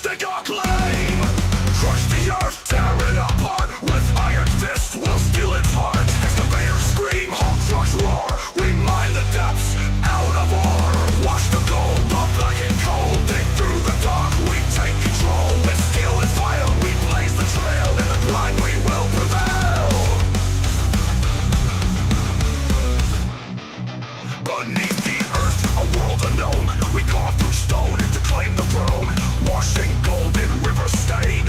stake our claim. Crush the earth, tear it apart. With iron fist, we'll steal its heart. Excavators scream, haul trucks roar. We mine the depths out of ore. Wash the gold, the black and cold. Dig through the dark, we take control. With steel and fire, we blaze the trail. In the grind, we will prevail. Beneath the earth, a world unknown. We carve through stone to claim the throne. Washing gold in river stain,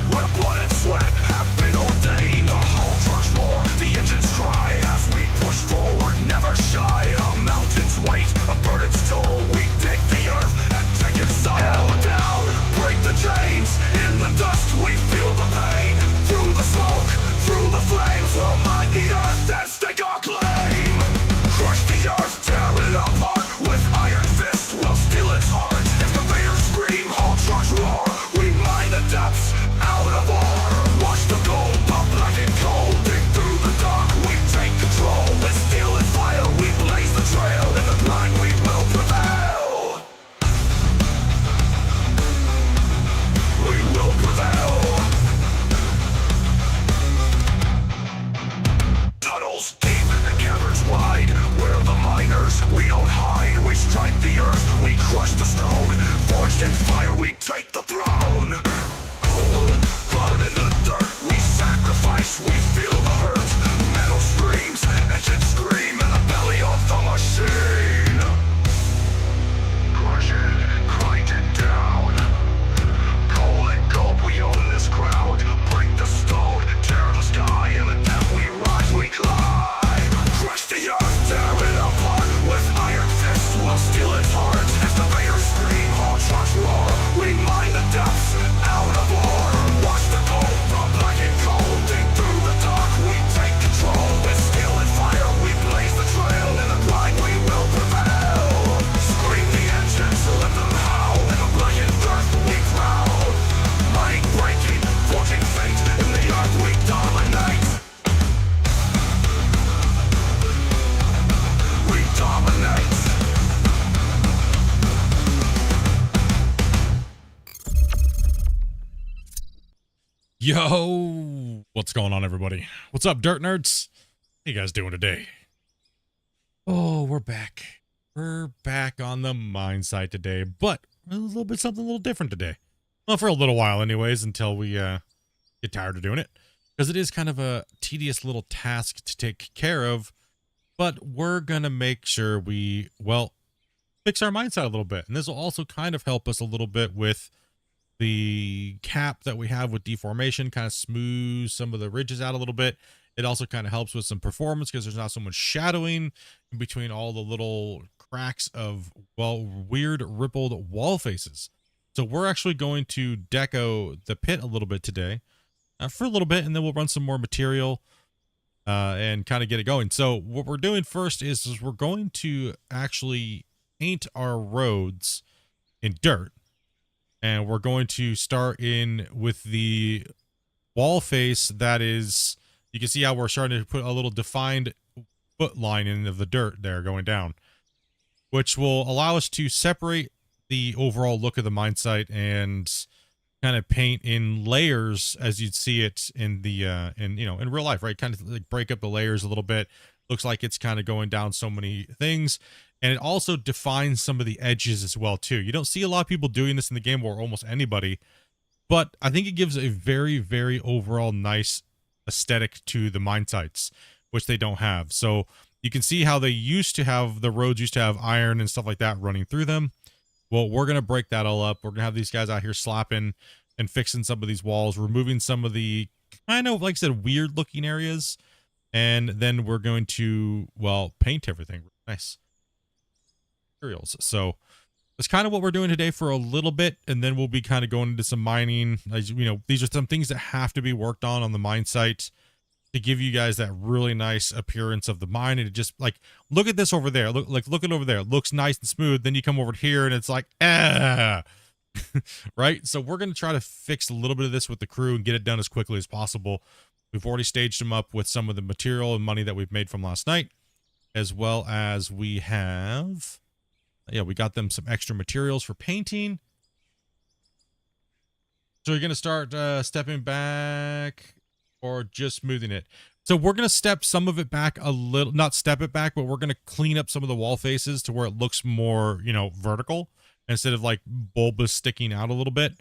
where blood and sweat have been ordained. Our hull trucks roar, the engines cry as we push forward, never shy. A mountain's weight, a burden's toll. We dig the earth and take it soul down. Break the chains, in the dust we feel the pain. Through the smoke, through the flames, we'll mine the earth and stake our claim. Crush the earth, tear it apart. With iron fist, we'll steal its heart. Excavators scream, haul trucks roar. We mine the depths out of ore. Wash the gold, the black and cold. Dig through the dark, we take control. With steel and fire, we blaze the trail. In the grind, we will prevail. We will prevail. Tunnels deep and caverns wide, where the miners, we don't hide. We strike the earth, we crush the stone. Forged in fire, we take the throne. Cold, blood in the dirt, we sacrifice, we feel the hurt. Metal screams, engines scream in the belly of the machine. Crush it, grind it down. Coal and gold, we own this ground. Break the stone, tear the sky, in the depth we rise, we climb. Crush the earth, tear it apart. With iron fists, we'll steal its heart. Excavators scream, haul trucks roar. We mine the depths out of ore. Wash the gold, the black and cold. Dig through the dark, we take control. With steel and fire, we blaze the trail. In the grind, we will prevail. Scream the engines, let them howl. In the black and dirt, we prowl. Mining, breaking, forging fate. In the earth, we dominate. We dominate. Yo, what's going on, everybody? What's up, dirt nerds? How you guys doing today? Oh, we're back. We're back on the mine site today, but a little bit something a little different today. Well, for a little while anyways, until we get tired of doing it, because it is kind of a tedious little task to take care of, but we're gonna make sure we, well, fix our mine site a little bit, and this will also kind of help us a little bit with the cap that we have with deformation, kind of smooth some of the ridges out a little bit. It also kind of helps with some performance because there's not so much shadowing in between all the little cracks of, well, weird rippled wall faces. So we're actually going to deco the pit a little bit today, for a little bit, and then we'll run some more material and kind of get it going. So what we're doing first is we're going to actually paint our roads in dirt. And we're going to start in with the wall face that is, you can see how we're starting to put a little defined foot line in of the dirt there going down, which will allow us to separate the overall look of the mine site and kind of paint in layers as you'd see it in the, in real life, right? Kind of like break up the layers a little bit. Looks like it's kind of going down so many things. And it also defines some of the edges as well, too. You don't see a lot of people doing this in the game, or almost anybody, but I think it gives a very, very overall nice aesthetic to the mine sites, which they don't have. So you can see how they used to have, the roads used to have iron and stuff like that running through them. Well, we're going to break that all up. We're going to have these guys out here slapping and fixing some of these walls, removing some of the kind of, like I said, weird looking areas. And then we're going to, well, paint everything. Nice. Materials. So that's kind of what we're doing today for a little bit, and then we'll be kind of going into some mining. As you know, these are some things that have to be worked on the mine site to give you guys that really nice appearance of the mine. And it just, like, look at this over there, look it over there, it looks nice and smooth. Then you come over here and it's like, right? So we're going to try to fix a little bit of this with the crew and get it done as quickly as possible. We've already staged them up with some of the material and money that we've made from last night, as well as we have, yeah, we got them some extra materials for painting. So you're going to start stepping back or just smoothing it. So we're going to step some of it back a little, not step it back, but we're going to clean up some of the wall faces to where it looks more, you know, vertical instead of like bulbous sticking out a little bit.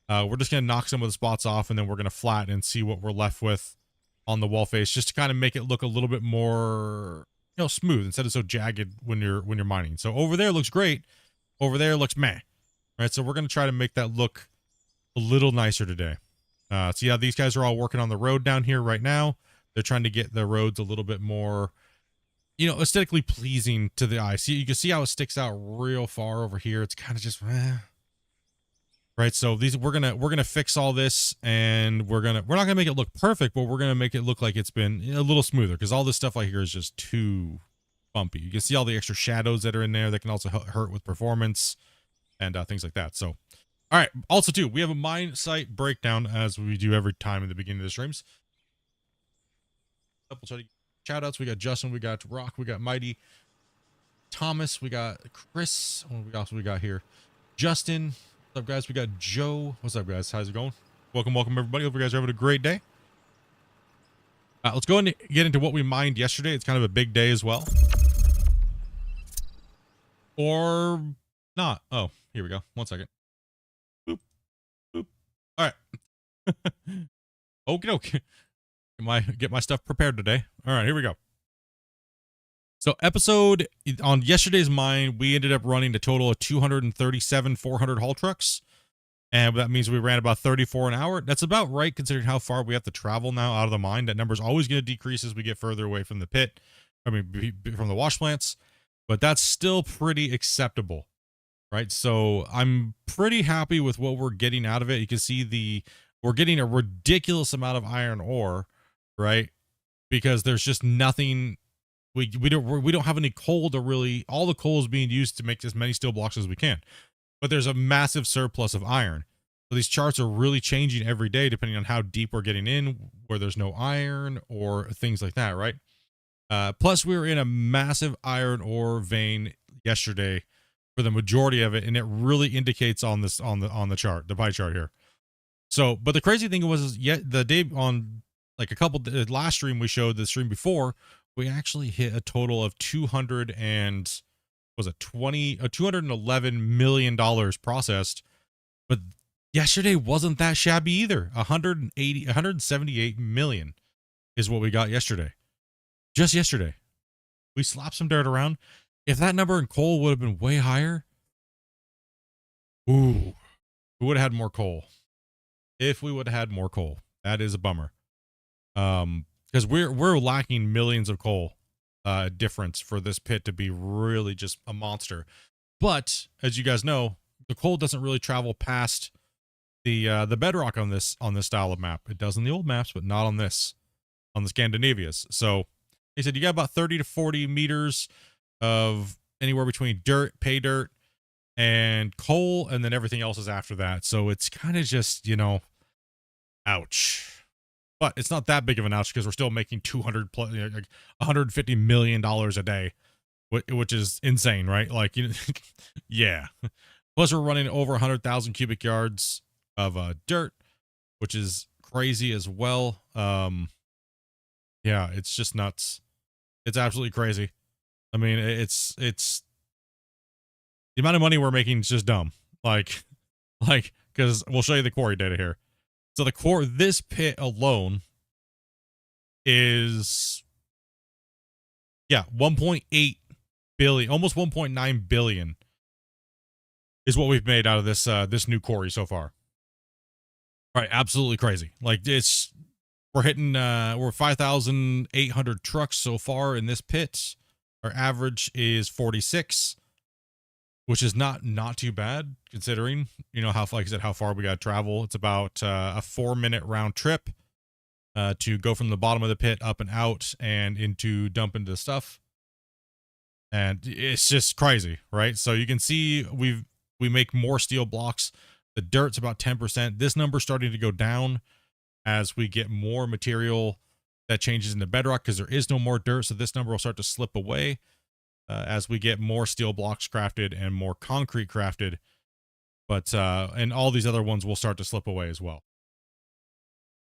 We're just going to knock some of the spots off, and then we're going to flatten and see what we're left with on the wall face, just to kind of make it look a little bit more, you know, smooth instead of so jagged when you're mining. So over there looks great. Over there looks meh. Right. So we're going to try to make that look a little nicer today. So yeah, these guys are all working on the road down here right now. They're trying to get the roads a little bit more, you know, aesthetically pleasing to the eye. See, you can see how it sticks out real far over here. It's kind of just, right. So we're gonna fix all this, and we're not gonna make it look perfect, but we're gonna make it look like it's been a little smoother, because all this stuff right here is just too bumpy. You can see all the extra shadows that are in there that can also hurt with performance and things like that. So, all right. Also, too, we have a mine site breakdown, as we do every time in the beginning of the streams. We'll try to get shout outs. We got Justin, we got Rock, we got Mighty, Thomas, we got Chris. What else we got here? Justin. What's up, guys? We got Joe. What's up, guys? How's it going? Welcome, everybody. Hope you guys are having a great day. Let's go and get into what we mined yesterday. It's kind of a big day as well. Or not. Oh, here we go. 1 second. Boop. Boop. All right. Okay. Get my stuff prepared today. All right, here we go. So on yesterday's mine, we ended up running a total of 237 400 haul trucks. And that means we ran about 34 an hour. That's about right, considering how far we have to travel now out of the mine. That number is always going to decrease as we get further away from the pit. I mean, from the wash plants. But that's still pretty acceptable, right? So I'm pretty happy with what we're getting out of it. You can see we're getting a ridiculous amount of iron ore, right? Because there's just nothing. We don't have any coal to really. All the coal is being used to make as many steel blocks as we can. But there's a massive surplus of iron. So these charts are really changing every day depending on how deep we're getting in, where there's no iron or things like that, right? Plus, we were in a massive iron ore vein yesterday for the majority of it, and it really indicates on the chart, the pie chart here. So, but the crazy thing was, yet the day on like last stream we showed, the stream before, we actually hit a total of $211 million processed. But yesterday wasn't that shabby either. 178 million is what we got yesterday. Just yesterday. We slapped some dirt around. If that number in coal would have been way higher, ooh, we would have had more coal. If we would have had more coal. That is a bummer. Because we're lacking millions of coal difference for this pit to be really just a monster. But as you guys know, the coal doesn't really travel past the bedrock on this style of map. It does on the old maps, but not on the Scandinavias. So he said you got about 30 to 40 meters of anywhere between dirt, pay dirt, and coal, and then everything else is after that. So it's kind of just, you know, ouch. But it's not that big of an ouch because we're still making like $150 million a day, which is insane, right? Like, you know, yeah. Plus, we're running over 100,000 cubic yards of dirt, which is crazy as well. Yeah, it's just nuts. It's absolutely crazy. I mean, it's the amount of money we're making is just dumb. Like, because we'll show you the quarry data here. So this pit alone is, 1.8 billion, almost 1.9 billion is what we've made out of this new quarry so far. All right, absolutely crazy. Like we're 5,800 trucks so far in this pit. Our average is 46, which is not too bad considering, you know, how, like I said, how far we got to travel. It's about a 4-minute round trip to go from the bottom of the pit up and out and into dump into the stuff. And it's just crazy, right? So you can see we make more steel blocks. The dirt's about 10%. This number's starting to go down as we get more material that changes into bedrock because there is no more dirt. So this number will start to slip away as we get more steel blocks crafted and more concrete crafted. But and all these other ones will start to slip away as well.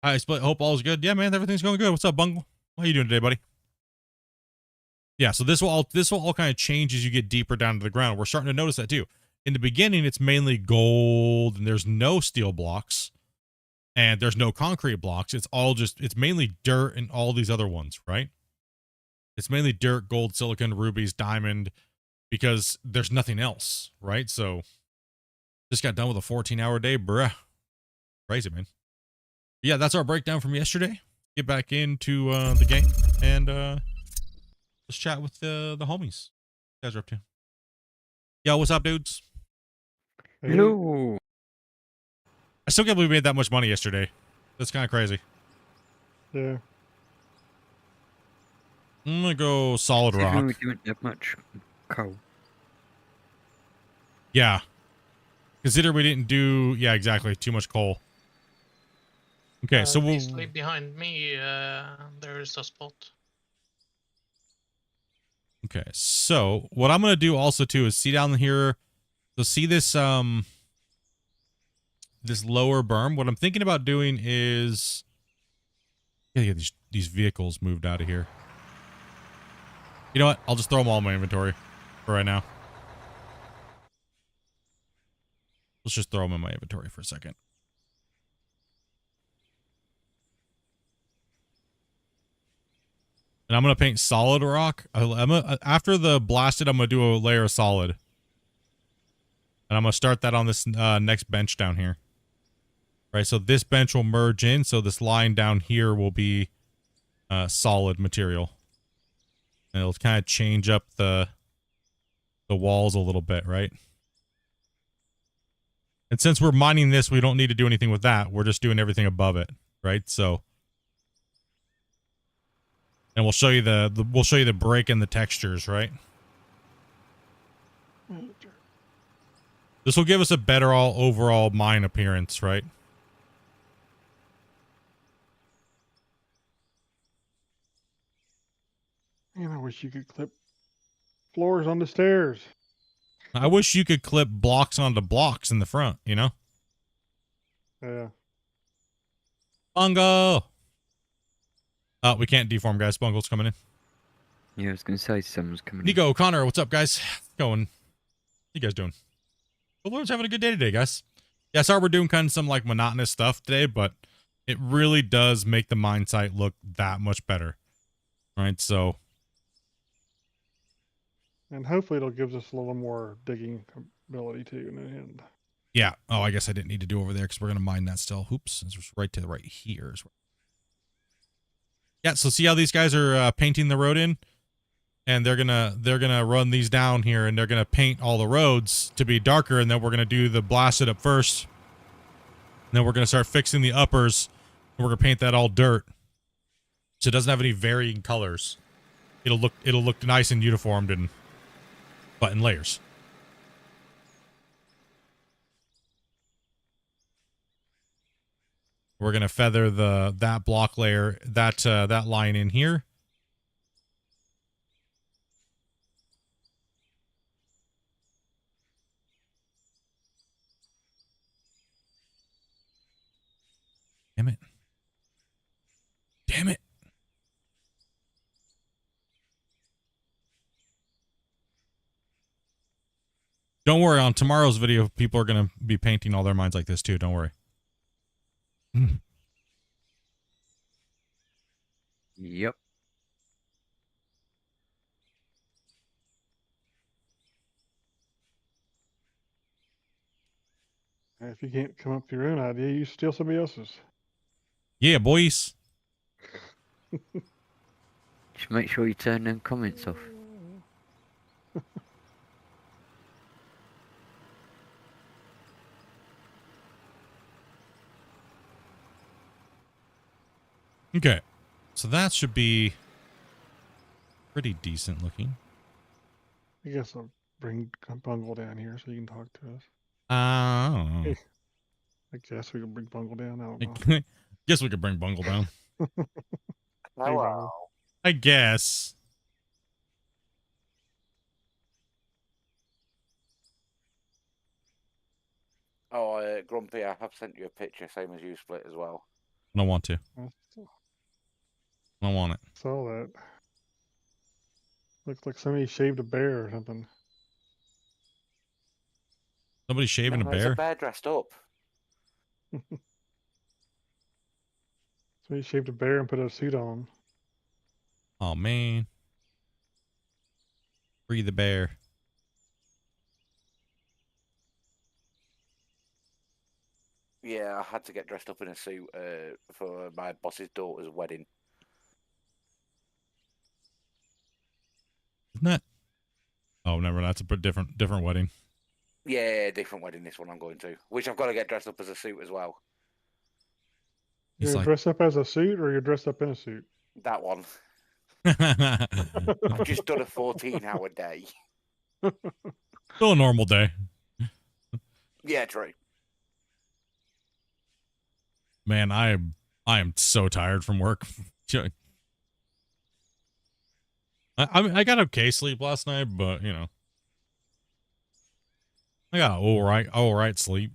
Hi, Split. Hope all's good. Yeah, man, everything's going good. What's up, Bungle? How you doing today, buddy? Yeah, so this will all kind of change as you get deeper down to the ground. We're starting to notice that too. In the beginning, it's mainly gold, and there's no steel blocks, and there's no concrete blocks. It's mainly dirt and all these other ones, right? It's mainly dirt, gold, silicon, rubies, diamond, because there's nothing else, right? So just got done with a 14-hour day, bruh. Crazy, man. Yeah, that's our breakdown from yesterday. Get back into the game and let's chat with the homies. You guys are up to. Yo, what's up, dudes? Hello. I still can't believe we made that much money yesterday. That's kind of crazy. Yeah. I'm gonna go solid rock. We didn't have much coal. Yeah. Consider we didn't do, yeah, exactly, too much coal. Okay, so we'll... Easily behind me, there is a spot. Okay, so what I'm gonna do also too is see down here. So see this this lower berm. What I'm thinking about doing is get these vehicles moved out of here. You know what? I'll just throw them all in my inventory for right now. Let's just throw them in my inventory for a second. And I'm going to paint solid rock. After the blasted, I'm going to do a layer of solid. And I'm going to start that on this next bench down here. Right, so this bench will merge in. So this line down here will be solid material. And it'll kind of change up the walls a little bit, right? And since we're mining this, we don't need to do anything with that. We're just doing everything above it, right? So, and we'll show you the break and the textures, right? This will give us a better overall mine appearance, right? Man, I wish you could clip floors on the stairs. I wish you could clip blocks onto blocks in the front, you know? Yeah. Bungo! We can't deform, guys. Bungle's coming in. Yeah, I was going to say someone's coming. Nico O'Connor, what's up, guys? Going? How you guys doing? Well, Lord's having a good day today, guys. Yeah, sorry we're doing kind of some like monotonous stuff today, but it really does make the mine site look that much better. Right, so... And hopefully it'll give us a little more digging ability too in the end. Yeah. Oh, I guess I didn't need to do over there because we're going to mine that still. Oops. It's right to the right here. Yeah, so see how these guys are painting the road in? And they're gonna run these down here and they're going to paint all the roads to be darker, and then we're going to do the blasted up first. And then we're going to start fixing the uppers, and we're going to paint that all dirt. So it doesn't have any varying colors. It'll look nice and uniformed and but in layers. We're gonna feather that block layer, that line in here. Damn it! Damn it! Don't worry, on tomorrow's video, people are going to be painting all their mines like this too. Don't worry. Yep. And if you can't come up with your own idea, you steal somebody else's. Yeah, boys. Just make sure you turn them comments off. Okay. So that should be pretty decent looking. I guess I'll bring Bungle down here so you can talk to us. I I guess we can bring Bungle down. I don't know. don't know. Guess we could bring Bungle down. Hey, Bungle. I guess. Oh, Grumpy, I have sent you a picture, same as you, Split, as well. I don't want to. I I don't want it. saw that. Looks like somebody shaved a bear or something. Somebody shaving No, a it's a bear? bear dressed up. Somebody shaved a bear and put a suit on. Oh, man. Free the bear. Yeah, I had to get dressed up in a suit for my boss's daughter's wedding. Isn't that? Oh, never. That's a different wedding. Yeah, different wedding, this one I'm going to. Which I've got to get dressed up as a suit as well. It's You're like, dressed up as a suit or you're dressed up in a suit? That one. still I've just done a 14-hour day. a normal day. Yeah, true. Man, I am so tired from work. I got okay sleep last night, but you know, I got all right sleep.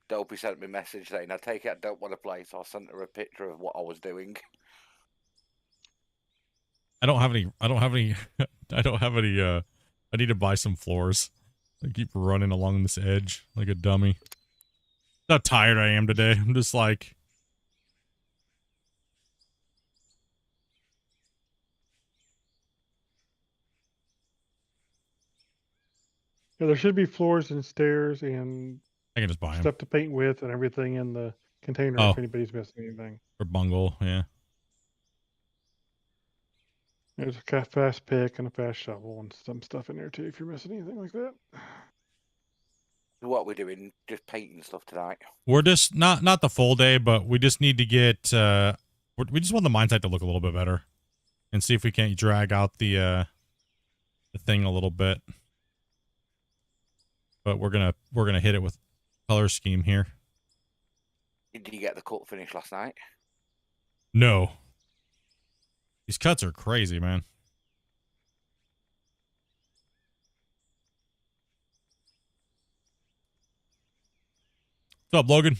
Dopey sent me a message saying, I take it I don't want to play, so I sent her a picture of what I was doing. I don't have any. I don't have any. I need to buy some floors. I keep running along this edge like a dummy. How tired I am today. I'm just like. Yeah, there should be floors and stairs and I can just buy them stuff to paint with and everything in the container Oh. if anybody's missing anything. for bungle. Yeah. There's a fast pick and a fast shovel and some stuff in there too if you're missing anything like that. What we're doing, just painting stuff tonight. We're just not the full day, but we just need to get. We just want the mine site to look a little bit better, and see if we can't drag out the thing a little bit. But we're gonna hit it with color scheme here. Did you get the cut finished last night? No. These cuts are crazy, man. What's up, Logan?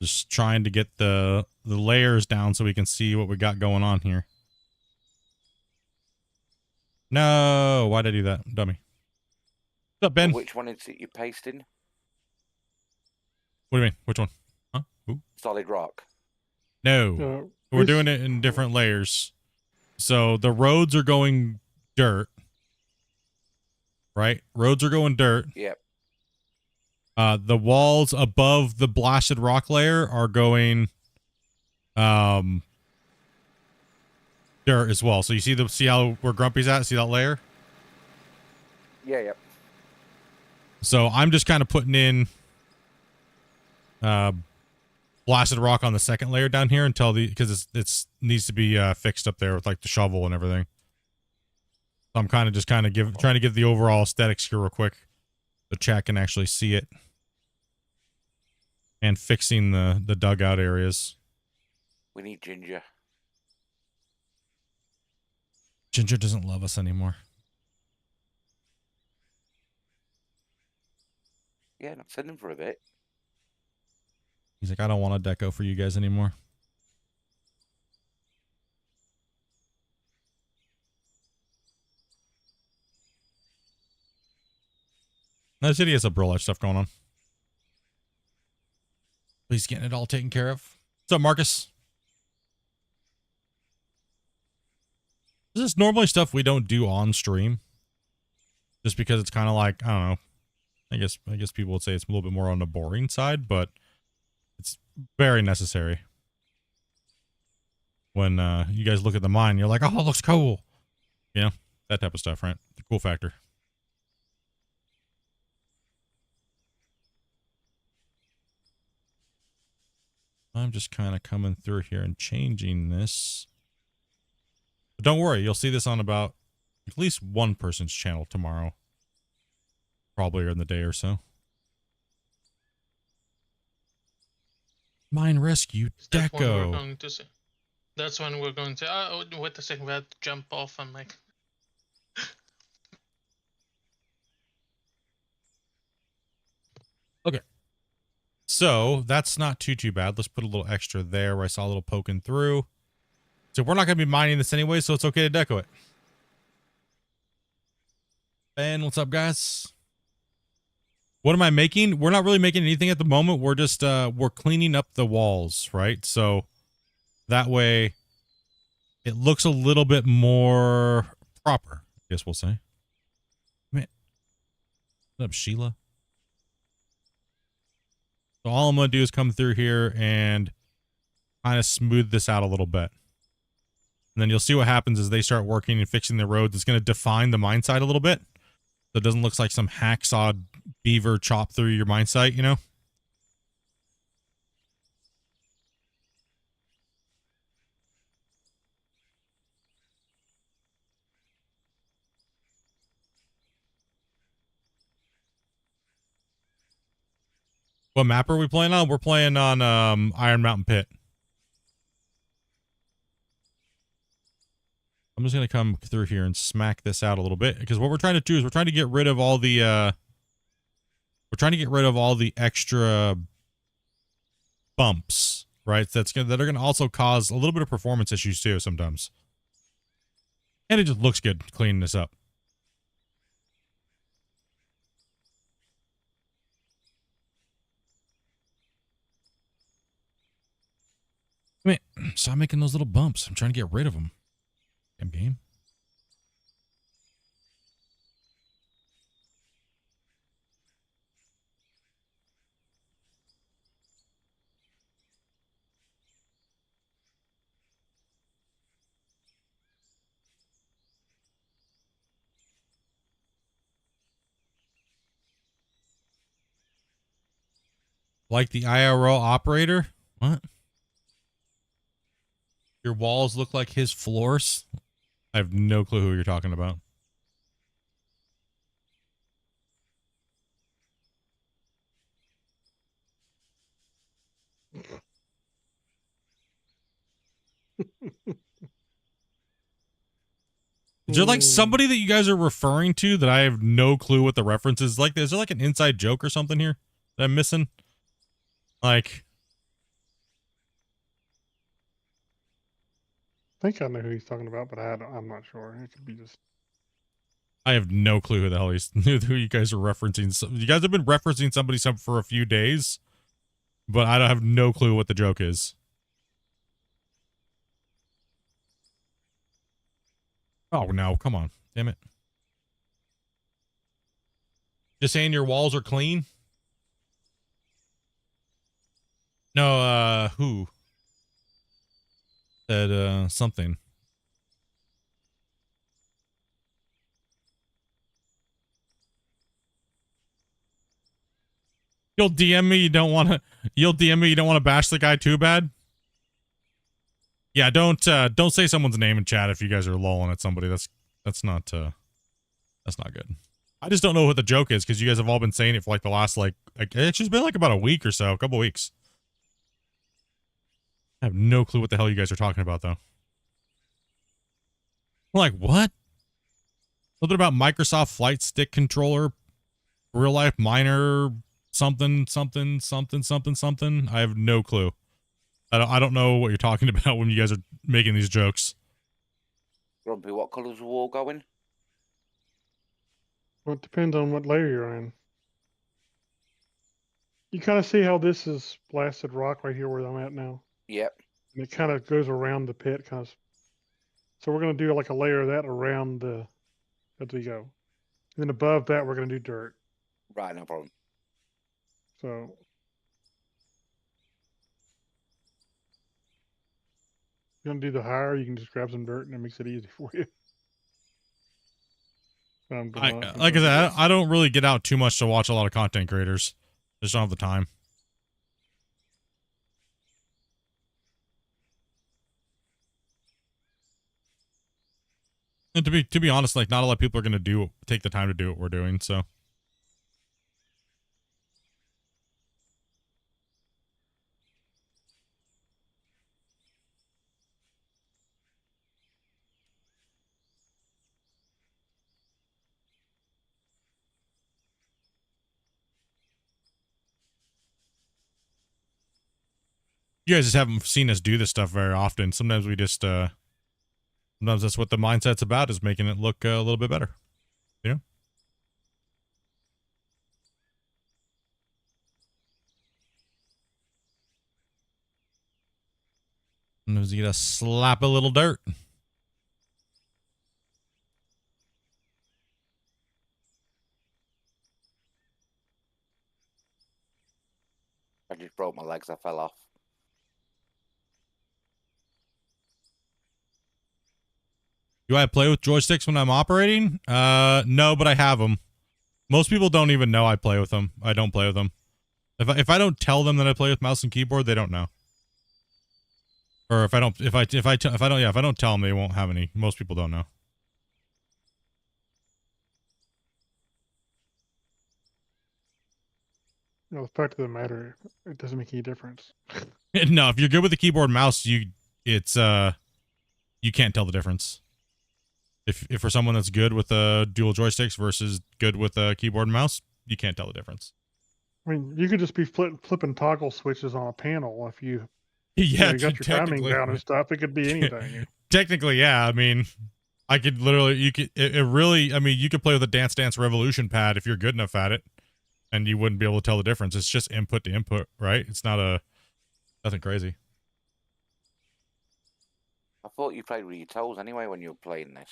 Just trying to get the layers down so we can see what we got going on here. No, why'd I do that? Dummy. What's up, Ben? Which one is it you're pasting? What do you mean? Which one? Huh? Who? Solid rock. No. We're doing it in different layers. So the roads are going dirt. Right? Roads are going dirt. Yep. The walls above the blasted rock layer are going dirt as well. So you see how where Grumpy's at? See that layer? Yeah, yep. So I'm just kind of putting in blasted rock on the second layer down here until because it's needs to be fixed up there with like the shovel and everything. So I'm trying to give the overall aesthetics here real quick so chat can actually see it. And fixing the dugout areas. We need Ginger. Ginger doesn't love us anymore. Yeah, not sending for a bit. He's like, I don't want a deco for you guys anymore. No, City has some Burl stuff going on. He's getting it all taken care of. What's up, Marcus? This is normally stuff we don't do on stream. Just because it's kind of like, I don't know. I guess people would say it's a little bit more on the boring side, but it's very necessary. When you guys look at the mine, you're like, oh, it looks cool. You know, that type of stuff, right? The cool factor. I'm just kind of coming through here and changing this. But don't worry, you'll see this on about at least one person's channel tomorrow. probably in the day or so. Mine rescue That's when we're deco. going to see. That's when we're going to. Oh, wait a second. We had to jump off and like. Okay. So that's not too bad. Let's put a little extra there where I saw a little poking through. So we're not going to be mining this anyway, so it's okay to deco it. And what's up, guys? What am I making? We're not really making anything at the moment. We're just we're cleaning up the walls, right? So that way it looks a little bit more proper, I guess we'll say. Man, what's up, Sheila? So all I'm going to do is come through here and kind of smooth this out a little bit. And then you'll see what happens as they start working and fixing the roads. It's going to define the mine site a little bit. So it doesn't look like some hacksaw beaver chop through your mine site, you know? What map are we playing on? We're playing on Iron Mountain Pit. I'm just going to come through here and smack this out a little bit, because what we're trying to do is we're trying to get rid of all the extra bumps, right? That are going to also cause a little bit of performance issues too sometimes. And it just looks good cleaning this up. I mean, stop making those little bumps. I'm trying to get rid of them. Damn game. Like the IRL operator? What? Your walls look like his floors? I have no clue who you're talking about. Is there like somebody that you guys are referring to that I have no clue what the reference is? Like, is there like an inside joke or something here that I'm missing? Like, I think I know who he's talking about, but I'm not sure. It could be just. I have no clue who the hell who you guys are referencing. So, you guys have been referencing somebody for a few days, but I don't have no clue what the joke is. Oh no, come on. Damn it. Just saying your walls are clean? No, who? Said, something. You'll DM me, you don't want to bash the guy too bad? Yeah, don't say someone's name in chat if you guys are lolling at somebody. That's not good. I just don't know what the joke is, because you guys have all been saying it for like the last it's just been like about a week or so, a couple weeks. I have no clue what the hell you guys are talking about, though. I'm like, what? Something about Microsoft Flight Stick Controller, real life miner, something. I have no clue. I don't know what you're talking about when you guys are making these jokes. Grumpy, what colour's the wall going? Well, it depends on what layer you're in. You kind of see how this is blasted rock right here where I'm at now. Yep. And it kind of goes around the pit, kind of. So we're going to do like a layer of that around the, as we go. And then above that, we're going to do dirt. Right, no problem. So. If you want to do the higher, you can just grab some dirt and it makes it easy for you. Like I said, I don't really get out too much to watch a lot of content creators. Just don't have the time. And to be honest, like not a lot of people are gonna take the time to do what we're doing, so You guys just haven't seen us do this stuff very often. Sometimes we just, sometimes that's what the mindset's about, is making it look a little bit better. You know? Sometimes you gotta slap a little dirt. I just broke my legs. I fell off. Do I play with joysticks when I'm operating? No, but I have them. Most people don't even know I play with them. I don't play with them. If I don't tell them that I play with mouse and keyboard, they don't know. Or if I don't tell them, they won't have any. Most people don't know. You know, the fact of the matter, it doesn't make any difference. No, if you're good with the keyboard and mouse, you can't tell the difference. If for someone that's good with dual joysticks versus good with a keyboard and mouse, you can't tell the difference. I mean, you could just be flipping toggle switches on a panel if you, Yeah, you got your timing down and stuff. It could be anything. Technically, yeah. I mean, I could literally, it really, I mean, you could play with a Dance Dance Revolution pad if you're good enough at it, and you wouldn't be able to tell the difference. It's just input to input, right? It's not nothing crazy. I thought you played with your toes anyway when you were playing this.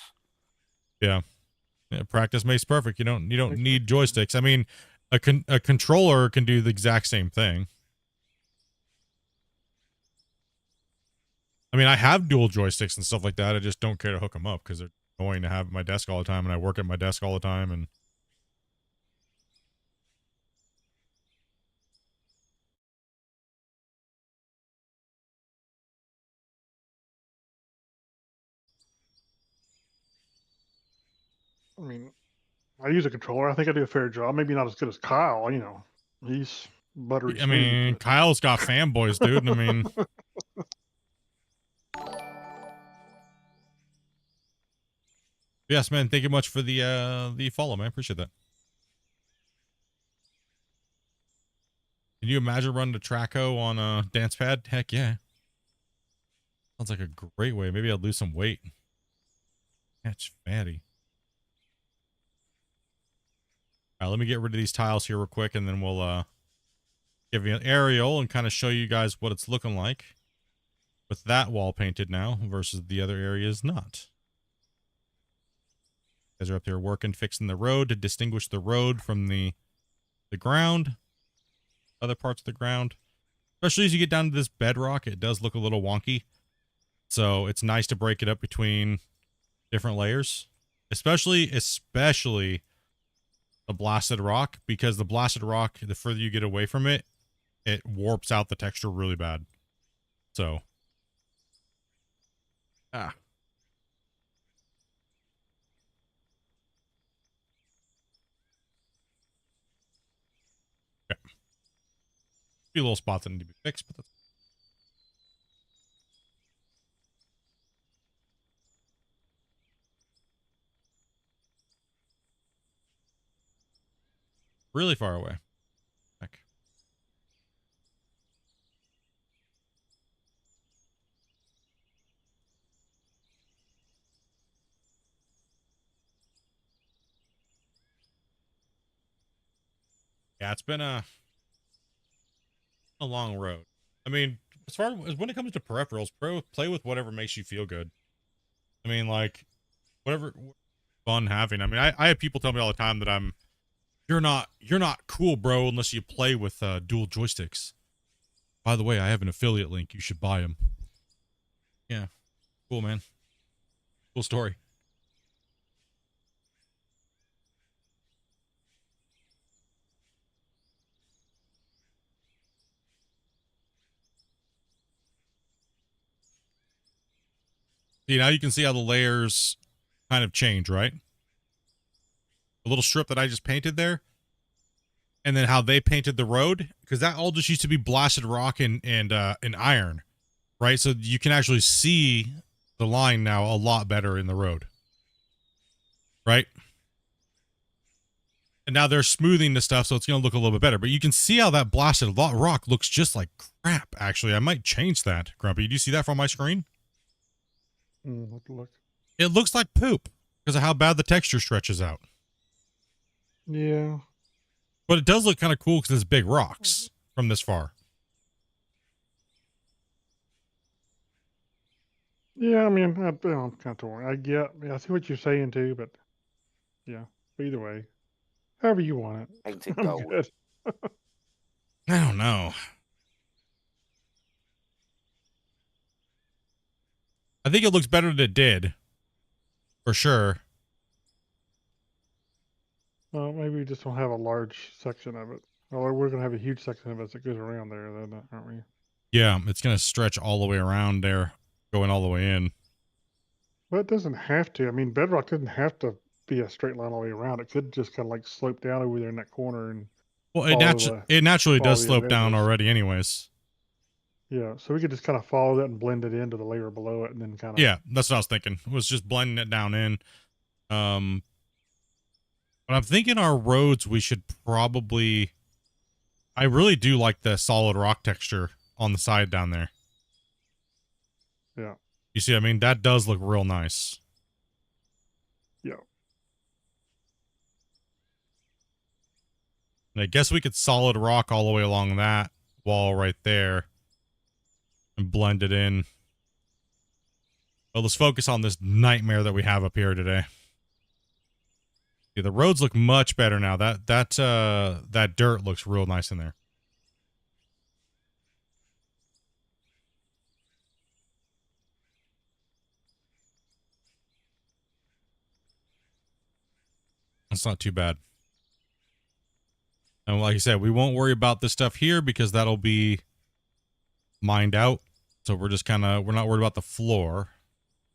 Yeah, practice makes perfect. You don't need joysticks. I mean, a controller can do the exact same thing. I mean, I have dual joysticks and stuff like that. I just don't care to hook them up because they're annoying to have at my desk all the time, and I work at my desk all the time. And I mean, I use a controller. I think I do a fair job. Maybe not as good as Kyle. You know, he's buttery. I mean, Kyle's got fanboys, dude. I mean, yes, man. Thank you much for the follow, man. Appreciate that. Can you imagine running a Traco on a dance pad? Heck yeah. Sounds like a great way. Maybe I'll lose some weight. Catch fatty. All right, let me get rid of these tiles here real quick, and then we'll give you an aerial and kind of show you guys what it's looking like with that wall painted now versus the other areas not. You guys are up there working, fixing the road to distinguish the road from the ground, other parts of the ground. Especially as you get down to this bedrock, it does look a little wonky. So it's nice to break it up between different layers, especially the blasted rock, because the blasted rock, the further you get away from it, it warps out the texture really bad. So, okay. A few little spots that need to be fixed, but that's really far away. Heck. Yeah, it's been a long road. I mean, as far as when it comes to peripherals, play with whatever makes you feel good. I mean, like, whatever fun having. I mean, I have people tell me all the time that you're not cool, bro, unless you play with dual joysticks. By the way, I have an affiliate link. You should buy them. Yeah, cool, man. Cool story. See, now you can see how the layers kind of change, right? The little strip that I just painted there, and then how they painted the road, because that all just used to be blasted rock and iron, right? So you can actually see the line now a lot better in the road, right? And now they're smoothing the stuff, so it's going to look a little bit better. But you can see how that blasted rock looks just like crap, actually. I might change that, Grumpy. Do you see that from my screen? Look. It looks like poop because of how bad the texture stretches out. Yeah. But it does look kind of cool because it's big rocks from this far. Yeah, I mean, I'm kind of torn. I see what you're saying too, but yeah. Either way, however you want it, Painted I'm gold. good. I don't know. I think it looks better than it did. For sure. Well, maybe we just don't have a large section of it. Or we're gonna have a huge section of it that goes around there, then, aren't we? Yeah, it's going to stretch all the way around there, going all the way in. Well, it doesn't have to. I mean, bedrock doesn't have to be a straight line all the way around. It could just kind of like slope down over there in that corner and Well, follow it naturally follow does the slope down edges. already anyways. Yeah, so we could just kind of follow that and blend it into the layer below it, and then kind of. Yeah, that's what I was thinking. Was just blending it down in. But I'm thinking our roads, we should probably... I really do like the solid rock texture on the side down there. Yeah. You see what I mean? That does look real nice. Yeah. And I guess we could solid rock all the way along that wall right there and blend it in. But let's focus on this nightmare that we have up here today. Yeah, the roads look much better now. That dirt looks real nice in there. That's not too bad. And like I said, we won't worry about this stuff here because that'll be mined out. So we're just kind of, we're not worried about the floor.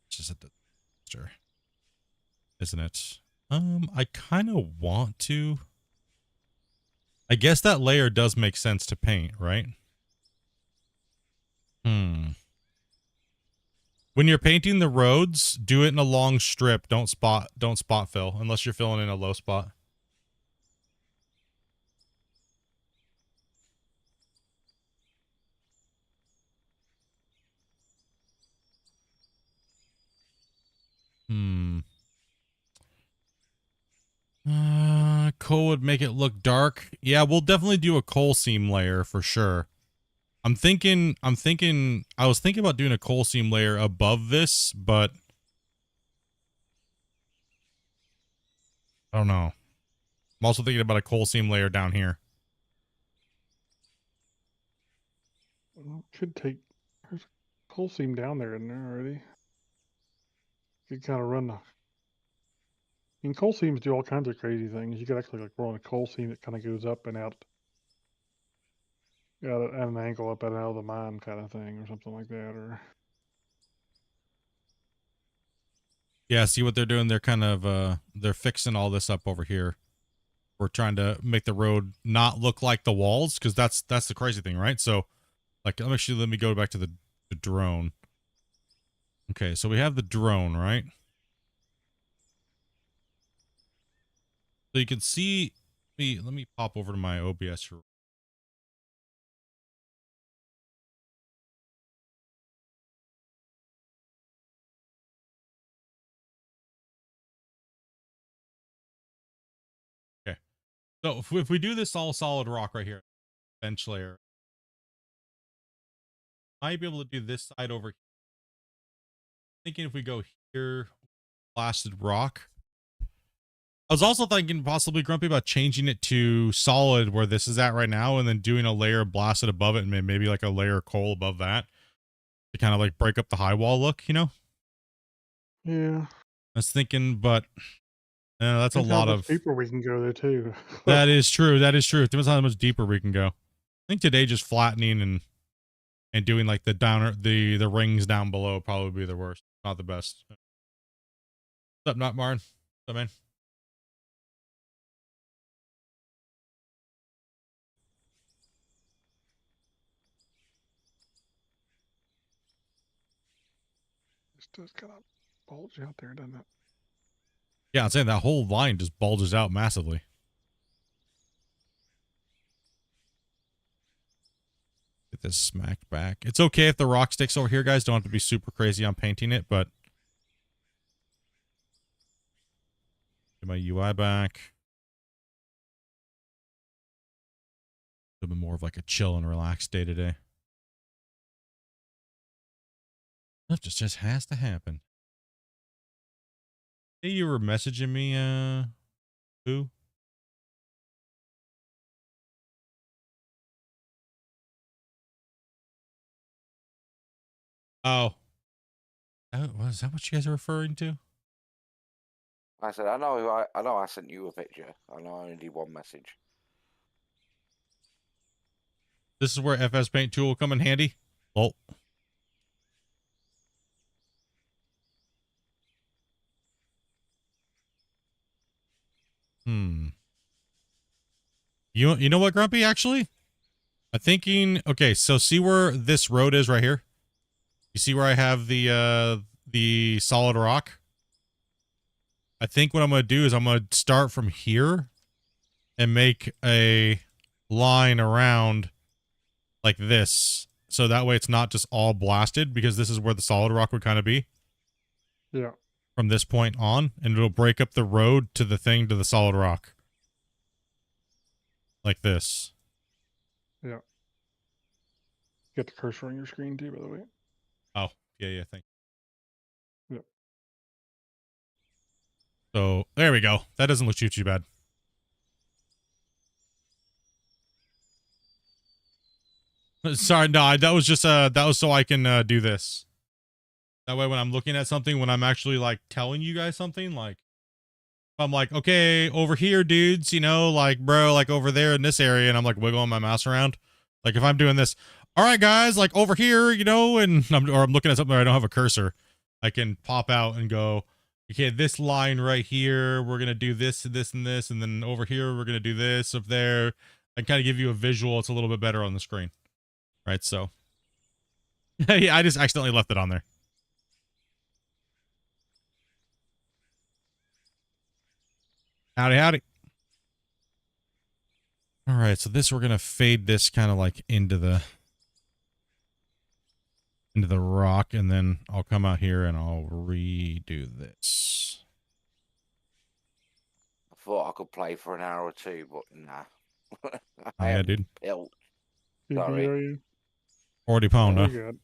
It's just at the texture, isn't it? I kind of want to. I guess that layer does make sense to paint, right? When you're painting the roads, do it in a long strip. Don't spot fill unless you're filling in a low spot. Coal would make it look dark. Yeah, we'll definitely do a coal seam layer for sure. I was thinking about doing a coal seam layer above this, but I don't know. I'm also thinking about a coal seam layer down here. Could take. There's a coal seam down there in there already. You could kind of run the. I mean, coal seams do all kinds of crazy things. You could actually like run a coal seam that kind of goes up and out at an angle up and out of the mine kind of thing or something like that. Or Yeah, see what they're doing? They're kind of they're fixing all this up over here. We're trying to make the road not look like the walls, because that's the crazy thing, right? So like let me go back to the drone. Okay, so we have the drone, right? So you can see let me pop over to my OBS for So if we do this all solid rock right here, bench layer, I might be able to do this side over here. Thinking if we go here, blasted rock. I was also thinking possibly, Grumpy, about changing it to solid where this is at right now, and then doing a layer blasted above it, and maybe like a layer of coal above that to kind of like break up the high wall look, you know? yeah, I was thinking, but that's a lot of deeper we can go there too. That is true. That is true. It depends on how much deeper we can go. I think today just flattening and doing like the downer the rings down below probably be the worst, not the best. What's up, not Marn? What's up, man? This does kind of bulge out there, doesn't it? Yeah, I'm saying that whole line just bulges out massively. Get this smacked back. It's okay if the rock sticks over here, guys. Don't have to be super crazy on painting it, but get my UI back. A bit more of like a chill and relaxed day today. That just has to happen. Hey, you were messaging me, who? Oh. Was that what you guys are referring to? I said, I know I sent you a picture. I know I only did one message. This is where FS Paint tool will come in handy. Oh. You know what, Grumpy, actually? I'm thinking, okay, so see where this road is right here? You see where I have the solid rock? I think what I'm going to do is I'm going to start from here and make a line around like this. So that way it's not just all blasted, because this is where the solid rock would kind of be. Yeah. From this point on, and it'll break up the road to the thing to the solid rock. Like this. Yeah. Get the cursor on your screen too, by the way. Oh, yeah, thank you. Yep. So, there we go. That doesn't look too bad. Sorry, no, that was just, that was so I can, do this. That way when I'm looking at something, when I'm actually, like, telling you guys something, like, I'm like, okay, over here, dudes, you know, like, bro, like, over there in this area, and I'm, like, wiggling my mouse around. Like, if I'm doing this, all right, guys, like, over here, you know, and I'm looking at something where I don't have a cursor, I can pop out and go, okay, this line right here, we're going to do this, and this, and this, and then over here, we're going to do this, up there. I kind of give you a visual. It's a little bit better on the screen. Right, so. Yeah, I just accidentally left it on there. Howdy, howdy. All right, so this, we're going to fade this kind of like into the rock, and then I'll come out here and I'll redo this. I thought I could play for an hour or two, but nah. Oh, yeah, dude. Built. Are Sorry. you? 40 pound, Oh, huh? you're good.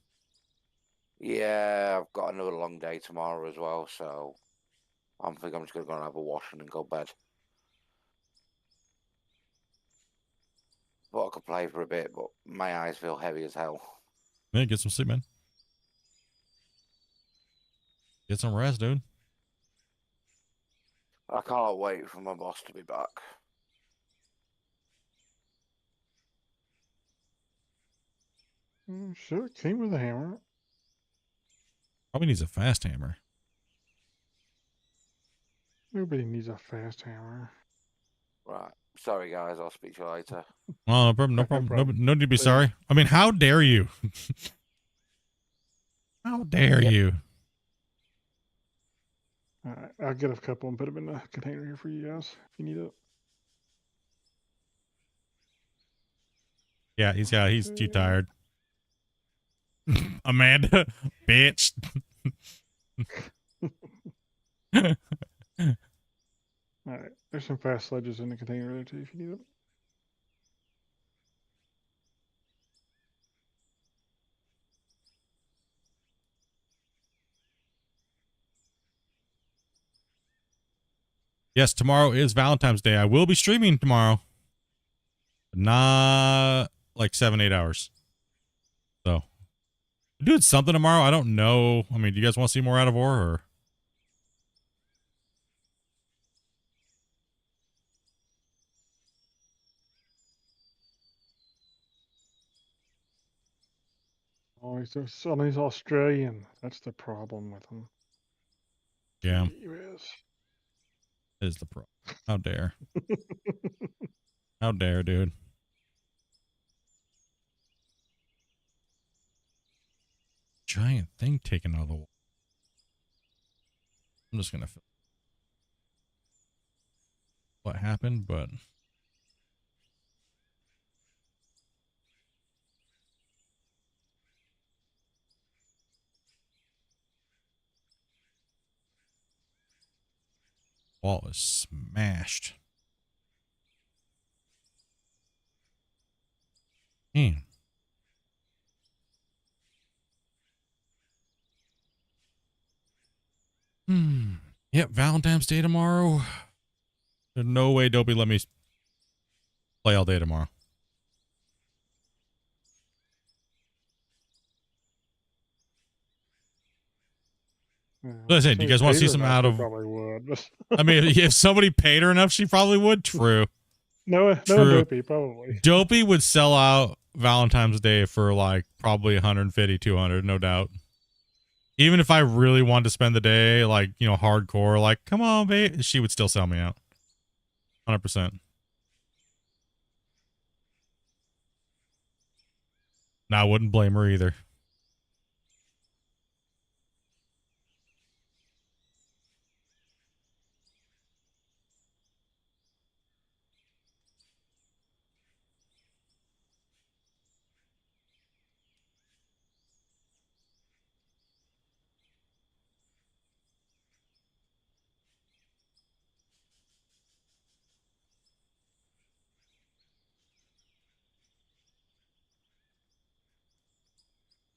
Yeah, I've got another long day tomorrow as well, so I think I'm just going to go and have a wash and then go bed. Thought I could play for a bit, but my eyes feel heavy as hell. Man, get some sleep, man. Get some rest, dude. I can't wait for my boss to be back. Sure, it came with a hammer. Probably needs a fast hammer. Nobody needs a fast hammer. Right. Sorry, guys. I'll speak to you later. Oh, no problem. No No problem. problem. No need to be Please. sorry. I mean, how dare you? How dare you? Alright, I'll get a couple and put them in the container here for you guys if you need it. Yeah, he's too tired. Amanda, bitch. Alright, there's some fast sledges in the container there too if you need it. Yes, tomorrow is Valentine's Day. I will be streaming tomorrow. But not like 7-8 hours. So, doing something tomorrow. I don't know. I mean, do you guys want to see more out of War, or? Oh, he's Australian. That's the problem with him. Yeah, He is. is the pro. How dare? How dare, dude? Giant thing taken out of the wall. I'm just gonna. What happened, but. Wall is smashed. Man. Yep, Valentine's Day tomorrow. There's no way Dopey let me play all day tomorrow. Yeah, Listen, do you guys want to see some out of? Probably would. But I mean, if somebody paid her enough, she probably would. True. no True. Dopey, probably. Dopey would sell out Valentine's Day for like probably 150, 200, no doubt. Even if I really wanted to spend the day, like, you know, hardcore, like, come on, babe, she would still sell me out. 100%. Now, I wouldn't blame her either.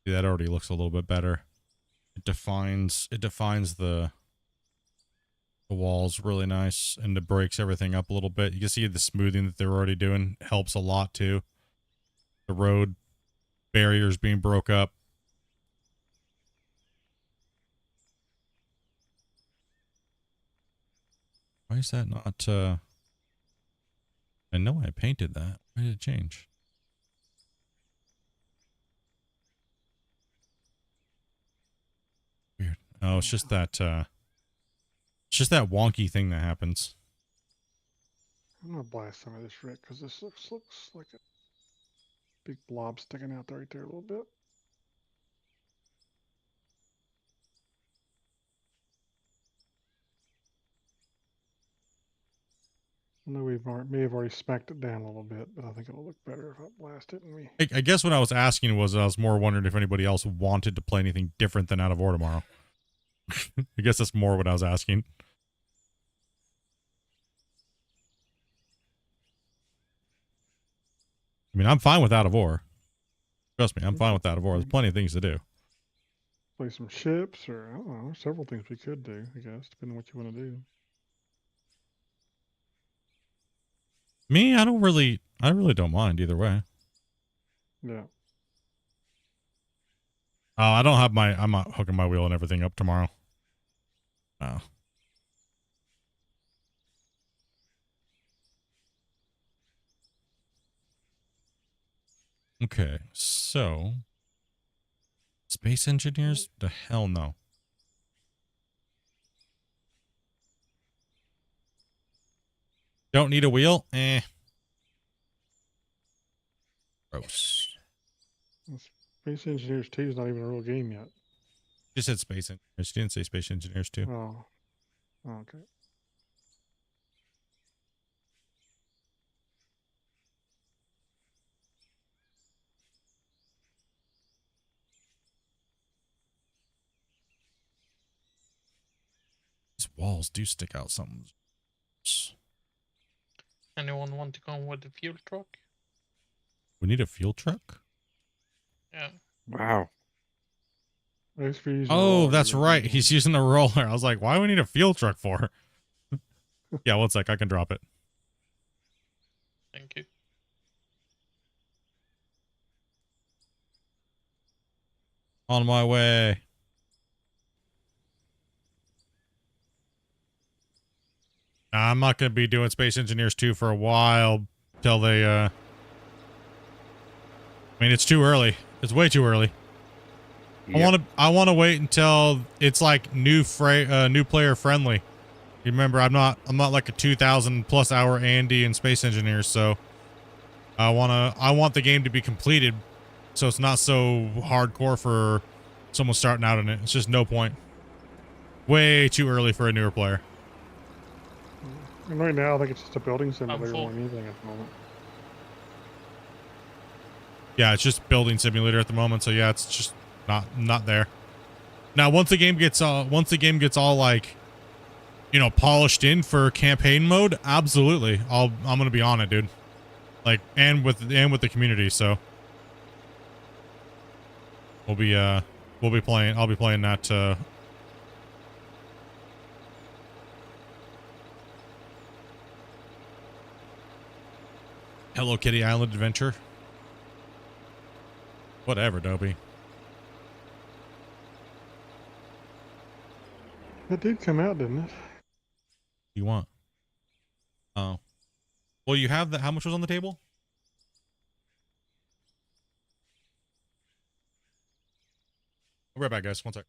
See, that already looks a little bit better. It defines the walls really nice, and it breaks everything up a little bit. You can see the smoothing that they're already doing helps a lot too. The road barriers being broke up. Why is that not, I know I painted that. Why did it change? Weird. Oh, it's just that, wonky thing that happens. I'm gonna blast some of this Rick because this looks like a big blob sticking out there right there a little bit. I know may have already smacked it down a little bit, but I think it'll look better if I blast it and we. I guess what I was asking was, I was more wondering if anybody else wanted to play anything different than Out of War tomorrow. I guess that's more what I was asking. I mean, I'm fine with Out of War. Trust me, I'm fine with Out of War. There's plenty of things to do. Play some ships, or I don't know, several things we could do, I guess, depending on what you want to do. Me, I really don't mind either way. Yeah. I don't have I'm not hooking my wheel and everything up tomorrow. Oh. Okay, so space engineers? The hell no. Don't need a wheel? Eh. Gross. Space Engineers 2 is not even a real game yet. Just said space engineers. She didn't say space engineers too. Oh. Okay. These walls do stick out something. Anyone want to come with the fuel truck? We need a fuel truck? Yeah. Wow. Thanks for using Oh, roller, that's yeah. right. He's using a roller. I was like, why do we need a fuel truck for? Yeah, one sec. I can drop it. Thank you. On my way. I'm not going to be doing Space Engineers 2 for a while till they, I mean, it's too early. It's way too early. Yep. I want to wait until it's like new player friendly. You remember, I'm not like a 2,000+ hour Andy in Space Engineers, so I want the game to be completed, so it's not so hardcore for someone starting out in it. It's just no point. Way too early for a newer player. And right now, I think it's just a building simulator full. more than anything at the moment. Yeah, it's just building simulator at the moment, so yeah, it's just not there. Now, once the game gets all like you know, polished in for campaign mode, absolutely. I'm gonna be on it, dude. Like, and with the community, so we'll be playing. I'll be playing that. Hello Kitty Island Adventure. Whatever, Dobie. It did come out, didn't it? You want? Oh, well, you have the. How much was on the table? I'll be right back, guys. One sec.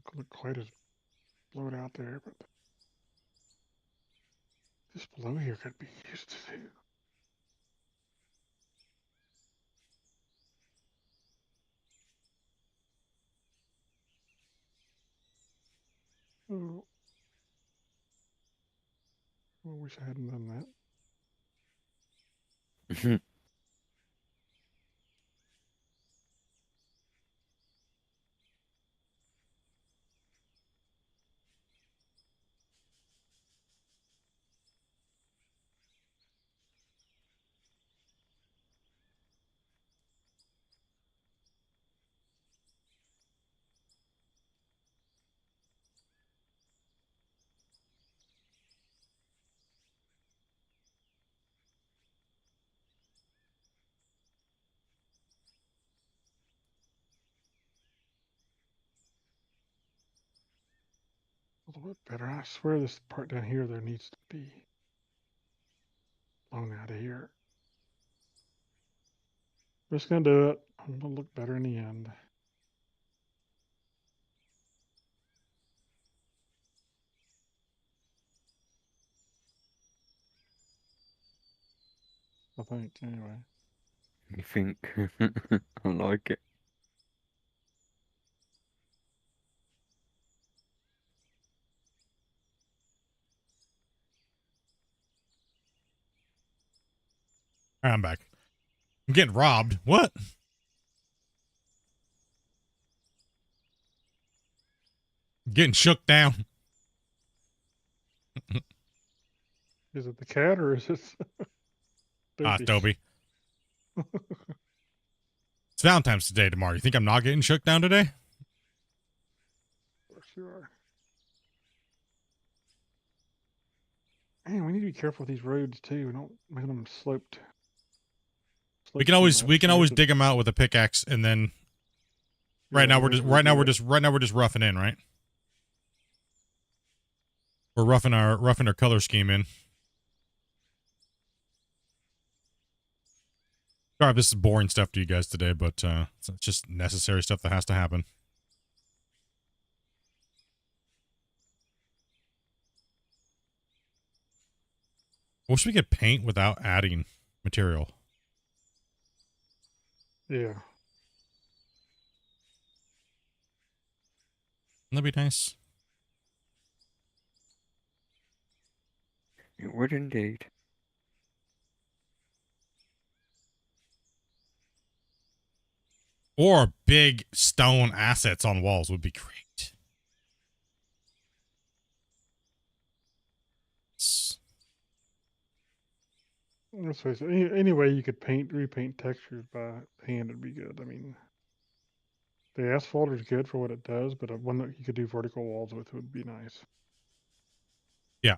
Doesn't look quite as blowed out there, but this below here could be used to do. Oh, I wish I hadn't done that. A little bit better. I swear this part down here there needs to be blown out of here. Just gonna do it. I'm gonna look better in the end. I think anyway. You think? I like it. All right, I'm back. I'm getting robbed. What? Getting shook down. Is it the cat or is it Ah, Dopey? Dobie. It's Valentine's Day tomorrow. You think I'm not getting shook down today? For sure. Man, we need to be careful with these roads too. We don't make them sloped. We can always dig them out with a pickaxe, and then right now we're just roughing in, right? We're roughing our color scheme in. Sorry if this is boring stuff to you guys today, but it's just necessary stuff that has to happen. I wish we could paint without adding material. Yeah. Wouldn't that be nice? It would indeed. Or big stone assets on walls would be great. Let's face it. Any way you could repaint textures by hand would be good. I mean, the asphalt is good for what it does, but one that you could do vertical walls with would be nice. Yeah.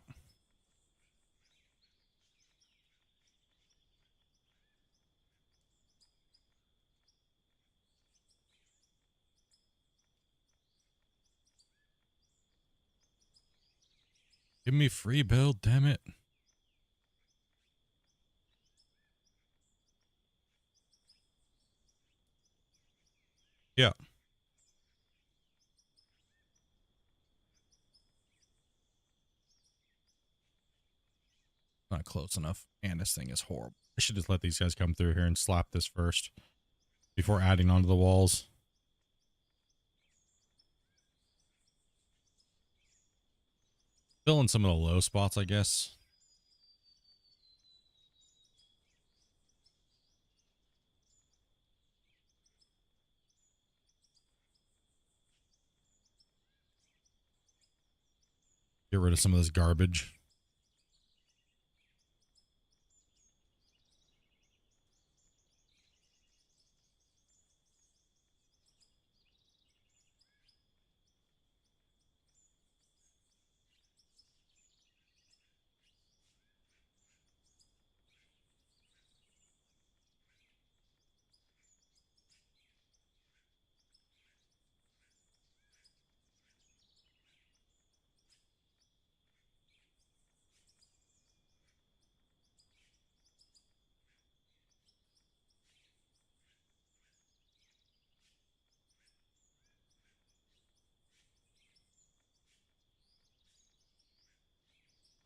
Give me free build, damn it. Yeah. close enough. And this thing is horrible. I should just let these guys come through here and slap this first before adding onto the walls. Fill in some of the low spots, I guess. Get rid of some of this garbage.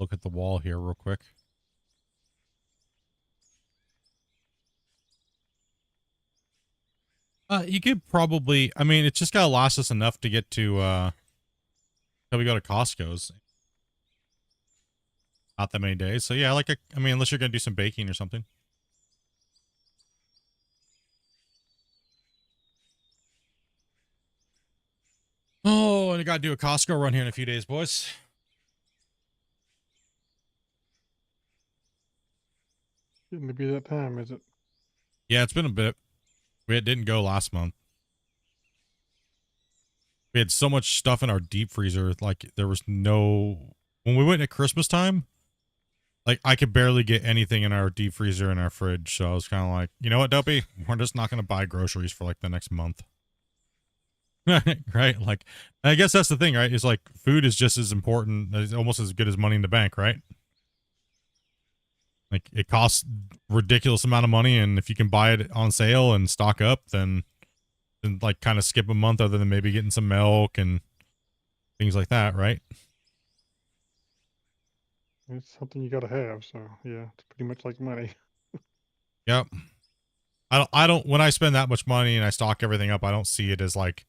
Look at the wall here real quick. You could probably, I mean, it's just gotta last us enough to get to, till we go to Costco's. Not that many days. So yeah, like, I mean, unless you're gonna do some baking or something. Oh, and I gotta do a Costco run here in a few days, boys. Getting to be that time, is it? Yeah, it's been a bit. It didn't go last month. We had so much stuff in our deep freezer. Like, there was no... When we went at Christmas time, like, I could barely get anything in our deep freezer and our fridge. So I was kind of like, you know what, Dopey? We're just not going to buy groceries for, like, the next month. Right? Like, I guess that's the thing, right? Is like, food is just as important, it's almost as good as money in the bank, right? Like, it costs ridiculous amount of money, and if you can buy it on sale and stock up, then like kind of skip a month other than maybe getting some milk and things like that, right? It's something you got to have. So yeah, it's pretty much like money. Yep. I don't, when I spend that much money and I stock everything up, I don't see it as like,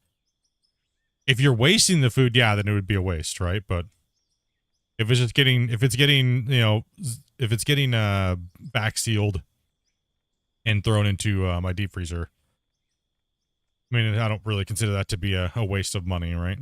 if you're wasting the food, yeah, then it would be a waste, right? But if it's just getting, if it's getting, you know, if it's getting back sealed and thrown into my deep freezer, I mean, I don't really consider that to be a waste of money, right?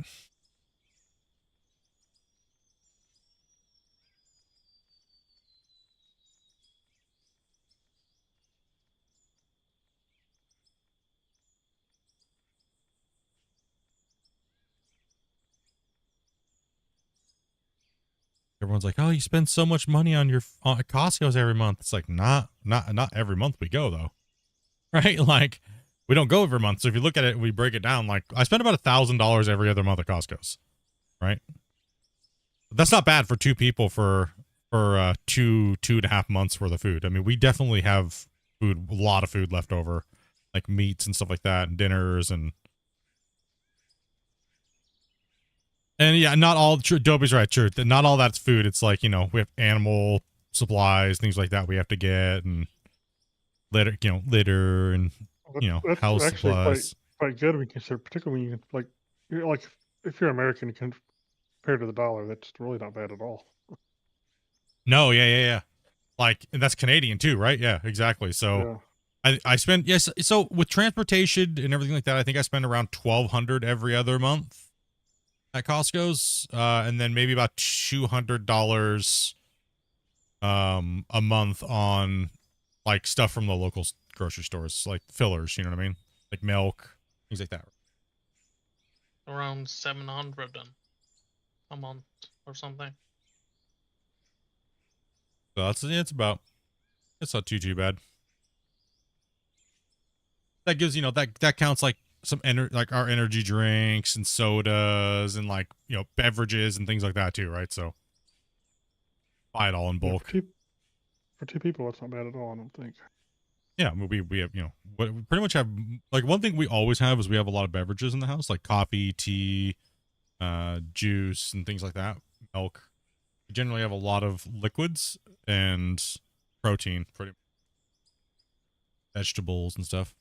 Everyone's like, "Oh, you spend so much money on your Costco's every month." It's like, not every month we go though, right? Like, we don't go every month. So if you look at it, we break it down. Like, I spend about $1,000 every other month at Costco's, right? But that's not bad for two people for 2.5 months worth of food. I mean, we definitely have food, a lot of food left over, like meats and stuff like that, and dinners and yeah, not all. Dobie's right. True. Not all that's food. It's like, you know, we have animal supplies, things like that we have to get, and litter, and you know, That's house actually supplies. quite good. We consider, particularly when you like, you're like, if you're American, you can compare to the dollar. That's really not bad at all. No, yeah. Like, and that's Canadian too, right? Yeah, exactly. So I spend, yes. So with transportation and everything like that, I think I spend around $1,200 every other month at Costco's, and then maybe about $200 a month on like stuff from the local grocery stores, like fillers, you know what I mean, like milk, things like that. Around 700 then a month or something. So that's, it's not too bad. That gives, you know, that counts like some like our energy drinks and sodas and, like, you know, beverages and things like that too, right? So buy it all in Yeah, bulk. for two people, that's not bad at all. I don't think. Yeah, I mean, we have, you know, we pretty much have, like, one thing we always have is we have a lot of beverages in the house, like coffee, tea, juice, and things like that. Milk. We generally have a lot of liquids and protein, pretty vegetables and stuff.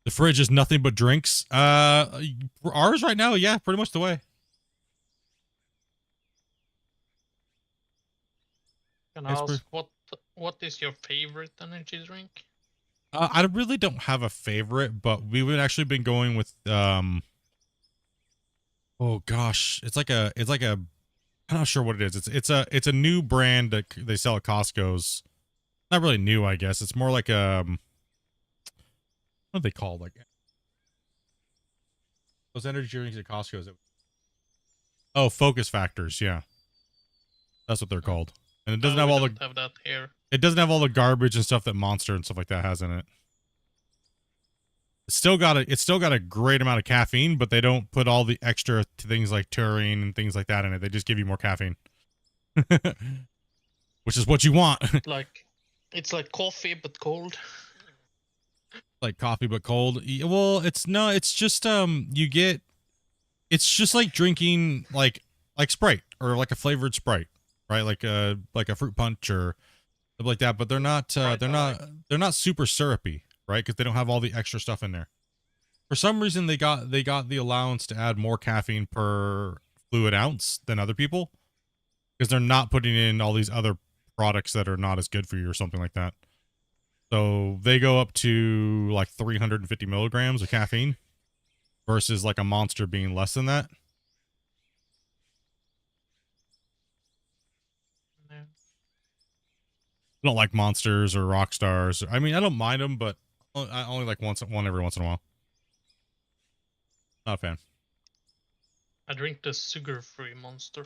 The fridge is nothing but drinks. Ours right now, yeah, pretty much the way. Can I It's ask what is your favorite energy drink? I really don't have a favorite, but we've actually been going with oh gosh, it's like a I'm not sure what it is. It's a new brand that they sell at Costco's. Not really new, I guess. It's more like what do they call like those energy drinks at Costco's? Oh, Focus Factors, yeah. That's what they're called. And it doesn't have all the have that here. it doesn't have all the garbage and stuff that Monster and stuff like that has in it. It's still got a great amount of caffeine, but they don't put all the extra things like taurine and things like that in it. They just give you more caffeine. Which is what you want. It's like coffee but cold. Like coffee but cold. Well, it's just it's just like drinking like Sprite or like a flavored Sprite, right? Like a fruit punch or something like that, but they're not they're not super syrupy, right? Because they don't have all the extra stuff in there. For some reason, they got the allowance to add more caffeine per fluid ounce than other people, because they're not putting in all these other products that are not as good for you or something like that. So they go up to like 350 milligrams of caffeine versus like a Monster being less than that. Yeah. I don't like Monsters or Rock Stars. I mean, I don't mind them, but I only like one every once in a while. Not a fan. I drink the sugar-free Monster.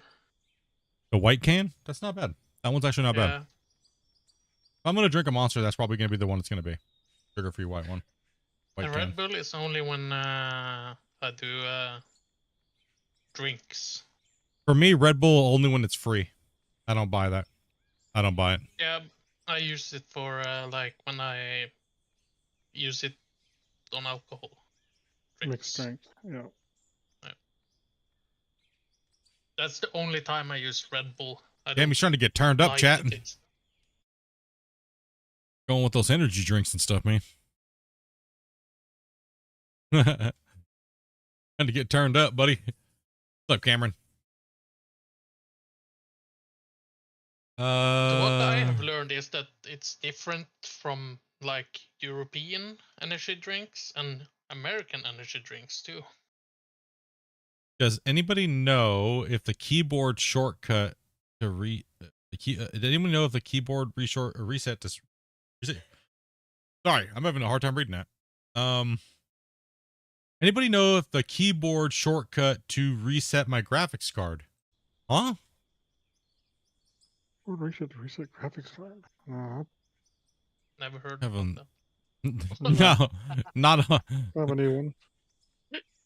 The white can? That's not bad. That one's actually not bad. If I'm going to drink a Monster, that's probably going to be the one it's going to be. Sugar-free white one. White The can. Red Bull is only when I do drinks. For me, Red Bull only when it's free. I don't buy that. I don't buy it. Yeah, I use it for like when I use it on alcohol. Mixed drink. Yeah. That's the only time I use Red Bull. Damn, he's trying to get turned up, like chat. the taste. Going with those energy drinks and stuff, man. Trying to get turned up, buddy. What's up, Cameron? So what I have learned is that it's different from like European energy drinks and American energy drinks too. Does anybody know if the keyboard shortcut to did anyone know if the keyboard reset to sorry, I'm having a hard time reading that. Anybody know if the keyboard shortcut to reset my graphics card? Huh? Reset graphics card. Never heard Have of a- that. No, not I have a new one.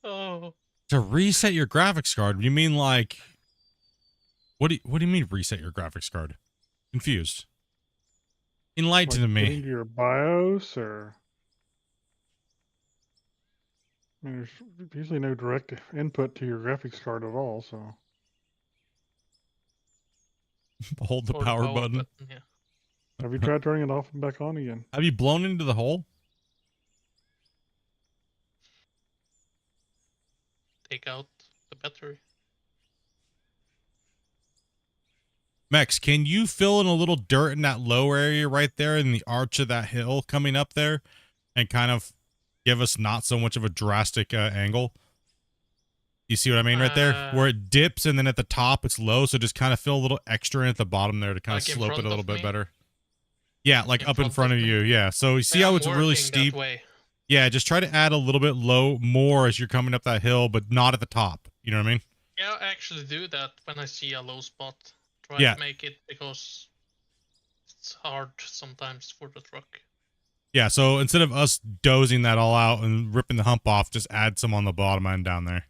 Oh, to reset your graphics card. You mean like what do you mean reset your graphics card? Confused. Enlighten Like me. get into your BIOS or. I mean, there's usually no direct input to your graphics card at all, so. Hold the or power button. Yeah. Have you tried turning it off and back on again? Have you blown into the hole? Take out the battery. Mex, can you fill in a little dirt in that low area right there in the arch of that hill coming up there and kind of give us not so much of a drastic angle? You see what I mean right there? Where it dips and then at the top it's low, so just kind of fill a little extra in at the bottom there to kind of Like in slope it a front little of bit me? better. Yeah, like In up in front front of of me? you. Yeah, so you see Yeah, how I'm it's really working that steep? way. Yeah, just try to add a little bit more as you're coming up that hill, but not at the top. You know what I mean? Yeah, I actually do that when I see a low spot. Try Yeah. to make it because it's hard sometimes for the truck. Yeah, so instead of us dozing that all out and ripping the hump off, just add some on the bottom end down there.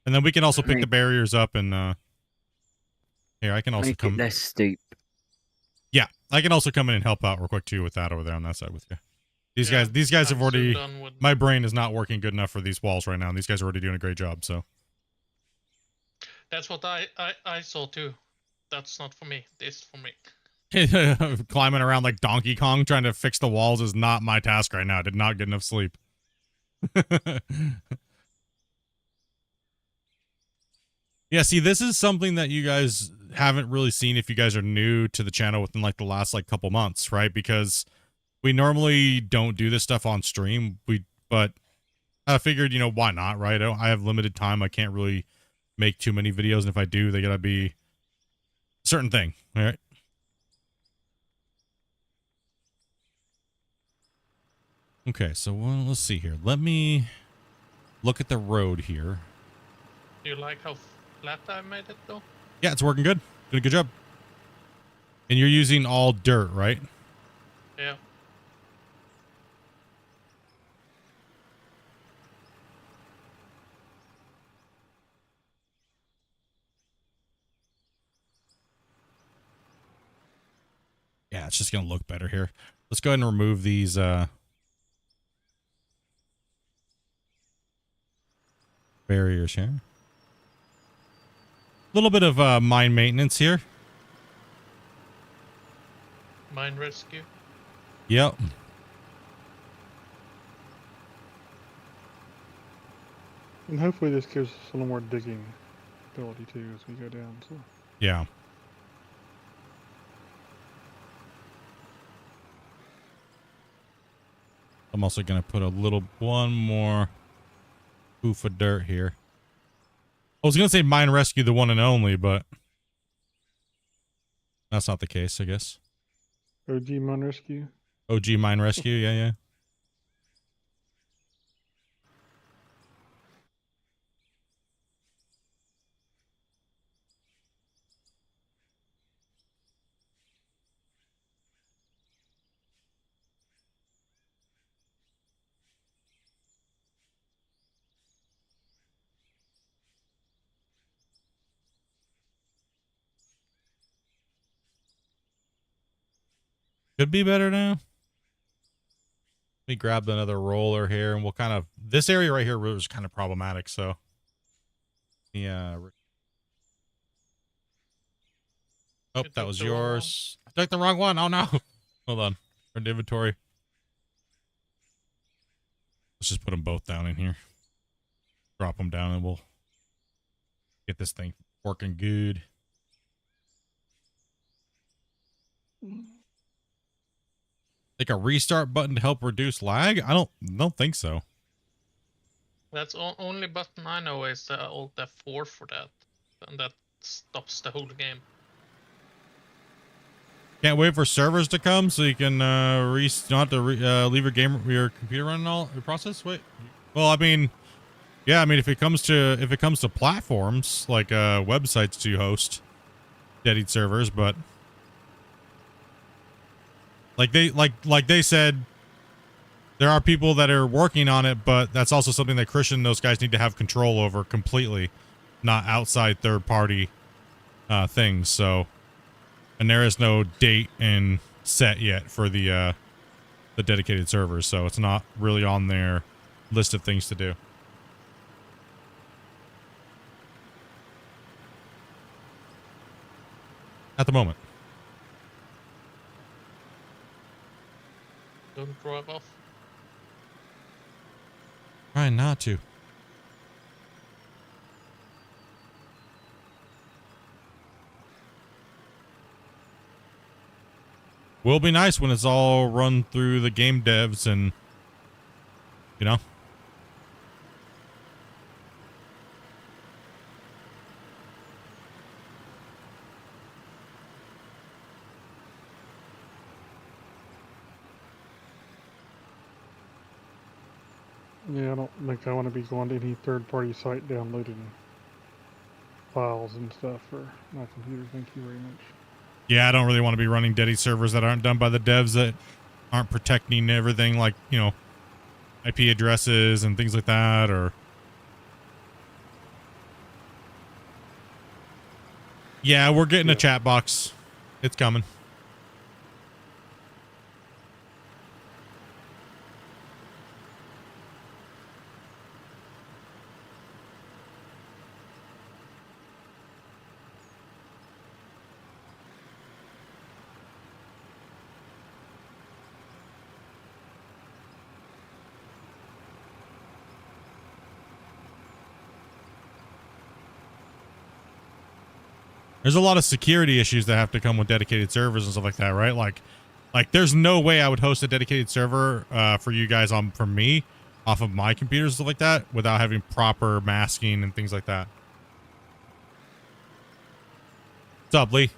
And then we can also pick Right. the barriers up and here, I can also Make it come. less steep. Yeah, I can also come in and help out real quick too with that over there on that side with you. These Yeah, guys have I'm already soon done with- my brain is not working good enough for these walls right now. And these guys are already doing a great job, so That's what I saw too. That's not for me. This for me. Climbing around like Donkey Kong trying to fix the walls is not my task right now. I did not get enough sleep. Yeah, see, this is something that you guys haven't really seen if you guys are new to the channel within like the last like couple months, right? Because we normally don't do this stuff on stream. But I figured, you know, why not, right? I have limited time. I can't really make too many videos, and if I do, they gotta be a certain thing, all right? Okay, so let's see here. Let me look at the road here. Do you like how flat I made it though? Yeah, it's working good. Doing a good job. And you're using all dirt, right? Yeah. Yeah, it's just gonna look better here. Let's go ahead and remove these barriers here. A little bit of mine maintenance here. Mine rescue. Yep. And hopefully this gives us a little more digging ability too as we go down. So Yeah. I'm also gonna put one more poof of dirt here. I was gonna say mine rescue the one and only, but that's not the case, I guess. OG Mine Rescue. OG mine rescue, yeah. Could be better now. Let me grab another roller here, and we'll kind of... This area right here was kind of problematic, so... Yeah. Oh, You that took was the wrong one. yours. I took the wrong one. Oh, no. Hold on. Our inventory. Let's just put them both down in here. Drop them down, and we'll get this thing working good. Like a restart button to help reduce lag? I don't think so. That's only button I know is Alt F4 for that, and that stops the whole game. Can't wait for servers to come so you can not to leave your computer running all your process. Wait, well, I mean, yeah, I mean if it comes to platforms like websites to host dedicated servers, but like they said, there are people that are working on it, but that's also something that Christian and those guys need to have control over completely, not outside third party things. So, and there is no date and set yet for the dedicated servers, so it's not really on their list of things to do at the moment. Don't drive off. Trying not to. Will be nice when it's all run through the game devs and, you know. yeah, I don't think I want to be going to any third-party site downloading files and stuff for my computer. Thank you very much. Yeah, I don't really want to be running dedicated servers that aren't done by the devs that aren't protecting everything, like, you know, IP addresses and things like that, or... Yeah, we're getting a chat box. It's coming. There's a lot of security issues that have to come with dedicated servers and stuff like that, right? Like there's no way I would host a dedicated server for you guys from me off of my computer and stuff like that without having proper masking and things like that. What's up, Lee?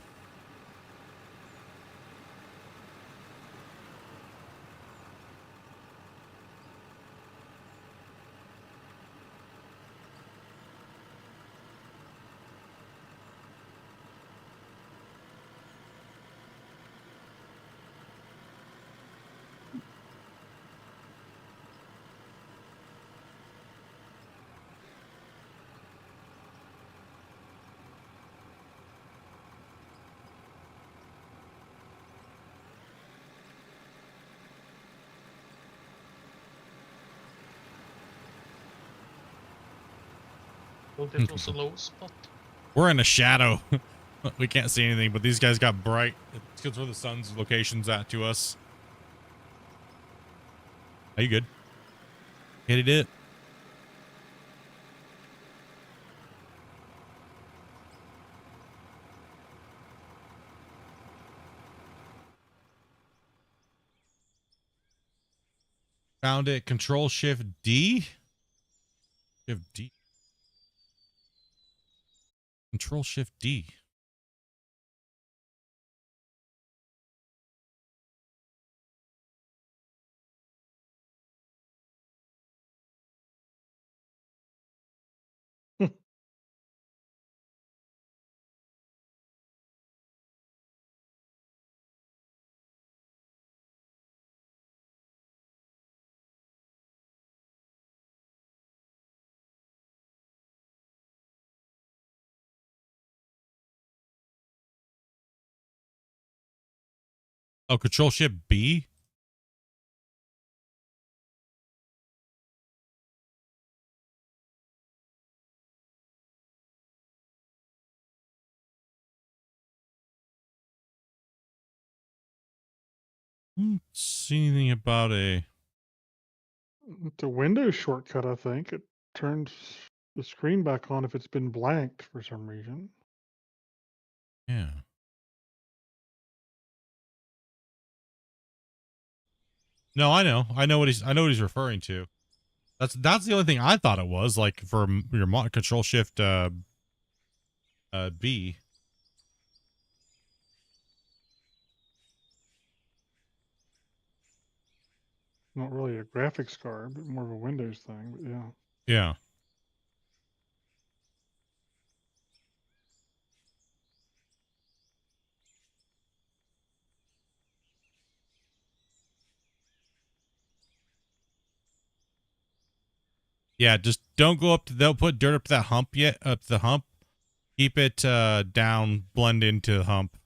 Thought it was a low spot. We're in a shadow. We can't see anything, but these guys got bright. It's because where the sun's location's at to us. Are you good? Hit it. Found it. Control Shift D. Shift D. Control Shift D. Oh, Control Shift B. Don't see anything about a. It's a Windows shortcut, I think. It turns the screen back on if it's been blanked for some reason. Yeah. No, I know. I know what he's referring to. That's the only thing I thought it was, like for your Control Shift B. Not really a graphics card, but more of a Windows thing. But yeah. Yeah. Yeah, just don't go up to, they'll put dirt up to that hump yet, up the hump. Keep it down, blend into the hump.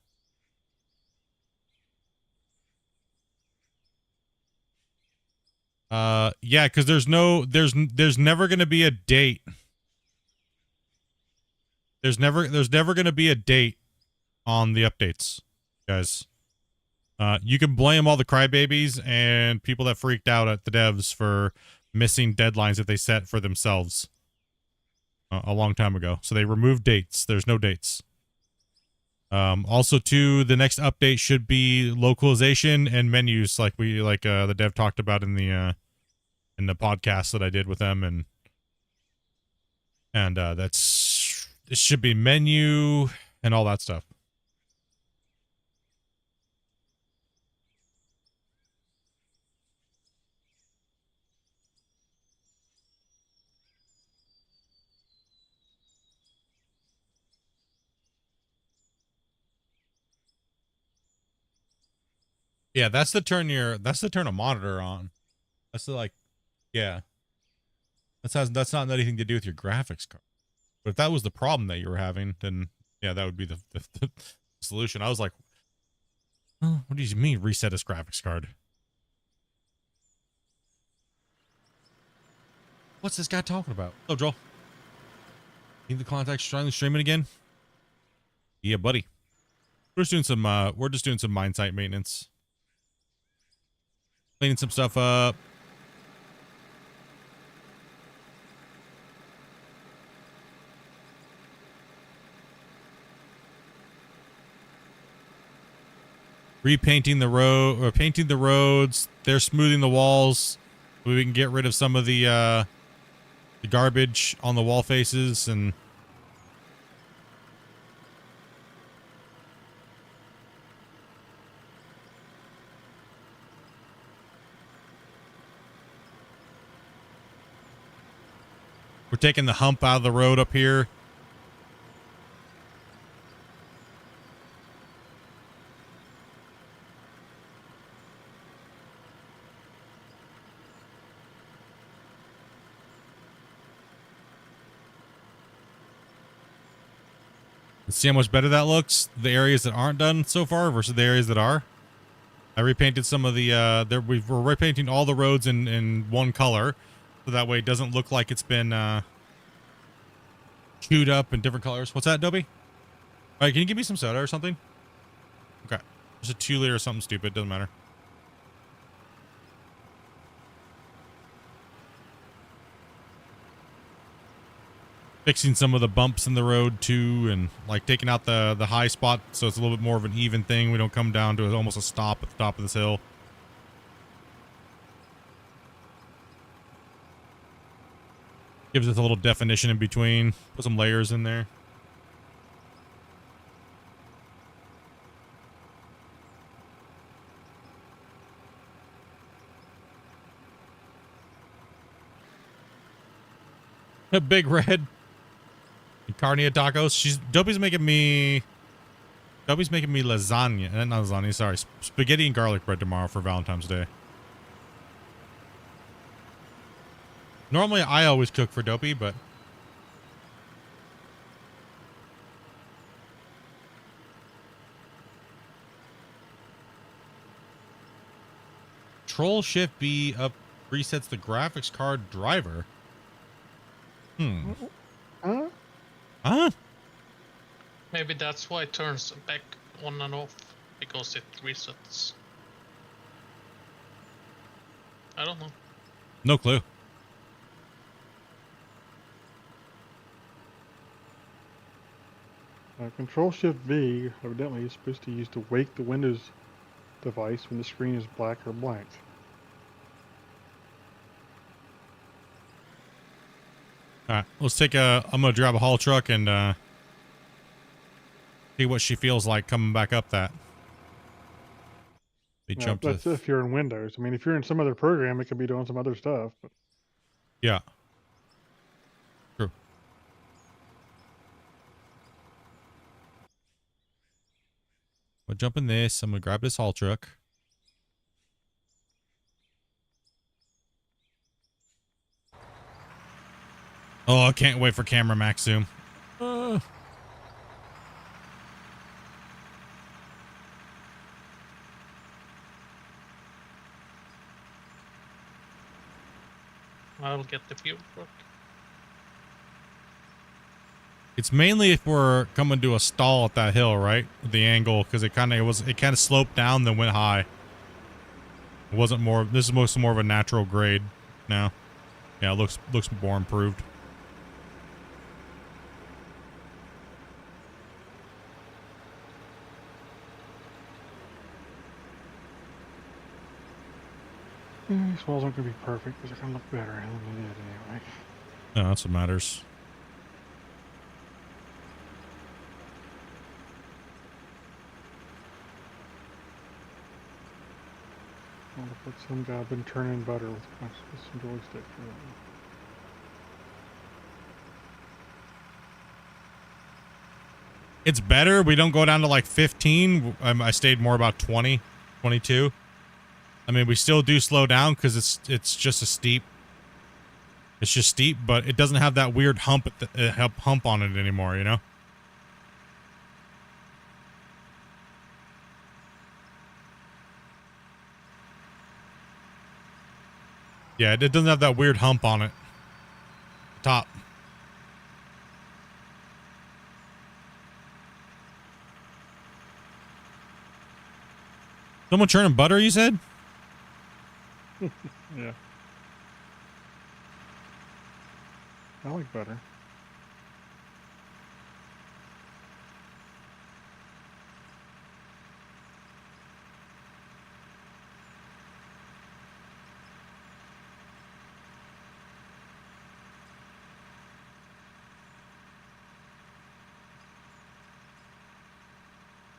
Yeah, because there's never gonna be a date. There's never gonna be a date on the updates, guys. You can blame all the crybabies and people that freaked out at the devs for missing deadlines that they set for themselves a long time ago. So they removed dates. There's no dates. Also, too, the next update should be localization and menus, like the dev talked about in the podcast that I did with them, and it should be menu and all that stuff. Yeah, that's the turn a monitor on. That's yeah. That's not anything to do with your graphics card. But if that was the problem that you were having, then yeah, that would be the solution. I was like, oh, what do you mean reset this graphics card? What's this guy talking about? Oh, Joel. Need the contacts trying to stream it again? Yeah, buddy. We're just doing some mine site maintenance. Cleaning some stuff up. repainting the road or painting the roads. They're smoothing the walls so we can get rid of some of the garbage on the wall faces and we're taking the hump out of the road up here. See how much better that looks? The areas that aren't done so far versus the areas that are. I repainted some of the, we're repainting all the roads in one color. So that way it doesn't look like it's been, chewed up in different colors. What's that, Dobie? All right, can you give me some soda or something? Okay. Just a 2 liter or something stupid. Doesn't matter. Fixing some of the bumps in the road too, and like taking out the high spot so it's a little bit more of an even thing. We don't come down to almost a stop at the top of this hill. Gives us a little definition in between. Put some layers in there. A big red. Carne tacos. Dobie's making me lasagna. Not lasagna, sorry. Spaghetti and garlic bread tomorrow for Valentine's Day. Normally I always cook for Dopey, but Control Shift B up resets the graphics card driver. Huh? Huh? Maybe that's why it turns back on and off, because it resets. I don't know. No clue. Control Shift V evidently is supposed to use to wake the Windows device when the screen is black or blank. All right, let's take I'm gonna grab a haul truck and see what she feels like coming back up that. They Now, jumped. that's if you're in Windows. I mean, if you're in some other program, it could be doing some other stuff. But Yeah. True. We'll jump in this. I'm gonna grab this haul truck. Oh, I can't wait for camera max zoom. I'll get the fuel truck. It's mainly if we're coming to a stall at that hill, right? With the angle, because it kind of sloped down then went high. It wasn't more. This is most more of a natural grade now. Yeah, it looks more improved. these walls aren't going to be perfect, but they're going to look better than they did anyway. No, that's what matters. I'll put some guy been turning butter with some joystick. It's better. We don't go down to like 15. I stayed more about 20, 22. I mean, we still do slow down because it's just a steep. It's just steep, but it doesn't have that weird hump hump on it anymore, you know? Yeah, it doesn't have that weird hump on it. Top. Someone churning butter, you said? Yeah. I like butter.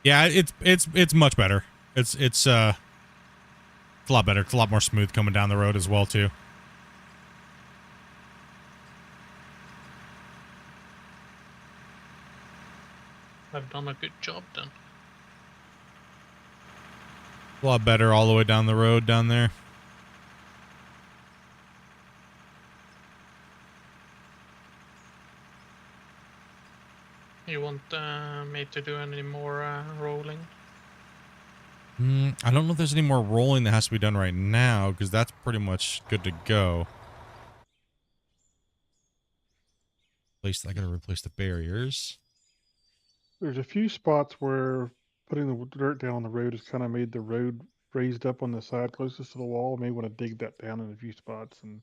Yeah, it's much better. It's a lot better. It's a lot more smooth coming down the road as well too. I've done a good job then. A lot better all the way down the road down there. You want me to do any more rolling? I don't know if there's any more rolling that has to be done right now because that's pretty much good to go. I gotta replace the barriers. There's a few spots where putting the dirt down on the road has kind of made the road raised up on the side closest to the wall. May want to dig that down in a few spots and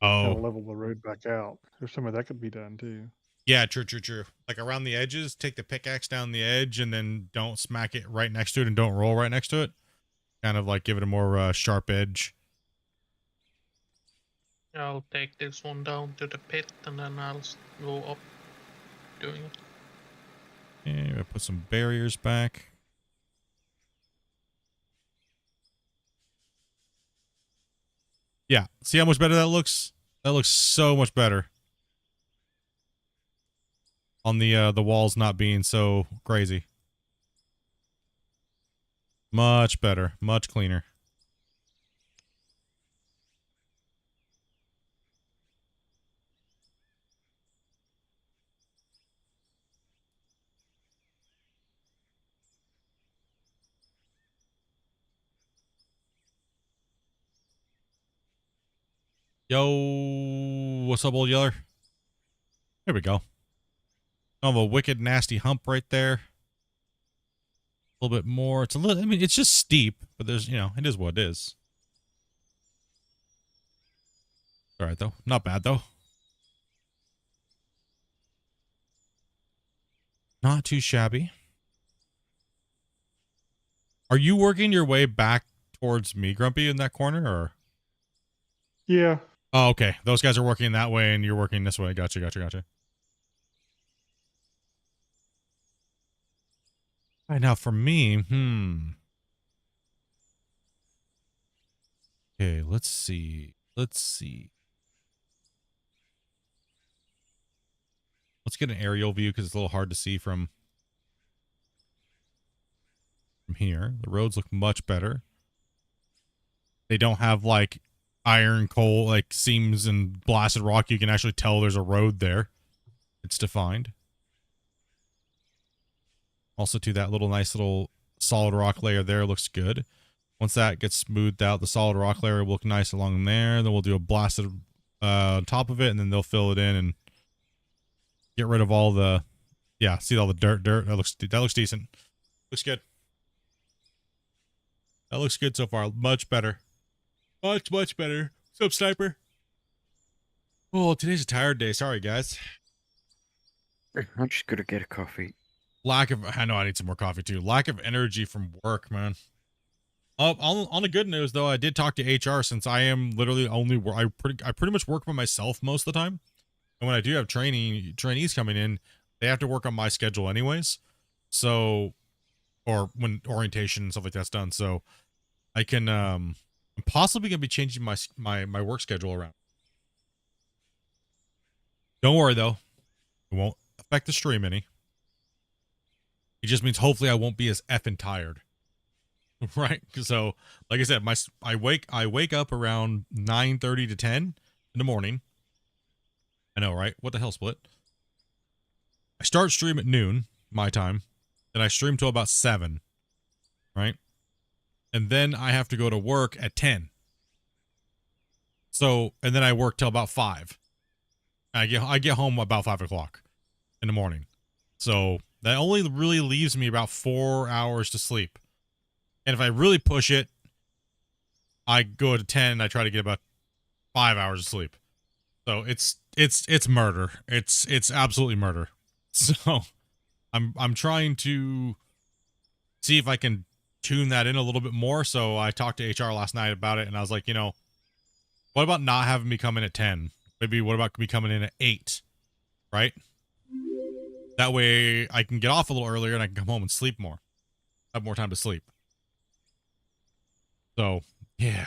kind of Oh, level the road back out. There's some of that could be done too. yeah, true. Like around the edges, take the pickaxe down the edge and then don't smack it right next to it and don't roll right next to it. Kind of like give it a more sharp edge. I'll take this one down to the pit and then I'll go up doing it. Yeah, put some barriers back. Yeah, see how much better that looks? That looks so much better. On the walls not being so crazy. Much better, much cleaner. Yo, what's up, old yeller? There we go. Have a wicked nasty hump right there. A little bit more. It's a little, I mean, it's just steep, but there's, you know, it is what it is. All right, though. Not bad, though. Not too shabby. Are you working your way back towards me, Grumpy, in that corner, or? Yeah. Oh, okay. Those guys are working that way, and you're working this way. Gotcha. All right, now for me, Okay, let's see. Let's get an aerial view because it's a little hard to see from here. The roads look much better. They don't have like iron coal, like seams and blasted rock. You can actually tell there's a road there. It's defined. Also, to that nice little solid rock layer there looks good. Once that gets smoothed out, the solid rock layer will look nice along there. Then we'll do a blasted on top of it, and then they'll fill it in and get rid of all the, yeah, see all the dirt. That looks decent. Looks good. That looks good so far. Much better. Much better. What's up, Sniper? Oh, today's a tired day. Sorry, guys. I'm just gonna get a coffee. I know I need some more coffee too. Lack of energy from work, man. On the good news though, I did talk to HR since I am literally I pretty much work by myself most of the time. And when I do have trainees coming in, they have to work on my schedule anyways. So, or when orientation and stuff like that's done. So I can, I'm possibly going to be changing my work schedule around. Don't worry though. It won't affect the stream any. It just means hopefully I won't be as effing tired. Right? So, like I said, I wake up around 9:30 to 10 in the morning. I know, right? What the hell, Split? I start stream at noon, my time. Then I stream till about 7. Right? And then I have to go to work at 10. So, and then I work till about 5. I get home about 5 o'clock in the morning. So that only really leaves me about 4 hours to sleep. And if I really push it, I go to 10 and I try to get about 5 hours of sleep. So it's murder. It's absolutely murder. So I'm trying to see if I can tune that in a little bit more. So I talked to HR last night about it and I was like, you know, what about not having me come in at 10? Maybe what about me coming in at 8? Right? That way I can get off a little earlier and I can come home and sleep more. have more time to sleep. So, yeah.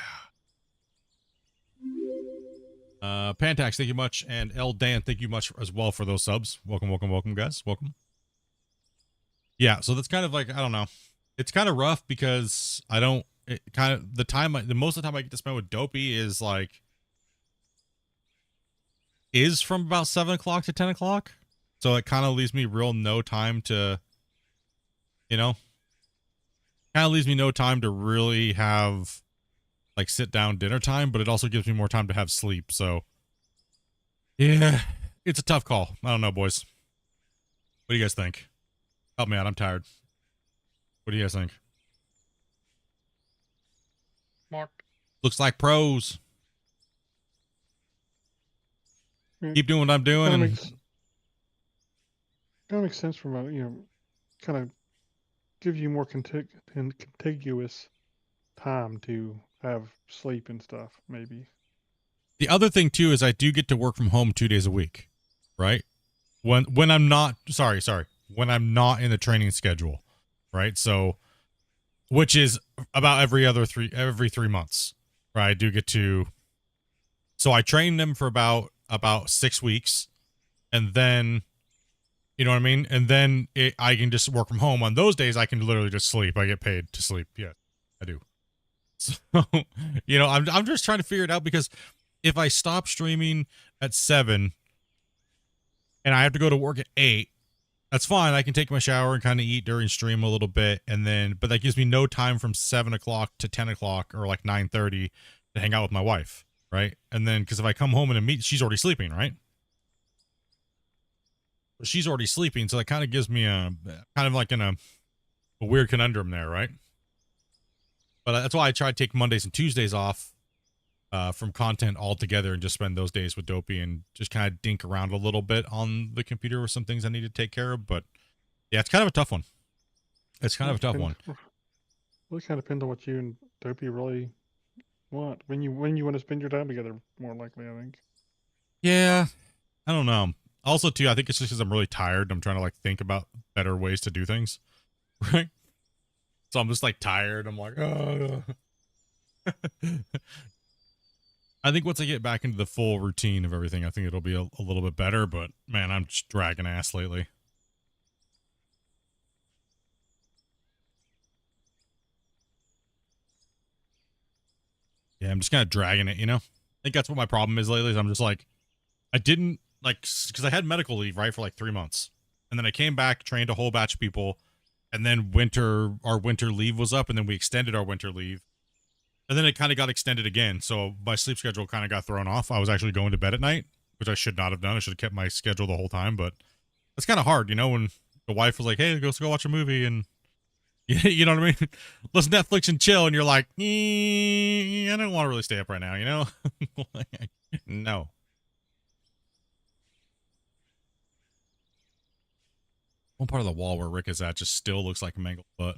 Pantax, thank you much. And L Dan, thank you much as well for those subs. Welcome, welcome, welcome, guys. Welcome. Yeah, so that's kind of like, I don't know. It's kind of rough because I don't, it kind of, the most of the time I get to spend with Dopey is like, is from about 7 o'clock to 10 o'clock. So it kind of leaves me real no time to, you know, kind of leaves me no time to really have like sit down dinner time, but it also gives me more time to have sleep. So yeah, it's a tough call. I don't know, boys. What do you guys think? Help me out. I'm tired. What do you guys think? Smart. Looks like pros. Keep doing what I'm doing. Kind And of makes sense from a, kind of give you more contiguous time to have sleep and stuff, maybe. the other thing too is I do get to work from home 2 days a week, right? When I'm not when I'm not in the training schedule, right? So, which is about every 3 months, right? I do get to, so I train them for about 6 weeks, and then, you know what I mean? And then I can just work from home. On those days, I can literally just sleep. I get paid to sleep. Yeah, I do. So, you know, I'm just trying to figure it out, because if I stop streaming at 7 and I have to go to work at 8, that's fine. I can take my shower and kind of eat during stream a little bit. And then, but that gives me no time from 7 o'clock to 10 o'clock or like 9:30 to hang out with my wife. Right. And then, cause if I come home and meet, she's already sleeping. Right. She's already sleeping. So that kind of gives me a kind of like in a weird conundrum there. Right. But that's why I try to take Mondays and Tuesdays off from content altogether and just spend those days with Dopey and just kind of dink around a little bit on the computer with some things I need to take care of. But yeah, it's kind of a tough one. It's kind of a tough one. Really kind of depends on what you and Dopey really want. When you want to spend your time together, more likely, I think. Yeah, I don't know. Also, too, I think it's just because I'm really tired. I'm trying to like think about better ways to do things, right? So I'm just like tired. I'm like, oh. I think once I get back into the full routine of everything, I think it'll be a little bit better. But man, I'm just dragging ass lately. Yeah, I'm just kind of dragging it, you know? I think that's what my problem is lately. Is I'm just like, I didn't like, because I had medical leave, right, for like 3 months. And then I came back, trained a whole batch of people. And then our winter leave was up, and then we extended our winter leave. And then it kind of got extended again. So my sleep schedule kind of got thrown off. I was actually going to bed at night, which I should not have done. I should have kept my schedule the whole time. But it's kind of hard, you know, when the wife was like, hey, let's go watch a movie. And you know what I mean? Let's Netflix and chill. And you're like, I don't want to really stay up right now, you know? No. One part of the wall where Rick is at just still looks like a mangled butt.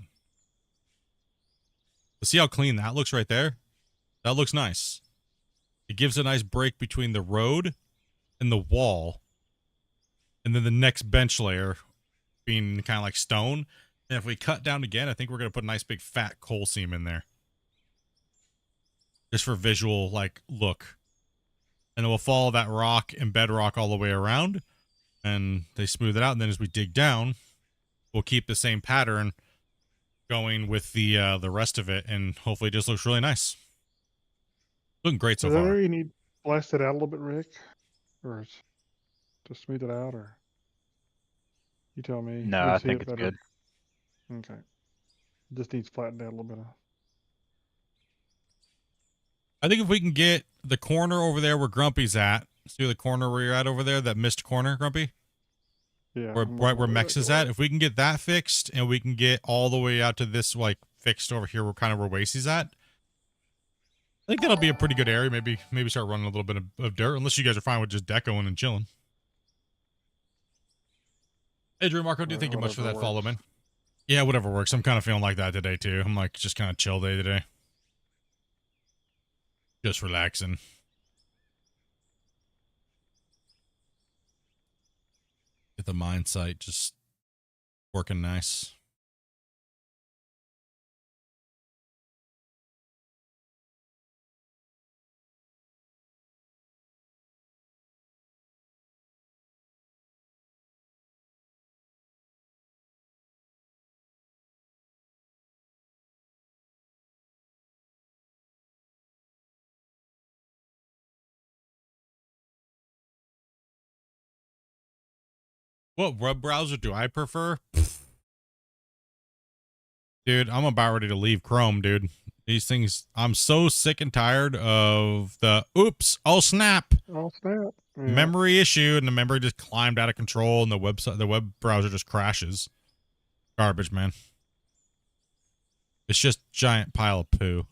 But see how clean that looks right there? That looks nice. It gives a nice break between the road and the wall. And then the next bench layer being kind of like stone. And if we cut down again, I think we're going to put a nice big fat coal seam in there. Just for visual, like, look. And then we'll follow that rock and bedrock all the way around. And they smooth it out. And then as we dig down, we'll keep the same pattern going with the rest of it, and hopefully it just looks really nice. Looking great so Is that far. area you need blasted out a little bit, Rick? Or to smooth it out, or you tell me. No, You I see think it it's better? good. Okay. Just needs flattened out a little bit. I think if we can get the corner over there where Grumpy's at, see the corner where you're at over there, that missed corner, Grumpy? Yeah. Right where Mex is at. If we can get that fixed, and we can get all the way out to this, like, fixed over here, where kind of where Wasey's at, I think that'll be a pretty good area. Maybe start running a little bit of dirt, unless you guys are fine with just decoing and chilling. Hey, Drew Marco, thank you much for that follow, man. Yeah, whatever works. I'm kind of feeling like that today, too. I'm like, just kind of chill day today. Just relaxing. Get the mine site just working nice. What web browser do I prefer? Dude, I'm about ready to leave Chrome, dude. These things, I'm so sick and tired of the oops, oh snap, Oh snap! Yeah. memory issue, and the memory just climbed out of control, and the web browser just crashes. Garbage, man. It's just giant pile of poo.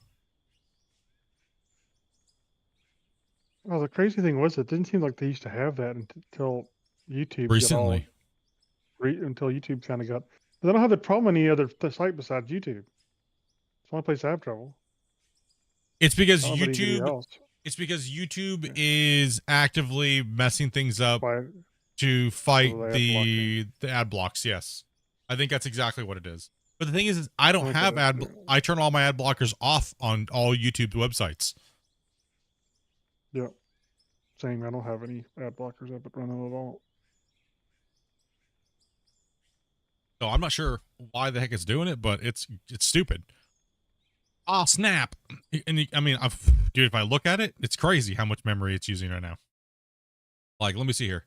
Well, the crazy thing was, it didn't seem like they used to have that until YouTube Recently, until YouTube kind of got. But they don't have the problem on any other site besides YouTube. It's the only place I have trouble. it's because I don't know about anybody YouTube. else. It's because YouTube is actively messing things up By to fight the ad the ad blocks. Yes, I think that's exactly what it is. But the thing is I don't Like have that. I turn all my ad blockers off on all YouTube's websites. Yep. Same. I don't have any ad blockers up and running at all. So I'm not sure why the heck it's doing it, but it's stupid. Oh snap! And I mean, dude, if I look at it, it's crazy how much memory it's using right now. Like, let me see here.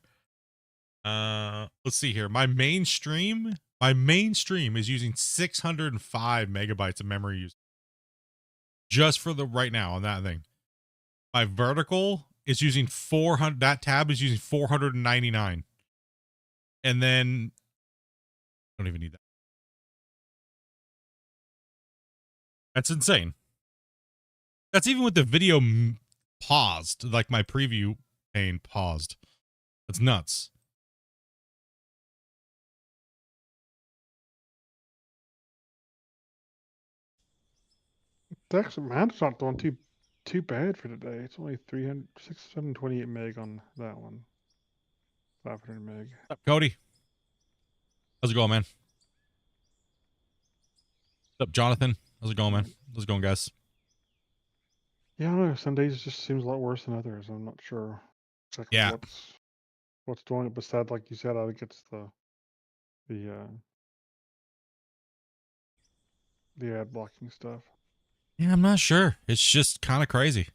Let's see here. My main stream is using 605 megabytes of memory use just for the right now on that thing. My vertical is using 400. That tab is using 499, and then I don't even need that. That's insane. That's even with the video paused, like my preview pane paused. That's nuts. It's actually, mine's not doing too bad for today. It's only 728 meg on that one. 500 meg. What's up, Cody? How's it going, man? What's up, Jonathan? How's it going, man? How's it going, guys? Yeah, I don't know. Some days it just seems a lot worse than others. I'm not sure exactly Yeah. what's doing it. Besides, like you said, I think it's the ad blocking stuff. Yeah, I'm not sure. It's just kind of crazy.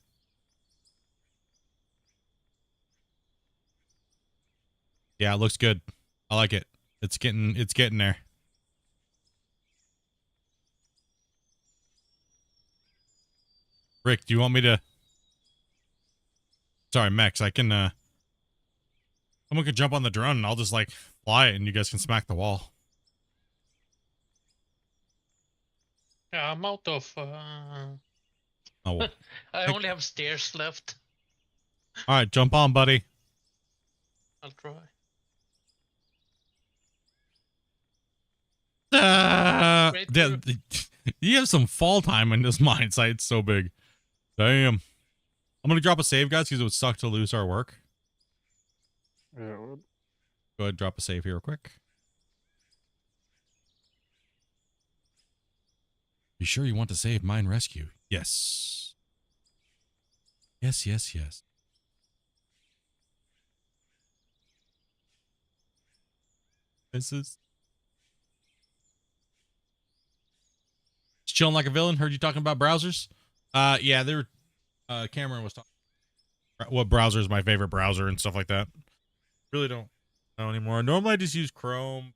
Yeah, it looks good. I like it. It's getting there. Rick, do you want me to? Sorry, Max. Someone could jump on the drone and I'll just like fly it and you guys can smack the wall. Yeah, I'm out of. Oh, well. I only have stairs left. All right, jump on, buddy. I'll try. Straight through. You have some fall time in this mine site. It's so big. Damn. I'm gonna drop a save, guys, because it would suck to lose our work. Yeah, it would. Go ahead, drop a save here real quick. You sure you want to save mine rescue? Yes. Yes, yes, yes. This is chilling like a villain. Heard you talking about browsers. Yeah, they were. Cameron was talking. What browser is my favorite browser and stuff like that. Really don't know anymore. Normally I just use Chrome.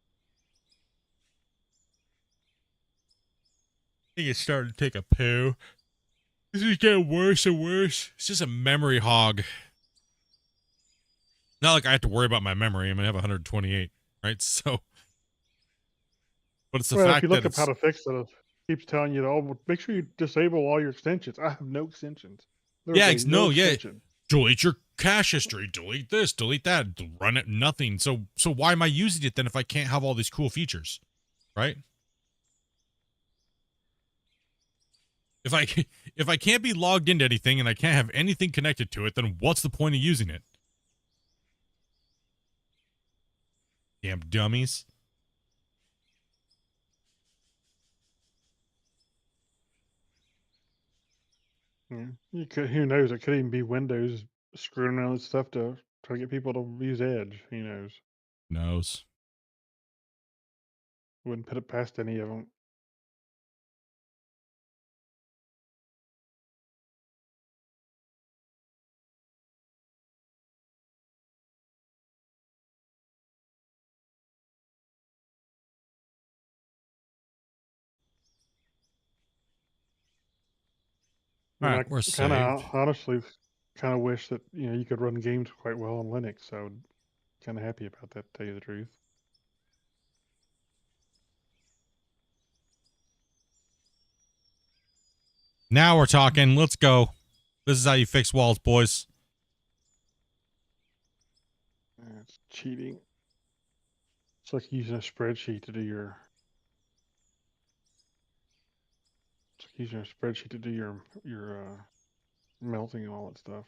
I think it's starting to take a poo. This is getting worse and worse. It's just a memory hog. Not like I have to worry about my memory. I mean, I have 128, right? So, but it's the Well, if fact you that look up it's how to fix it, it keeps telling you, oh, make sure you disable all your extensions. I have no extensions. Literally no, yeah. extension. Delete your cache history. Delete this. Delete that. Run it. Nothing. So why am I using it then if I can't have all these cool features, right? If I can't be logged into anything and I can't have anything connected to it, then what's the point of using it? Damn dummies. Yeah. You could, who knows? It could even be Windows screwing around with stuff to try to get people to use Edge. Who knows? Knows. Wouldn't put it past any of them. I mean, Alright, we're I kind saved. of honestly kind of wish that you could run games quite well on Linux. So kind of happy about that, to tell you the truth. Now we're talking. Let's go. This is how you fix walls, boys. It's cheating. It's like using a spreadsheet to do your. It's like using a spreadsheet to do your melting and all that stuff.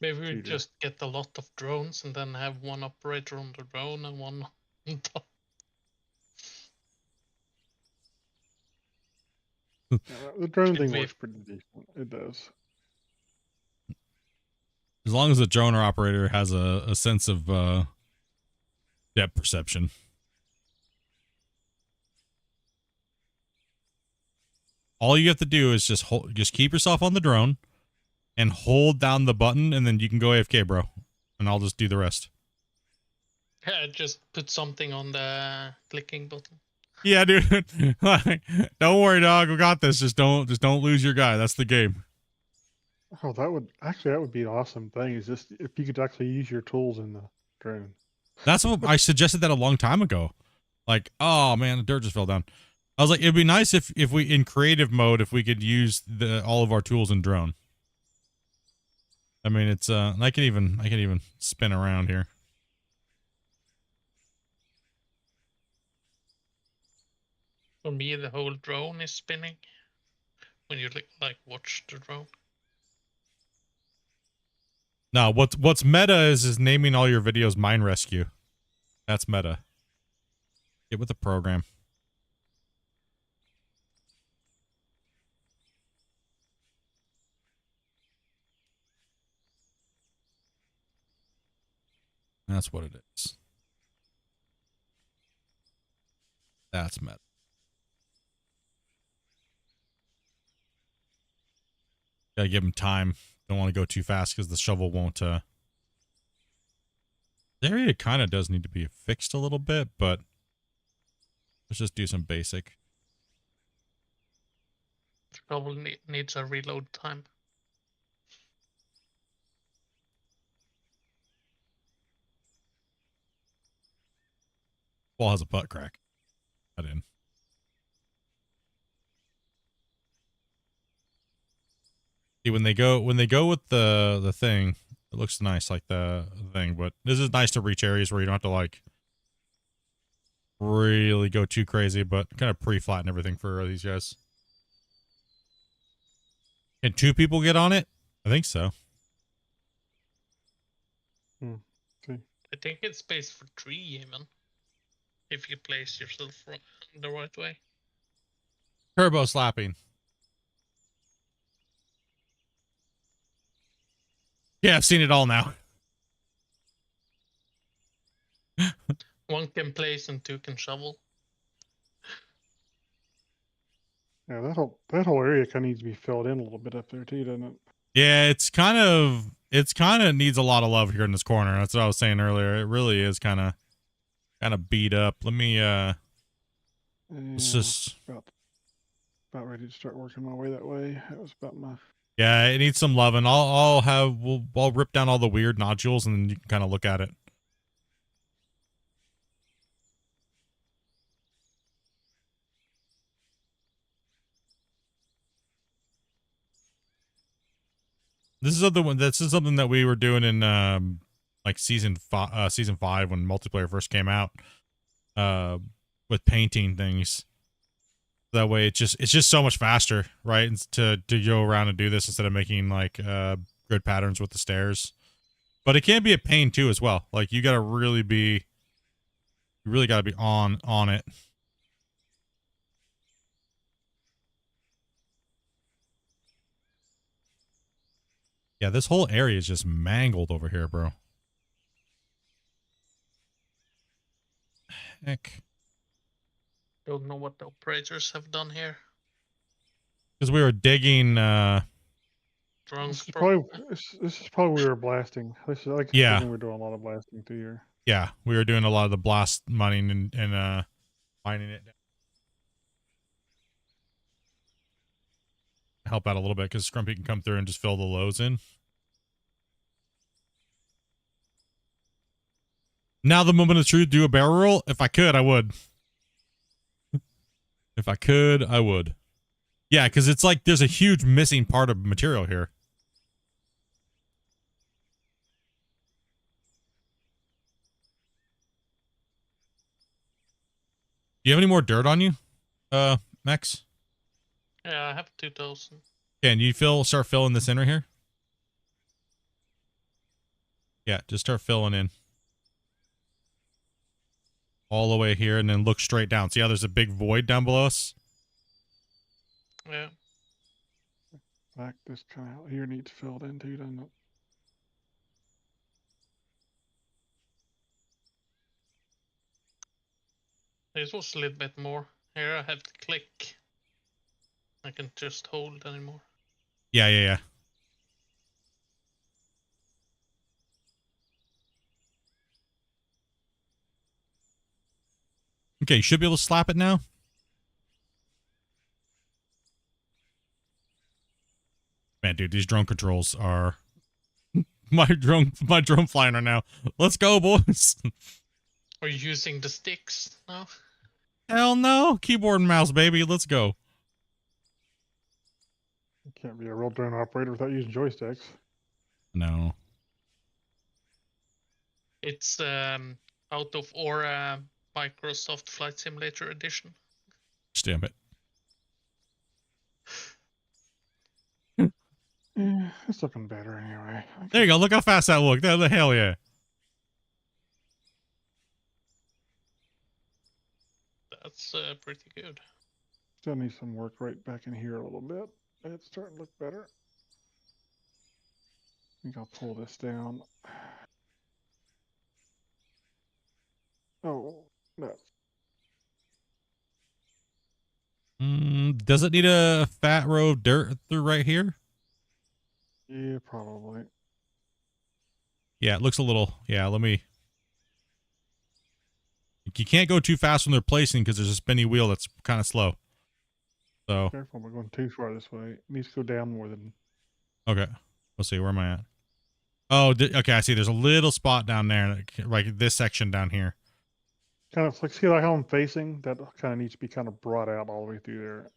Maybe we Cheater. just get a lot of drones and then have one operator on the drone and one on top. The drone Should thing we- works pretty decent. It does. As long as the drone operator has a sense of depth perception. All you have to do is just keep yourself on the drone and hold down the button, and then you can go AFK, bro. And I'll just do the rest. Yeah, just put something on the clicking button. Yeah, dude. Like, don't worry, dog. We got this. Just don't lose your guy. That's the game. Oh, that would be an awesome thing. Is just if you could actually use your tools in the drone. That's what I suggested that a long time ago. Like, oh man, the dirt just fell down. I was like, it'd be nice if we in creative mode if we could use all of our tools in drone. I mean, it's I can even spin around here. For me, the whole drone is spinning when you like watch the drone. No, what's meta is naming all your videos Mine Rescue. That's meta. Get with the program. That's what it is. That's meta. Gotta give him time. Don't want to go too fast because the shovel won't. The area kind of does need to be fixed a little bit, but let's just do some basic. It probably needs a reload time. Wall has a butt crack. Got in. See, when they go with the thing, it looks nice like the thing, but this is nice to reach areas where you don't have to like really go too crazy, but kind of pre-flatten everything for these guys. Can 2 people get on it? I think so. I think it's space for 3 even. If you place yourself the right way. Turbo slapping. Yeah, I've seen it all now. One can place and 2 can shovel. Yeah, that whole area kind of needs to be filled in a little bit up there too, doesn't it? Yeah, it's kind of needs a lot of love here in this corner. That's what I was saying earlier. It really is kind of beat up. Let me it's just about ready to start working my way that way. That was about my. yeah, it needs some love, and I'll rip down all the weird nodules, and then you can kind of look at it. This is something that we were doing in like season 5 when multiplayer first came out, with painting things. That way it's just so much faster, right? To go around and do this instead of making like grid patterns with the stairs. But it can be a pain too as well. Like you really gotta be on it. Yeah, this whole area is just mangled over here, bro. Heck. Don't know what the operators have done here. Because we were digging Drones This is probably we were blasting. This is like Yeah. we're doing a lot of blasting too here. yeah, we were doing a lot of the blast mining and mining it. help out a little bit because Scrumpy can come through and just fill the lows in. Now the moment of truth, do a barrel roll. If I could, I would. If I could, I would. Yeah, because it's like there's a huge missing part of material here. Do you have any more dirt on you, Max? Yeah, I have 2,000. Can you start filling this in right here? Yeah, just start filling in. All the way here and then look straight down. See how there's a big void down below us? Yeah. Back this kind of out here needs filled in too, doesn't it? This was a little bit more. Here I have to click. I can just hold anymore. Yeah. Okay, you should be able to slap it now. Man, dude, these drone controls are my drone flying right now. Let's go, boys. Are you using the sticks now? Hell no. Keyboard and mouse, baby. Let's go. You can't be a real drone operator without using joysticks. No. It's out of Aura Microsoft Flight Simulator Edition. Damn it. Yeah, it's looking better anyway. There you go. Look how fast that looked. The hell yeah. That's pretty good. Still need some work right back in here a little bit. It's starting to look better. I think I'll pull this down. Oh, no. Does it need a fat row of dirt through right here? Yeah, probably. Yeah, it looks a little. Yeah, let me. You can't go too fast when they're placing because there's a spinny wheel that's kind of slow. So. Careful, we're going too far this way. It needs to go down more than. Okay. Let's see. Where am I at? Oh, okay. I see. There's a little spot down there, like this section down here. Kind of like, see like how I'm facing? That kind of needs to be kind of brought out all the way through there.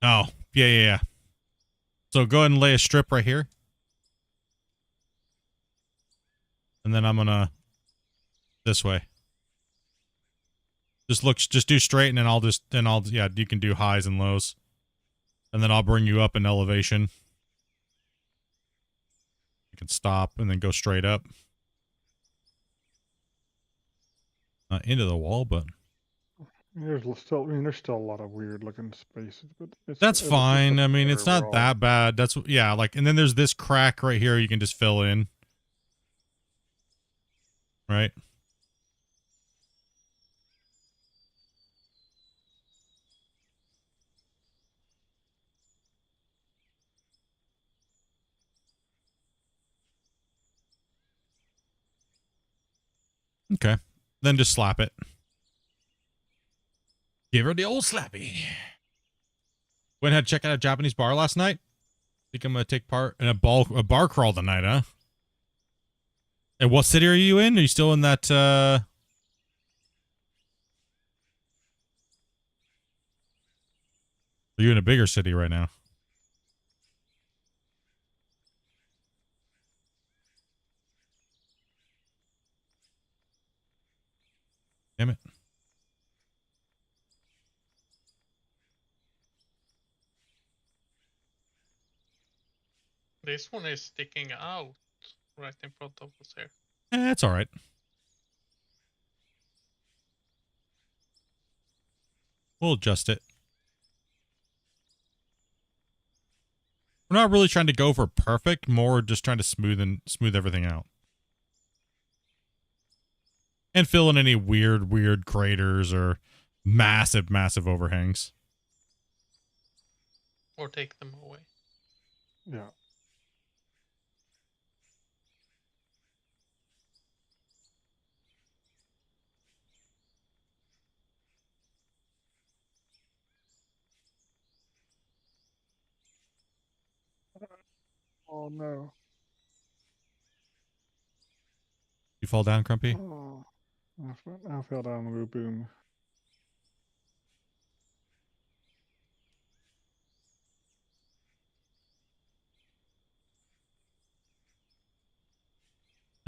Oh, yeah. So go ahead and lay a strip right here. And then I'm gonna this way. Just do straight and then yeah, you can do highs and lows. And then I'll bring you up in elevation. You can stop and then go straight up. Not into the wall, but There's still a lot of weird looking spaces, but that's fine. I mean, it's not overall. that bad. That's yeah, like, and then there's this crack right here you can just fill in. Right? Okay. Then just slap it. Give her the old slappy. Went ahead to check out a Japanese bar last night. Think I'm gonna take part in a bar crawl tonight, huh? And what city are you in? Are you still in that Are you in a bigger city right now? Damn it. This one is sticking out right in front of us here. It's all right. We'll adjust it. We're not really trying to go for perfect, more just trying to smooth everything out. And fill in any weird craters or massive overhangs. Or take them away. Yeah. Oh no. You fall down, Grumpy? Oh, I fell down the roof boom.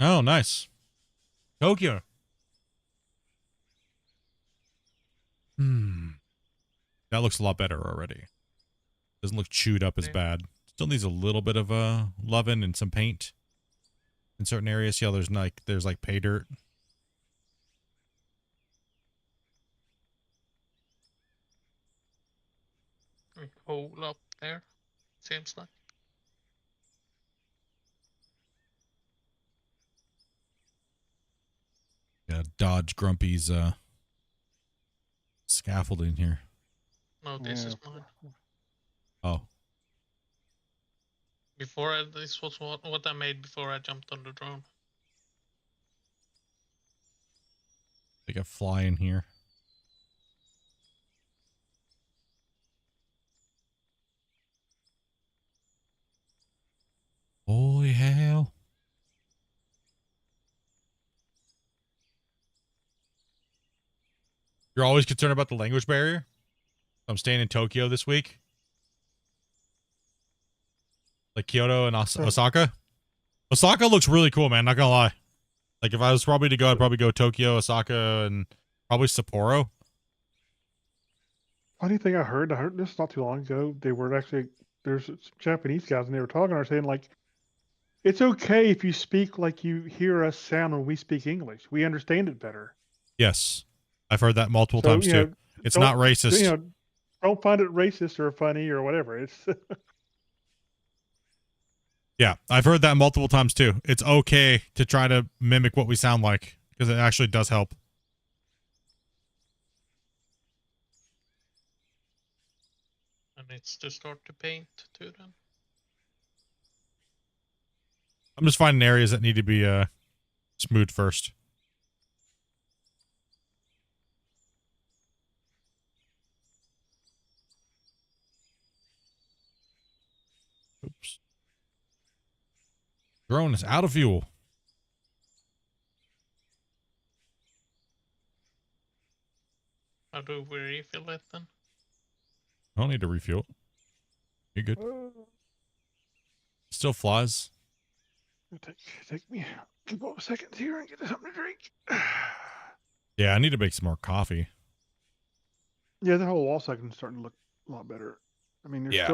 Oh, nice. Tokyo. That looks a lot better already. Doesn't look chewed up as Yeah. bad. Still needs a little bit of loving and some paint in certain areas. See how there's like pay dirt. Hole up there, seems like. Gotta dodge Grumpy's scaffolding here. No, this Yeah. is mine. Oh. This was what I made before I jumped on the drone. They got fly in here. Holy hell. You're always concerned about the language barrier? I'm staying in Tokyo this week. Like Kyoto and Osaka. Osaka looks really cool, man. Not gonna lie. Like if I was probably to go, I'd probably go Tokyo, Osaka, and probably Sapporo. Funny thing I heard this not too long ago. They were actually there's some Japanese guys and they were talking. Are saying like, it's okay if you speak like you hear us sound when we speak English. We understand it better. Yes. I've heard that multiple So, times you too. know, It's don't- not racist. You know, don't find it racist or funny or whatever. It's Yeah, I've heard that multiple times too. It's okay to try to mimic what we sound like because it actually does help. And it's to start to paint too then. I'm just finding areas that need to be smoothed first. Oops. Drone is out of fuel. How do we refill it then? I don't need to refuel. You're good. Still flies. take me a couple of seconds here and get something to drink. Yeah, I need to make some more coffee. Yeah, the whole wall section's starting to look a lot better. I mean, Yeah.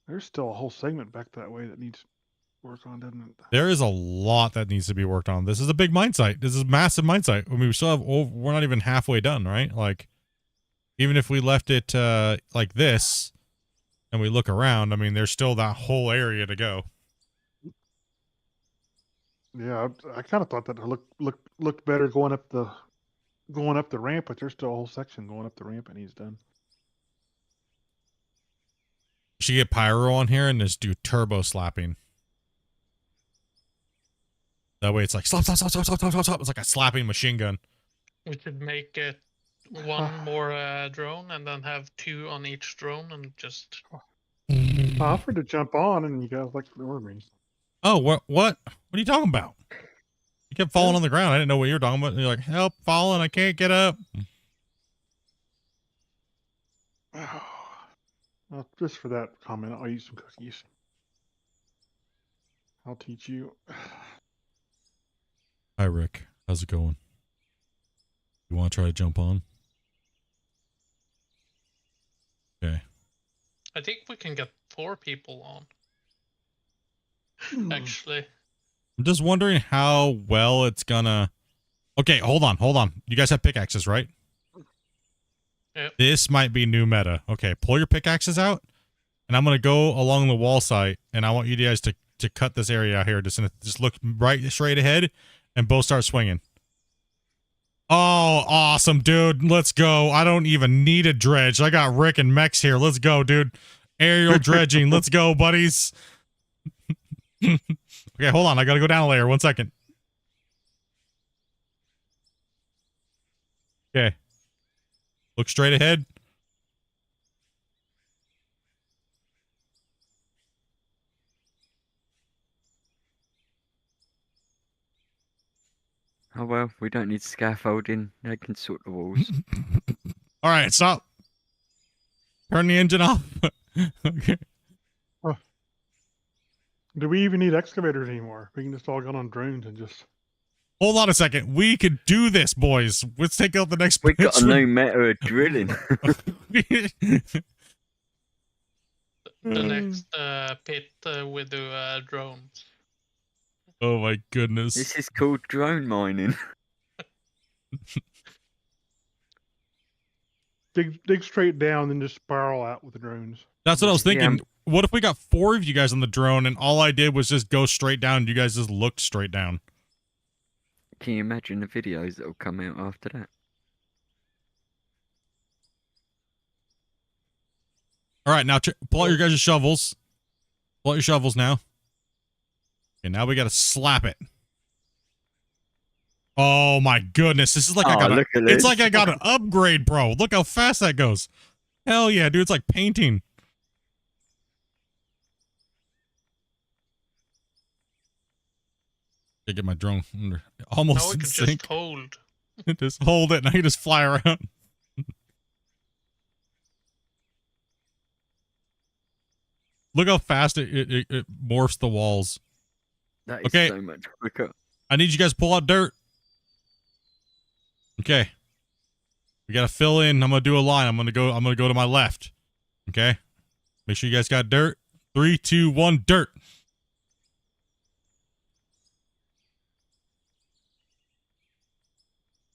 there's still a whole segment back that way that needs work on, doesn't it? There is a lot that needs to be worked on. This is a big mine site. This is a massive mine site. I mean, we still have we're not even halfway done, right? Like, even if we left it like this and we look around, I mean, there's still that whole area to go. Yeah, I kind of thought that it looked better going up the ramp, but there's still a whole section going up the ramp and he's done. We should get pyro on here and just do turbo slapping. That way it's like slap, slap, slap, slap, slap, slap, slap, slap. It's like a slapping machine gun. We should make it one more drone and then have 2 on each drone and just. I offered to jump on and you guys like ignored me. Oh, what are you talking about? You kept falling on the ground. I didn't know what you were talking about. You're like, help, falling. I can't get up. Well, just for that comment, I'll eat some cookies. I'll teach you. Hi, Rick. How's it going? You want to try to jump on? Okay. I think we can get 4 people on. Actually. I'm just wondering how well it's gonna... Okay, hold on. You guys have pickaxes, right? Yep. This might be new meta. Okay, pull your pickaxes out, and I'm gonna go along the wall site, and I want you guys to cut this area out here. Just look right straight ahead, and both start swinging. Oh, awesome, dude. Let's go. I don't even need a dredge. I got Rick and Mex here. Let's go, dude. Aerial dredging. Let's go, buddies. Okay, hold on. I gotta go down a layer. 1 second. Okay. Look straight ahead. Oh well, we don't need scaffolding. They can sort the walls. All right, stop. Turn the engine off. Okay. Do we even need excavators anymore? We can just all go on drones and just. Hold on a second. We could do this, boys. Let's take out the next We got bitch a new meta of drilling. The next pit with the drones. Oh my goodness. This is called drone mining. Dig straight down and just spiral out with the drones. That's what I was Yeah. thinking. What if we got 4 of you guys on the drone and all I did was just go straight down and you guys just looked straight down? Can you imagine the videos that will come out after that? All right, now pull out your guys' shovels. Pull out your shovels now. Okay, now we got to slap it. Oh my goodness, this is like I got look at it's this. like I got an upgrade, bro. Look how fast that goes. Hell yeah, dude, it's like painting. I get my drone under almost Now we in can sync. just hold. Just hold it, now you just fly around. Look how fast it morphs the walls. That is Okay. so much quicker. I need you guys to pull out dirt. Okay. We gotta fill in. I'm gonna do a line. I'm gonna go to my left. Okay. Make sure you guys got dirt. 3, 2, 1, dirt.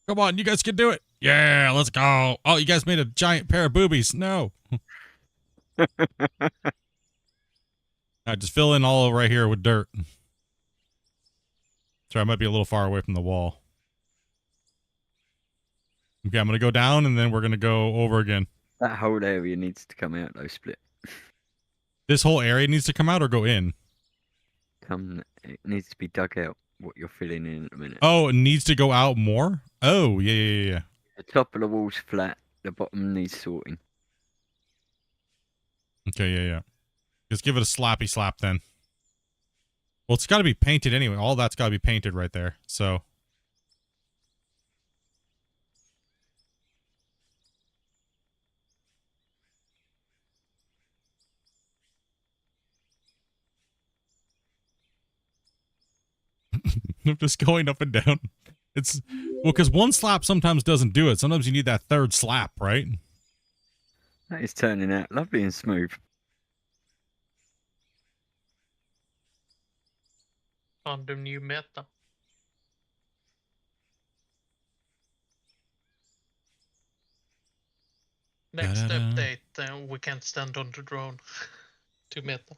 Come on, you guys can do it. Yeah, let's go. Oh, you guys made a giant pair of boobies. No. Just fill in all right here with dirt. Sorry, I might be a little far away from the wall. Okay, I'm going to go down, and then we're going to go over again. That whole area needs to come out though, Split. This whole area needs to come out or go in? It needs to be dug out, what you're filling in at the minute. Oh, it needs to go out more? Oh, yeah. The top of the wall's flat, the bottom needs sorting. Okay, yeah. Just give it a slappy slap then. Well, it's got to be painted anyway. All that's got to be painted right there, so... I'm just going up and down. It's well, because one slap sometimes doesn't do it. Sometimes you need that third slap, right? That is turning out lovely and smooth. On the new meta. Next Da-da-da. update, we can't stand on the drone. To meta.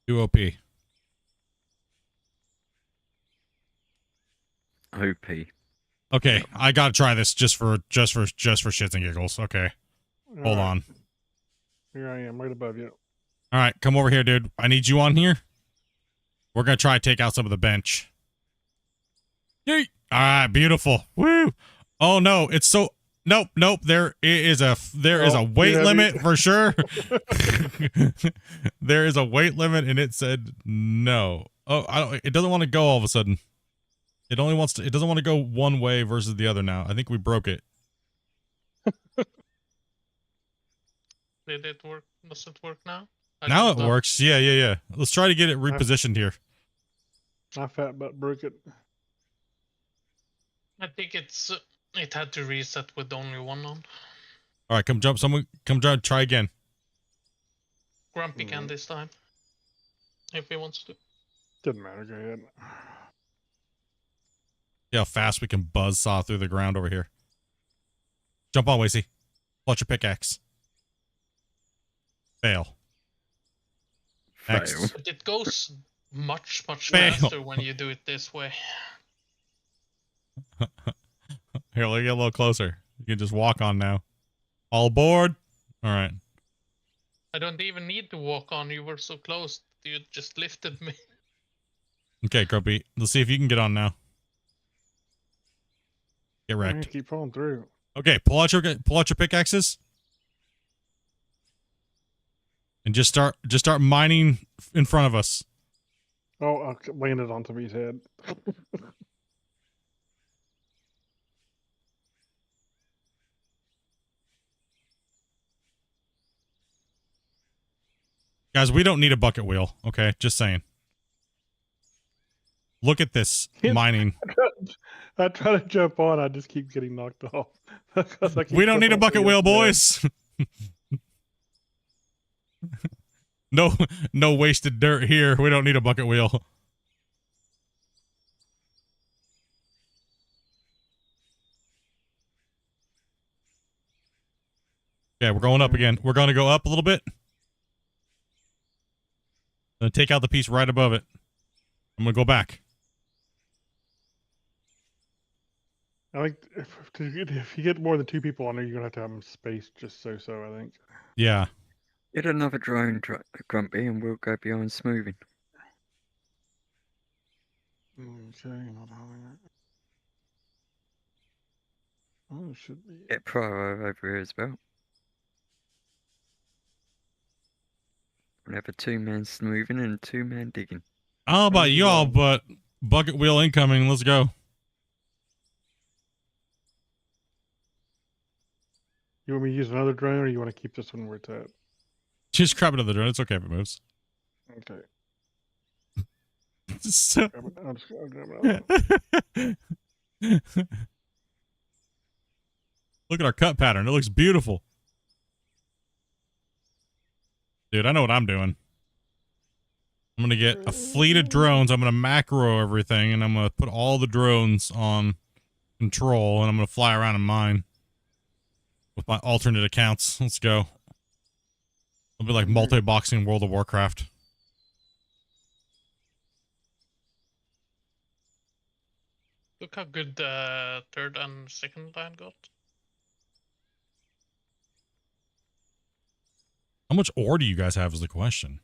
Do OP. OP. Okay, I gotta try this just for shits and giggles. Okay, hold on. Here I am, right above you. All right, come over here, dude. I need you on here. We're gonna try to take out some of the bench. Yay! All right, beautiful. Woo! Oh no, it's so nope. There is a weight heavy. limit for sure. There is a weight limit, and it said no. Oh, it doesn't want to go all of a sudden. It doesn't want to go one way versus the other now. I think we broke it. Did it work? Does it work now? Now it works. Yeah. Let's try to get it repositioned here. My fat butt broke it. I think it had to reset with only one on. All right, come jump. Someone come jump. Try again. Grumpy can this time. If he wants to. Doesn't matter, go ahead. See how fast we can buzz saw through the ground over here. Jump on, Wacy. Clutch your pickaxe. Fail. Next. Fail. But it goes much Fail. faster when you do it this way. Here, let me get a little closer. You can just walk on now. All aboard. All right. I don't even need to walk on. You were so close. You just lifted me. Okay, Grumpy. Let's see if you can get on now. Get I'm gonna wrecked. keep pulling through. Okay, pull out your pickaxes. And just start mining in front of us. Oh, I landed on somebody's head. Guys, we don't need a bucket wheel. Okay, just saying. Look at this mining. I try to jump on, I just keep getting knocked off. Because I keep We don't need a jumping bucket on wheel, the other boys. No wasted dirt here. We don't need a bucket wheel. Okay, we're going up again. We're going to go up a little bit. Gonna take out the piece right above it. I'm gonna go back. I think if you get more than 2 people on there, you're gonna have to have them spaced just so. I think. Yeah. Get another drone, Grumpy, and we'll go behind smoothing. Okay, not having it. Oh, it should be. Get Pro over here as well. We'll have a 2-man smoothing and a 2-man digging. I don't know about y'all, but bucket wheel incoming. Let's go. You want me to use another drone, or you want to keep this one where it's at? Just grab another drone. It's okay if it moves. Okay. So... I'll grab another one. Look at our cut pattern. It looks beautiful. Dude, I know what I'm doing. I'm going to get a fleet of drones. I'm going to macro everything, and I'm going to put all the drones on control, and I'm going to fly around and mine with my alternate accounts. Let's go. It'll be like multi-boxing World of Warcraft. Look how good the third and second line got. How much ore do you guys have is the question.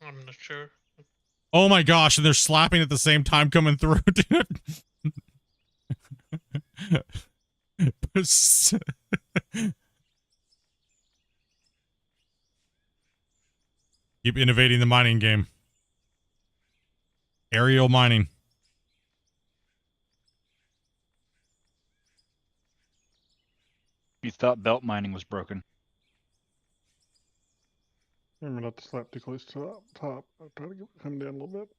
I'm not sure. Oh my gosh, and they're slapping at the same time coming through, dude. Keep innovating the mining game. Aerial mining. You thought belt mining was broken. Remember not to slap too close to the top. I'll try to come down a little bit.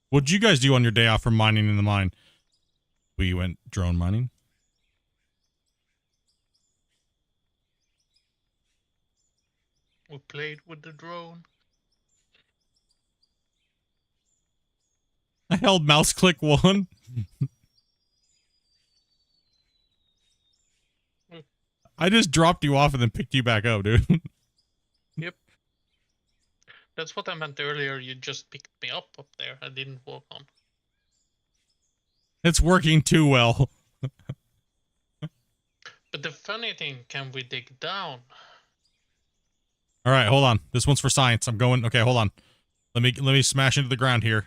What'd you guys do on your day off from mining in the mine? We went drone mining. We played with the drone. I held mouse click 1. I just dropped you off and then picked you back up, dude. Yep. That's what I meant earlier. You just picked me up there. I didn't walk on. It's working too well. But the funny thing, can we dig down? All right, hold on. This one's for science. I'm going. Okay, hold on. Let me smash into the ground here.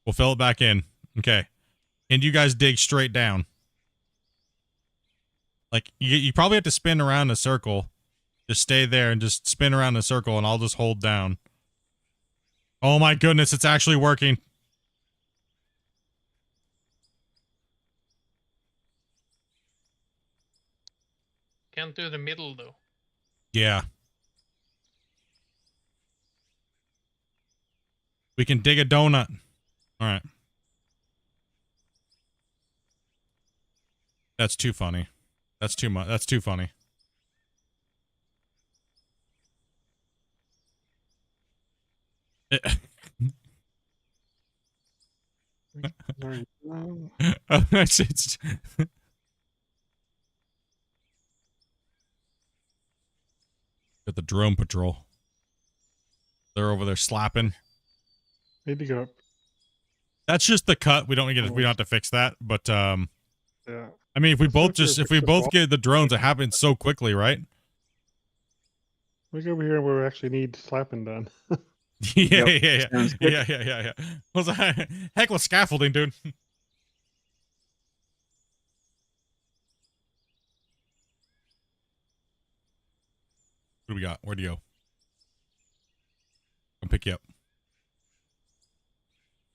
We'll fill it back in. Okay. And you guys dig straight down. Like, you probably have to spin around in a circle. Just stay there and just spin around in a circle, and I'll just hold down. Oh my goodness, it's actually working. Can't do the middle, though. Yeah. We can dig a donut. All right. That's too funny. That's too much. That's too funny. It's Got the drone patrol. They're over there slapping. Need to go up. That's just the cut. We don't get. We don't have to fix that. But Yeah. I mean, if we both Let's if we fix both the get the drones, it happens so quickly, right? Look over here where we actually need slapping done. Yeah, Yep, yeah, sounds yeah, good. yeah. Was heck with scaffolding, dude. What do we got? Where'd you go? I'll pick you up.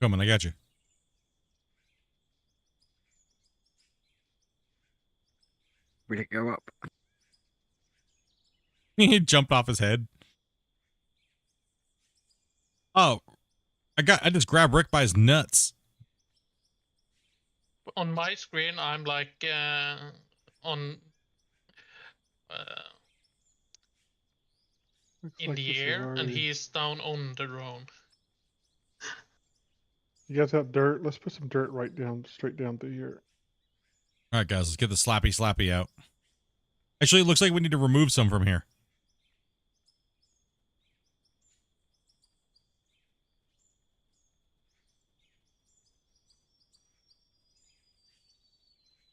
Coming, I got you. Will it go up? He jumped off his head. Oh, I just grabbed Rick by his nuts. On my screen, I'm like on Looks in like the this is air, and already- he's down on the drone. You guys have dirt? Let's put some dirt right down, straight down through here. All right, guys, let's get the slappy out. Actually, it looks like we need to remove some from here.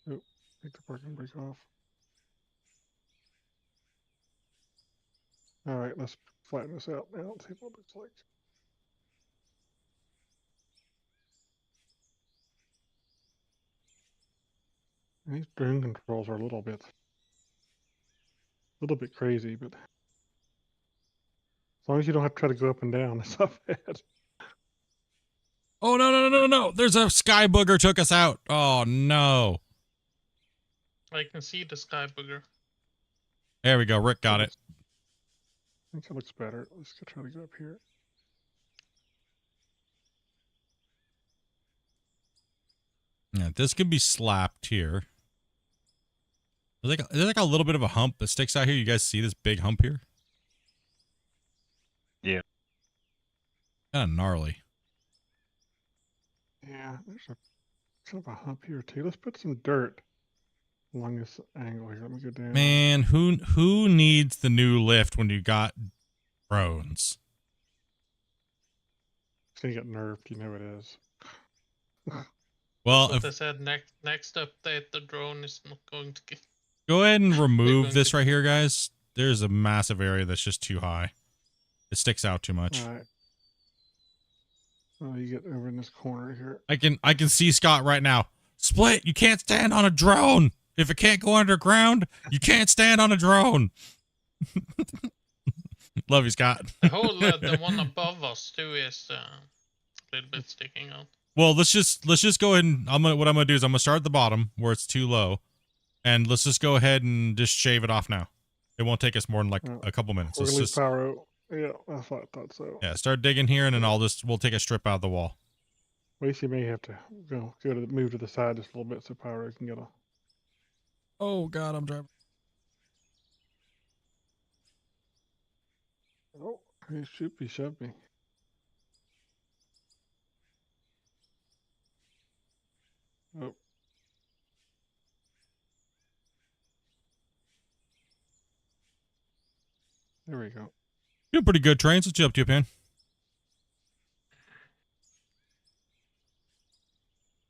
Oh, take the parking brake off. All right, let's flatten this out now and see what it looks like. And these drone controls are a little bit crazy, but as long as you don't have to try to go up and down, it's not bad. Oh, no. There's a sky booger took us out. Oh, no. I can see the sky booger. There we go. Rick got it. I think it looks better. Let's go try to go up here. Yeah, this can be slapped here. There's like a little bit of a hump that sticks out here. You guys see this big hump here? Yeah. Kind of gnarly. Yeah, there's a kind of a hump here too. Let's put some dirt along this angle here. Let me go down. Man, who needs the new lift when you got drones? It's gonna get nerfed, you know it is. Well, What if, they said next update, the drone is not going to get. go ahead and remove going this to- right here, guys. There's a massive area that's just too high. It sticks out too much. All right. Oh, you get over in this corner here. I can see Scott right now. Split, you can't stand on a drone. If it can't go underground, you can't stand on a drone. Love you, Scott. The whole the one above us too is a little bit sticking out. Well, let's just go ahead and what I'm gonna do is I'm gonna start at the bottom where it's too low, and let's just go ahead and just shave it off now. It won't take us more than like a couple minutes. We're Let's gonna leave just power out. Yeah, that's what I thought so. yeah, start digging here, and then we'll take a strip out of the wall. Lacey may have to move to the side just a little bit so power can get a. Oh God, I'm driving. Oh, he shoved me. Oh. There we go. Doing pretty good, Trains. What's you up to, man?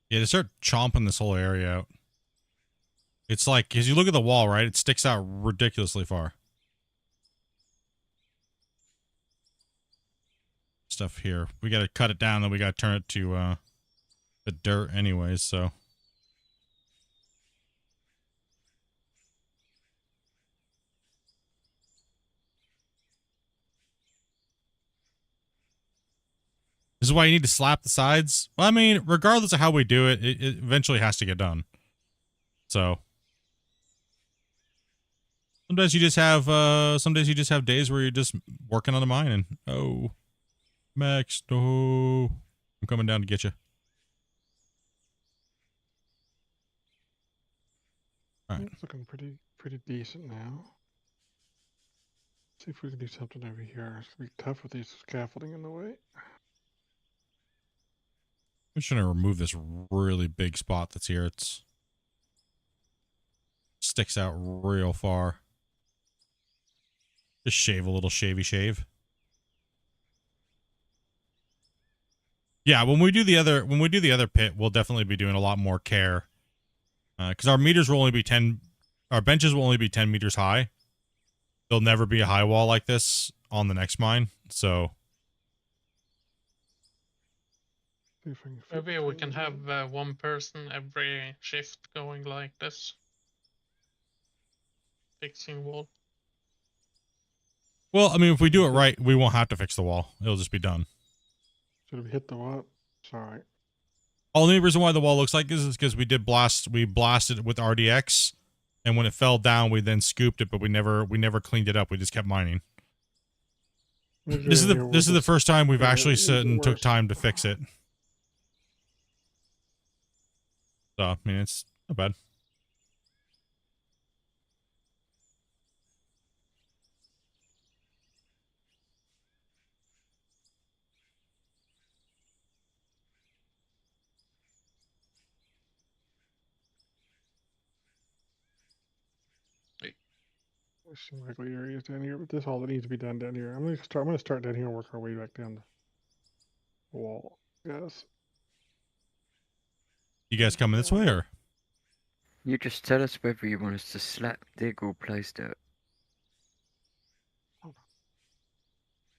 Yeah, to start chomping this whole area out. It's like, as you look at the wall, right? It sticks out ridiculously far. Stuff here. We got to cut it down, then we got to turn it to the dirt anyways, so. This is why you need to slap the sides. Well, I mean, regardless of how we do it, it eventually has to get done. So. Sometimes you just have some days you just have days where you're just working on the mine and oh Max, no. I'm coming down to get you. All right. It's looking pretty decent now. See if we can do something over here. It's gonna be tough with these scaffolding in the way. I'm just trying to remove this really big spot that's here. It's sticks out real far. Just shave a little shave. Yeah, when we do the other pit, we'll definitely be doing a lot more care. Because our meters will only be our benches will only be 10 meters high. There'll never be a high wall like this on the next mine. So See if I can fit Maybe we between can them. have one person every shift going like this. Fixing wall. Well, I mean, if we do it right, we won't have to fix the wall. It'll just be done. Should we hit the what? It's all right. Only reason why the wall looks like this is because we blasted it with RDX, and when it fell down, we then scooped it, but we never cleaned it up. We just kept mining. This is the first time we've actually sit and took time to fix it. So I mean, it's not bad. There's some wiggly areas down here, but this all that needs to be done down here. I'm gonna start down here and work our way back down the wall. Yes. You guys coming this way or? You just tell us whether you want us to slap, dig, or place dirt.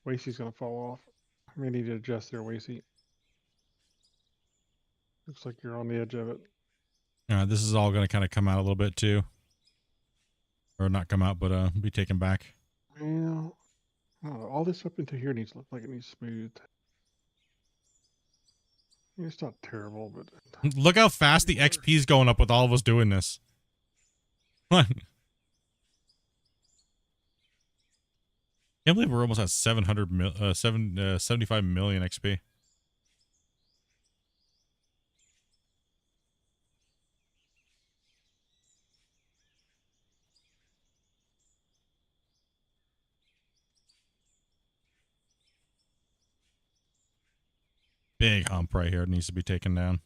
Wasey's gonna fall off. I may need to adjust there, Wasey. Looks like you're on the edge of it. This is all going to kind of come out a little bit too. Or not come out, but be taken back. Well, I don't know. All this up into here needs to look like it needs smoothed. I mean, it's not terrible, but Look how fast the XP is going up with all of us doing this. Can't believe we're almost at 75 million XP. Big hump right here. It needs to be taken down.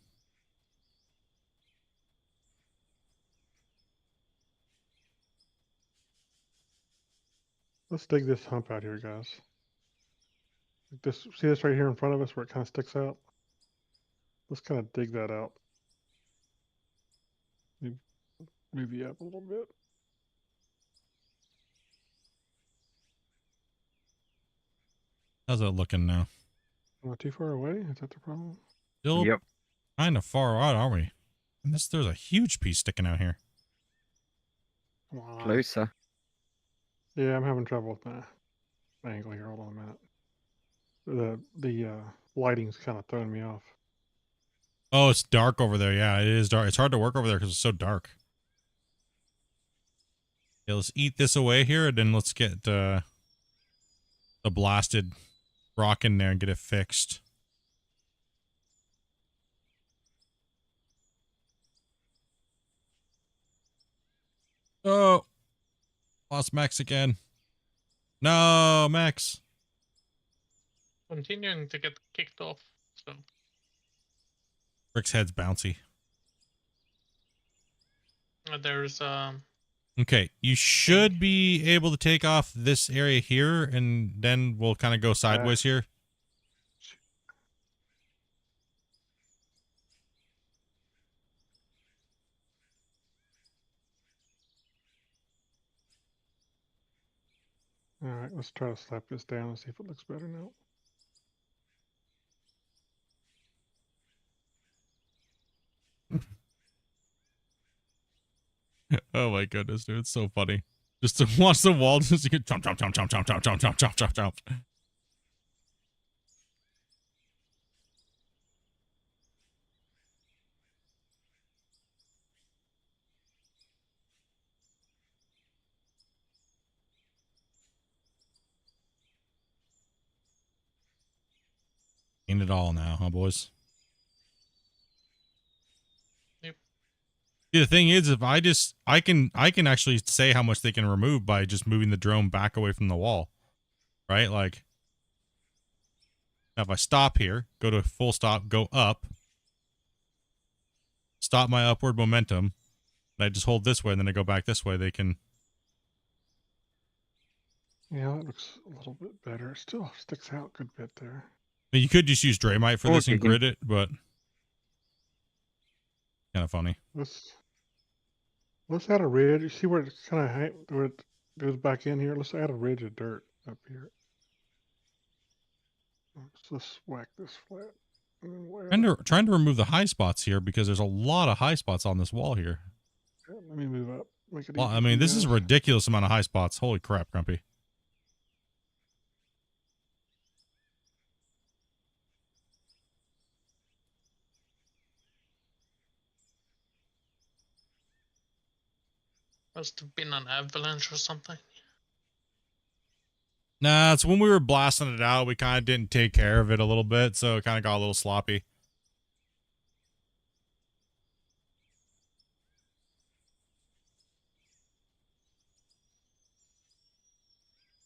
let's dig this hump out here, guys. Like this, see this right here in front of us where it kind of sticks out? Let's kind of dig that out. Move you up a little bit. How's that looking now? Not too far away? Is that the problem? Still Yep. kind of far out, aren't we? And there's a huge piece sticking out here. Come on. Closer. Yeah, I'm having trouble with my angle here. Hold on a minute. The lighting's kind of throwing me off. Oh, it's dark over there. Yeah, it is dark. It's hard to work over there because it's so dark. Okay, let's eat this away here, and then let's get the blasted rock in there and get it fixed. Oh, lost Max again. No, Max. Continuing to get kicked off. So Rick's head's bouncy. there's Okay, you should be able to take off this area here, and then we'll kind of go sideways here. All right, let's try to slap this down and see if it looks better now. Oh my goodness, dude, it's so funny. Just to watch the wall just get jump, jump, jump, jump, jump, jump, jump, jump, jump, jump, jump. Ain't it all now, huh, boys? Yep. See, the thing is, if I can actually say how much they can remove by just moving the drone back away from the wall, right? Like, now if I stop here, go to a full stop, go up, stop my upward momentum, and I just hold this way, and then I go back this way, they can. Yeah, that looks a little bit better. It still sticks out a good bit there. I mean, you could just use Draymite for Or this and you can- grid it, but kind of funny. Let's add a ridge. You see where it kind of where it goes back in here? Let's add a ridge of dirt up here. So let's whack this flat. And where- Trying to remove the high spots here because there's a lot of high spots on this wall here. Let me move up. Make it Well, easy I for mean, you this is a guys. ridiculous amount of high spots. Holy crap, Grumpy. Must have been an avalanche or something. Nah, it's when we were blasting it out, we kind of didn't take care of it a little bit, so it kind of got a little sloppy.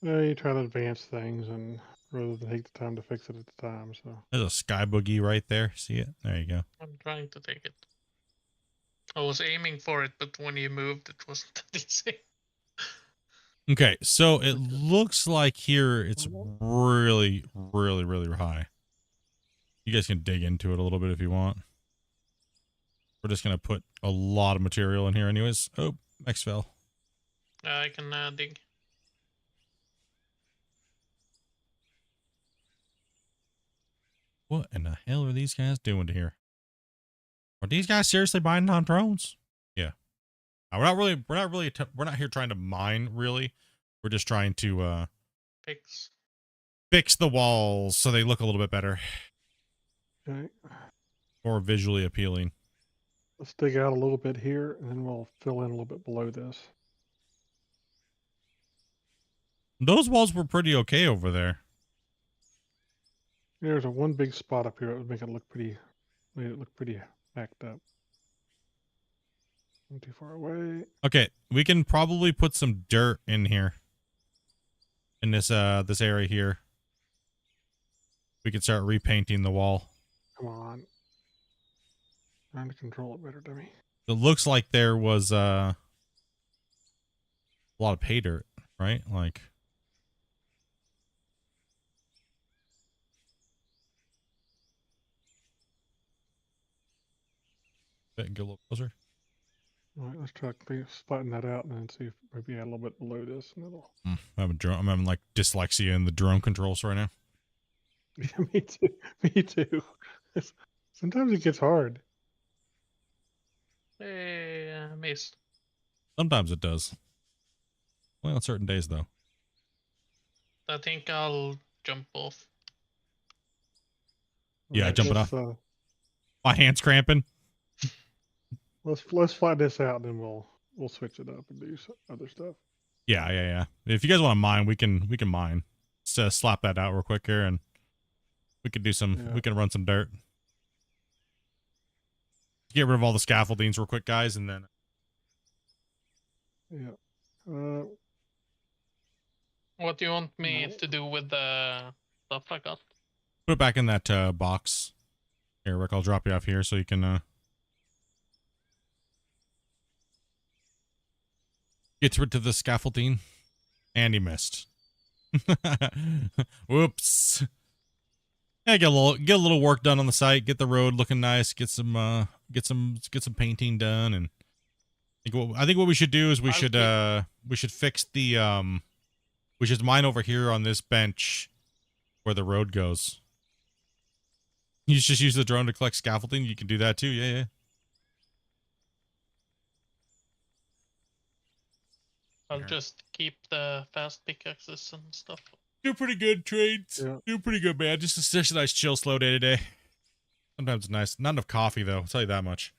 You try to advance things and rather than take the time to fix it at the time. So There's a sky boogie right there. See it? There you go. I'm trying to take it. I was aiming for it, but when you moved, it wasn't that easy. Okay, so it looks like here it's really, really, really high. You guys can dig into it a little bit if you want. We're just going to put a lot of material in here anyways. Oh, X fell. I can dig. What in the hell are these guys doing to here? Are these guys seriously mining on drones? Yeah. We're not here trying to mine really. We're just trying to fix the walls so they look a little bit better. okay, More visually appealing. let's dig out a little bit here, and then we'll fill in a little bit below this. Those walls were pretty okay over there. There's a one big spot up here that would make it look pretty, made it look pretty backed up. Not too far away. Okay, we can probably put some dirt in here. In this this area here. We can start repainting the wall. Come on. Trying to control it better, dummy. It looks like there was a lot of pay dirt, right? Like get a little closer. All right, let's try to flatten that out and then see if maybe add a little bit below this, and it'll. I'm having like dyslexia in the drone controls right now. Yeah, me too. Me too. Sometimes it gets hard. Hey, I missed. Sometimes it does. Only on certain days though. I think I'll jump off. Yeah, Alright, jump it let's, off. My hand's cramping. Let's flatten this out, and then we'll switch it up and do some other stuff. Yeah. If you guys want to mine, we can mine. Just slap that out real quick here, and we could do some. Yeah. We can run some dirt. Get rid of all the scaffoldings real quick, guys, and then. Yeah. What do you want me to do with the stuff I got? Put it back in that box. Here, Rick, I'll drop you off here so you can get rid of the scaffolding. And he missed. Whoops. Yeah, get a little work done on the site, get the road looking nice, get some painting done, and I think what we should do is we should fix the we should mine over here on this bench where the road goes. You just use the drone to collect scaffolding. You can do that too. Yeah. I'll just keep the fast pickaxes and stuff. Do pretty good, trades. Yeah. Do pretty good, man. Just a nice, chill, slow day today. Sometimes it's nice. Not enough coffee, though. I'll tell you that much.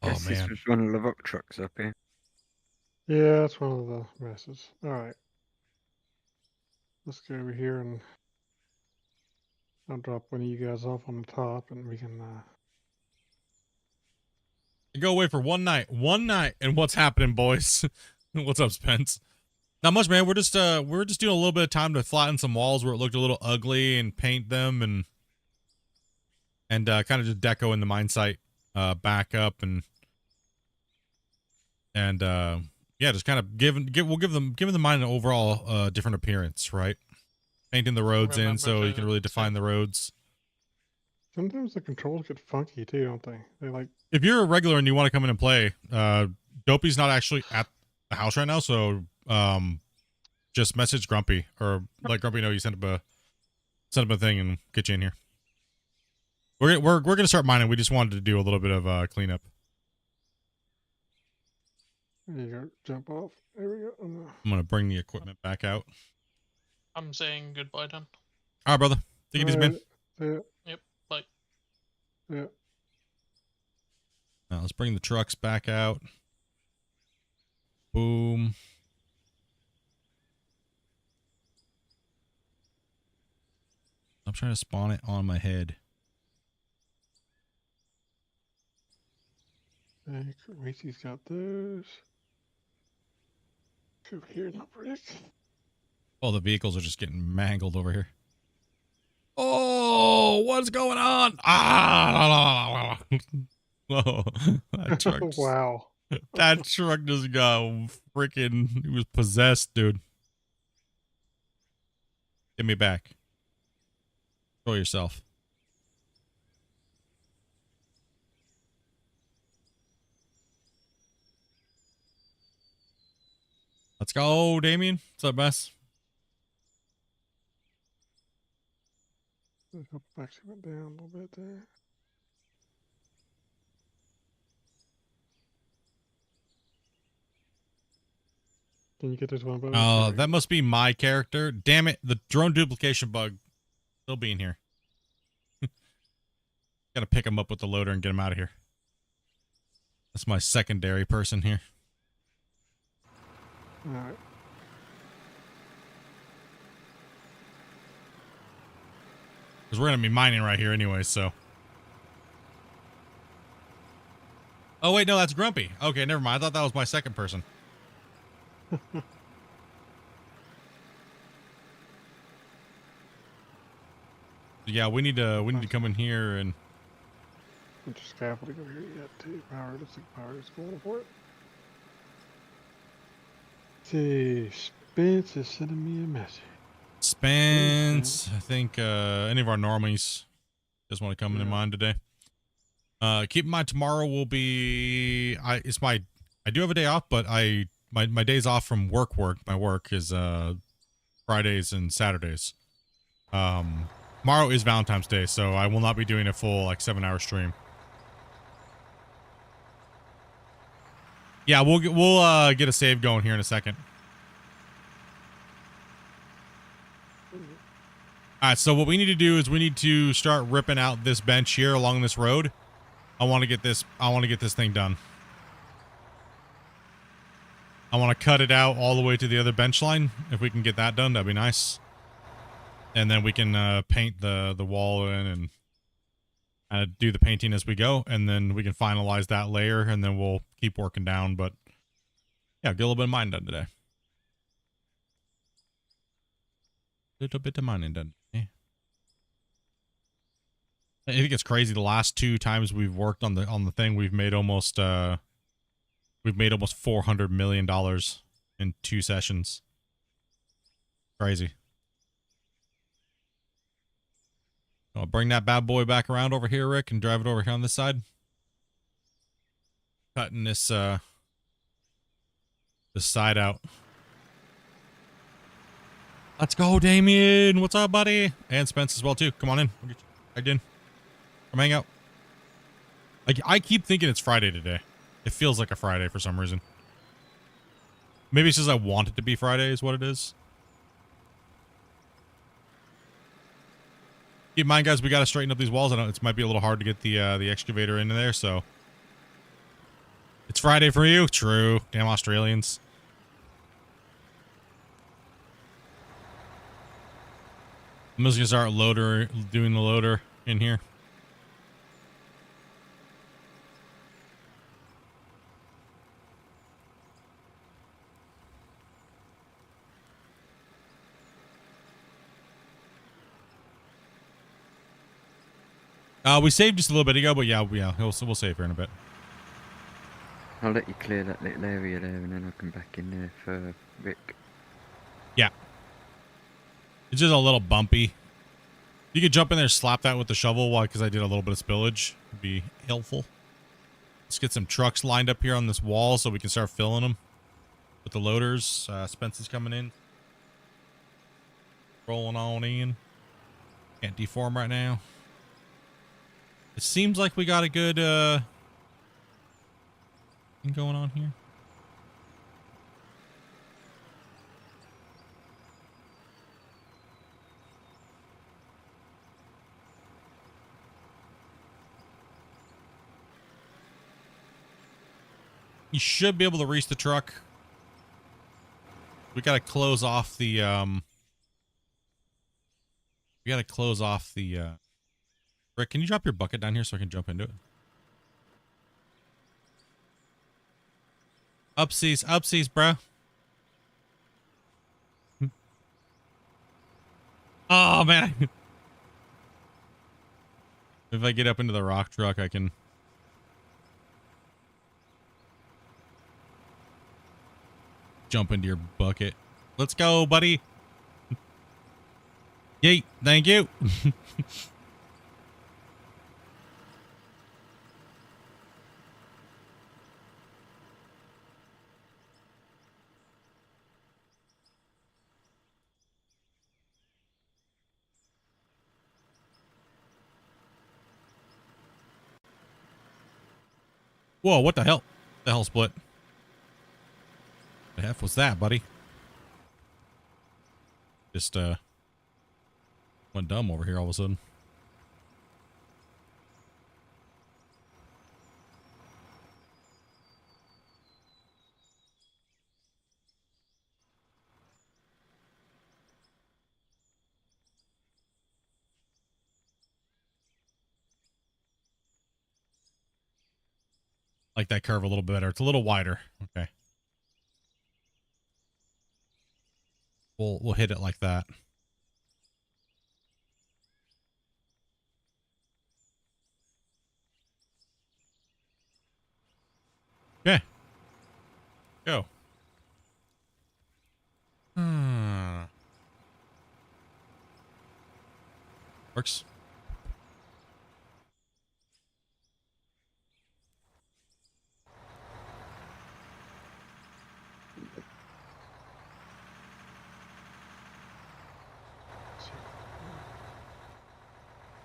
Guess Oh, this man. was one of the rock trucks up here. Yeah, that's one of the messes. All right. Let's go over here and I'll drop one of you guys off on the top, and we can. Go away for one night. And what's happening, boys? What's up, Spence? Not much, man. We're just doing a little bit of time to flatten some walls where it looked a little ugly and paint them and kind of just deco in the mine site back up and yeah, just kind of giving the mine an overall different appearance, right? Painting the roads in so you can really define the roads. Sometimes the controls get funky too, don't they? They like. If you're a regular and you want to come in and play, Dopey's not actually at the house right now, so just message Grumpy or let Grumpy know you sent up set up a thing and get you in here. We're gonna start mining. We just wanted to do a little bit of cleanup. There you go. Jump off. There we go. I'm gonna bring the equipment back out. I'm saying goodbye then. All right, brother. Take it easy, man. Yeah. Yep. Bye. Yeah. Now let's bring the trucks back out. Boom. I'm trying to spawn it on my head. Hey, Macy's got those. Over here now, Rick. Oh, the vehicles are just getting mangled over here. Oh, what's going on? Ah! Whoa, that truck. Wow. That truck just got freaking. It was possessed, dude. Give me back. Show yourself. Let's go, Damien. What's up, boss? The hope actually went down a little bit there. Can you get this one above? Oh, that must be my character. Damn it. The drone duplication bug still being here. Gotta pick him up with the loader and get him out of here. That's my secondary person here. Alright. Because we're going to be mining right here anyway, so. Oh, wait, no, that's Grumpy. Okay, never mind. I thought that was my second person. Yeah, we need to come in here and. Bunch of scaffolding over here yet too. Power, looks like power is going for it. See, Spence is sending me a message. Spence, I think any of our normies just want to come in mine today. Keep in mind tomorrow will be I do have a day off, but my days off from work. My work is Fridays and Saturdays. Tomorrow is Valentine's Day, so I will not be doing a full 7-hour stream. Yeah, we'll get a save going here in a second. All right, so what we need to do is we need to start ripping out this bench here along this road. I want to get this thing done. I want to cut it out all the way to the other bench line. If we can get that done, that'd be nice. And then we can paint the wall in and do the painting as we go, and then we can finalize that layer, and then we'll keep working down. But yeah, get a little bit of mining done today. Little bit of mining done. Yeah. I think it's crazy. The last 2 times we've worked on the thing, we've made almost $400 million in 2 sessions. Crazy. I'll bring that bad boy back around over here, Rick, and drive it over here on this side. Cutting this side out. Let's go, Damien. What's up, buddy? And Spence as well too. Come on in. We'll get you dragged in. Come hang out. I keep thinking it's Friday today. It feels like a Friday for some reason. Maybe it's just I want it to be Friday is what it is. Keep in mind, guys, we got to straighten up these walls. I know it might be a little hard to get the excavator into there, so. It's Friday for you? True. Damn Australians. I'm just going to start doing the loader in here. We saved just a little bit ago, but yeah, we'll save here in a bit. I'll let you clear that little area there, and then I'll come back in there for Rick. Yeah. It's just a little bumpy. You could jump in there, slap that with the shovel, because I did a little bit of spillage. Would be helpful. Let's get some trucks lined up here on this wall so we can start filling them with the loaders. Spence is coming in. Rolling on in. Can't deform right now. It seems like we got a good thing going on here. You should be able to reach the truck. We gotta close off the Rick, can you drop your bucket down here so I can jump into it? Upsies, bro. Oh man. If I get up into the rock truck, I can jump into your bucket. Let's go, buddy. Yeet, thank you. Whoa, what the hell? The hell split? The F was that, buddy? Just went dumb over here all of a sudden. Like that curve a little bit better. It's a little wider. Okay. We'll hit it like that. Okay. Go. Works.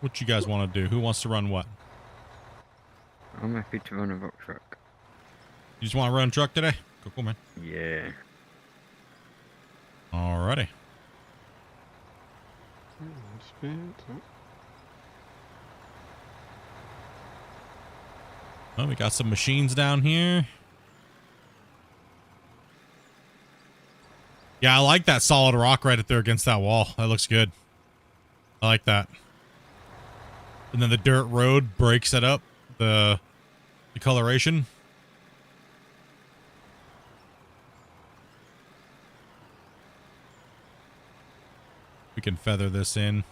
What you guys want to do? Who wants to run what? I'm happy to run a rock truck. You just want to run a truck today? Cool, man. Yeah. Alrighty. Well, we got some machines down here. Yeah, I like that solid rock right up there against that wall. That looks good. I like that. And then the dirt road breaks it up, the coloration. We can feather this in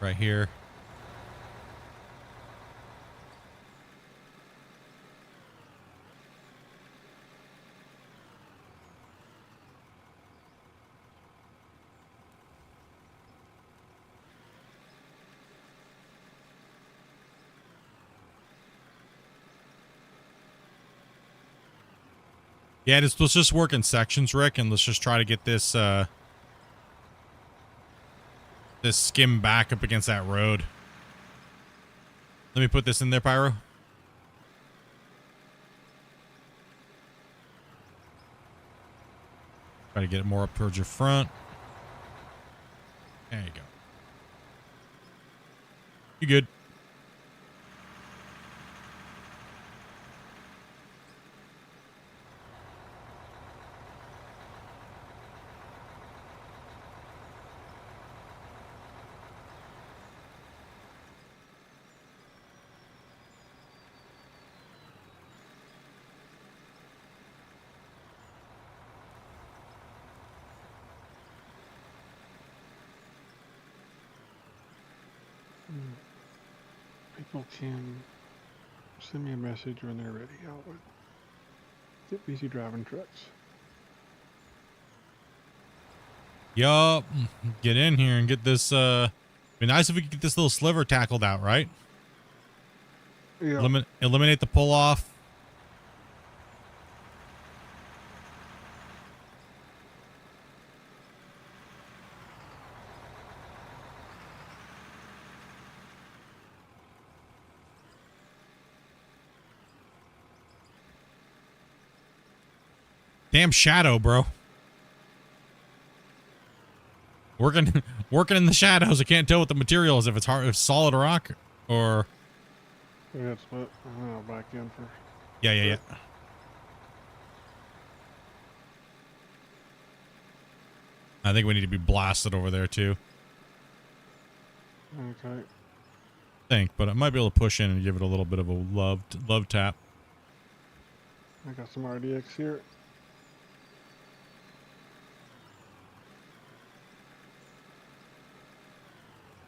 right here. Yeah, let's just work in sections, Rick, and let's just try to get this this skim back up against that road. Let me put this in there, Pyro. Try to get it more up towards your front. There you go. You good? People can send me a message when they're ready. I'll get busy driving trucks. Yup. Get in here and get this, be nice if we could get this little sliver tackled out, right? Yeah. Eliminate the pull off. Damn shadow, bro. Working in the shadows. I can't tell what the material is, if it's hard, if it's solid rock or. Yeah, it's but I'll back in first. Yeah. I think we need to be blasted over there too. Okay. But I might be able to push in and give it a little bit of a love tap. I got some RDX here.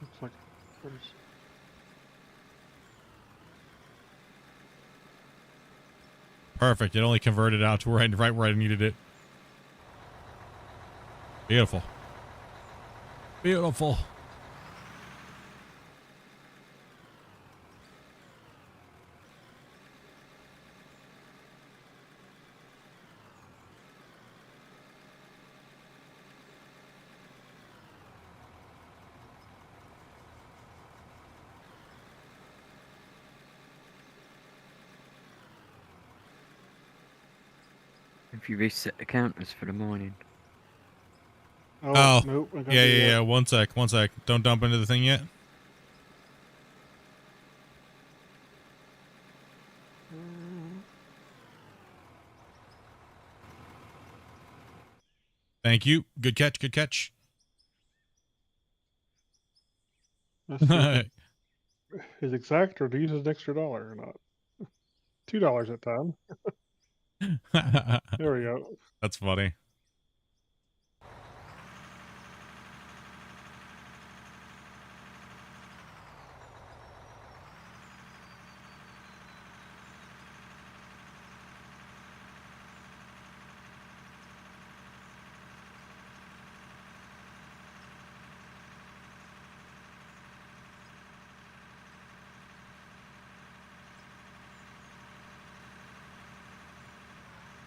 Looks like there's Perfect. It only converted out to right where I needed it. Beautiful. Beautiful. If you reset the counters for the morning. Oh, nope. I gotta do yeah. that. One sec. Don't dump into the thing yet. Thank you. Good catch. Let's see if his exact or to use his extra dollar or not. $2 that time. There we go. That's funny.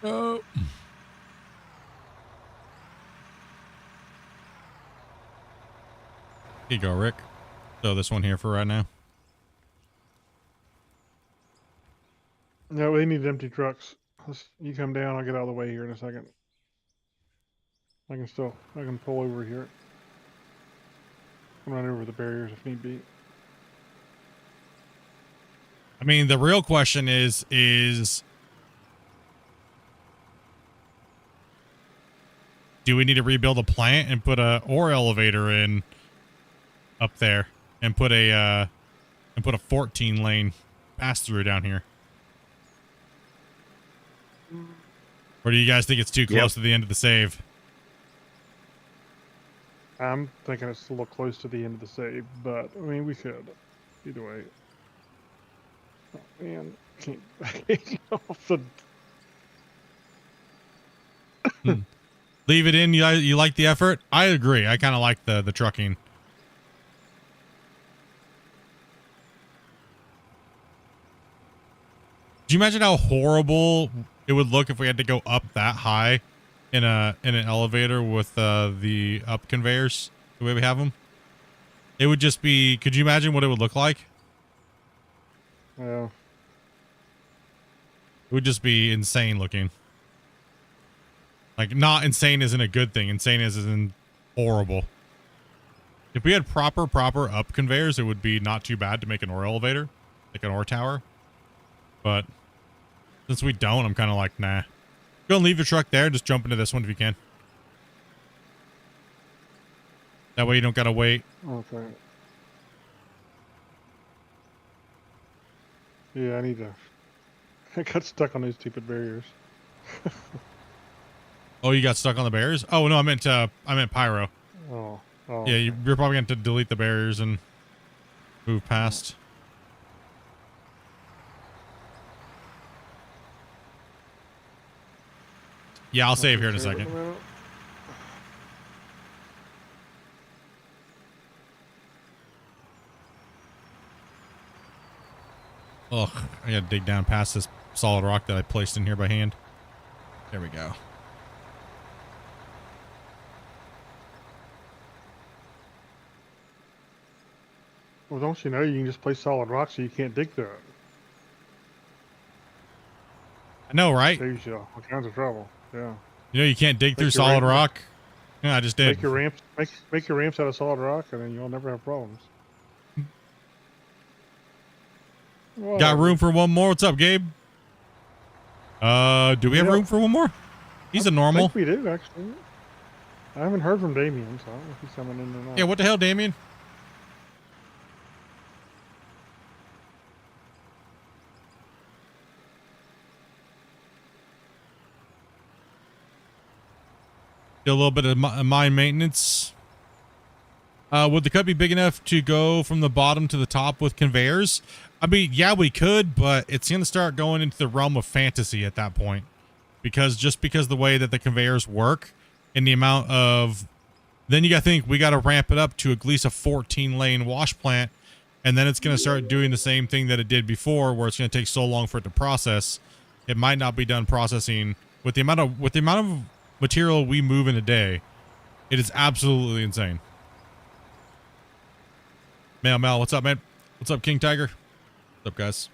Oh. Here you go, Rick. Throw this one here for right now. No, we need empty trucks. You come down, I'll get out of the way here in a second. I can pull over here. Run over the barriers if need be. I mean, the real question is do we need to rebuild a plant and put a ore elevator in up there and put a 14 lane pass through down here? Or do you guys think it's too close to the end of the save? I'm thinking it's a little close to the end of the save, but I mean we could. Either way. Oh man, can't get off the Leave it in. You like the effort? I agree. I kind of like the trucking. Do you imagine how horrible it would look if we had to go up that high in an elevator with the up conveyors the way we have them? It would just be. Could you imagine what it would look like? Yeah. It would just be insane looking. Like, not insane isn't a good thing. Insane isn't horrible. If we had proper up conveyors, it would be not too bad to make an ore elevator, like an ore tower. But since we don't, I'm kind of like, nah. Go and leave your truck there. Just jump into this one if you can. That way you don't gotta wait. Okay. Yeah, I need to. I got stuck on those stupid barriers. Oh, you got stuck on the barriers? Oh no, I meant pyro. Oh. Yeah, you're probably going to delete the barriers and move past. Yeah, I'll save here in a second. Ugh, I gotta dig down past this solid rock that I placed in here by hand. There we go. Well, don't you know you can just place solid rock so you can't dig through it? I know, right? Saves you all kinds of trouble. Yeah. You know you can't dig through Make your solid ramp- rock. Yeah, I just did. Make your ramps out of solid rock, and then you'll never have problems. Got room for one more. What's up, Gabe? Do we have Yeah. room for one more? He's a normal. I think we do, actually. I haven't heard from Damien, so I don't know if he's coming in or not. Yeah, what the hell, Damien? Do a little bit of mine maintenance. Would the cut be big enough to go from the bottom to the top with conveyors? I mean, yeah, we could, but it's going to start going into the realm of fantasy at that point. Because the way that the conveyors work and the amount of... Then you got to think, we got to ramp it up to at least a 14-lane wash plant. And then it's going to start doing the same thing that it did before, where it's going to take so long for it to process. It might not be done processing with the amount of material we move in a day. It is absolutely insane. Mel, what's up, man? What's up, King Tiger? What's up, guys?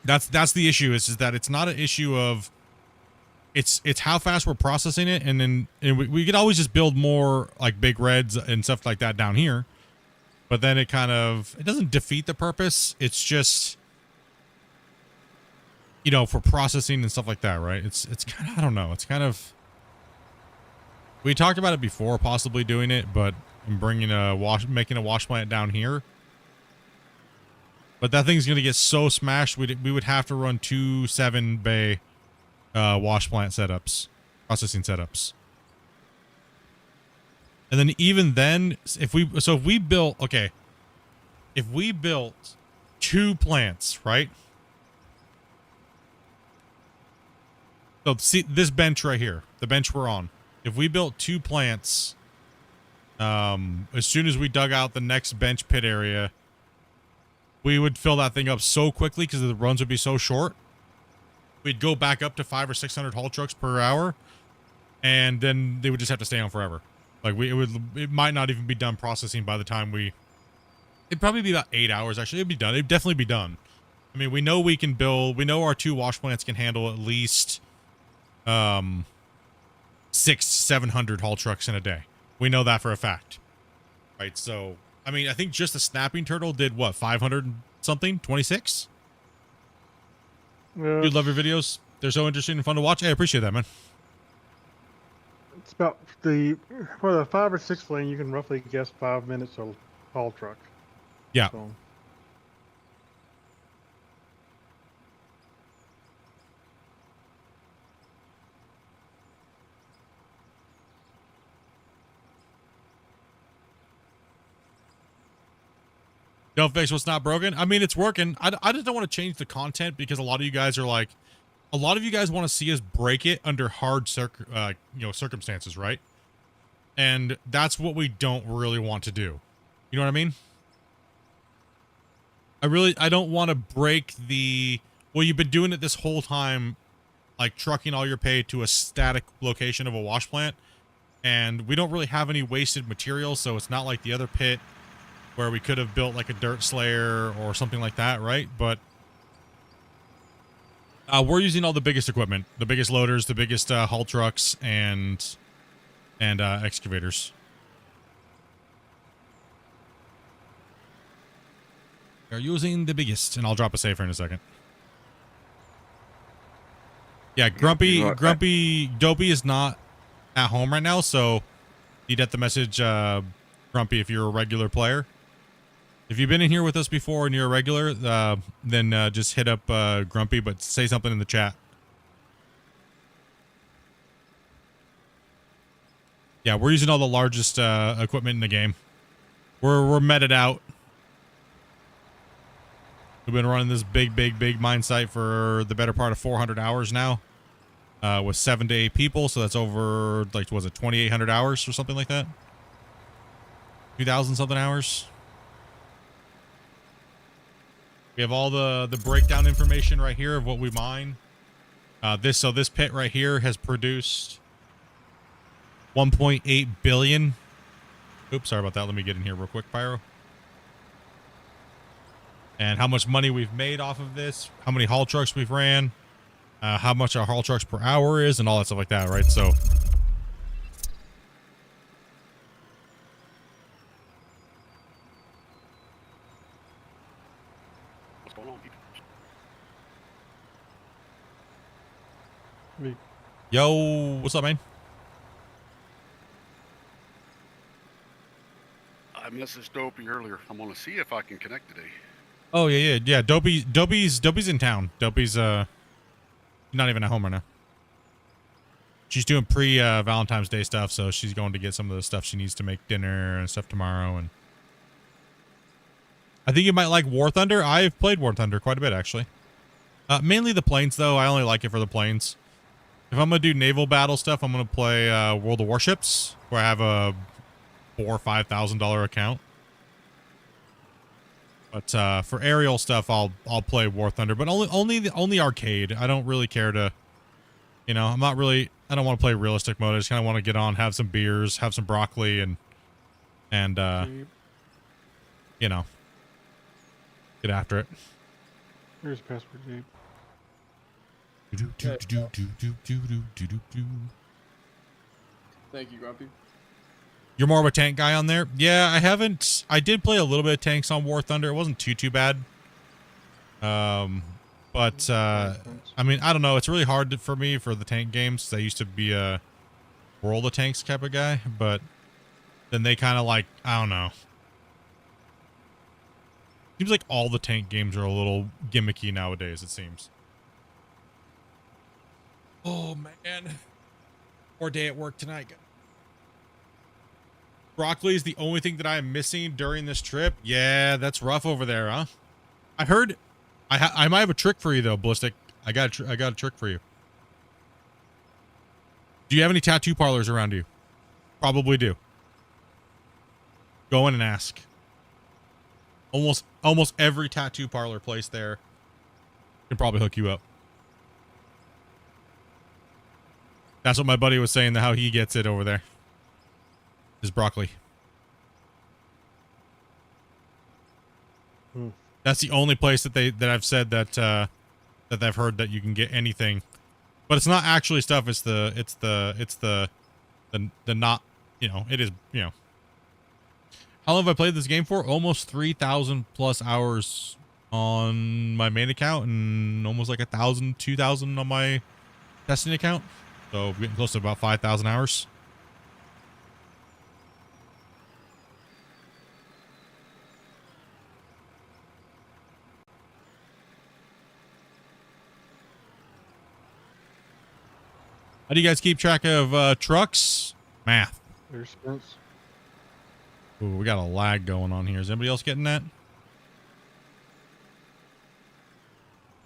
That's the issue. Is that it's not an issue of it's how fast we're processing it, and we could always just build more like big reds and stuff like that down here. But then it doesn't defeat the purpose. It's just, you know, for processing and stuff like that, right? It's kind of, I don't know. It's kind of, we talked about it before, possibly doing it, but bringing making a wash plant down here. But that thing's going to get so smashed, we would have to run 2 7-bay wash plant setups, processing setups. And then even then, if we built 2 plants, right? So see this bench right here, the bench we're on. If we built 2 plants, as soon as we dug out the next bench pit area, we would fill that thing up so quickly because the runs would be so short. We'd go back up to 500 or 600 haul trucks per hour, and then they would just have to stay on forever. Like it might not even be done processing by the time it'd probably be about 8 hours. Actually, it'd be done. It'd definitely be done. I mean, we know we know our 2 wash plants can handle at least 600-700 haul trucks in a day. We know that for a fact, right? So, I mean, I think just the snapping turtle did what, 500 something, 26. Dude, love your videos. They're so interesting and fun to watch. I appreciate that, man. It's about for the 5 or 6 lane, you can roughly guess 5 minutes of haul truck. Yeah. So. Don't fix what's not broken. I mean, it's working. I just don't want to change the content because a lot of you guys are like, a lot of you guys want to see us break it under hard circumstances, right? And that's what we don't really want to do. You know what I mean? I don't want to break well, you've been doing it this whole time, like trucking all your pay to a static location of a wash plant. And we don't really have any wasted material, so it's not like the other pit where we could have built like a dirt slayer or something like that, right? But we're using all the biggest equipment, the biggest loaders, the biggest haul trucks, and excavators. We're using the biggest, and I'll drop a safer in a second. Yeah, Grumpy Dopey is not at home right now, so you'd have to message Grumpy if you're a regular player. If you've been in here with us before and you're a regular, then just hit up Grumpy, but say something in the chat. Yeah, we're using all the largest equipment in the game. We're meted out. We've been running this big mine site for the better part of 400 hours now, with 7 to 8 people. So that's over, like, was it 2,800 hours or something like that? 2,000 something hours. We have all the breakdown information right here of what we mine. This pit right here has produced 1.8 billion. Oops, sorry about that. Let me get in here real quick, Pyro. And how much money we've made off of this, how many haul trucks we've ran, how much our haul trucks per hour is and all that stuff like that, right? So What's going on, people? yo, what's up, man? I messaged Dopey earlier. I'm gonna see if I can connect today. Oh yeah. Dopey's in town. Dopey's not even at home right now. She's doing pre Valentine's Day stuff, so she's going to get some of the stuff she needs to make dinner and stuff tomorrow. And I think you might like War Thunder. I've played War Thunder quite a bit, actually. Mainly the planes, though. I only like it for the planes. If I'm gonna do naval battle stuff, I'm gonna play World of Warships, where I have a $4,000 or $5,000 account. But for aerial stuff, I'll play War Thunder, but only arcade. I don't really care to, you know, I don't want to play realistic mode. I just kind of want to get on, have some beers, have some broccoli, and you know, get after it. Here's password, Gabe. Thank you, Grumpy. You're more of a tank guy on there? Yeah, I did play a little bit of tanks on War Thunder. It wasn't too bad. But I mean, I don't know. It's really hard for me for the tank games. I used to be a World of Tanks type of guy, but then they kind of like, I don't know. Seems like all the tank games are a little gimmicky nowadays, it seems. Oh, man. More day at work tonight. Broccoli is the only thing that I am missing during this trip. Yeah, that's rough over there, huh? I heard... I might have a trick for you, though, Ballistic. I got a trick for you. Do you have any tattoo parlors around you? Probably do. Go in and ask. Almost every tattoo parlor place there can probably hook you up. That's what my buddy was saying, how he gets it over there. Is broccoli. That's the only place that I've said that that I've heard that you can get anything, but it's not actually stuff. It's the not, you know, it is, you know. How long have I played this game for? Almost 3,000 plus hours on my main account and almost like 1,000, 2,000 on my testing account. So we're getting close to about 5,000 hours. How do you guys keep track of trucks? Math. There's Spence. Ooh, we got a lag going on here. Is anybody else getting that?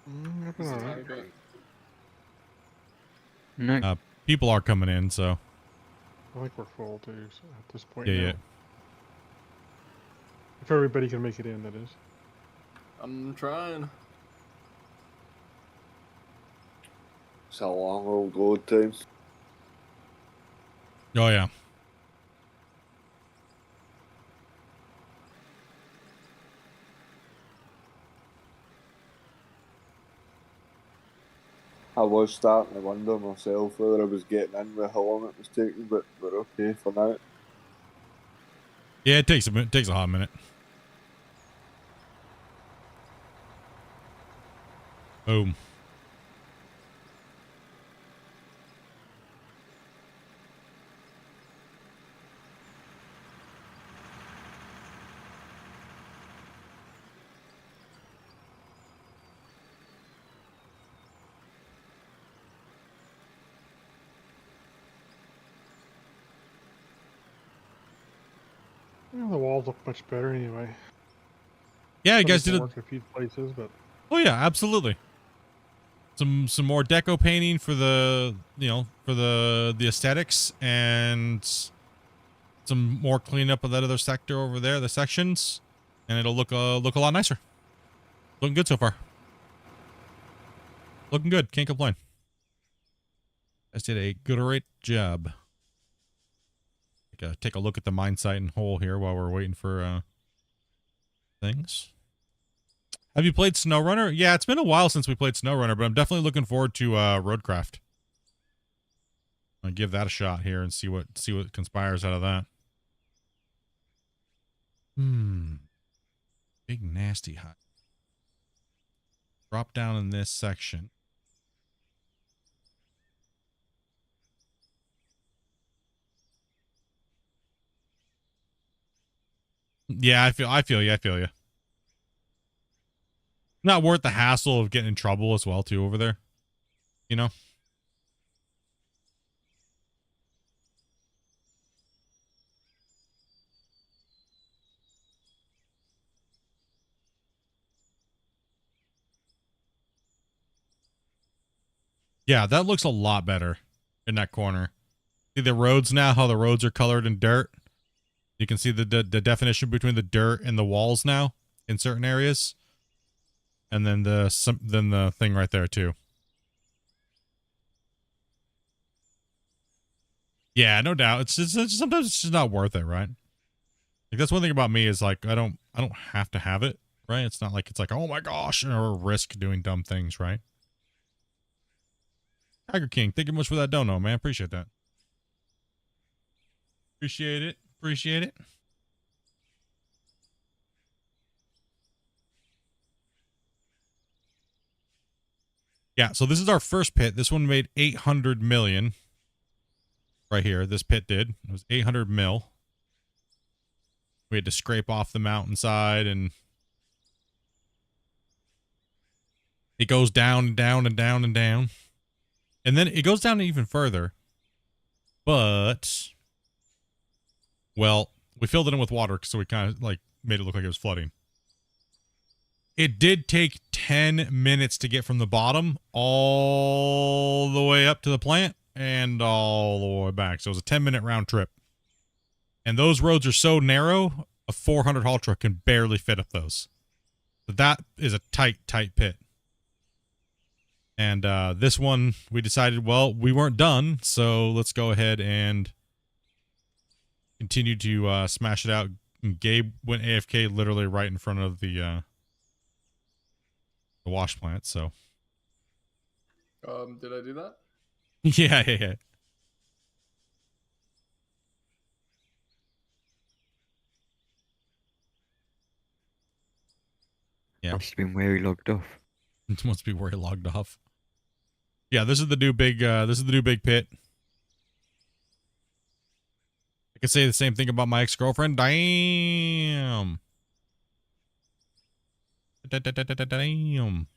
I've been all right. No. People are coming in, so. I think we're full too, so at this point. Yeah. If everybody can make it in, that is. I'm trying. It's a long old load time. Oh, yeah. I was starting to wonder myself whether I was getting in with how long it was taking, but we're okay for now. Yeah, it takes a hot minute. Boom. Well, the walls look much better anyway. Yeah, you guys did it. Work a few places, but Oh yeah, absolutely. Some more deco painting for the, you know, for the aesthetics, and some more cleanup of that other sector over there, the sections, and it'll look a lot nicer. Looking good so far. Looking good. Can't complain. Guys did a great job. Take a look at the mine site and hole here while we're waiting for things. Have you played SnowRunner? Yeah, it's been a while since we played SnowRunner, but I'm definitely looking forward to Roadcraft. I'll give that a shot here and see what conspires out of that. Big nasty hut. Drop down in this section. Yeah, I feel you. Not worth the hassle of getting in trouble as well too over there. You know? Yeah, that looks a lot better in that corner. See the roads now, how the roads are colored in dirt? You can see the definition between the dirt and the walls now in certain areas. And then the thing right there too. Yeah, no doubt. It's just sometimes it's just not worth it, right? Like that's one thing about me is like I don't have to have it, right? It's not like it's like, oh my gosh, or risk doing dumb things, right? Tiger King, thank you much for that dono, man. Appreciate that. Appreciate it. Appreciate it. Yeah, so this is our first pit. This one made 800 million. Right here, this pit did. It was 800 mil. We had to scrape off the mountainside, and it goes down and down and down and down. And then it goes down even further. But, well, we filled it in with water, so we kind of like made it look like it was flooding. It did take 10 minutes to get from the bottom all the way up to the plant and all the way back. So it was a 10-minute round trip. And those roads are so narrow, a 400 haul truck can barely fit up those. So that is a tight pit. And this one, we decided, well, we weren't done, so let's go ahead and continue to smash it out. And Gabe went AFK literally right in front of the wash plant, so. Did I do that? Yeah. Yeah. Must have been where he logged off. It must be where he logged off. Yeah, this is the new big pit. I could say the same thing about my ex-girlfriend. Damn. Damn.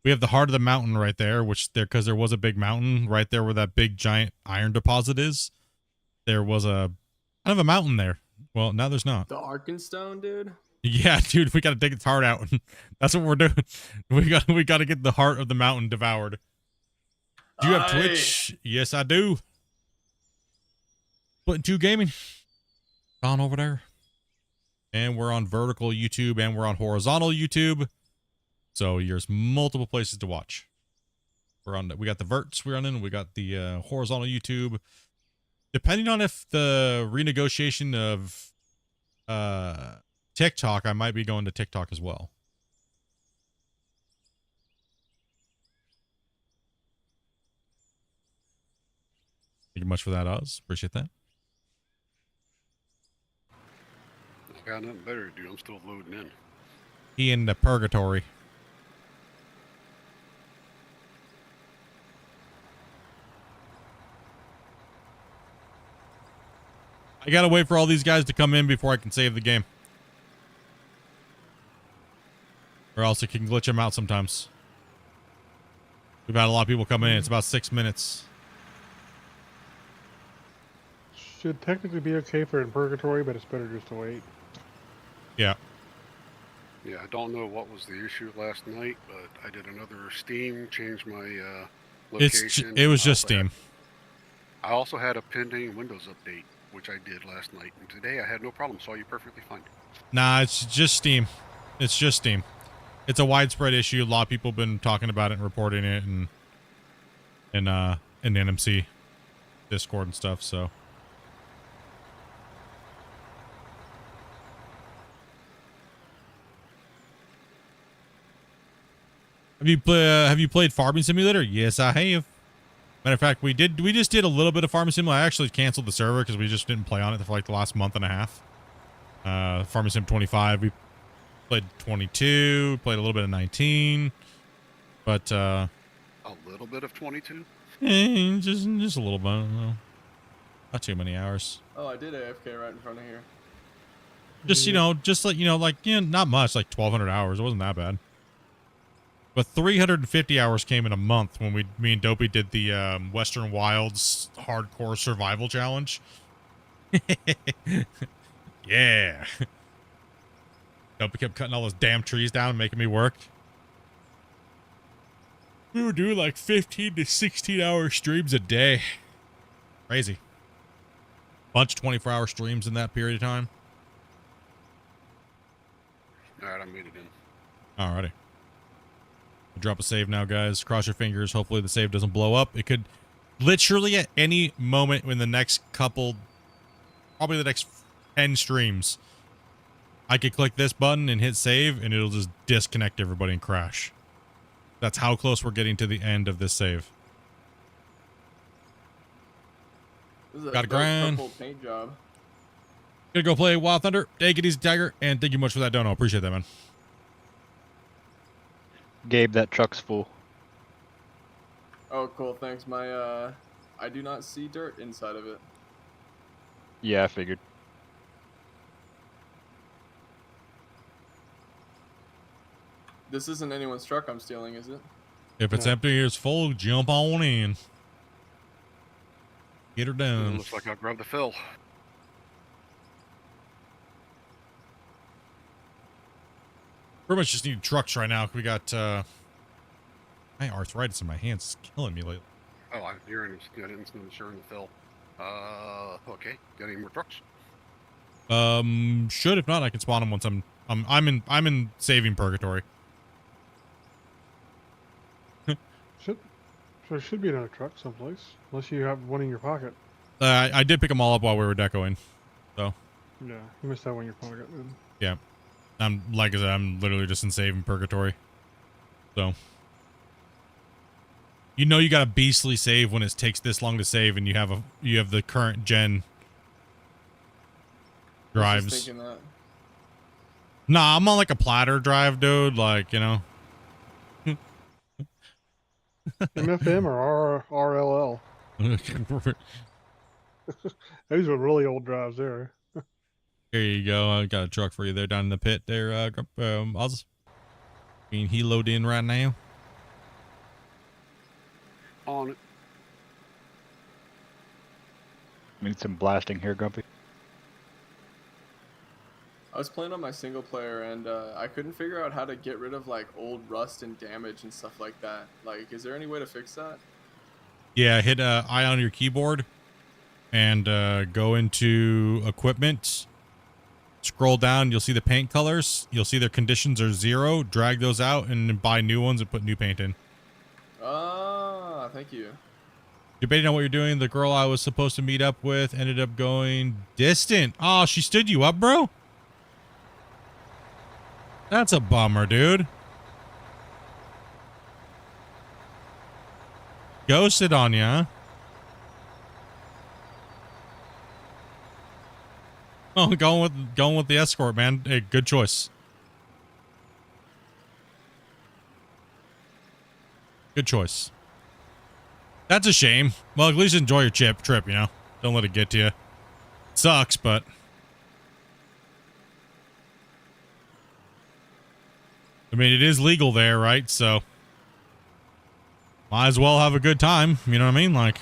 We have the heart of the mountain right there, because there was a big mountain right there where that big giant iron deposit is. There was a kind of a mountain there. Well, now there's not. The Arkenstone, dude? Yeah, dude, we got to take its heart out. That's what we're doing. We got to get the heart of the mountain devoured. Do you have Twitch? Yes, I do. Splitintwo Gaming. On over there. And we're on vertical YouTube and we're on horizontal YouTube. So there's multiple places to watch. We got the verts we're on in, we got the horizontal YouTube. Depending on if the renegotiation of TikTok, I might be going to TikTok as well. Thank you much for that, Oz. Appreciate that. I got nothing better to do. I'm still loading in. He in the purgatory. I gotta wait for all these guys to come in before I can save the game. Or else it can glitch them out sometimes. We've had a lot of people coming in. It's about 6 minutes. Should technically be okay for in purgatory, but it's better just to wait. Yeah. Yeah, I don't know what was the issue last night, but I did another Steam, changed my location. It was just Steam. I also had a pending Windows update, which I did last night. And today I had no problem. Saw you perfectly fine. Nah, it's just Steam. It's just Steam. It's a widespread issue. A lot of people have been talking about it and reporting it and in NMC Discord and stuff, so. Have you played Farming Simulator? Yes, I have. Matter of fact, we just did a little bit of Farming Simulator. I actually canceled the server because we just didn't play on it for like the last month and a half. Farming Sim 25. We played 22. Played a little bit of 19. But A little bit of 22. just a little bit. Not too many hours. Oh, I did AFK right in front of here. Just not much, like 1,200 hours. It wasn't that bad. But 350 hours came in a month when me and Dopey did the Western Wilds Hardcore Survival Challenge. Yeah. Dopey kept cutting all those damn trees down and making me work. We were doing like 15 to 16 hour streams a day. Crazy. Bunch of 24-hour streams in that period of time. Alright, I made it in. Alrighty. Drop a save now, guys. Cross your fingers. Hopefully the save doesn't blow up. It could literally at any moment in the next couple, probably the next 10 streams, I could click this button and hit save and it'll just disconnect everybody and crash. That's how close we're getting to the end of this save. This is Got a grand. purple paint job. Gonna go play Wild Thunder. Take it easy, Tiger. And thank you much for that dono. Appreciate that, man. Gabe, that truck's full. Oh, cool. Thanks. My I do not see dirt inside of it. Yeah, I figured. This isn't anyone's truck I'm stealing, is it? If it's empty or it's full, jump on in. Get her done. Looks like I'll grab the fill. Pretty much just need trucks right now. We got my arthritis in my hands is killing me lately. Oh, I didn't insure in the fill. Okay. Got any more trucks? Should. If not, I can spawn them once I'm in saving purgatory. There should be another truck someplace, unless you have one in your pocket. I did pick them all up while we were decoing, so. Yeah, you missed that one in your pocket. Then. Yeah, like I said, I'm literally just in saving purgatory, so. You know you got a beastly save when it takes this long to save, and you have the current gen drives. I was just thinking that. Nah, I'm on like a platter drive, dude. Like, you know. MFM or RLL. Those were really old drives there. Here you go. I got a truck for you there down in the pit there, Oz. Being heloed in right now. On it. Need some blasting here, Grumpy. I was playing on my single player and I couldn't figure out how to get rid of like old rust and damage and stuff like that. Like, is there any way to fix that? Yeah, hit I on your keyboard and go into equipment. Scroll down, you'll see the paint colors. You'll see their conditions are 0. Drag those out and then buy new ones and put new paint in. Ah, thank you. Debating on what you're doing, the girl I was supposed to meet up with ended up going distant. Oh, she stood you up, bro? That's a bummer, dude. Ghosted on ya. Oh, going with the escort, man. Hey, good choice. Good choice. That's a shame. Well, at least enjoy your trip, you know. Don't let it get to you. Sucks, but I mean, it is legal there, right? So might as well have a good time. You know what I mean? Like,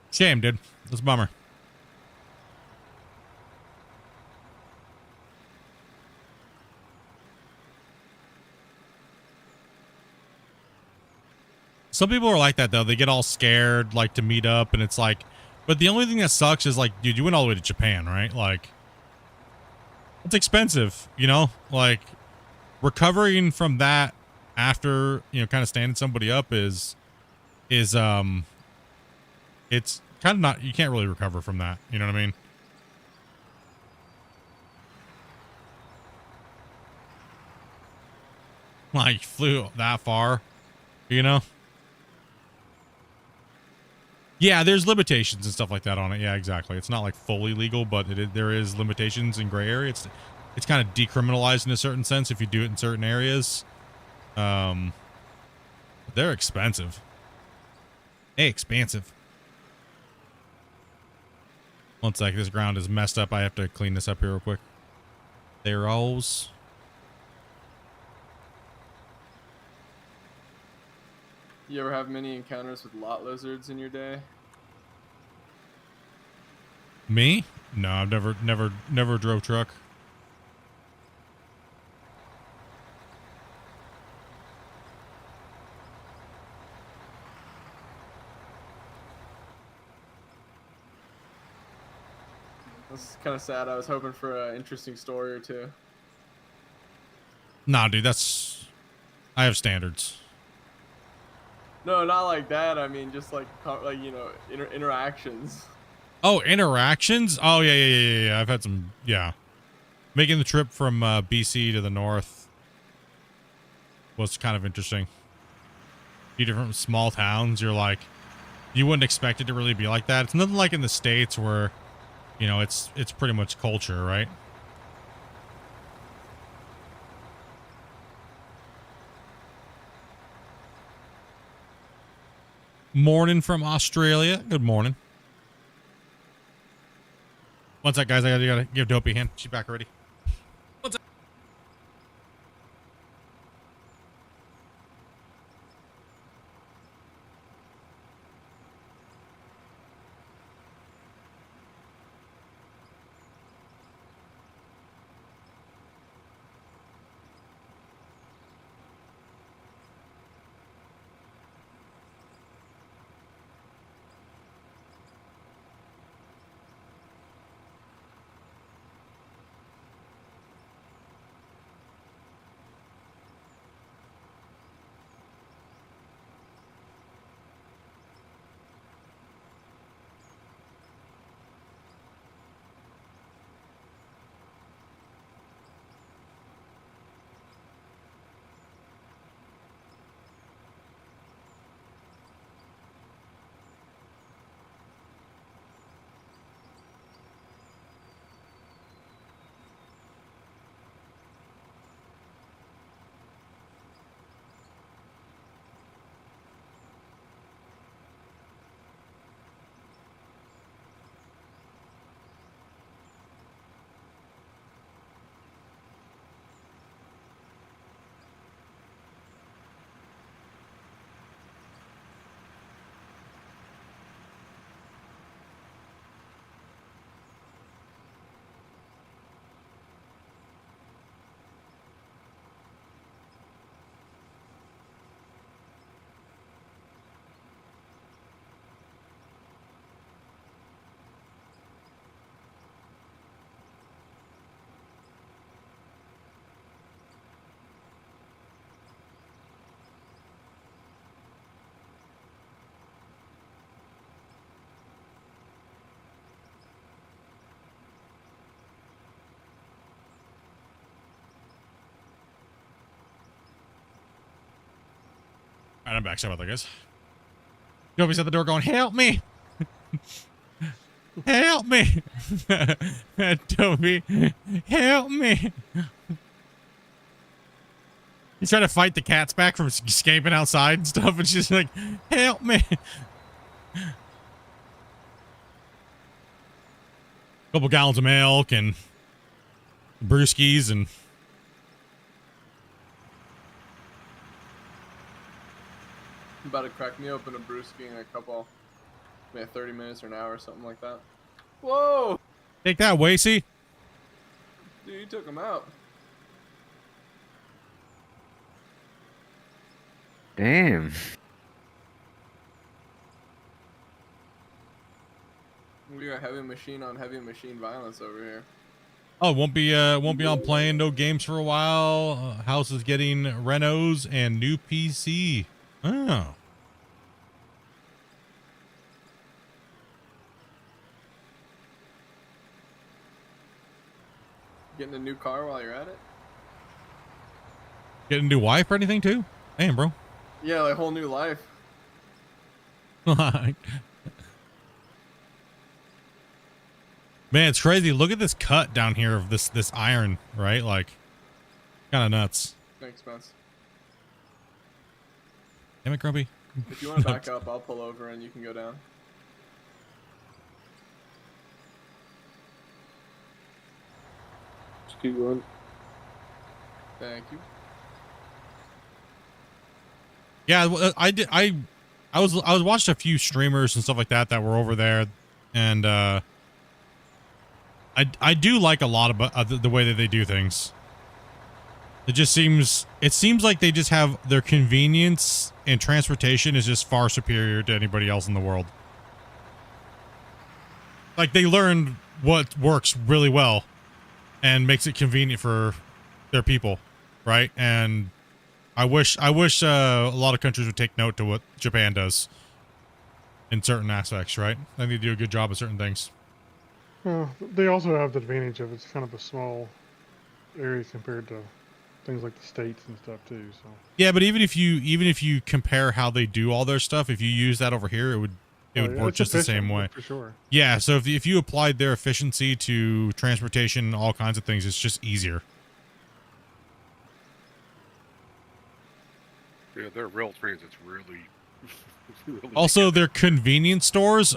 shame, dude. That's a bummer. Some people are like that, though. They get all scared, like, to meet up, and it's like... But the only thing that sucks is, like, dude, you went all the way to Japan, right? Like, it's expensive, you know? Like, recovering from that after, you know, kind of standing somebody up is it's kind of not, you can't really recover from that. You know what I mean? Like, flew that far, you know? Yeah, there's limitations and stuff like that on it. Yeah, exactly. It's not like fully legal, but there is limitations in gray area. It's kind of decriminalized in a certain sense if you do it in certain areas. They're expensive. Hey, expansive. One sec, this ground is messed up. I have to clean this up here real quick. There alls. You ever have many encounters with lot lizards in your day? Me? No, I've never drove truck. That's kind of sad. I was hoping for an interesting story or two. Nah, dude, I have standards. No, not like that. I mean, just like you know, interactions. Oh, interactions? Oh, yeah. I've had some, yeah. Making the trip from BC to the north was kind of interesting. A few different small towns. You're like, you wouldn't expect it to really be like that. It's nothing like in the States where, you know, it's pretty much culture, right? Morning from Australia. Good morning. One sec, guys. I gotta give Dopey a hand. She's back already. One sec. All right, I'm back. Sorry about that, guys. Dopey's at the door going, help me. Help me. Dopey, help me. He's trying to fight the cats back from escaping outside and stuff, and she's like, help me. Couple gallons of milk and brewskis and About to crack me open a brewski in a couple, maybe 30 minutes or an hour or something like that. Whoa! Take that, Wasey. Dude, you took him out. Damn. We got heavy machine on heavy machine violence over here. Oh, won't be on playing no games for a while. House is getting renos and new PC. Oh. Getting a new car while you're at it? Getting a new wife or anything too? Damn, bro. Yeah, like whole new life. Man, it's crazy. Look at this cut down here of this iron, right? Like, kind of nuts. Thanks, Spence. Damn it, Grumpy. If you want to back up, I'll pull over and you can go down. Just keep going. Thank you. Yeah, I was watching a few streamers and stuff like that were over there, and I do like a lot of the way that they do things. It seems like they just have their convenience and transportation is just far superior to anybody else in the world. Like they learned what works really well and makes it convenient for their people, right? And I wish a lot of countries would take note to what Japan does in certain aspects, right? I think they do a good job of certain things. They also have the advantage of it's kind of a small area compared to things like the States and stuff too. So yeah, but even if you compare how they do all their stuff, if you use that over here, it would work just the same way. For sure. Yeah, so if you applied their efficiency to transportation, all kinds of things, it's just easier. Yeah, their rail transit's really, really Also, their convenience stores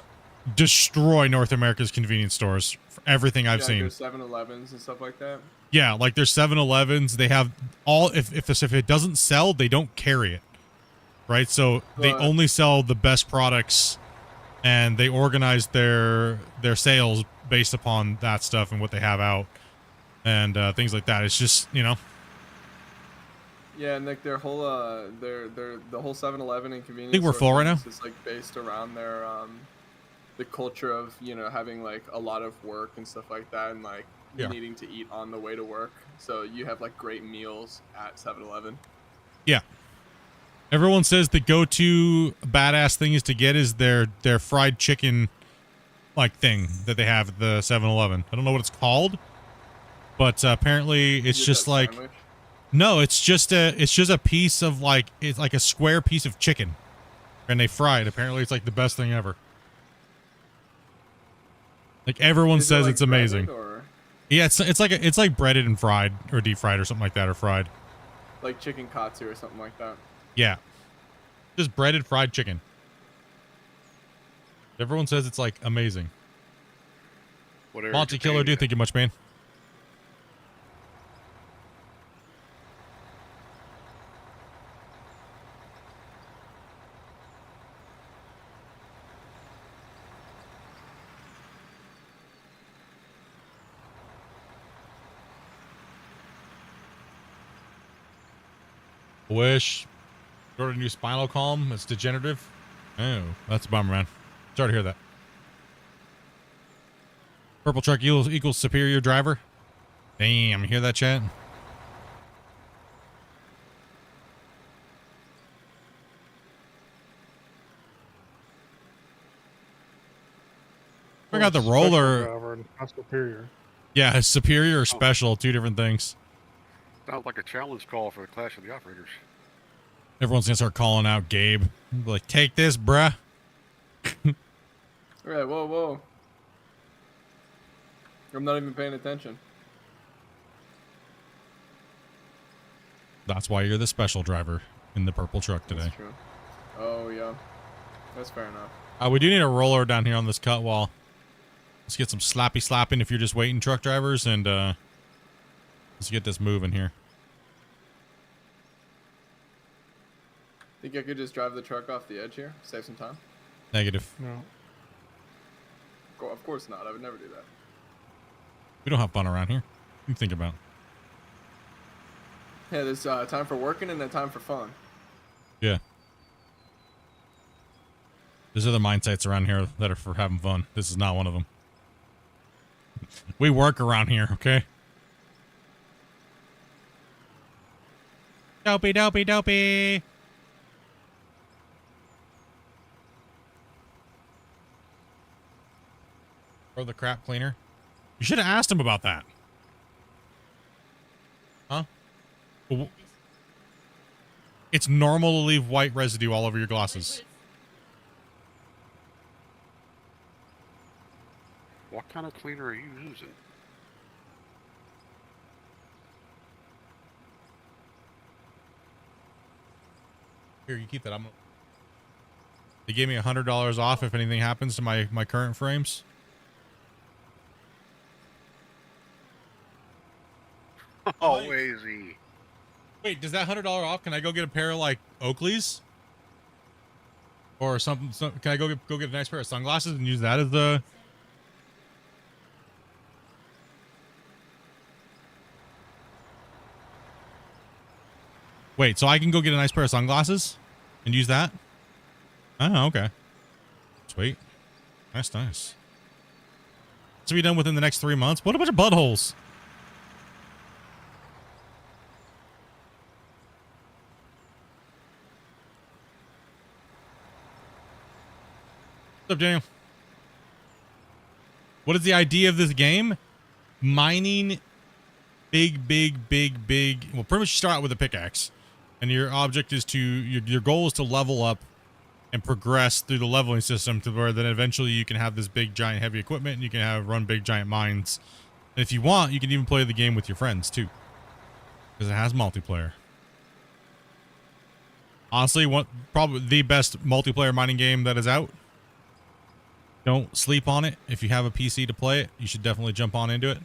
destroy North America's convenience stores for everything I've seen. There's 7-Elevens and stuff like that. Yeah, like there's 7-Elevens. They have all. If it doesn't sell, they don't carry it, right? So they only sell the best products, and they organize their sales based upon that stuff and what they have out, and things like that. It's just Yeah, and like their whole the whole 7-Eleven and convenience. I think we're store full right now. Is like based around their the culture of having like a lot of work and stuff like that, and like needing to eat on the way to work. So you have like great meals at 7-Eleven. Yeah. Everyone says the go-to badass thing is to get is their fried chicken like thing that they have at the 7-Eleven. I don't know what it's called, but apparently it's just like sandwich? No, it's just a piece of it's like a square piece of chicken, and they fry it. Apparently it's like the best thing ever. Like everyone says it's amazing. Yeah, it's like breaded and fried or deep fried or something like that, or fried. Like chicken katsu or something like that. Yeah. Just breaded fried chicken. Everyone says it's like amazing. Monty Killer, dude, thank you much, man. Wish. Got a new spinal column. It's degenerative. Oh, that's a bummer, man. Sorry to hear that. Purple truck equals superior driver. Damn, you hear that, chat? I got the roller. Driver and not superior. Yeah, superior or special, two different things. Sounds like a challenge call for the Clash of the Operators. Everyone's gonna start calling out Gabe. Be like, take this, bruh. Alright, whoa. I'm not even paying attention. That's why you're the special driver in the purple truck today. That's true. Oh, yeah. That's fair enough. We do need a roller down here on this cut wall. Let's get some slappy slapping if you're just waiting, truck drivers, and let's get this moving here. Think I could just drive the truck off the edge here? Save some time? Negative. No. Of course not. I would never do that. We don't have fun around here. What do you think about? Yeah, there's time for working and a time for fun. Yeah. There's other mine sites around here that are for having fun. This is not one of them. We work around here, okay? Dopey, dopey, dopey. Or the crap cleaner. You should have asked him about that. Huh? Well, it's normal to leave white residue all over your glasses. What kind of cleaner are you using? Here, you keep that. They gave me $100 off if anything happens to my current frames. Oh, easy. Wait, does that $100 off? Can I go get a pair of like Oakleys? Or something? Can I go get a nice pair of sunglasses and use that as the? Wait, so I can go get a nice pair of sunglasses and use that? Oh, okay. Sweet. Nice, nice. To be done within the next 3 months. What a bunch of buttholes. What's up, Daniel? What is the idea of this game? Mining big, well, pretty much you start out with a pickaxe. And your object is to, your goal is to level up and progress through the leveling system to where then eventually you can have this big, giant, heavy equipment and you can run big, giant mines. And if you want, you can even play the game with your friends too. Because it has multiplayer. Honestly, probably the best multiplayer mining game that is out. Don't sleep on it. If you have a PC to play it, you should definitely jump on into it.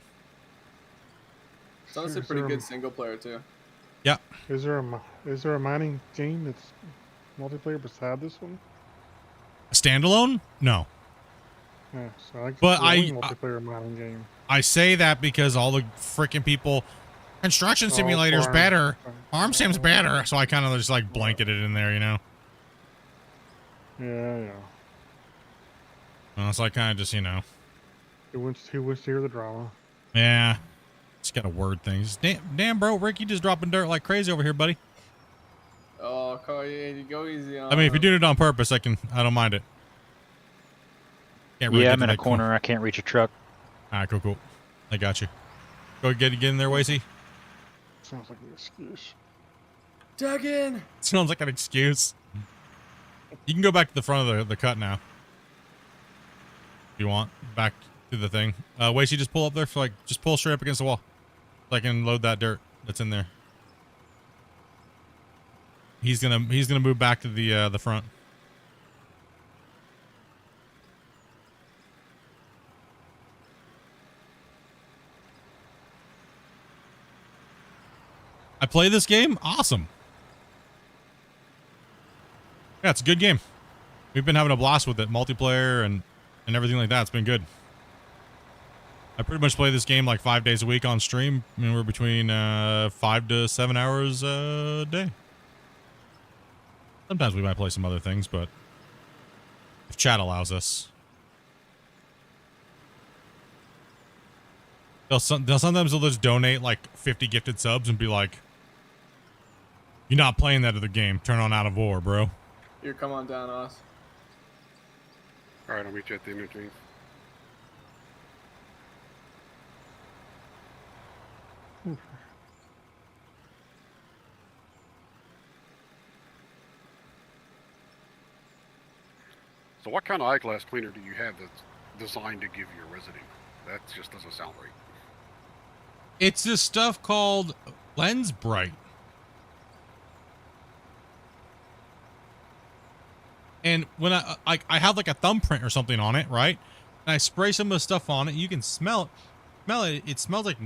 It's honestly pretty good single player too. Yeah. Is there a mining game that's multiplayer beside this one? A standalone? No. Yeah, so But multiplayer mining game. I say that because all the freaking people, construction simulators better, farm sim's better, so I kind of just like blanketed in there, you know. Yeah. Well, so I kind of just, you know. Who wants to hear the drama? Yeah. Just got a word things. Damn, bro, Rick, you just dropping dirt like crazy over here, buddy. Oh, Carl, you go easy on. I mean, if you're doing it on purpose, I don't mind it. Can't really I'm in a corner. I can't reach a truck. All right, cool. I got you. Go get in there, Wasey. Sounds like an excuse. Dug in. Sounds like an excuse. You can go back to the front of the cut now. If you want. Back to the thing. Wasey, just pull up there for just pull straight up against the wall. So I can load that dirt that's in there. He's gonna move back to the front. I play this game? Awesome. Yeah, it's a good game. We've been having a blast with it, multiplayer and everything like that. It's been good. I pretty much play this game like 5 days a week on stream. I mean, we're between 5 to 7 hours a day. Sometimes we might play some other things, but if chat allows us. Sometimes they'll just donate like 50 gifted subs and be like, "You're not playing that other game. Turn on Out of War, bro." Here, come on down, Oz. All right, I'll meet you at the interchange. So what kind of eyeglass cleaner do you have that's designed to give you a residue? That just doesn't sound right. It's this stuff called Lens Bright. And when I have like a thumbprint or something on it, right? And I spray some of the stuff on it, you can smell it. It smells like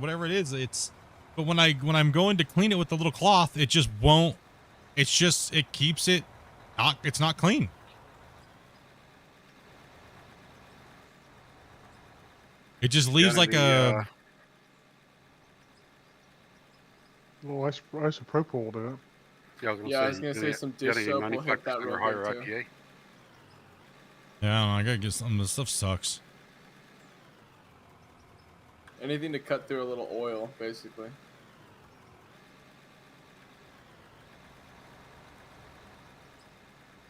whatever it is. But when I'm going to clean it with the little cloth, it just won't. It keeps it it's not clean. It just leaves like a little isopropyl will do it. Yeah, I was gonna say some dish soap will hit that real quick too. Yeah, I don't know, I gotta get some of this stuff sucks. Anything to cut through a little oil, basically.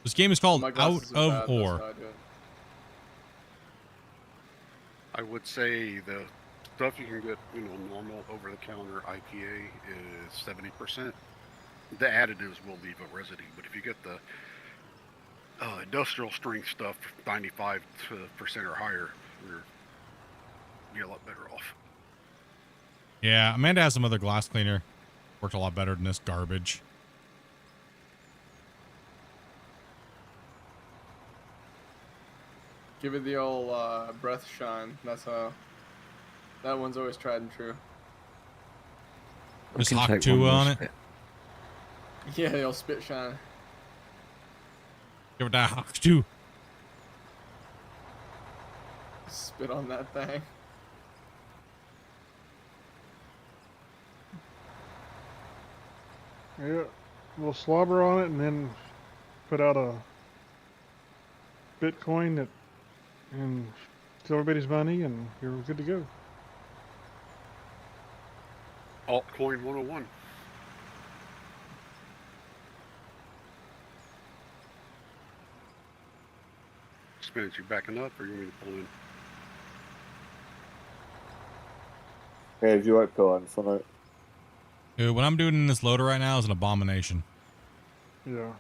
This game is called My Out glasses are of bad, that's Ore. how I do it. I would say the stuff you can get, normal over-the-counter IPA is 70%. The additives will leave a residue, but if you get the industrial strength stuff, 95% or higher, you're a lot better off. Yeah, Amanda has some other glass cleaner. Worked a lot better than this garbage. Give it the old breath shine. That's how. That one's always tried and true. Just can Hawk take 2 one more on it. spit. Yeah, the old spit shine. Give it that Hawk 2. Spit on that thing. Yeah, we'll slobber on it and then put out a Bitcoin that and steal everybody's money, and you're good to go. Altcoin 101. Spence, you backing up, or you want me to pull in? Hey, if you like pull in for now. Dude, what I'm doing in this loader right now is an abomination. Yeah.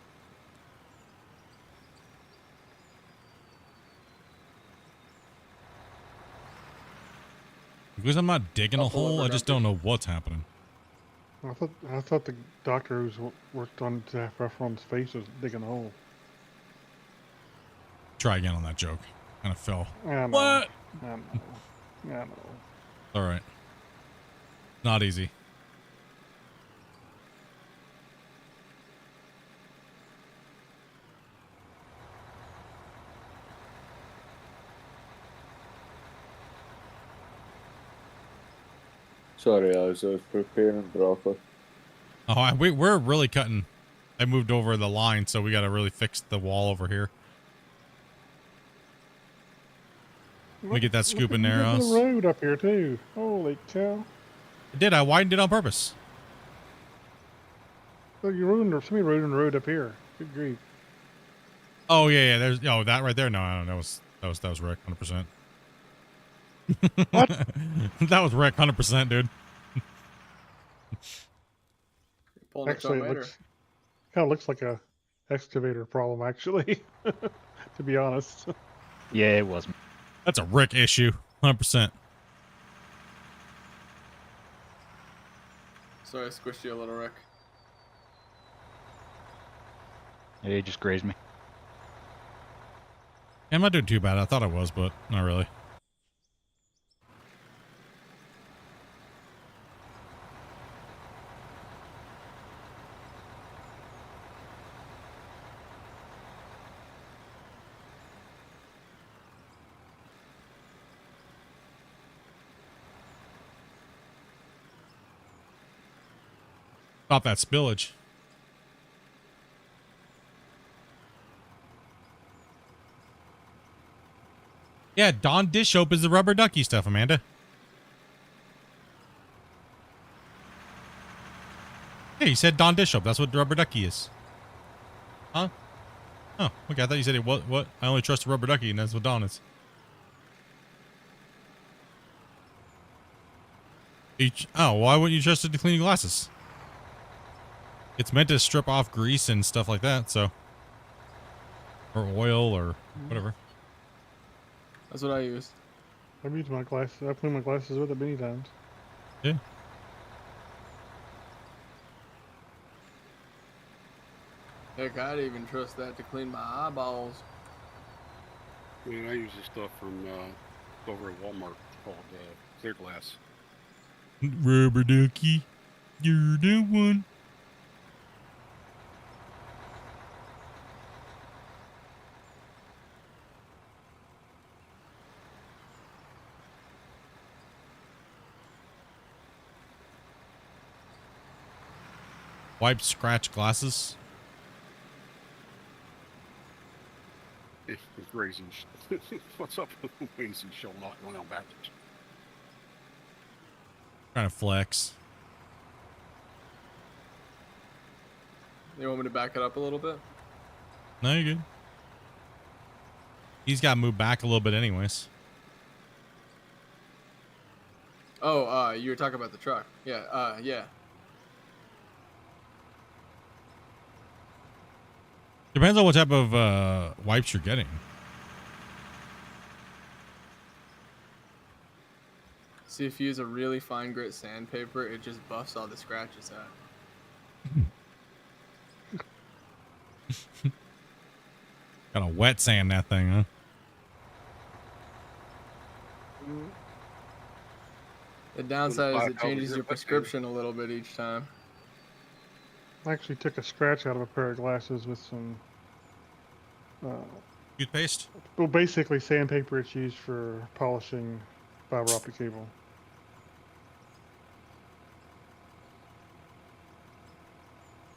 Because I'm not digging a I'll pull hole, over I just Gumpy. don't know what's happening. I thought the doctor who's worked on Saffron's face was digging a hole. Try again on that joke. Kind of fell. I know. What? I know. I know. All right. Not easy. Sorry, I was preparing broccoli. Oh, we're really cutting. I moved over the line, so we got to really fix the wall over here. Let me get that scoop in there. There's a road up here too. Holy cow! I did. I widened it on purpose. So you somebody ruined the road up here. Good grief! Oh yeah. There's that right there. No, that was Rick, 100%. What? That was Rick, 100%, dude. Pulling Actually, it it kind of looks like a excavator problem. Actually, to be honest. Yeah, it was. That's a Rick issue, 100%. Sorry, I squished you a little, Rick. Yeah, he just grazed me. Yeah, I'm not doing too bad. I thought I was, but not really. Stop that spillage. Yeah, Dawn dish soap is the rubber ducky stuff, Amanda. Yeah, you said Dawn dish soap. That's what the rubber ducky is. Huh? Oh, okay. I thought you said it. What? I only trust the rubber ducky, and that's what Dawn is. Oh, why wouldn't you trust it to clean your glasses? It's meant to strip off grease and stuff like that, so. Or oil or whatever. That's what I used. I've used my glasses. I've cleaned my glasses with it many times. Yeah. Heck, I'd even trust that to clean my eyeballs. I mean, I use this stuff from over at Walmart called Clear Glass. Rubber ducky, you're the one. Wipe, scratch glasses. It's grazing. What's up with Waze and Shell not going on backwards? Trying to flex. You want me to back it up a little bit? No, you're good. He's got to move back a little bit anyways. Oh, you were talking about the truck. Yeah, yeah. Depends on what type of wipes you're getting. See, if you use a really fine grit sandpaper, it just buffs all the scratches out. Gotta wet sand that thing, huh? The downside is it changes your prescription a little bit each time. I actually took a scratch out of a pair of glasses with some Toothpaste? well, basically sandpaper. It's used for polishing fiber optic cable.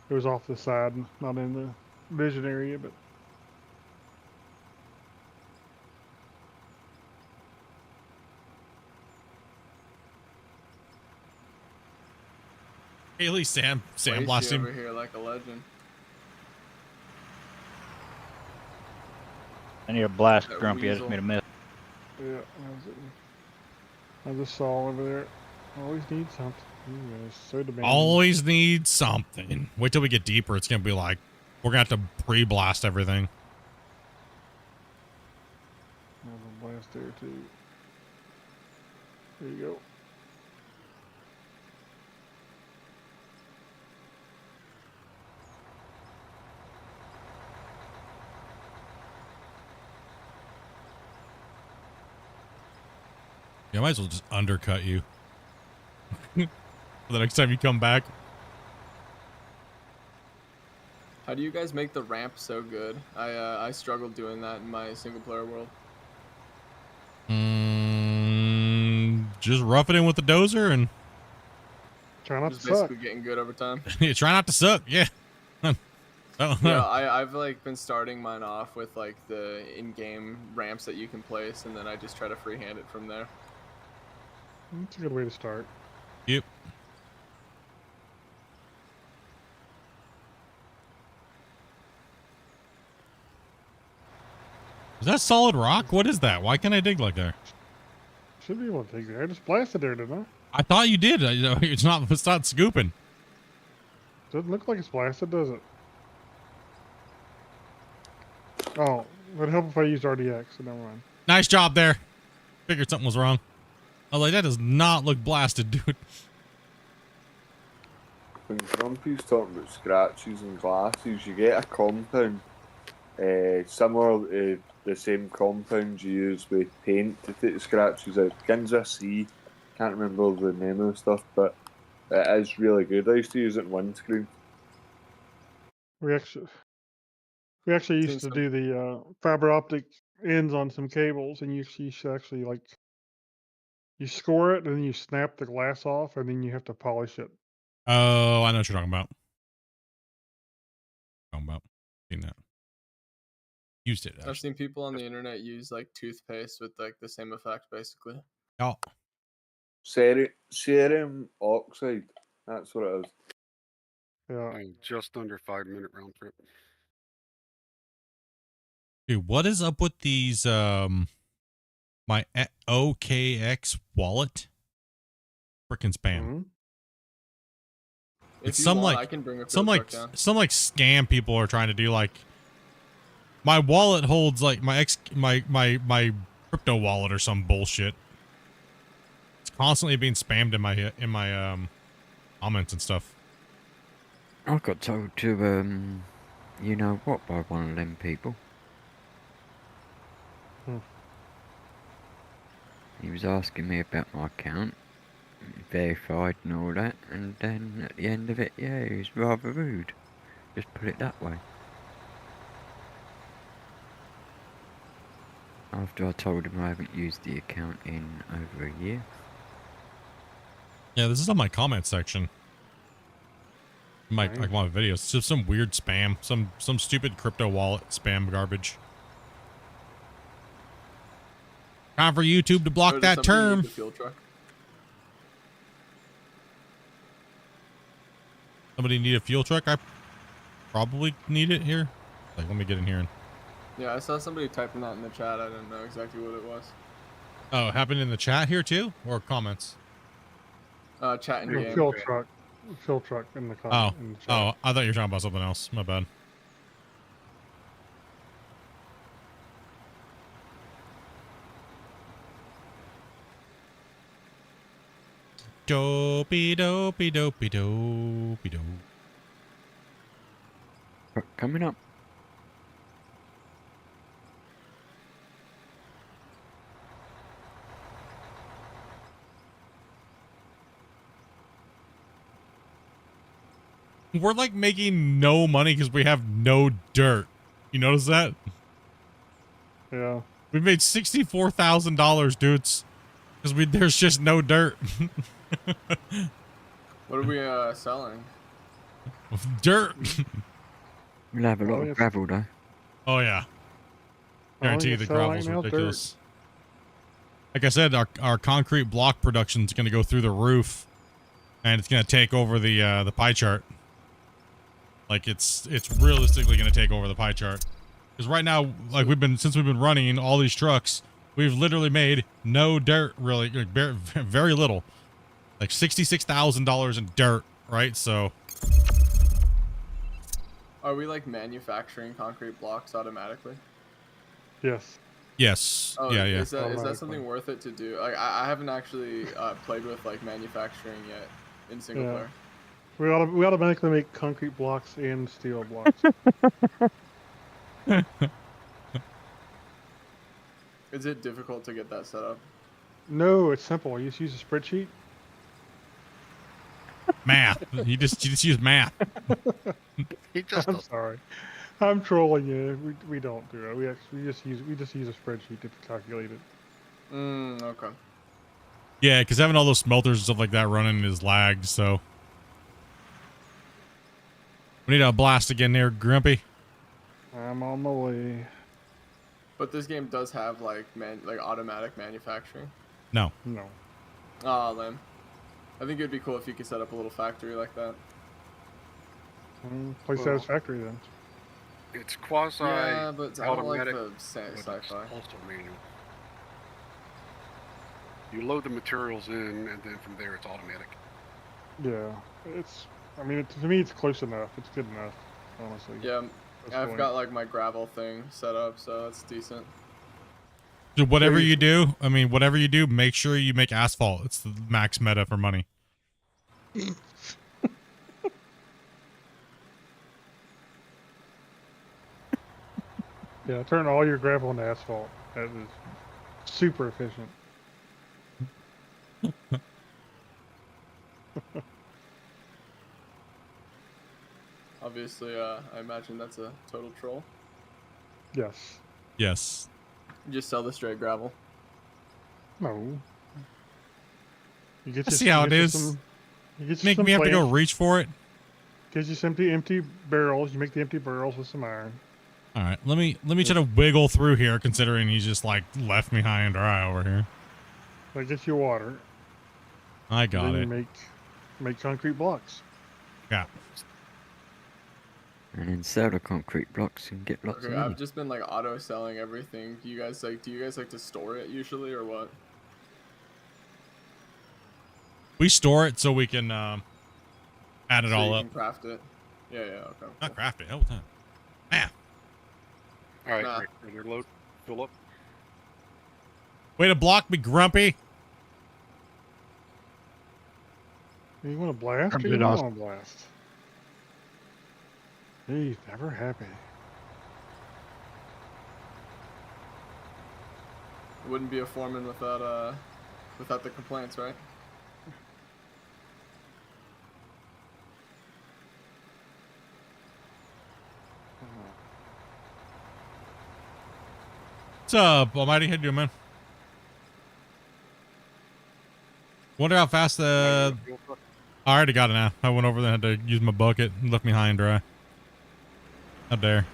It was off the side, not in the vision area, but Haley sandblast him. Over here like a legend. I need a blast, That Grumpy. I just weasel. made a miss. yeah, that was it. I just saw over there. Always need something. You guys so demanding. Always need something. Wait till we get deeper. It's gonna be like we're gonna have to pre-blast everything. I have a blast there too. There you go. Yeah, I might as well just undercut you. For the next time you come back. How do you guys make the ramp so good? I struggled doing that in my single player world. Just rough it in with the dozer and Try not Just to suck. basically getting good over time. you try not to suck. Yeah. Yeah, I've like been starting mine off with like the in-game ramps that you can place, and then I just try to freehand it from there. That's a good way to start. Yep. Is that solid rock? What is that? Why can't I dig like that? Should be able to take there. I just blasted there, didn't I? I thought you did. It's not scooping. Doesn't look like it's blasted, does it? Oh, would help if I used RDX, so never mind. Nice job there. Figured something was wrong. I was like, that does not look blasted, dude. When Grumpy's talking about scratches and glasses, you get a compound similar to the same compound you use with paint to take the scratches out. Begins with a C. Can't remember the name of the stuff, but it is really good. I used to use it in windscreen. We actually used to do the fiber optic ends on some cables, and you should actually like you score it, and then you snap the glass off, and then you have to polish it. Oh, I know what you're talking about. Seen that. Used it. I've seen people on the internet use like toothpaste with like the same effect, basically. Oh. Cerium oxide. That's what it is. Yeah. I'm just under 5-minute round trip. Dude, what is up with these my OKX wallet? Freaking spam. Mm-hmm. It's some want, like I can bring a some field like truck down. some like scam people are trying to do. Like my wallet holds like my crypto wallet or some bullshit. It's constantly being spammed in my comments and stuff. I got told to you know what, by one of them people. He was asking me about my account, verified and all that, and then at the end of it, yeah, he was rather rude. Just put it that way. After I told him I haven't used the account in over a year. Yeah, this is on my comment section. Like my videos. It's just some weird spam, some stupid crypto wallet spam garbage. Time for YouTube to block that term. Somebody need a fuel truck? I probably need it here. Like, let me get in here. Yeah, I saw somebody typing that in the chat. I didn't know exactly what it was. Oh, it happened in the chat here too? Or comments? Chat in No, game. fuel truck in the comment. Oh, In the chat. oh, I thought you were talking about something else. My bad. Dopey, dopey, dopey, dopey, dope. Coming up. We're like making no money because we have no dirt. You notice that? Yeah. We made $64,000, dudes, because there's just no dirt. What are we selling? Dirt. We'll have a lot of gravel though. Oh yeah. Guarantee the gravel's ridiculous. Dirt. Like I said, our concrete block production is going to go through the roof, and it's going to take over the pie chart. Like it's realistically going to take over the pie chart. Because right now, like since we've been running all these trucks, we've literally made no dirt, really, like very little, like $66,000 in dirt, right? So, Are we like manufacturing concrete blocks automatically? Yes. yes, Oh, yeah. Is that something worth it to do? Like I haven't actually played with like manufacturing yet in single player. We automatically make concrete blocks and steel blocks. Is it difficult to get that set up? No, it's simple. You just use a spreadsheet. Math. You just use math. I'm sorry. I'm trolling you. We don't do it. We just use a spreadsheet to calculate it. Okay. Yeah, because having all those smelters and stuff like that running is lagged, so. We need a blast again there, Grumpy. I'm on the way. But this game does have like automatic manufacturing. No. No. Ah, lame. I think it'd be cool if you could set up a little factory like that. Play Satisfactory then. It's quasi Yeah, but I don't like automatic, the but it's sci-fi. also manual. You load the materials in, and then from there it's automatic. Yeah, I mean, to me, it's close enough. It's good enough, honestly. Yeah, I've got like my gravel thing set up, so it's decent. Dude, whatever you do, make sure you make asphalt. It's the max meta for money. Yeah, turn all your gravel into asphalt. That is super efficient. Obviously, I imagine that's a total troll. Yes. Yes. You just sell the straight gravel. No. You get I see how it is. Make me have to go reach for it. Gives you some empty barrels. You make the empty barrels with some iron. All right, let me try to wiggle through here, considering he's just like left me high and dry over here. That gets you water. I got it. You make concrete blocks. Yeah. And then sell the concrete blocks and get lots of money. I've just been like auto selling everything. Do you guys like to store it usually or what? We store it so we can add it all up. Can craft it. Yeah, okay. Not craft it. Hell with that. Man. All right, right. Your load, fill up. Way to block me, Grumpy. You want to blast? Or you don't want to blast? He's never happy. It wouldn't be a foreman without the complaints, right? What's up, Almighty? How you doing, man? Wonder how fast the... I already got it now. I went over there and had to use my bucket and left me high and dry. How dare.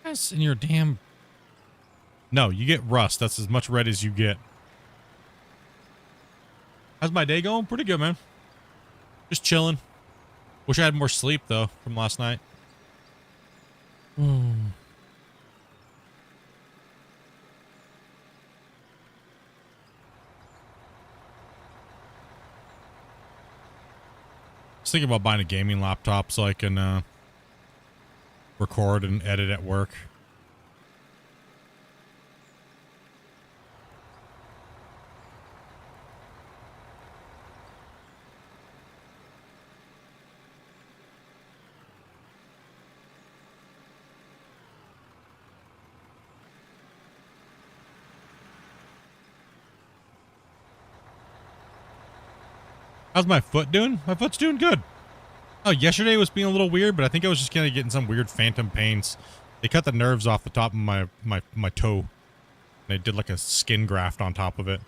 Yes, in your damn... No, you get rust. That's as much red as you get. How's my day going? Pretty good, man. Just chilling. Wish I had more sleep, though, from last night. I was thinking about buying a gaming laptop so I can record and edit at work. How's my foot doing? My foot's doing good. Oh, yesterday was being a little weird, but I think I was just kind of getting some weird phantom pains. They cut the nerves off the top of my toe. They did like a skin graft on top of it.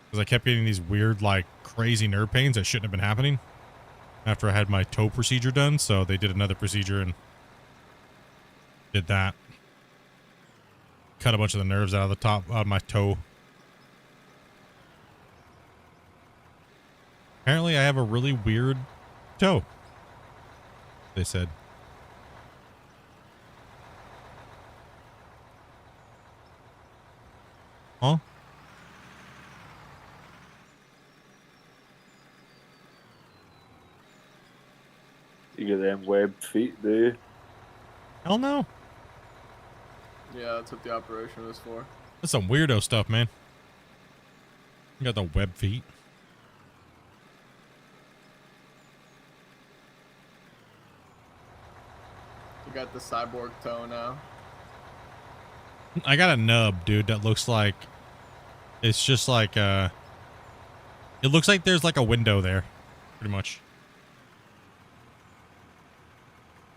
Because I kept getting these weird, like, crazy nerve pains that shouldn't have been happening after I had my toe procedure done. So they did another procedure and did that. Cut a bunch of the nerves out of the top of my toe. Apparently, I have a really weird toe, they said. Huh? You get them webbed feet, do you? Hell no. Yeah, that's what the operation was for. That's some weirdo stuff, man. You got the web feet. You got the cyborg toe now. I got a nub, dude, that looks like... It's just like, it looks like there's like a window there, pretty much.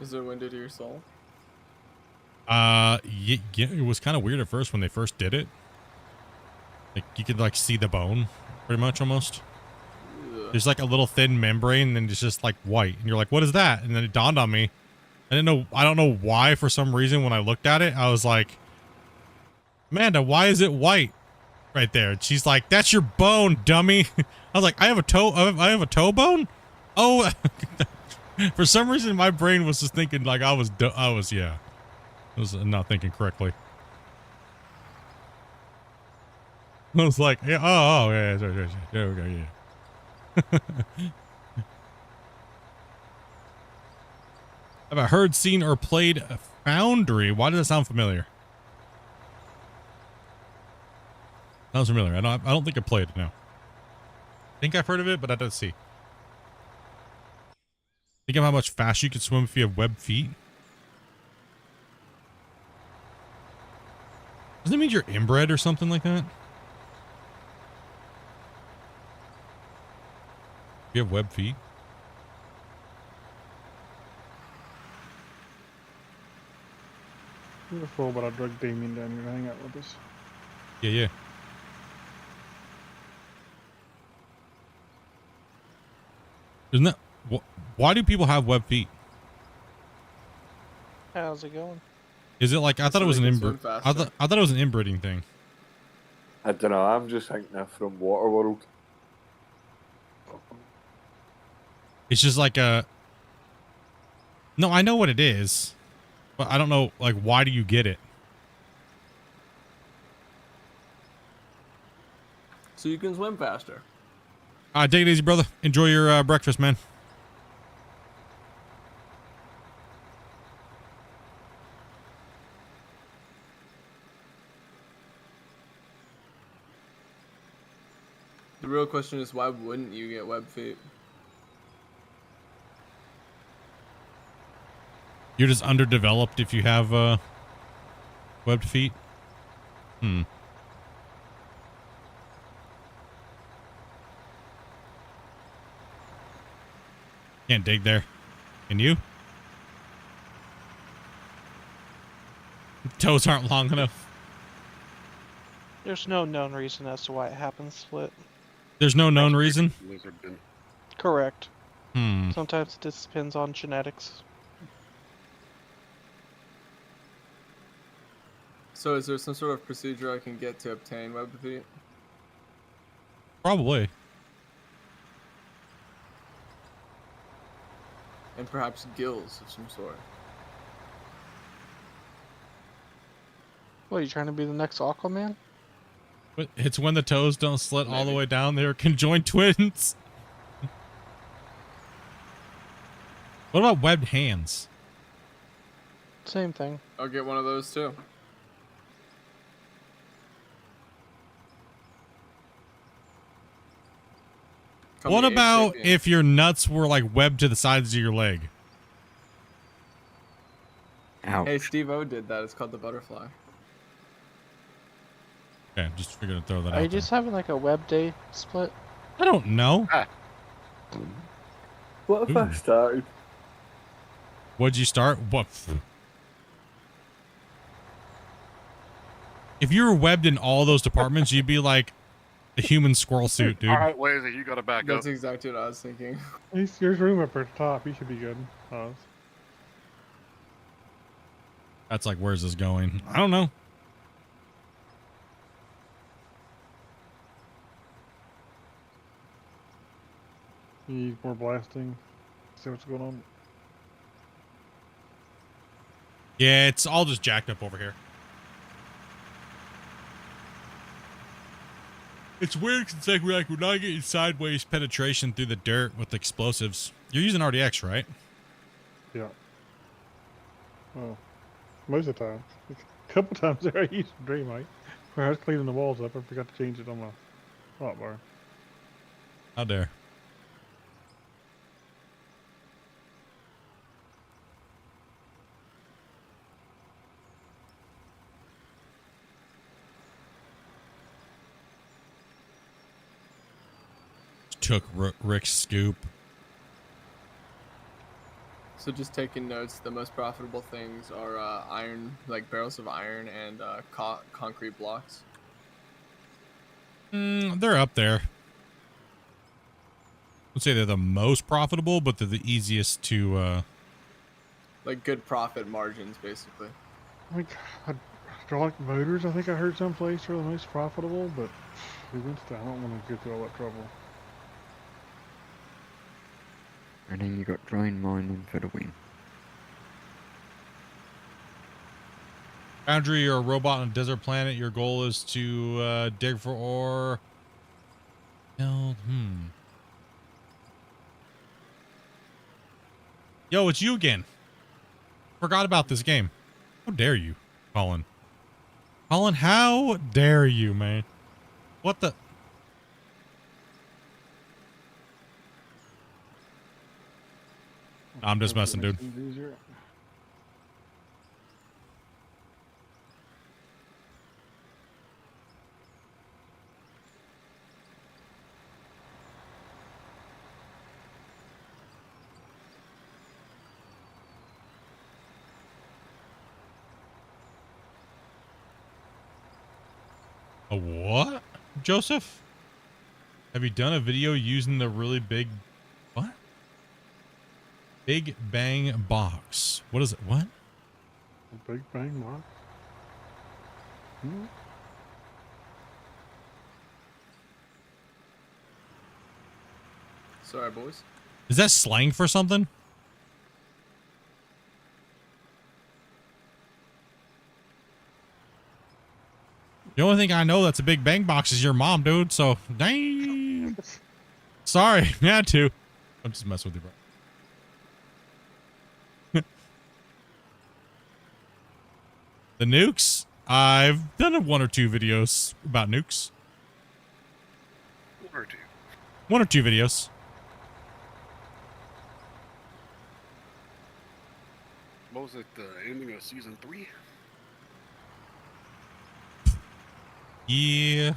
Is there a window to your soul? Yeah, it was kind of weird at first when they first did it. Like, you could, like, see the bone, pretty much, almost. Ugh. There's, like, a little thin membrane, and then it's just, like, white. And you're like, what is that? And then it dawned on me. I don't know why, for some reason, when I looked at it, I was like, Amanda, why is it white right there? And she's like, that's your bone, dummy. I was like, I have a toe bone? Oh, for some reason, my brain was just thinking like I was not thinking correctly. I was like, yeah, yeah, there we go, yeah. Have I heard, seen, or played a Foundry? Why does it sound familiar? Sounds familiar. I don't think I played it, no. I think I've heard of it, but I don't see. Think of how much faster you could swim if you have webbed feet. Doesn't it mean you're inbred or something like that? You have webbed feet? Beautiful, but I drug Damien down here to hang out with us. Yeah, yeah. Isn't that... Why do people have webbed feet? How's it going? Is it like... I thought it was an inbreed... I thought it was an inbreeding thing. I don't know, I'm just thinking that from Waterworld. It's just like a... No, I know what it is. But I don't know, like, why do you get it? So you can swim faster. Take it easy, brother. Enjoy your breakfast, man. The real question is, why wouldn't you get web feet? You're just underdeveloped if you have webbed feet? Can't dig there. Can you? Toes aren't long enough. There's no known reason as to why it happens, Split. There's no known reason? Correct. Sometimes it just depends on genetics. So is there some sort of procedure I can get to obtain web feet? Probably. And perhaps gills of some sort. What, are you trying to be the next Aquaman? But it's when the toes don't slit all the way down. They're conjoined twins. What about webbed hands? Same thing. I'll get one of those too. What about if your nuts were like webbed to the sides of your leg? Ouch. Hey, Steve O did that. It's called the butterfly. Okay, just figured to throw that out. Are you there. just having like a web day split? I don't know. What if I started? What'd you start? What? If you were webbed in all those departments, you'd be like a human squirrel suit, dude. All right, Wazy, you got to back That's up. exactly what I was thinking. There's room up at the top. You should be good. Oz. That's like, where's this going? I don't know. You need more blasting. See what's going on. Yeah, it's all just jacked up over here. It's weird because it's like we're not getting sideways penetration through the dirt with explosives. You're using RDX, right? Yeah. Well, most of the time. A couple times there I used Dreamite. Where I was cleaning the walls up, I forgot to change it on my hotbar. How dare. Took Rick's scoop. So just taking notes, the most profitable things are iron, like barrels of iron and concrete blocks. They're up there. Let's say they're the most profitable, but they're the easiest to Like good profit margins, basically. Like hydraulic motors, I think I heard someplace are the most profitable, but I don't want to go through all that trouble. And then you got drone mining for the win. Boundary, you're a robot on a desert planet. Your goal is to dig for ore. Yo, it's you again. Forgot about this game. How dare you, Colin? Colin, how dare you, man? What the? I'm just messing, dude. A what, Joseph? Have you done a video using the really big, what? Big Bang Box. What is it? What? A Big Bang box? Hmm? Sorry, boys. Is that slang for something? The only thing I know that's a Big Bang Box is your mom, dude. So, dang. Sorry, had to. I'm just messing with you, bro. The nukes? I've done one or two videos about nukes. One or two videos. What was it, the ending of season 3? Yeah.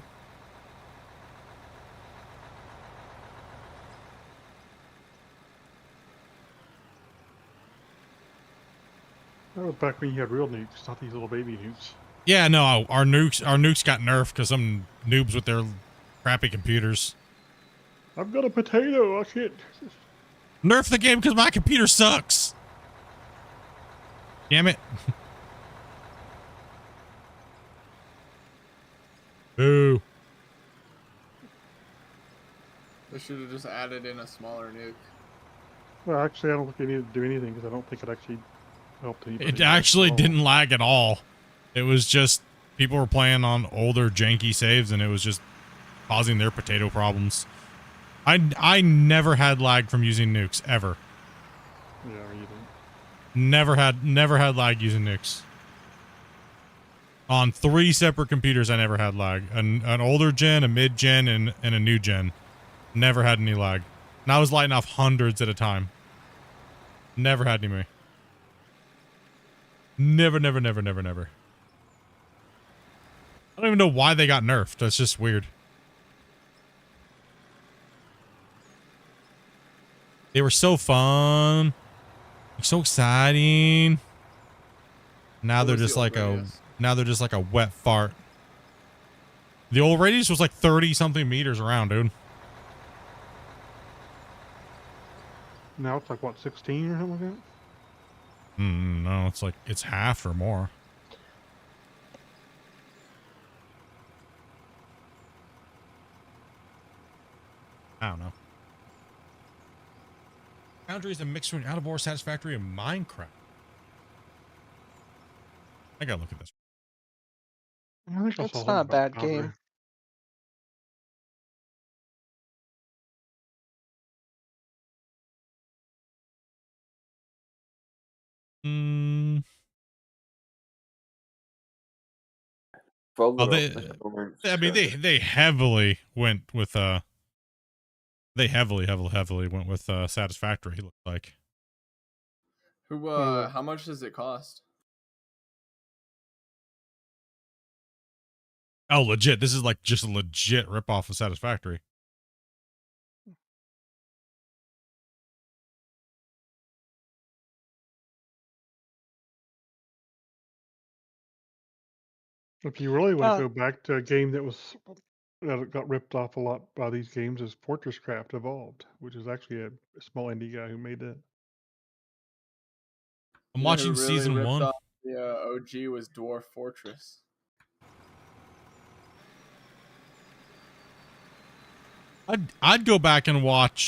That was back when you had real nukes, not these little baby nukes. Yeah, no, our nukes got nerfed because some noobs with their crappy computers. I've got a potato, I can't. Nerf the game because my computer sucks. Damn it. Boo. They should have just added in a smaller nuke. Well, actually, I don't think they needed to do anything because I don't think it actually helped anybody. It actually at all. didn't lag at all. It was just people were playing on older janky saves and it was just causing their potato problems. I never had lag from using nukes ever. Yeah, you didn't. Never had lag using nukes. On 3 separate computers, I never had lag. An older gen, a mid gen, and a new gen. Never had any lag. And I was lighting off hundreds at a time. Never had any. Never. I don't even know why they got nerfed. That's just weird. They were so fun. So exciting. Now they're just like a wet fart. The old radius was like 30 something meters around, dude. Now it's like what, 16 or something like that? No, it's half or more. I don't know. Foundry is a mix between Out of War, Satisfactory, and Minecraft. I gotta look at this. I think I saw It's something not a about bad Foundry. game. Further Oh, up the comments, I mean, they heavily went with they heavily went with Satisfactory. It looked like. Who? How much does it cost? Oh, legit. This is like just a legit ripoff of Satisfactory. If you really want to go back to a game that got ripped off a lot by these games, is Fortress Craft Evolved, which is actually a small indie guy who made that. I'm You know watching who really season ripped 1. off the OG was Dwarf Fortress. I'd go back and watch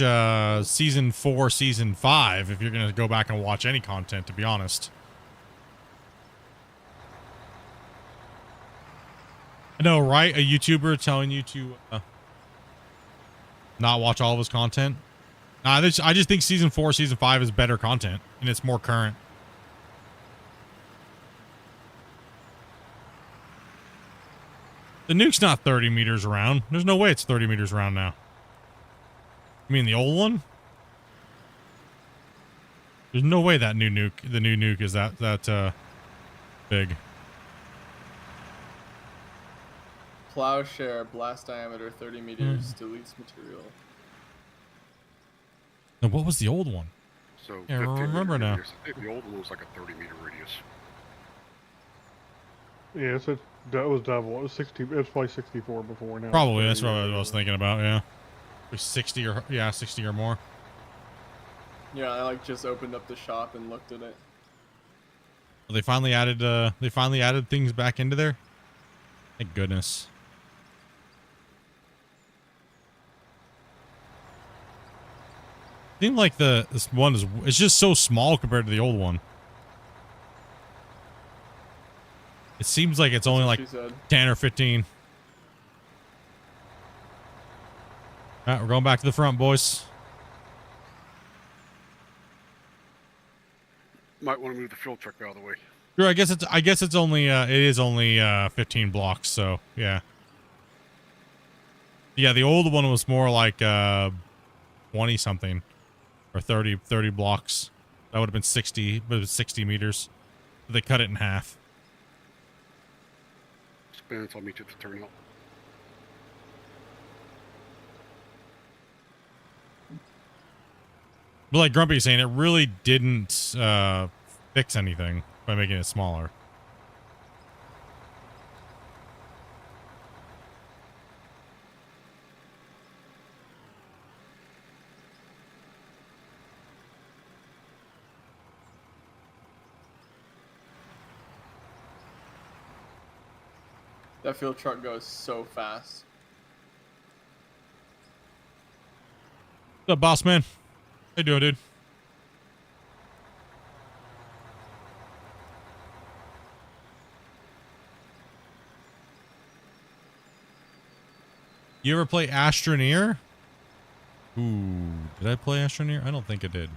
season 4, season 5 if you're gonna go back and watch any content. To be honest, I know, right? A YouTuber telling you to not watch all of his content. I just think season 4, season 5 is better content and it's more current. The nuke's not 30 meters around. There's no way it's 30 meters around now. You mean the old one? There's no way the new nuke is that big. Plowshare, blast diameter 30 meters, deletes material. Now, what was the old one? So I don't 15 remember meter now. radius. I think the old one was like a 30-meter radius. Yeah, that was double. It was 60. It was probably 64 before now. Probably, that's what I was thinking about, yeah. 60 or more. Yeah, I like just opened up the shop and looked at it. Well, they finally added things back into there. Thank goodness. Seemed like this one it's just so small compared to the old one. It seems like it's only like 10 or 15. All right, we're going back to the front, boys. Might want to move the field truck out of the way. Sure, I guess it's only it is only 15 blocks, so yeah. Yeah, the old one was more like 20 something or 30 blocks. That would have been 60, but it was 60 meters. So they cut it in half. Spence, I'll meet you at the turnout. But like Grumpy's saying, it really didn't fix anything by making it smaller. That fuel truck goes so fast. What's up, boss man? How you doing, dude? You ever play Astroneer? Ooh, did I play Astroneer? I don't think I did.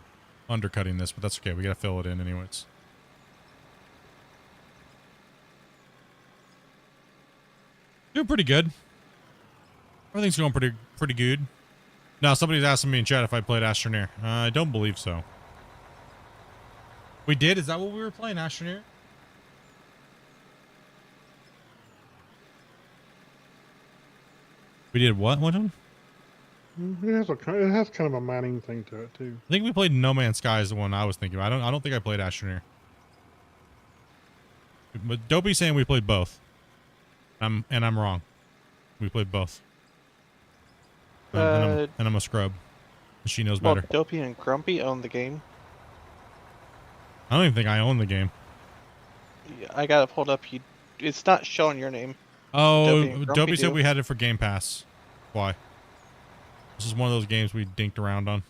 Undercutting this, but that's okay. We gotta fill it in anyways. Doing pretty good. Everything's going pretty good. Now, somebody's asking me in chat if I played Astroneer. I don't believe so. We did? Is that what we were playing, Astroneer? We did what, one? It has kind of a mining thing to it too. I think we played No Man's Sky is the one I was thinking of. I don't think I played Astroneer. But Dopey's saying we played both. And I'm wrong. We played both. And I'm a scrub. She knows better. Dopey and Grumpy own the game. I don't even think I own the game. Yeah, I got it pulled up. It's not showing your name. Oh, Dopey said we had it for Game Pass. Why? This is one of those games we dinked around on.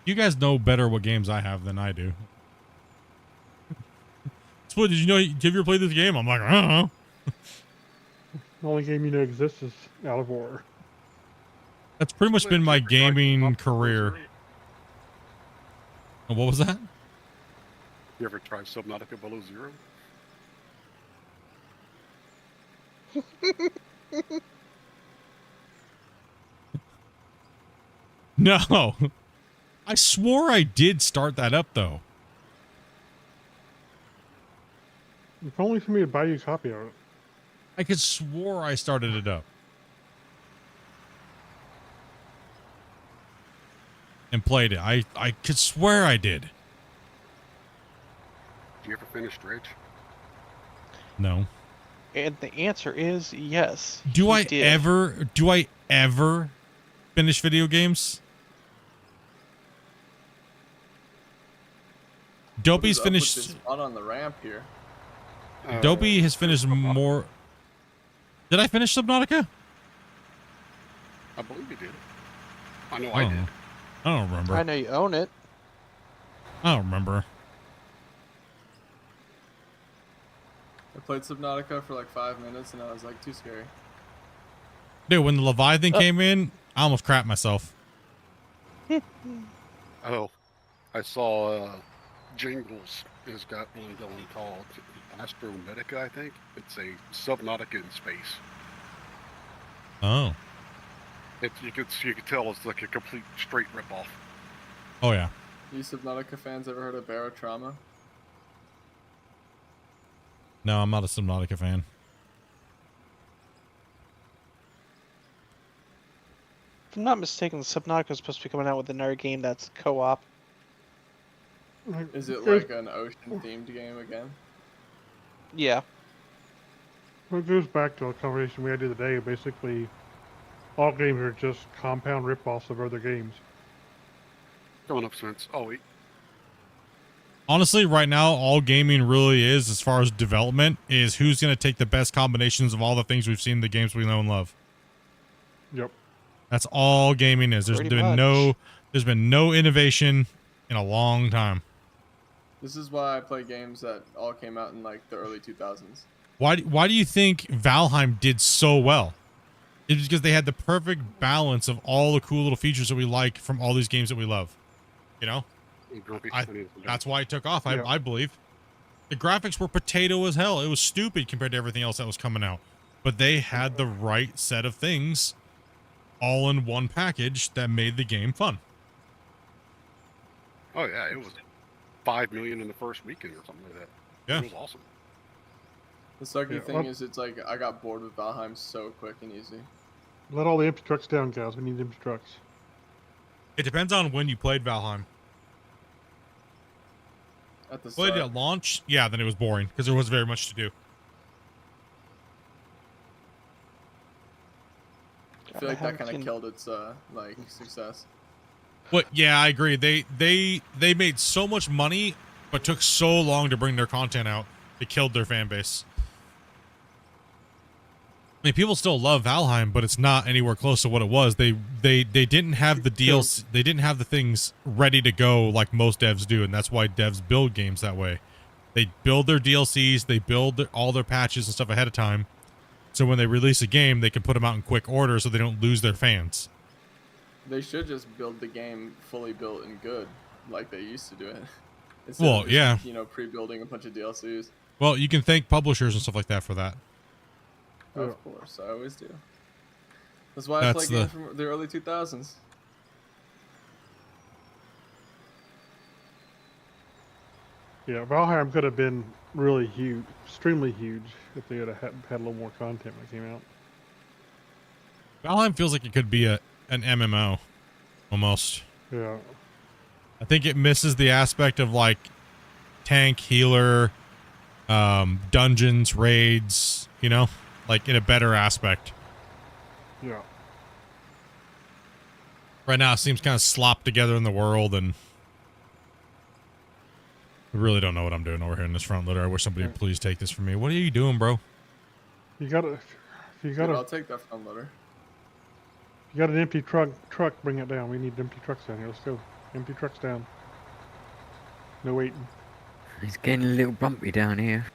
You guys know better what games I have than I do. Split, did you know? Have you ever played this game? I'm like, I don't know. The only game you know exists is Out of War. That's pretty much been my gaming career. Oh, what was that? You ever tried Subnautica Below Zero? No. I swore I did start that up, though. If only for me to buy you a copy of it. I could swore I started it up. And played it. I could swear I did. Did you ever finish Dredge? No. And the answer is yes. Do I ever finish video games? Dopey's finished. This spot on the ramp here. Dopey has finished more. Did I finish Subnautica? I believe you did. I know I did. I don't remember. I know you own it. I don't remember. I played Subnautica for like 5 minutes and I was like, too scary. Dude, when the Leviathan came in, I almost crapped myself. Oh, I saw Jingles has got one going called Astro Medica, I think. It's a Subnautica in space. Oh. You could tell it's like a complete straight ripoff. Oh yeah. You Subnautica fans ever heard of Barotrauma? No, I'm not a Subnautica fan. If I'm not mistaken, Subnautica is supposed to be coming out with another game that's co-op. Is it like an ocean-themed game again? Yeah. Well, it goes back to a conversation we had the other day. Basically, all games are just compound rip-offs of other games. Going up since 08. Honestly, right now, all gaming really is, as far as development, is who's going to take the best combinations of all the things we've seen in the games we know and love. Yep. That's all gaming is. There's been no innovation in a long time. This is why I play games that all came out in like the early 2000s. Why do you think Valheim did so well? It's because they had the perfect balance of all the cool little features that we like from all these games that we love. You know? That's why it took off, I believe. The graphics were potato as hell. It was stupid compared to everything else that was coming out. But they had the right set of things all in one package that made the game fun. Oh yeah, it was 5 million in the first weekend or something like that. Yeah. It was awesome. The sucky thing is, it's like I got bored with Valheim so quick and easy. Let all the empty trucks down, guys. We need empty trucks. It depends on when you played Valheim. At the Played it at launch, yeah, then it was boring because there was very much to do. I feel like that kind of killed its like success. But yeah, I agree. They made so much money, but took so long to bring their content out. It killed their fan base. I mean, people still love Valheim, but it's not anywhere close to what it was. They didn't have the deals. They didn't have the things ready to go like most devs do, and that's why devs build games that way. They build their DLCs, they build all their patches and stuff ahead of time, so when they release a game, they can put them out in quick order so they don't lose their fans. They should just build the game fully built and good, like they used to do it. Well, just, yeah. You know, pre-building a bunch of DLCs. Well, you can thank publishers and stuff like that for that. Of course, I always do. That's why I That's play games from the early 2000s. Yeah, Valheim could have been really huge, extremely huge, if they had had a little more content when it came out. Valheim feels like it could be an MMO, almost. Yeah. I think it misses the aspect of like tank, healer, dungeons, raids, you know, like in a better aspect. Yeah. Right now it seems kind of slopped together in the world, and I really don't know what I'm doing over here in this front litter. I wish somebody would please take this from me. What are you doing, bro? You gotta. Dude, I'll take that front loader. You got an empty truck, bring it down. We need empty trucks down here. Let's go. Empty trucks down. No waiting. It's getting a little bumpy down here.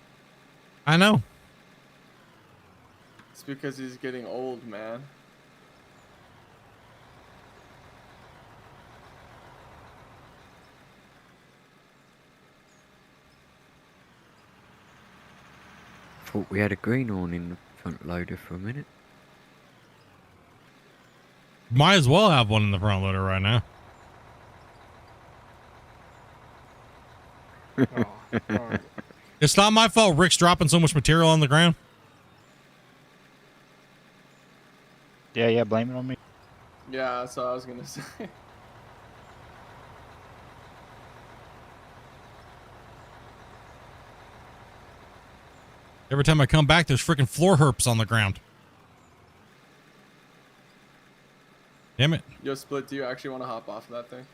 I know. It's because he's getting old, man. Thought we had a greenhorn in the front loader for a minute. Might as well have one in the front loader right now. Alright. It's not my fault Rick's dropping so much material on the ground. Yeah, blame it on me. Yeah, that's what I was gonna say. Every time I come back, there's freaking floor herps on the ground. Damn it. Yo, Split, do you actually want to hop off of that thing?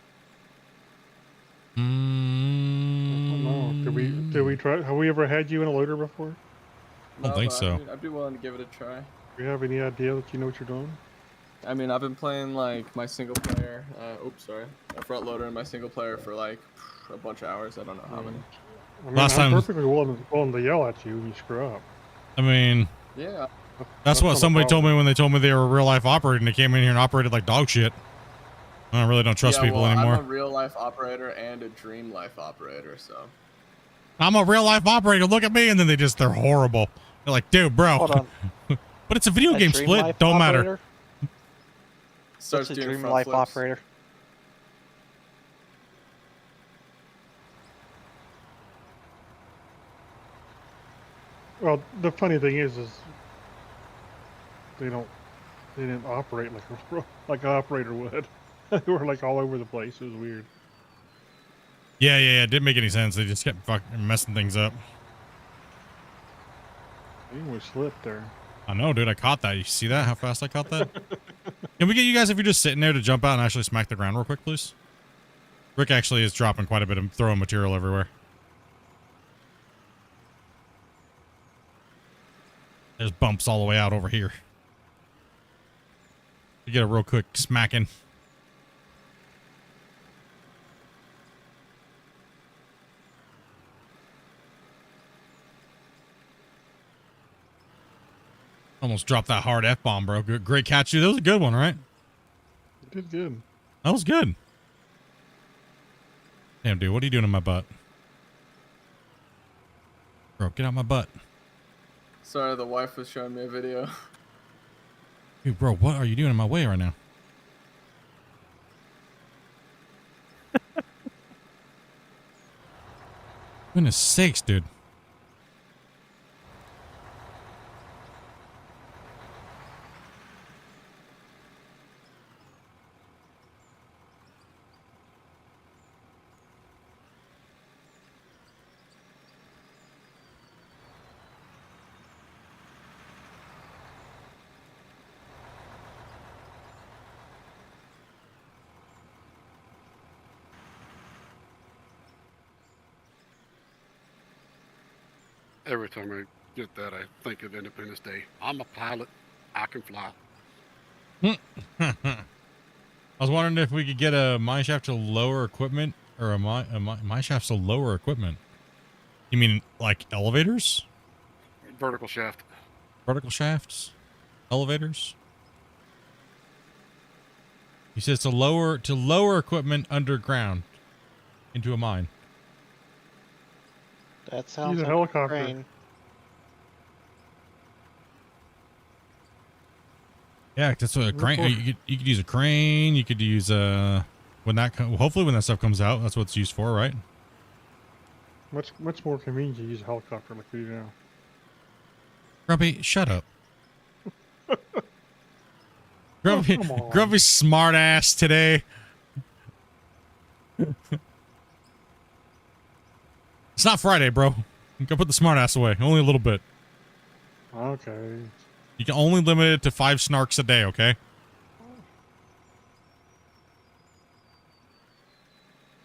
No. Did we try? Have we ever had you in a loader before? I don't think so. I'd be willing to give it a try. Do you have any idea that you know what you're doing? I mean, I've been playing like my single player. A front loader and my single player for like a bunch of hours. I don't know how many. I mean, Last I'm time- perfectly willing to yell at you when you screw up. I mean, Yeah. that's what not a somebody told me problem. when they told me they were real life operating. They came in here and operated like dog shit. I really don't trust Yeah, people well, anymore. I'm a real life operator and a dream life operator, so. I'm a real life operator. Look at me. And then they're horrible. They're like, dude, bro. Hold on. But it's a video A game Dream Split. Life Don't matter. operator? Starts What's a doing Dream front Life flips. operator? Well, the funny thing is they didn't operate like an operator would. They were like all over the place. It was weird. Yeah. It didn't make any sense. They just kept fucking messing things up. You almost slipped there. I know, dude. I caught that. You see that? How fast I caught that? Can we get you guys, if you're just sitting there, to jump out and actually smack the ground real quick, please? Rick actually is dropping quite a bit of throwing material everywhere. There's bumps all the way out over here. You get a real quick smacking. Almost dropped that hard F-bomb, bro. Great catch, dude. That was a good one, right? You did good. That was good. Damn, dude. What are you doing in my butt? Bro, get out my butt. Sorry, the wife was showing me a video. Dude, bro, what are you doing in my way right now? Goodness sakes, dude. Every time I get that, I think of Independence Day. I'm a pilot. I can fly. I was wondering if we could get a mine shaft to lower equipment, or a mine shaft to lower equipment. You mean like elevators? Vertical shaft. Vertical shafts? Elevators? He says to lower equipment underground into a mine. That sounds Use a like helicopter. crane. Yeah, that's what a crane. You could use a crane. You could use hopefully when that stuff comes out, that's what it's used for, right? Much more convenient to use a helicopter like we do now. Grumpy, shut up. Come on. Grumpy smart ass today. It's not Friday, bro. Go put the smart ass away. Only a little bit. Okay. You can only limit it to 5 snarks a day, okay?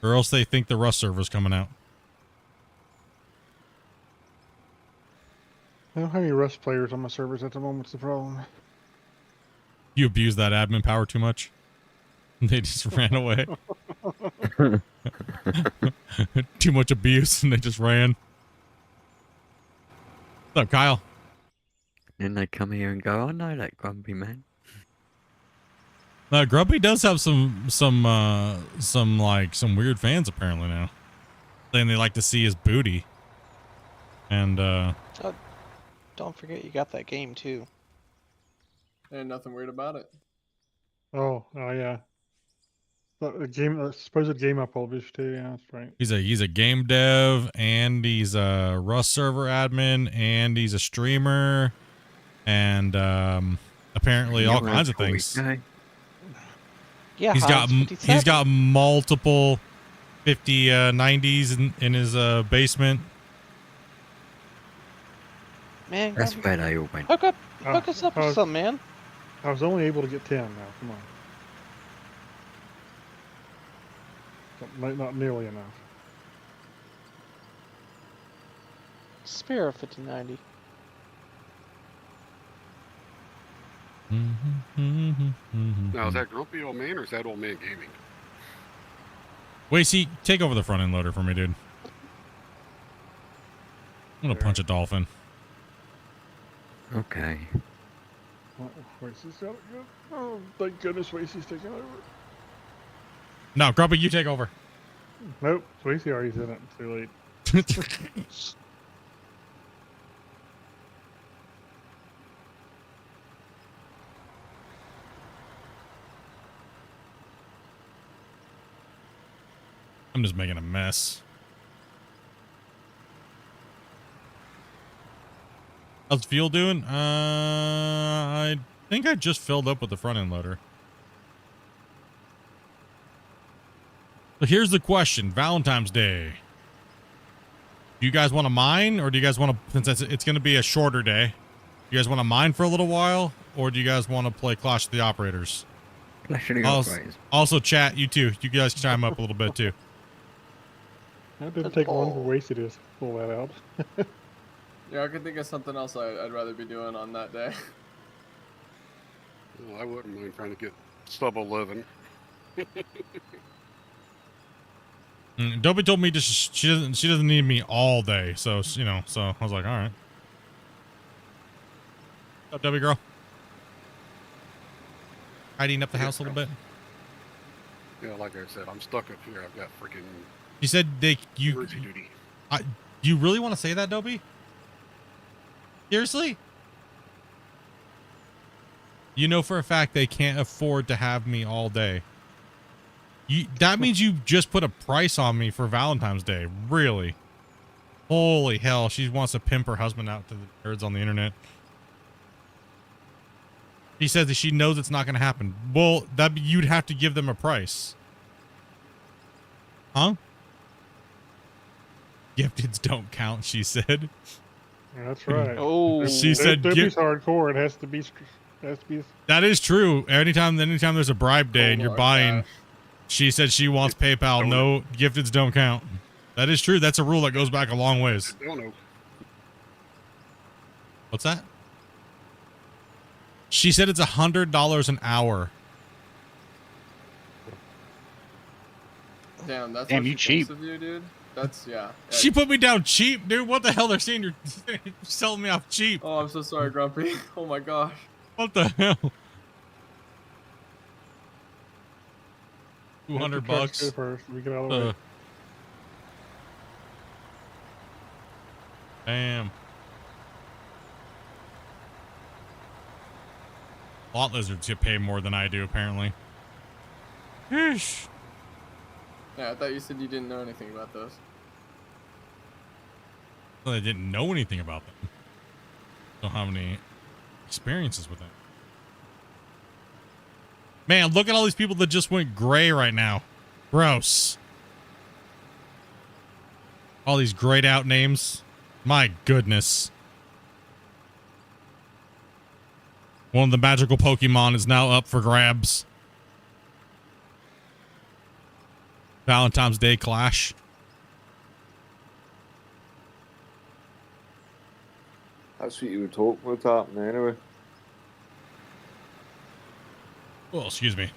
Or else they think the Rust server's coming out. I don't have any Rust players on my servers at the moment. It's the problem. You abuse that admin power too much. They just ran away. Too much abuse and they just ran. What's up, Kyle? Then they come here and go, "Oh no, that grumpy man." Grumpy does have some weird fans apparently now. Saying they like to see his booty. And Don't forget you got that game too. Ain't nothing weird about it. Oh yeah. The game, supposed game I published too. Yeah, that's right. he's a game dev, and he's a Rust server admin, and he's a streamer, and apparently all kinds of things. Yeah, He's got multiple 90s in his basement. Man, That's where they all went. hook us up with some, man. I was only able to get 10 now. Come on. Not nearly enough. Spare a 5090. Now, is that grumpy old man or is that old man gaming? Wait, see, take over the front end loader for me, dude. I'm gonna punch a dolphin. Okay. Oh, Wasey's got it good. Oh, thank goodness Wasey's taking over. No, Grumpy, you take over. Nope, Wasey already's in it. It's too late. I'm just making a mess. How's fuel doing? I think I just filled up with the front end loader. So here's the question: Valentine's Day. Do you guys want to mine, or do you guys want to? Since it's going to be a shorter day, do you guys want to mine for a little while, or do you guys want to play Clash of the Operators? Clash of the Operators. Also, chat, you too. You guys chime up a little bit too. That didn't take long for Wasey to pull that out. Yeah, I could think of something else I'd rather be doing on that day. Well, I wouldn't mind trying to get sub 11. Dobie told me she doesn't need me all day, so so I was like, all right. What's up, Dobie girl? Tidying up the house a little bit. Yeah, like I said, I'm stuck up here. I've got freaking. You said emergency duty. You really want to say that, Dobie? Seriously? You know for a fact they can't afford to have me all day. That means you just put a price on me for Valentine's Day. Really? Holy hell, she wants to pimp her husband out to the nerds on the internet. She says that she knows it's not going to happen. Well, you'd have to give them a price. Huh? Gifteds don't count, she said. Yeah, that's right. Oh, she said Dobie's hardcore. It has to be. That is true. Anytime there's a bribe day and you're buying, she said she wants PayPal. No, gifteds don't count. That is true. That's a rule that goes back a long ways. I don't know. What's that? She said it's $100 an hour. Damn, that's Damn, what you she cheap. thinks of you, dude. That's yeah. She put me down cheap, dude. What the hell? They're saying you're selling me off cheap. Oh, I'm so sorry, Grumpy. Oh my gosh. What the hell? Let the $200 trucks go bucks. first. We get out of the way. Damn. Lot lizards get paid more than I do, apparently. Yeesh. Yeah, I thought you said you didn't know anything about those. Well, I didn't know anything about them. Don't have any experiences with them. Man, look at all these people that just went gray right now. Gross. All these grayed out names. My goodness. One of the magical Pokemon is now up for grabs. Valentine's Day Clash. That's what you would hope would happen anyway. Oh, excuse me.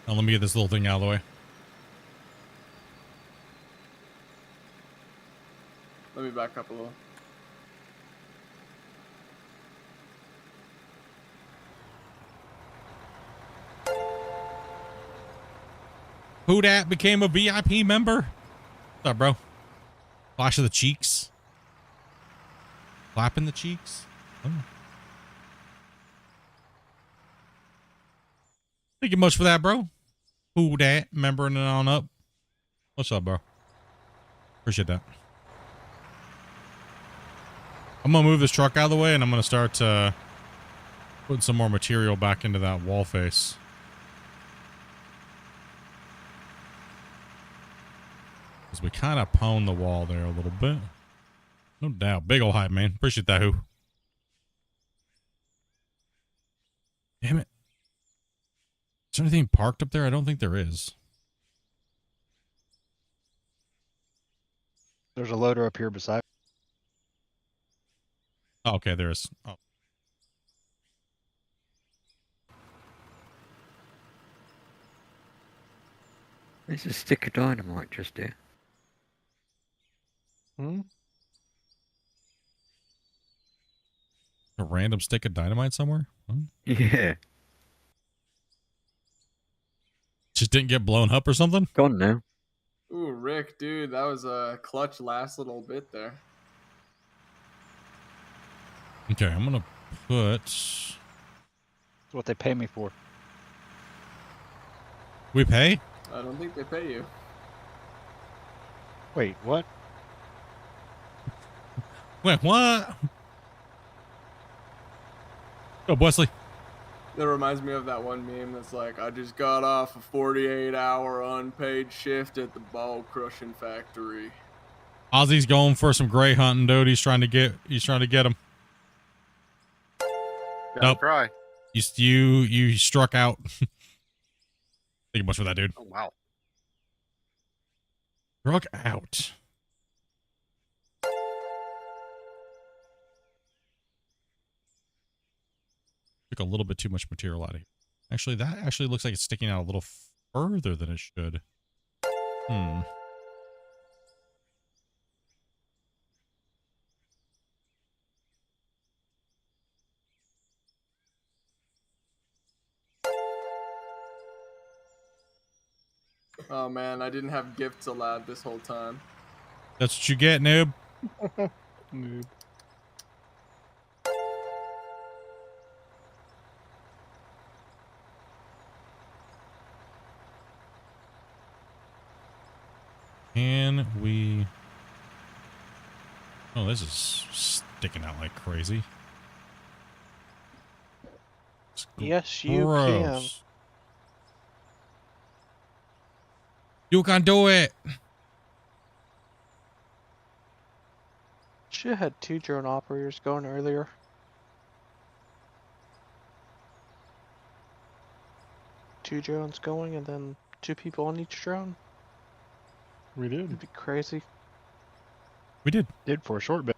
Now let me get this little thing out of the way. Let me back up a little. Who dat became a VIP member? What's up, bro? Flash of the cheeks. Clapping the cheeks. Oh. Thank you much for that, bro. Who dat? Membering it on up. What's up, bro? Appreciate that. I'm gonna move this truck out of the way and I'm gonna start putting some more material back into that wall face. Because we kind of pwned the wall there a little bit. No doubt. Big ol' hype, man. Appreciate that, who. Damn it. Is there anything parked up there? I don't think there is. There's a loader up here beside. Oh, okay, there is. Oh. There's a stick of dynamite just here. Hmm? A random stick of dynamite somewhere? Huh? Yeah. Just didn't get blown up or something? Gone now. Ooh, Rick, dude, that was a clutch last little bit there. Okay, I'm gonna put... That's what they pay me for. We pay? I don't think they pay you. Wait, what? Wait, what? Oh, Wesley. That reminds me of that one meme that's like, I just got off a 48-hour unpaid shift at the ball crushing factory. Ozzy's going for some gray hunting, dude. He's trying to get him. Nope. Try. You struck out. Thank you much for that, dude. Oh wow. Struck out. Took a little bit too much material out of here. Actually, that actually looks like it's sticking out a little further than it should. Hmm. Oh man, I didn't have gifts allowed this whole time. That's what you get, noob. Noob. Can we... Oh, this is sticking out like crazy. It's Yes, you gross. You can do it. Should have had 2 drone operators going earlier. 2 drones going and then 2 people on each drone? We did. It'd be crazy. We did. Did for a short bit.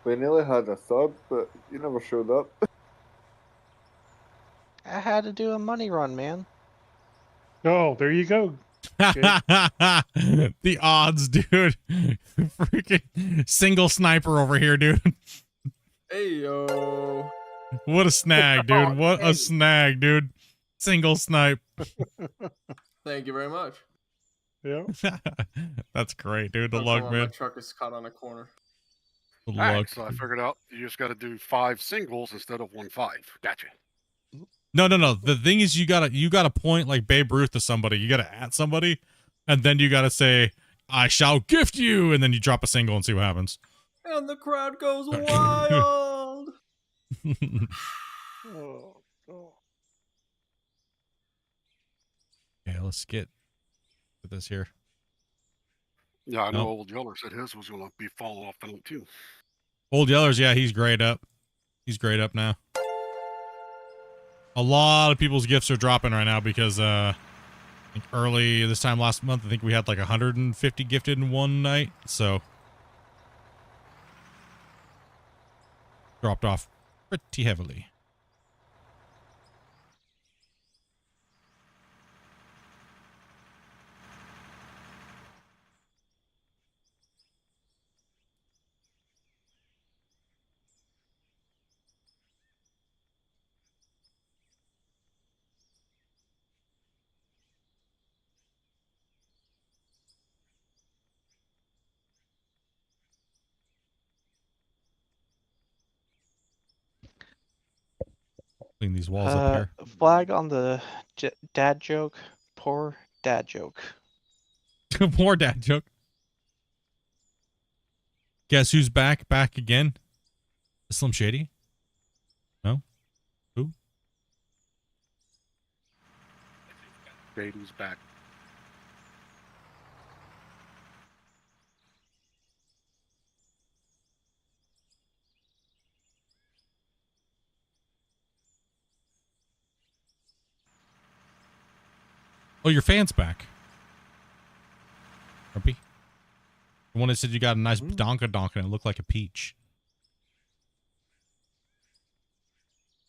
We nearly had a third, but you never showed up. I had to do a money run, man. Oh, there you go. The odds, dude. Freaking single sniper over here, dude. Hey yo. What a snag, dude. What a snag, dude. Single snipe. Thank you very much. Yeah. That's great, dude. The That's luck, why man. My truck is caught on a corner. The Alright, luck. so I figured out you just got to do 5 singles instead of 1-5. Gotcha. No. The thing is, you gotta point like Babe Ruth to somebody. You gotta at somebody, and then you gotta say, "I shall gift you," and then you drop a single and see what happens. And the crowd goes wild. Oh, oh. Okay, let's get to this here. Yeah, I know Nope. Old Yeller said his was going to be falling off the note too. Old Yeller's, yeah, he's grayed up. He's grayed up now. A lot of people's gifts are dropping right now because I think early this time last month, I think we had like 150 gifted in one night, so dropped off pretty heavily. Clean these walls up here. Flag on the dad joke. Poor dad joke. Poor dad joke. Guess who's back? Back again? Slim Shady? No? Who? Baby's back. Oh, your fan's back. Grumpy. The one that said you got a nice donka and it looked like a peach.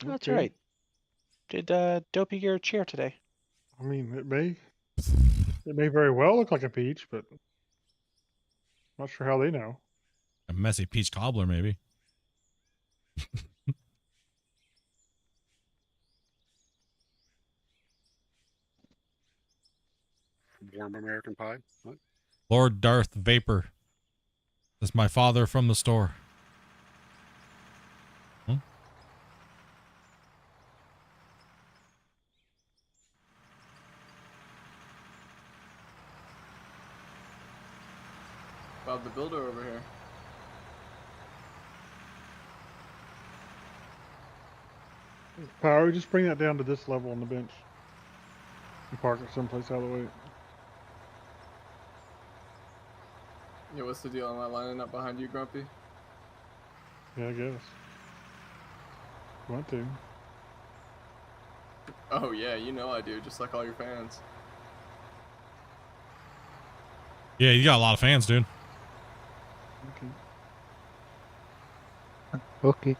That's Okay. right. Did Dopey get a chair today? I mean, it may very well look like a peach, but not sure how they know. A messy peach cobbler, maybe. Warm American pie. What? Lord Darth Vapor. That's my father from the store. Hmm? Bob the Builder over here. Power, just bring that down to this level on the bench. And park it someplace out of the way. Yeah, what's the deal? Am I lining up behind you, Grumpy? Yeah, I guess. Want to. Oh yeah, you know I do, just like all your fans. Yeah, you got a lot of fans, dude. Okay. Okay.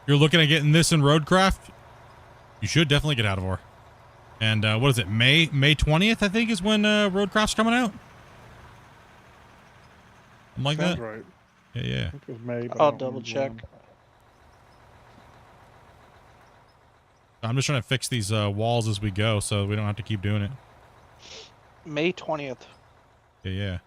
You're looking at getting this in Roadcraft? You should definitely get out of War. And what is it? May 20th, I think, is when Roadcraft's coming out. Something like Sounds that. right. Yeah, yeah. I think it was May. But I'll I don't double remember check. when. I'm just trying to fix these walls as we go, so we don't have to keep doing it. May 20th. Yeah, yeah.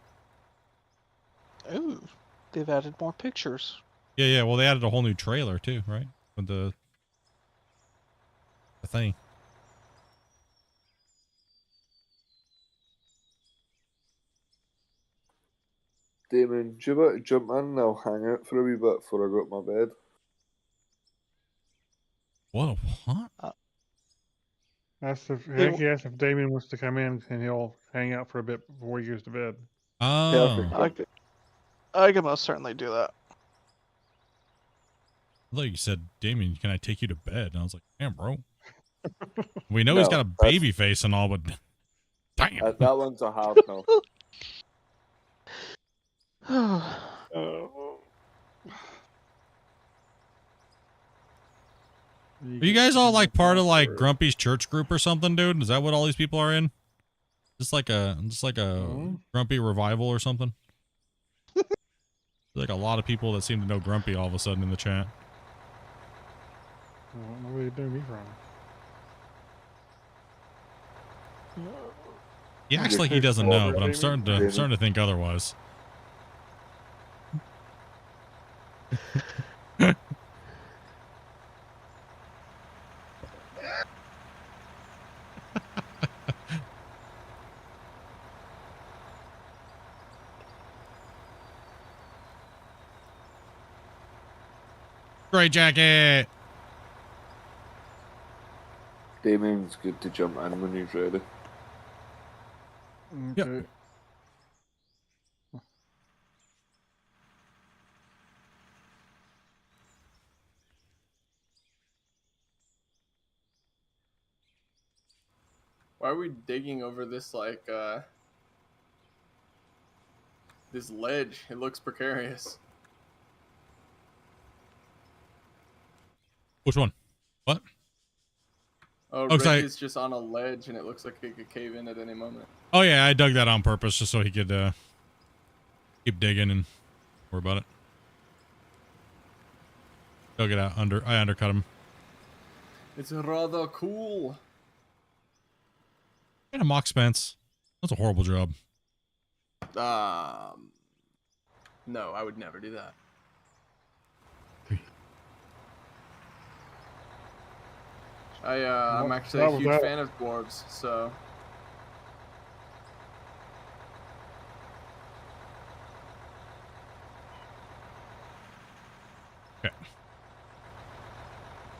Ooh, they've added more pictures. Yeah, yeah. Well, they added a whole new trailer too, right? With the thing. Damon, do you want to jump in and I'll hang out for a wee bit before I go to my bed? What? What? He asked if Damien wants to come in and he'll hang out for a bit before he goes to bed. Oh. I can most certainly do that. I thought you said, Damien, can I take you to bed? And I was like, damn, bro. We know No, he's got a baby face and all, but damn. That one's a hard no. Are you guys all like part of like Grumpy's church group or something, dude? Is that what all these people are in? Just like a Grumpy revival or something? Like a lot of people that seem to know Grumpy all of a sudden in the chat. I don't know where you do me from. He acts like he doesn't know, but I'm starting to think otherwise. Great jacket. Damien's good to jump in when he's ready. Okay. Yep. Why are we digging over this like this ledge? It looks precarious. Which one? What? Oh, Oh, Rick sorry. is just on a ledge and it looks like it could cave in at any moment. Oh yeah, I dug that on purpose just so he could keep digging and worry about it. Dug it out I undercut him. It's rather cool. And a mock Spence. That's a horrible job. No, I would never do that. I'm actually a huge fan of dwarves, so. Okay.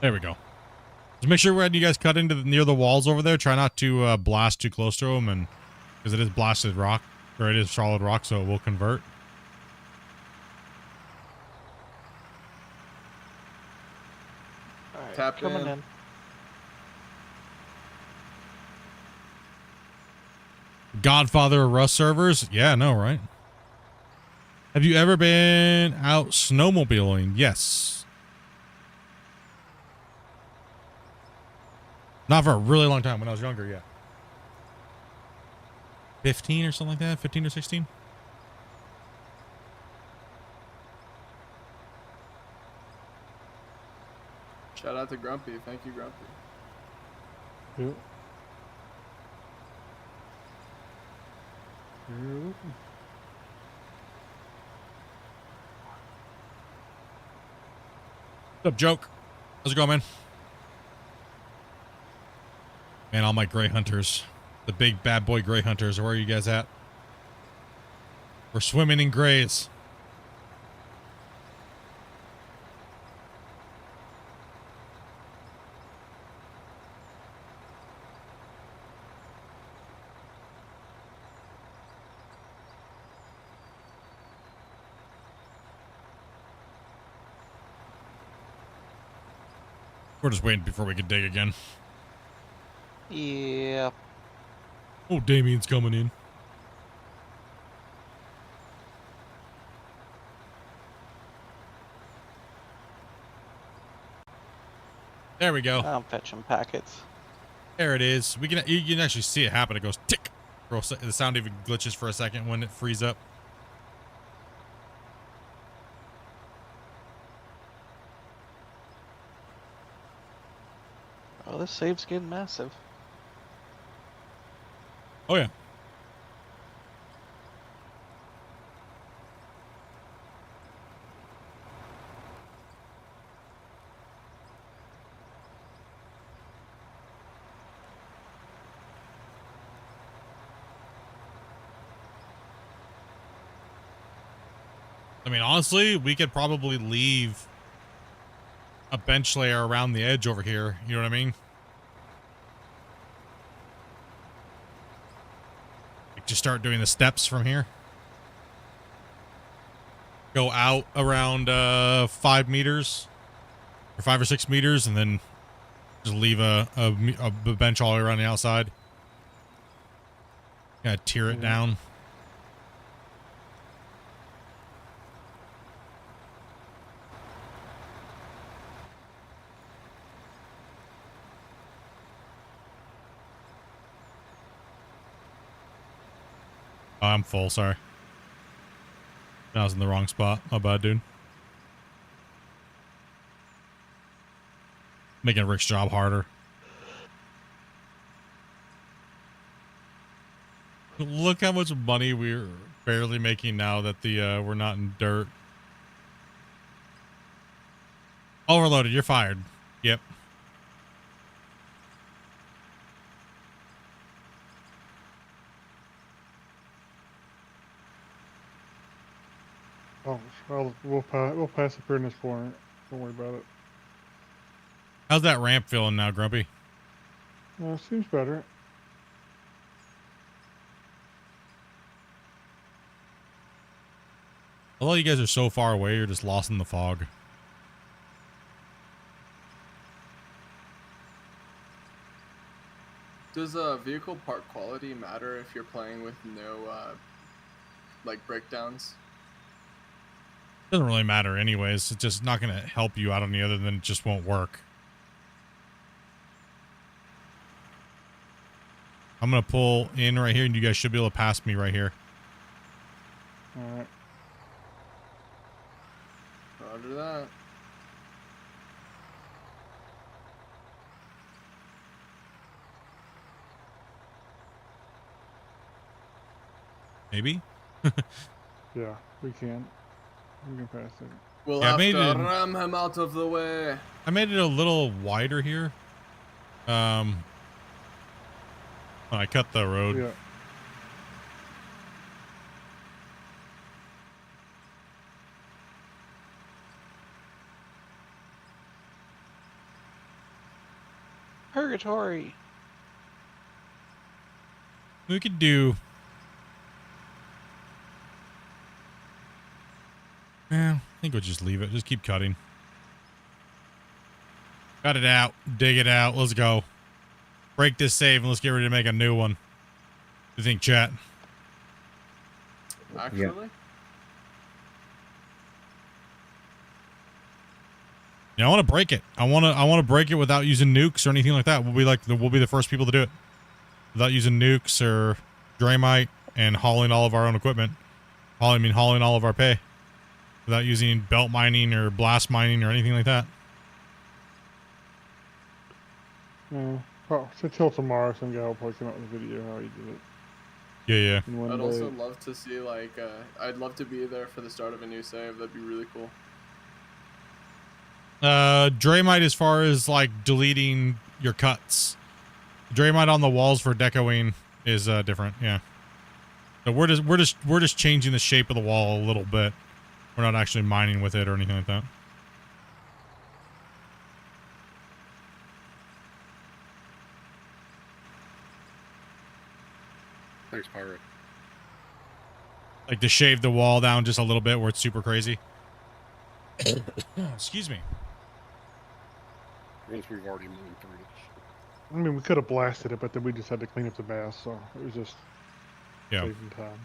There we go. Just make sure when you guys cut into near the walls over there, try not to blast too close to them, and because it is blasted rock, or it is solid rock, so it will convert. All right, Tap coming in. in. Godfather of Rust servers? Yeah, no, right? Have you ever been out snowmobiling? Yes. Not for a really long time, when I was younger, yeah. 15 or something like that? 15 or 16? Shout out to Grumpy. Thank you, Grumpy. Yep. What's up, Joke? How's it going, man? Man, all my gray hunters. The big bad boy gray hunters. Where are you guys at? We're swimming in grays. We're just waiting before we can dig again. Yeah. Oh, Damien's coming in. There we go. I'm fetching packets. There it is. You can actually see it happen. It goes tick. The sound even glitches for a second when it frees up. Oh, this save's getting massive. Oh yeah. I mean, honestly, we could probably leave a bench layer around the edge over here. You know what I mean? just start doing the steps from here. Go out around 5 meters or 5 or 6 meters, and then just leave a bench all the way around the outside. Kind of tear it down. Oh, I'm full, sorry. I was in the wrong spot. My bad, dude. Making Rick's job harder. Look how much money we're barely making now that the we're not in dirt. Overloaded, you're fired. Yep. Oh, well, we'll pass up here in this corner. Don't worry about it. How's that ramp feeling now, Grumpy? Seems better. Although you guys are so far away, you're just lost in the fog. Does vehicle part quality matter if you're playing with no like breakdowns? Doesn't really matter anyways. It's just not going to help you out any other than it just won't work. I'm going to pull in right here, and you guys should be able to pass me right here. All right. Roger that. Maybe? Yeah, we can. We can pass it. We'll Yeah, have to ram him out of the way. I made it a little wider here. When I cut the road. Yeah. Purgatory. We could do... Yeah, I think we'll just leave it. Just keep cutting. Cut it out. Dig it out. Let's go. Break this save and let's get ready to make a new one. What do you think, chat? Actually? Yeah, I want to break it. I want to break it without using nukes or anything like that. We'll be the first people to do it without using nukes or Dramite and hauling all of our own equipment. Hauling all of our pay without using belt mining or blast mining or anything like that. Until tomorrow, some guy will probably come out with a video how he did it. Yeah. I'd also love to see, like, I'd love to be there for the start of a new save. That'd be really cool. Dramite as far as like deleting your cuts. Dramite on the walls for decoing is different, yeah. So we're just changing the shape of the wall a little bit. We're not actually mining with it or anything like that. Thanks, Pirate. Like to shave the wall down just a little bit where it's super crazy. Excuse me. Once we've already mined through it. I mean, we could have blasted it, but then we just had to clean up the bass, so it was just saving time.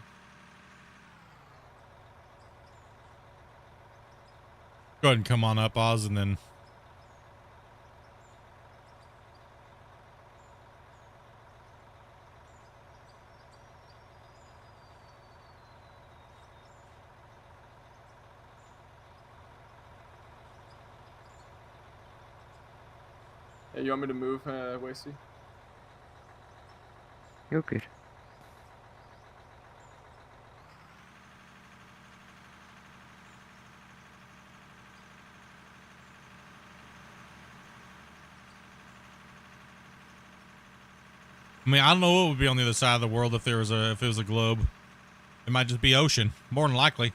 Go ahead and come on up, Oz, and then... Hey, you want me to move, Wasey? You're good. I mean, I don't know what would be on the other side of the world if it was a globe. It might just be ocean, more than likely.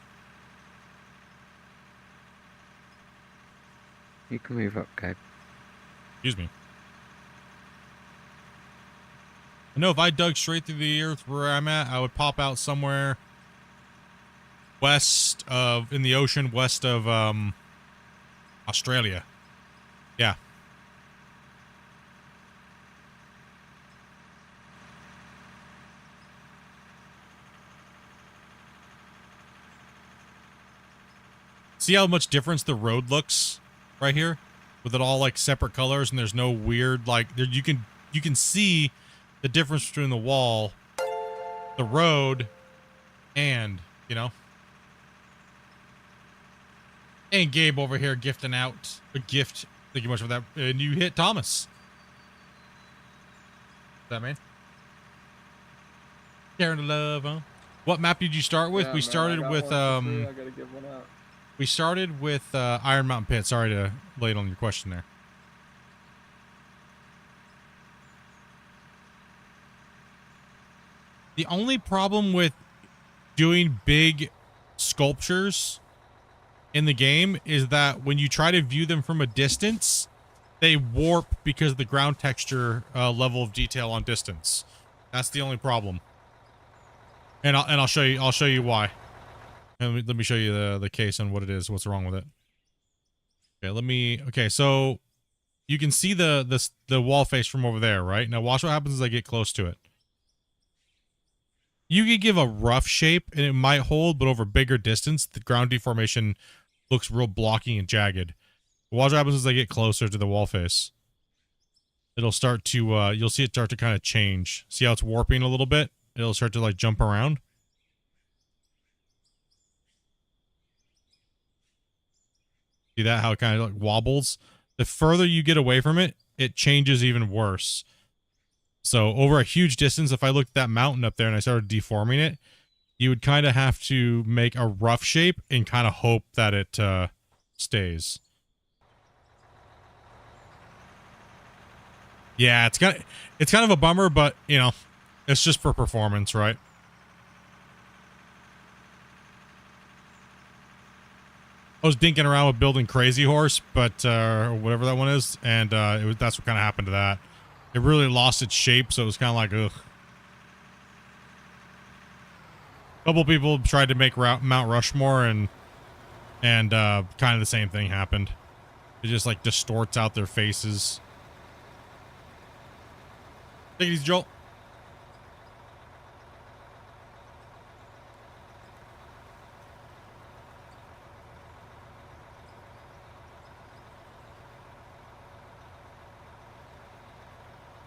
You can move up, Gabe. Excuse me. I know if I dug straight through the earth where I'm at, I would pop out somewhere west of, in the ocean, west of, Australia. Yeah. See how much difference the road looks right here? With it all like separate colors and there's no weird, like, there, you can see the difference between the wall, the road, and, you know. And Gabe over here gifting out a gift. Thank you much for that. And you hit Thomas. That man. Sharing the love, huh? What map did you start with? Yeah, We man, started I got with one for free. I gotta give one out. we started with Iron Mountain Pit. Sorry to late on your question there. The only problem with doing big sculptures in the game is that when you try to view them from a distance, they warp because of the ground texture level of detail on distance. That's the only problem. And I'll show you why. And let me show you the case on what it is, what's wrong with it. Okay, so you can see the wall face from over there, right? Now watch what happens as I get close to it. You could give a rough shape and it might hold, but over bigger distance, the ground deformation looks real blocky and jagged. Watch what happens as I get closer to the wall face. It'll start to, you'll see it start to kind of change. See how it's warping a little bit? It'll start to like jump around. See that? How it kind of like wobbles? The further you get away from it, it changes even worse. So over a huge distance, if I looked at that mountain up there and I started deforming it, you would kind of have to make a rough shape and kind of hope that it stays. Yeah, it's kind of a bummer, but you know, it's just for performance, right? I was dinking around with building Crazy Horse, but whatever that one is, and that's what kind of happened to that. It really lost its shape, so it was kind of like, ugh. A couple people tried to make Mount Rushmore, and kind of the same thing happened. It just like distorts out their faces. Take it easy, Joel.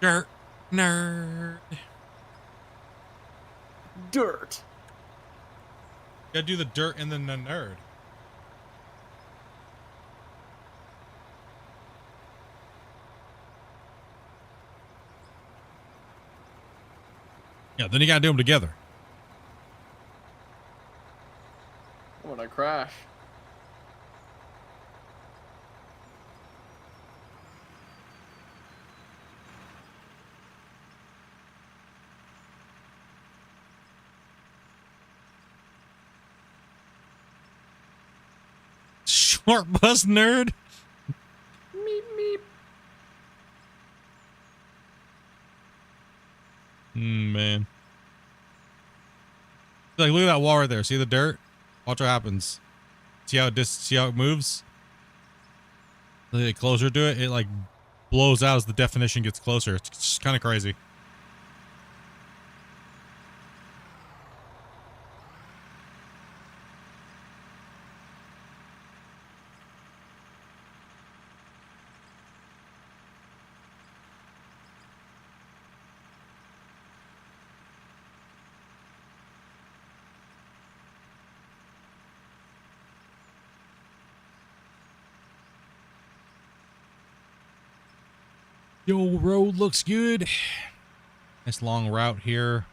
Dirt nerd. Dirt. Gotta do the dirt and then the nerd. Yeah, then you gotta do them together. When I crash. Short bus nerd. Meep meep. Man. Like, look at that wall right there. See the dirt? Watch what happens. See how it moves? As you get closer to it, it like blows out as the definition gets closer. It's just kind of crazy. Yo, road looks good. Nice long route here.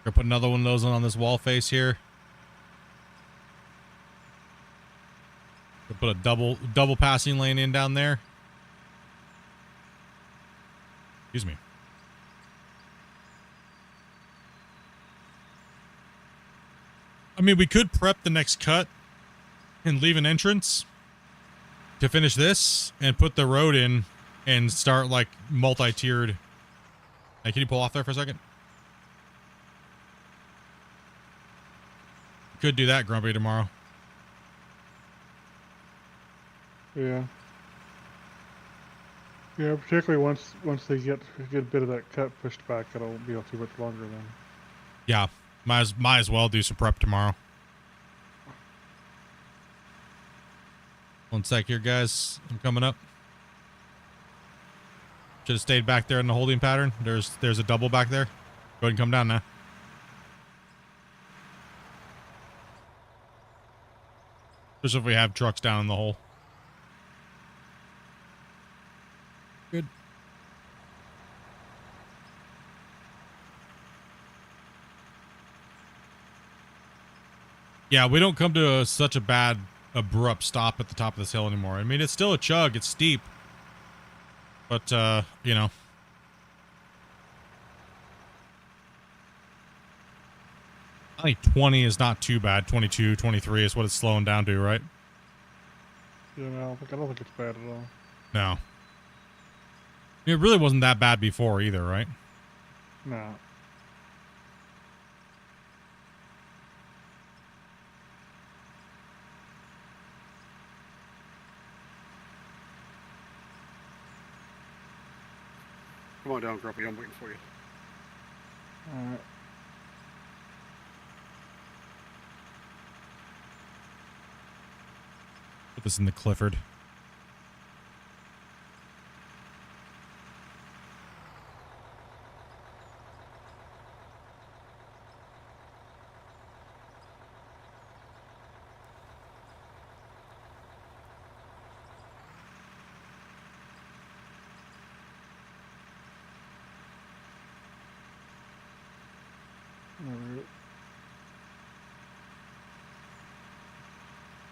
Gonna put another one of those on this wall face here. Gonna put a double passing lane in down there. Excuse me. I mean, we could prep the next cut and leave an entrance to finish this and put the road in and start like multi-tiered Hey, can you pull off there for a second? Could do that, Grumpy, tomorrow. Yeah. Yeah, particularly once they get a good bit of that cut pushed back, it'll be too much longer then. Yeah, might as well do some prep tomorrow. One sec here, guys. I'm coming up. Should have stayed back there in the holding pattern. There's a double back there. Go ahead and come down now. Especially if we have trucks down in the hole. Good. Yeah, we don't come to such a bad, abrupt stop at the top of this hill anymore. I mean, it's still a chug. It's steep. But, you know. I think 20 is not too bad. 22, 23 is what it's slowing down to, right? Yeah, no, I don't think it's bad at all. No. It really wasn't that bad before either, right? No. Come on down, Grumpy. I'm waiting for you. Alright. Put this in the Clifford.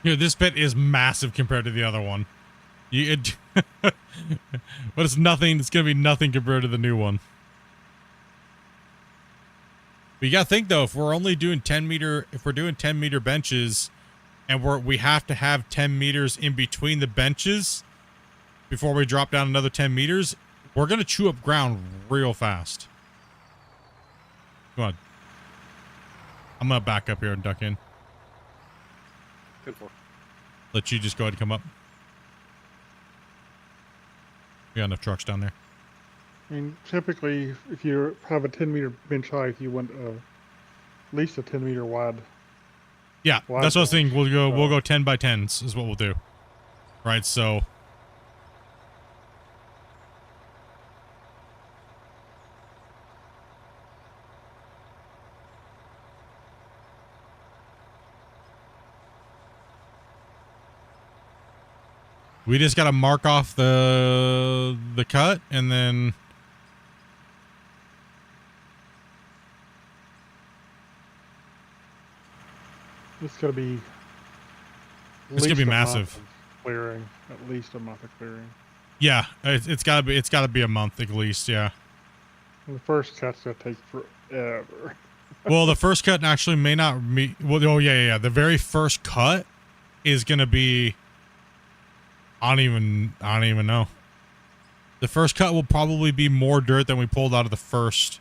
Here, this bit is massive compared to the other one. But it's nothing. It's gonna be nothing compared to the new one. But you gotta think though, if we're only doing 10 meter, if we're doing 10 meter benches, and we have to have 10 meters in between the benches before we drop down another 10 meters, we're gonna chew up ground real fast. Come on. I'm gonna back up here and duck in. Good for. Let you just go ahead and come up. We got enough trucks down there. I mean, typically, if you have a 10-meter bench height, you want at least a 10-meter wide. Yeah, wide that's what I was bench. thinking. We'll go 10 by 10s is what we'll do. Right, so we just got to mark off the cut and then It's going to be. It's gonna be a month massive. of Clearing, at least a month of clearing. yeah, it's got to be a month at least, yeah. And the first cut's going to take forever. Well, the first cut actually may not meet. Well, oh yeah. The very first cut is going to be. I don't even know. The first cut will probably be more dirt than we pulled out of the first.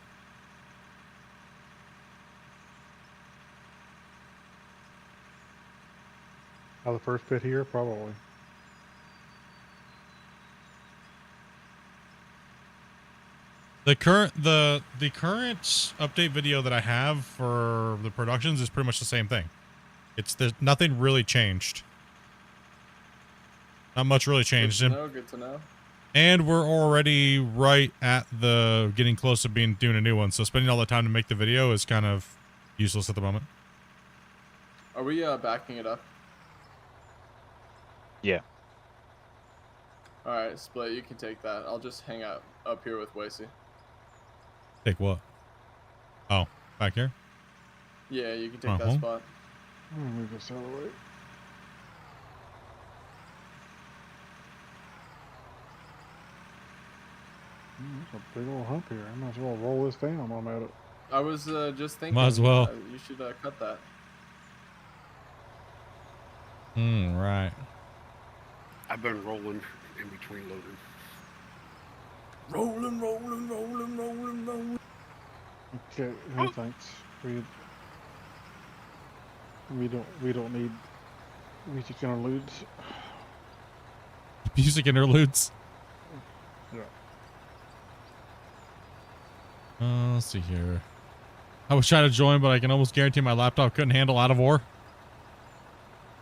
The first pit here, probably. The current update video that I have for the productions is pretty much the same thing. There's nothing really changed. Not much really changed. Good to know. And we're already right at the getting close to doing a new one. So spending all the time to make the video is kind of useless at the moment. Are we backing it up? Yeah. All right, Split. You can take that. I'll just hang out up here with Wasey. Take what? Oh, back here? Yeah, you can take that spot. I'm going to move this out of the way. There's a big old hump here. I might as well roll this down while I'm at it. I was just thinking. Might as well. You should cut that. Right. I've been rolling in between loading. Rolling. Okay, no thanks. We don't need music interludes. Music interludes. Yeah. Let's see here. I was trying to join, but I can almost guarantee my laptop couldn't handle out of war.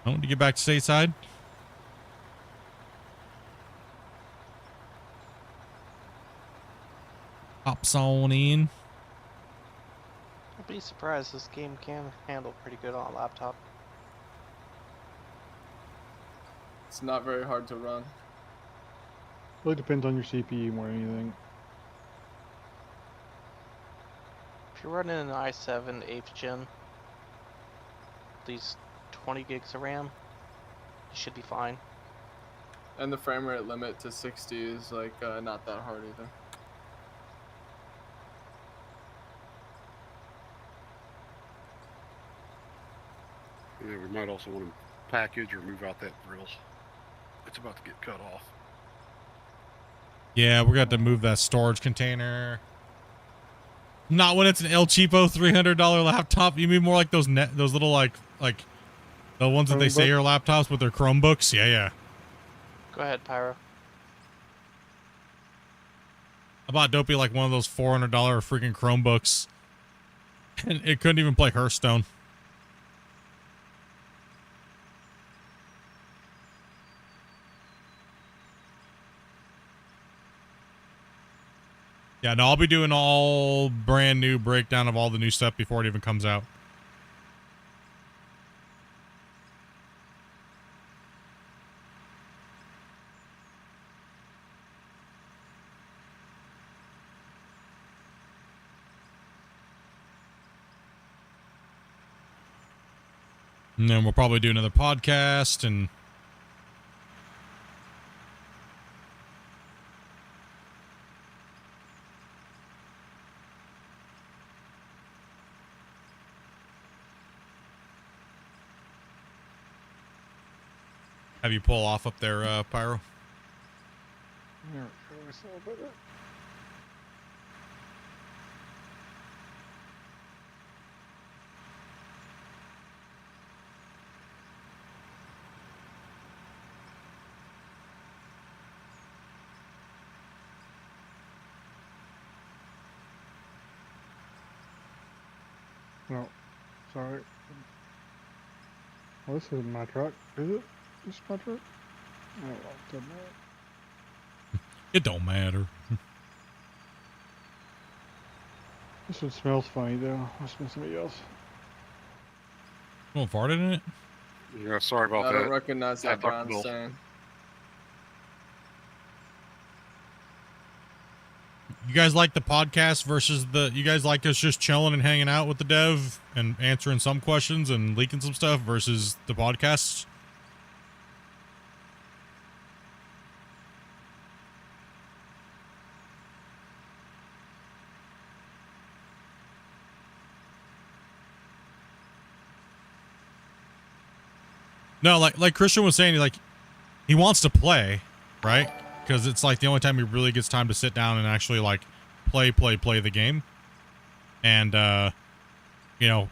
I want to get back to stateside. Hops on in. I'd be surprised this game can handle pretty good on a laptop. It's not very hard to run. Really depends on your CPU more than anything. If you're running an i7 8th gen, at least 20 gigs of RAM, you should be fine. And the frame rate limit to 60 is like not that hard either. Yeah, we might also want to package or move out that drills. It's about to get cut off. Yeah, we're going to move that storage container. Not when it's an El Cheapo $300 laptop. You mean more like those little like the ones that they say are laptops with their Chromebooks? Yeah. Go ahead, Pyro. I bought Dopey like one of those $400 freaking Chromebooks, and it couldn't even play Hearthstone. Yeah, no, I'll be doing all brand new breakdown of all the new stuff before it even comes out. And then we'll probably do another podcast and have you pull off up there, Pyro? There we go. I saw better. No, sorry. Well, this isn't my truck, is it? This is my truck? Oh, well, it doesn't matter. It don't matter. This one smells funny, though. Must be somebody else. Someone farted in it? Yeah, sorry about I that. don't recognize that Dr. brown Bill. stain. You guys like the podcast versus you guys like us just chilling and hanging out with the dev and answering some questions and leaking some stuff versus the podcasts? No, like Christian was saying, he wants to play, right? Because it's like the only time he really gets time to sit down and actually like play the game. And you know,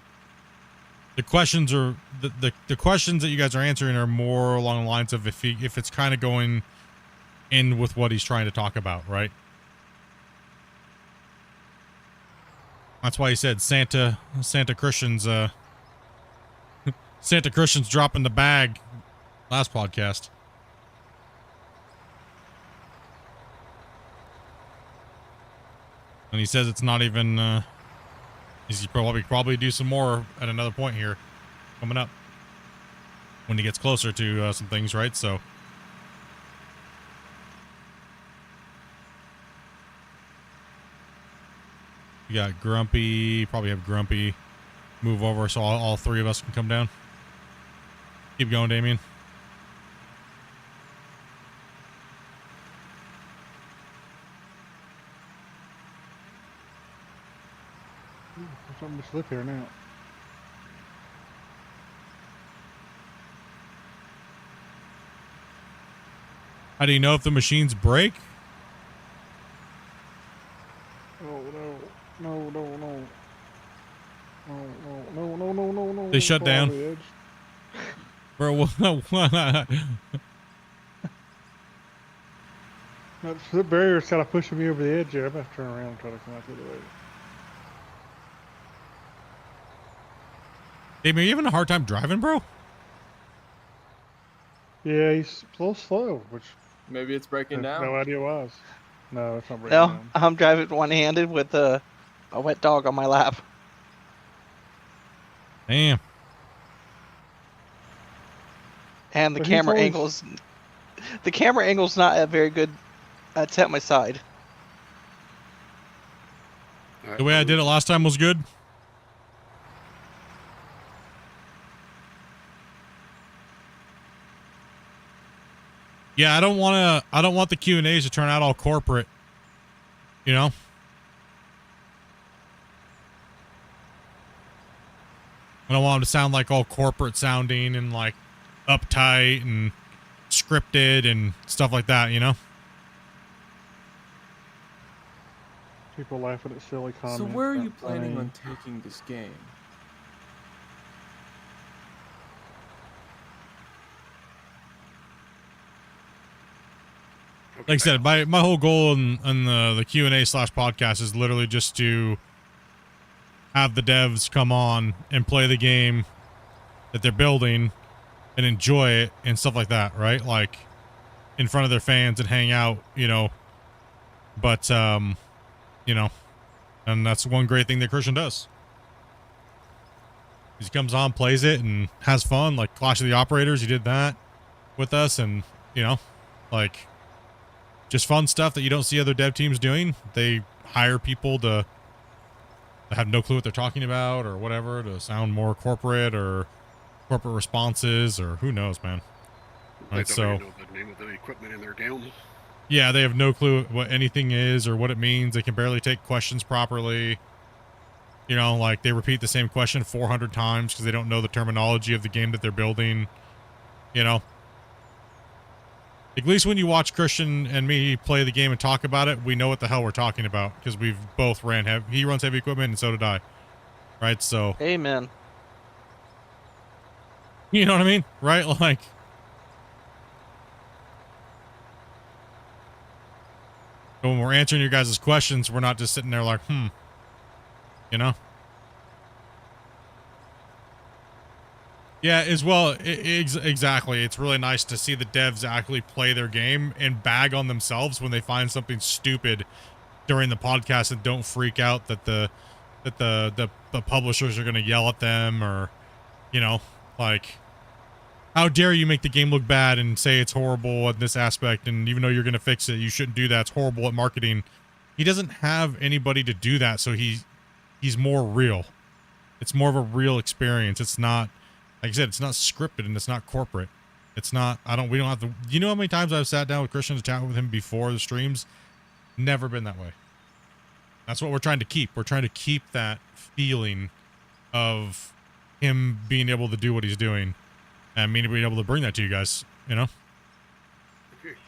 the questions are the questions that you guys are answering are more along the lines of if it's kind of going in with what he's trying to talk about, right? That's why he said Santa Christian's Santa Christian's dropping the bag last podcast. And he says it's not even, he's probably do some more at another point here coming up when he gets closer to some things, right? So you got Grumpy, probably have Grumpy move over so all three of us can come down. Keep going, Damien. There's something to slip here now. How do you know if the machines break? Oh, no. No. No. They shut Fall off down. the edge. Bro, what? The barrier's kind of pushing me over the edge there. I'm going to turn around and try to come out the other way. Damn, are you having a hard time driving, bro? Yeah, he's a little slow, which Maybe it's breaking down. no idea why. No, it's not breaking No, down. I'm driving one-handed with a wet dog on my lap. Damn. And the But he's camera always- angle's not a very good. It's at my side. The way I did it last time was good. Yeah, I don't want the Q&As to turn out all corporate. You know? I don't want them to sound like all corporate sounding and like uptight and scripted and stuff like that, you know? People laughing at silly comments. So where are not you planning funny. on taking this game? Like I said, my whole goal on the Q&A / podcast is literally just to have the devs come on and play the game that they're building and enjoy it and stuff like that, right? Like in front of their fans and hang out, you know. But you know, and that's one great thing that Christian does. He comes on, plays it, and has fun. Like Clash of the Operators, he did that with us, and you know, like just fun stuff that you don't see other dev teams doing. They hire people to have no clue what they're talking about or whatever, to sound more corporate or corporate responses or who knows, man. They Right, don't so even know the name of the equipment in their gown. yeah, they have no clue what anything is or what it means. They can barely take questions properly. You know, like they repeat the same question 400 times because they don't know the terminology of the game that they're building. You know, at least when you watch Christian and me play the game and talk about it, we know what the hell we're talking about because we've both ran heavy. He runs heavy equipment and so did I. Right, so Amen. you know what I mean, right? Like, when we're answering your guys' questions, we're not just sitting there like, you know? Yeah, as well, exactly. It's really nice to see the devs actually play their game and bag on themselves when they find something stupid during the podcast and don't freak out that the publishers are going to yell at them or, you know, like, how dare you make the game look bad and say it's horrible at this aspect, and even though you're going to fix it, you shouldn't do that. It's horrible at marketing. He doesn't have anybody to do that, so he's more real. It's more of a real experience. It's not, like I said, it's not scripted and it's not corporate. It's not, we don't have to, you know how many times I've sat down with Christian to chat with him before the streams? Never been that way. That's what we're trying to keep. We're trying to keep that feeling of him being able to do what he's doing. And me to be able to bring that to you guys, you know?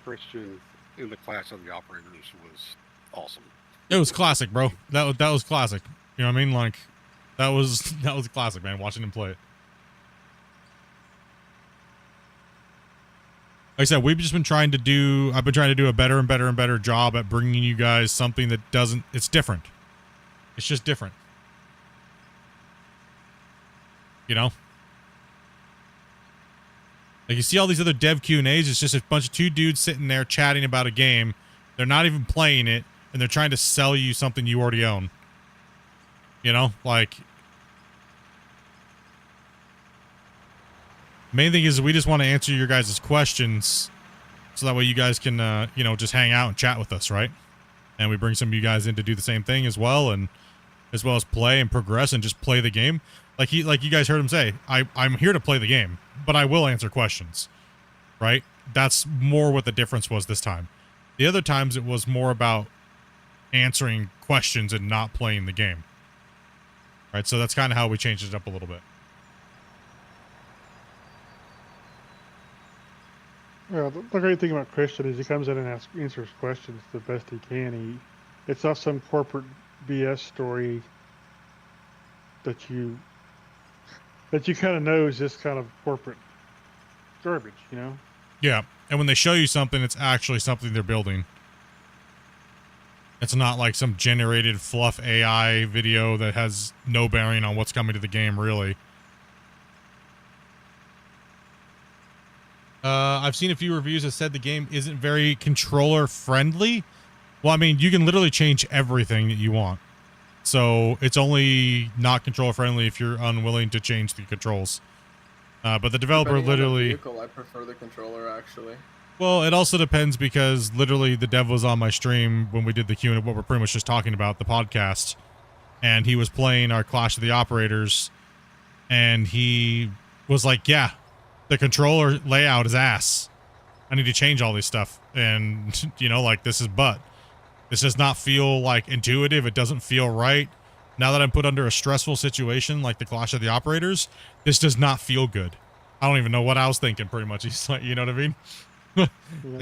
Christian in the Clash of the Operators was awesome. It was classic, bro. That was classic. You know what I mean? Like, that was classic, man. Watching him play it. Like I said, I've been trying to do a better and better and better job at bringing you guys something that it's different. It's just different. You know? Like, you see all these other dev Q&As, it's just a bunch of two dudes sitting there chatting about a game. They're not even playing it, and they're trying to sell you something you already own. You know? Like, main thing is we just want to answer your guys' questions so that way you guys can, you know, just hang out and chat with us, right? And we bring some of you guys in to do the same thing as well, and as well as play and progress and just play the game. Like you guys heard him say, I'm here to play the game, but I will answer questions, right? That's more what the difference was this time. The other times it was more about answering questions and not playing the game, right? So that's kind of how we changed it up a little bit. Yeah, the great thing about Christian is he comes in and answers questions the best he can. It's not some corporate BS story that you kind of know is just kind of corporate garbage, you know? Yeah, and when they show you something, it's actually something they're building. It's not like some generated fluff AI video that has no bearing on what's coming to the game, really. I've seen a few reviews that said the game isn't very controller friendly. Well, I mean, you can literally change everything that you want. So it's only not controller friendly if you're unwilling to change the controls. But the developer Depending on the literally... vehicle, I prefer the controller, actually. Well, it also depends because literally the dev was on my stream when we did the Q&A, what we're pretty much just talking about, the podcast. And he was playing our Clash of the Operators. And he was like, yeah, the controller layout is ass. I need to change all this stuff. And, you know, like, this is butt. This does not feel, like, intuitive. It doesn't feel right. Now that I'm put under a stressful situation like the Clash of the Operators, this does not feel good. I don't even know what I was thinking, pretty much. He's like, you know what I mean? Like,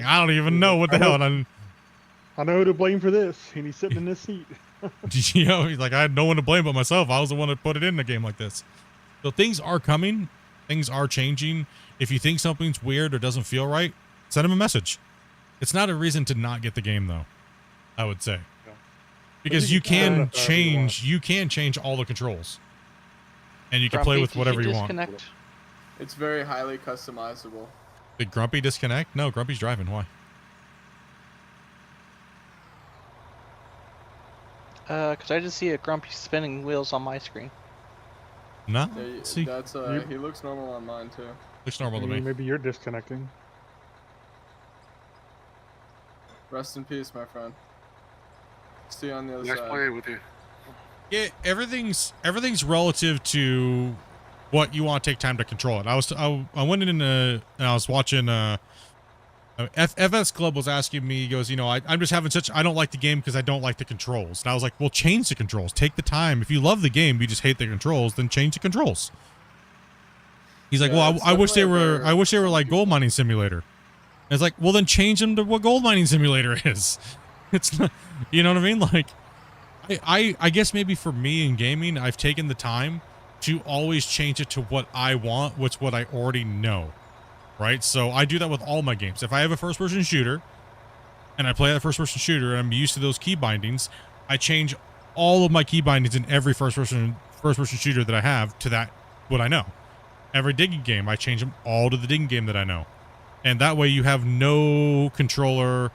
I don't even know what the hell. I know who to blame for this, and he's sitting in this seat. You know, he's like, I had no one to blame but myself. I was the one that put it in a game like this. So things are coming. Things are changing. If you think something's weird or doesn't feel right, send him a message. It's not a reason to not get the game, though, I would say. Yeah. Because you can change all the controls. And you can play with whatever you want. It's very highly customizable. Did Grumpy disconnect? No, Grumpy's driving. Why? Because I just see a Grumpy spinning wheels on my screen. No, yeah, that's he looks normal on mine too. Looks normal to me. Maybe you're disconnecting. Rest in peace, my friend. See you on the other Nice side. playing with you. Yeah, everything's relative to what you want to take time to control it. I went in and I was watching FS Club was asking me, he goes, you know, I'm just having I don't like the game because I don't like the controls. And I was like, well, change the controls. Take the time. If you love the game, you just hate the controls, then change the controls. He's like, well, I wish they were like Gold Mining Simulator. And it's like, well, then change them to what Gold Mining Simulator is. It's not, you know what I mean? Like, I guess maybe for me in gaming, I've taken the time to always change it to what I want, what's what I already know, right? So I do that with all my games. If I have a first-person shooter, and I play that first-person shooter, and I'm used to those key bindings, I change all of my key bindings in every first-person shooter that I have to that what I know. Every digging game, I change them all to the digging game that I know, and that way you have no controller.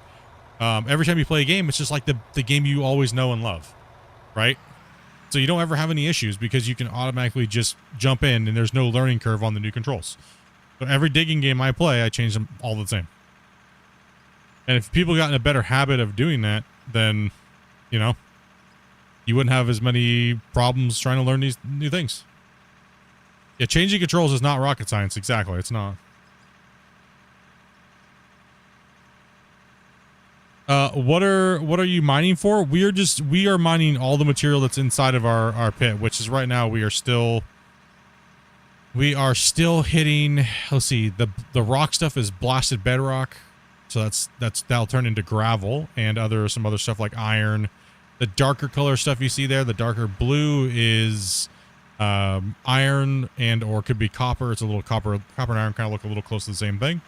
Every time you play a game, it's just like the game you always know and love, right? So you don't ever have any issues because you can automatically just jump in and there's no learning curve on the new controls. So every digging game I play, I change them all the same. And if people got in a better habit of doing that, then, you know, you wouldn't have as many problems trying to learn these new things. Yeah, changing controls is not rocket science. Exactly. It's not. What are you mining for? We are mining all the material that's inside of our pit, which is right now we are still hitting, let's see, the rock stuff is blasted bedrock. So that'll turn into gravel and some other stuff like iron. The darker color stuff you see there, the darker blue is iron and or could be copper. It's a little copper and iron kind of look a little close to the same thing.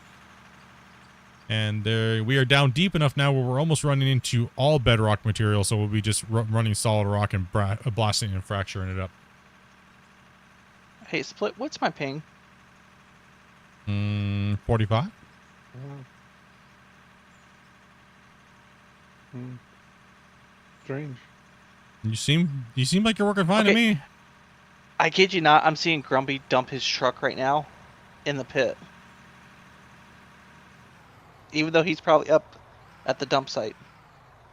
And we are down deep enough now where we're almost running into all bedrock material, so we'll be just running solid rock and blasting and fracturing it up. Hey, Split, what's my ping? 45? Strange. You seem like you're working fine to me. I kid you not, I'm seeing Grumpy dump his truck right now in the pit. Even though he's probably up at the dump site.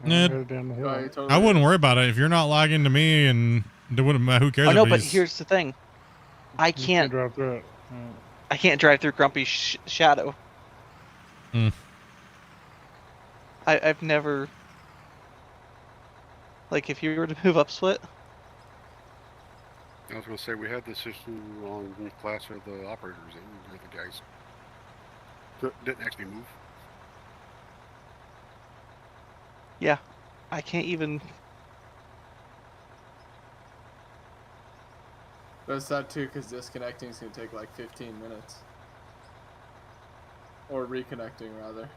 I wouldn't worry about it. If you're not lagging to me, and it wouldn't matter, who cares? I know, but here's the thing. I can't drive through it. I can't drive through Grumpy's shadow. I've never... Like, if you were to move up, Split... I was going to say, we had this issue on Clash of the Operators, where the guys didn't actually move. Yeah, I can't even... But it's not too, because disconnecting is going to take like 15 minutes. Or reconnecting, rather.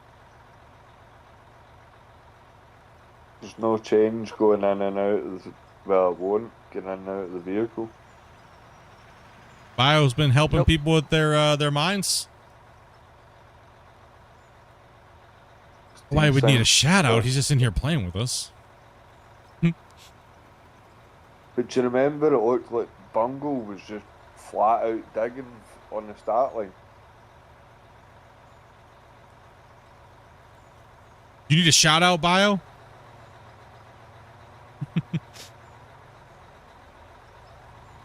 There's no change going in and out of the, well, it won't get in and out of the vehicle. Bio's been helping Nope. people with their mines. Why would need a shout out? He's just in here playing with us. But do you remember it looked like Bungle was just flat out digging on the start line? You need a shout out, Bio?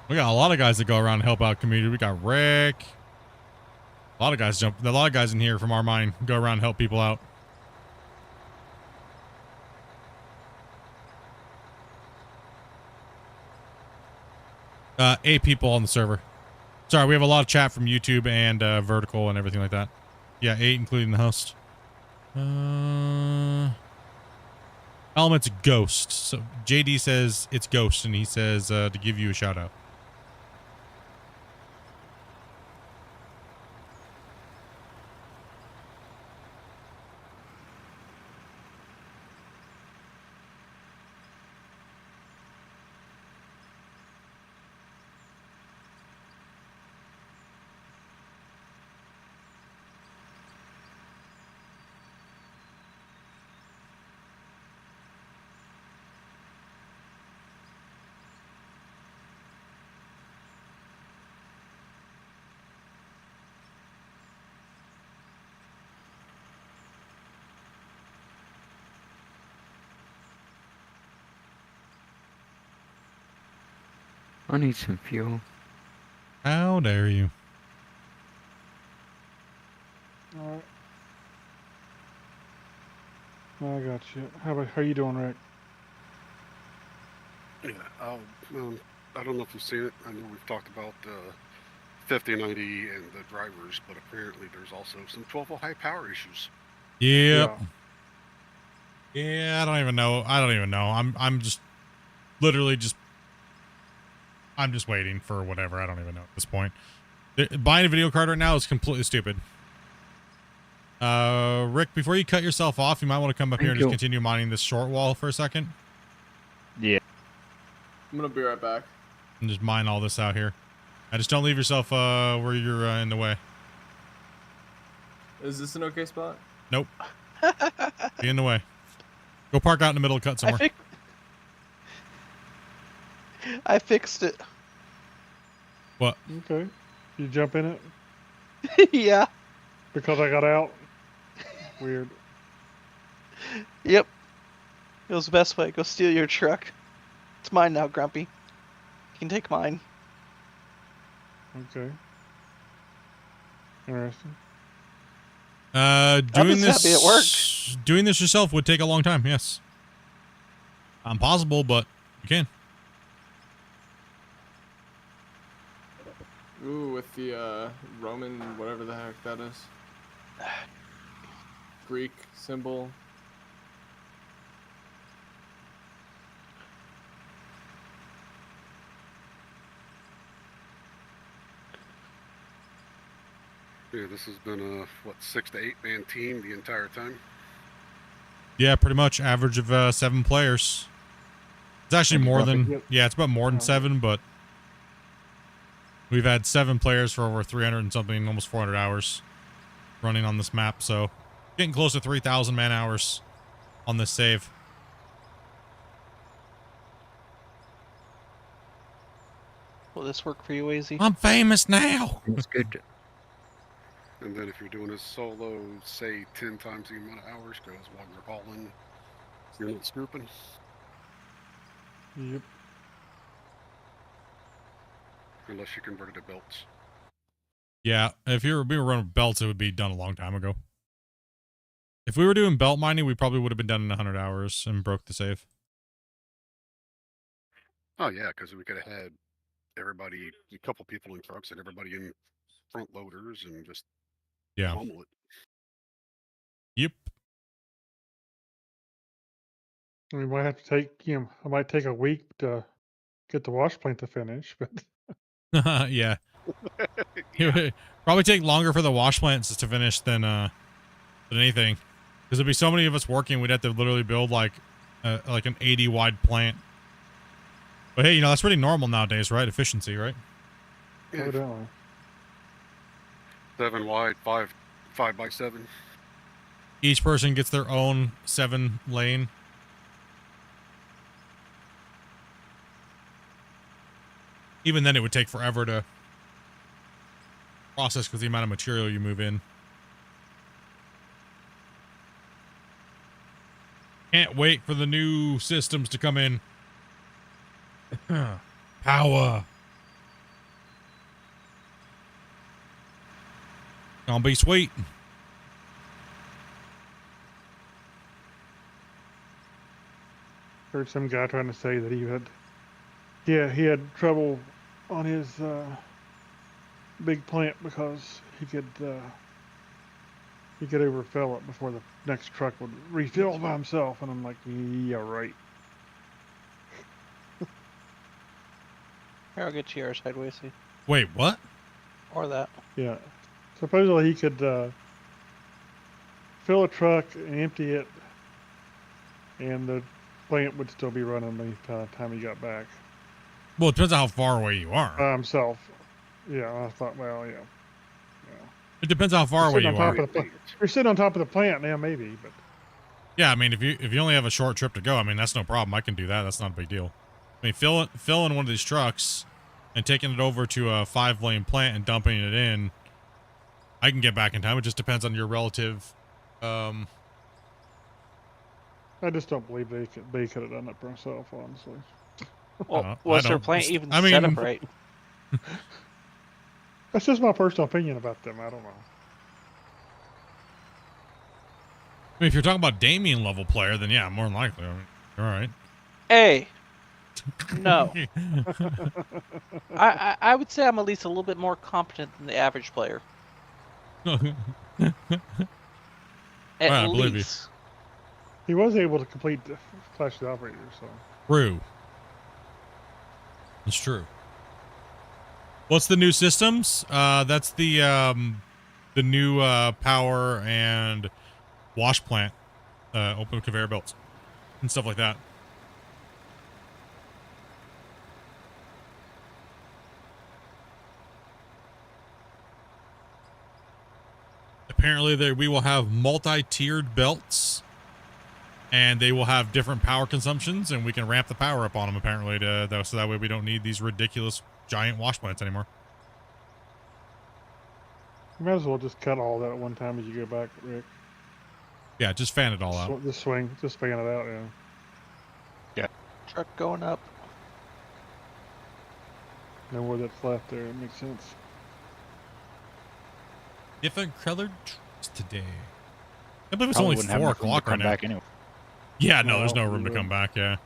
We got a lot of guys that go around and help out community. We got Rick. A lot of guys in here from our mine go around and help people out. Eight people on the server. Sorry, we have a lot of chat from YouTube and Vertical and everything like that. Yeah, 8 including the host. Element's Ghost. So JD says it's Ghost, and he says to give you a shout out. I need some fuel. How dare you? Alright. I got you. How you doing, Rick? Yeah. I don't know if you've seen it. I know we've talked about the 5090 and the drivers, but apparently there's also some 12-volt high power issues. Yep. Yeah, I don't even know. I'm just literally just. I'm just waiting for whatever. I don't even know at this point. Buying a video card right now is completely stupid. Rick, before you cut yourself off, you might want to come up here and just continue mining this short wall for a second. Yeah. I'm going to be right back. And just mine all this out here. Just don't leave yourself where you're in the way. Is this an okay spot? Nope. Be in the way. Go park out in the middle and cut somewhere. I fixed it. What? Okay. You jump in it? Yeah. Because I got out? Weird. Yep. It was the best way. Go steal your truck. It's mine now, Grumpy. You can take mine. Okay. Interesting. Doing just happy it worked. Doing this yourself would take a long time, yes. Impossible, but you can. Ooh, with the Roman, whatever the heck that is. Greek symbol. Yeah, this has been a, 6 to 8 man team the entire time? Yeah, pretty much. Average of 7 players. It's actually more than... Yeah, it's about more than 7, but... We've had 7 players for over 300 and something, almost 400 hours running on this map, so... Getting close to 3,000 man hours on this save. Will this work for you, AZ? I'm famous now! It's good. And then if you're doing a solo, say 10 times the amount of hours, because while you're hauling, you're not scooping. Yep. Unless you converted to belts. Yeah, if we were running belts, it would be done a long time ago. If we were doing belt mining, we probably would have been done in 100 hours and broke the save. Oh yeah, because we could have had everybody, a couple people in trucks and everybody in front loaders and just pummel it. Yep. We might have to take, I might take a week to get the wash plant to finish, but Yeah. It would probably take longer for the wash plants to finish than anything, because there'd be so many of us working. We'd have to literally build like an 80 wide plant. But hey, that's pretty normal nowadays, right? Efficiency, right? Yeah, Evidently. 7 wide, 5x7. Each person gets their own 7 lane. Even then, it would take forever to process because the amount of material you move in. Can't wait for the new systems to come in. Power. Gonna be sweet. Heard some guy trying to say that he had trouble on his big plant because he could overfill it before the next truck would refill by himself, and I'm like, yeah, right. Here, I'll get you yours, sideways. Wait, what? Or that. Yeah. Supposedly he could fill a truck and empty it, and the plant would still be running the time he got back. Well, it depends on how far away you are. By himself. Yeah, I thought, well, yeah. It depends how far away you are. You're sitting on top of the plant now, maybe, but Yeah, I mean, if you only have a short trip to go, I mean, that's no problem. I can do that. That's not a big deal. I mean, filling one of these trucks and taking it over to a 5-lane plant and dumping it in, I can get back in time. It just depends on your relative. I just don't believe they could have done it for himself, honestly. Well, was their plant even I mean, set up right? That's just my personal opinion about them. I don't know. I mean, if you're talking about Damien level player, then yeah, more than likely. I mean, all right. Hey. No. I would say I'm at least a little bit more competent than the average player. At least. He was able to complete the Clash of the Operator, so. True. It's true. What's the new systems? That's the new power and wash plant, open conveyor belts and stuff like that. Apparently, we will have multi-tiered belts, and they will have different power consumptions, and we can ramp the power up on them. Apparently, so that way we don't need these ridiculous giant wash plants anymore. You might as well just cut all that at one time as you go back, Rick. Yeah, just fan it all out. Just fan it out, yeah. Yeah. Truck going up. Know where that's left there. It makes sense. Different colored trucks today. I believe it's only 4 o'clock right now. Back anyway. Yeah, no, there's no room to come back. Yeah.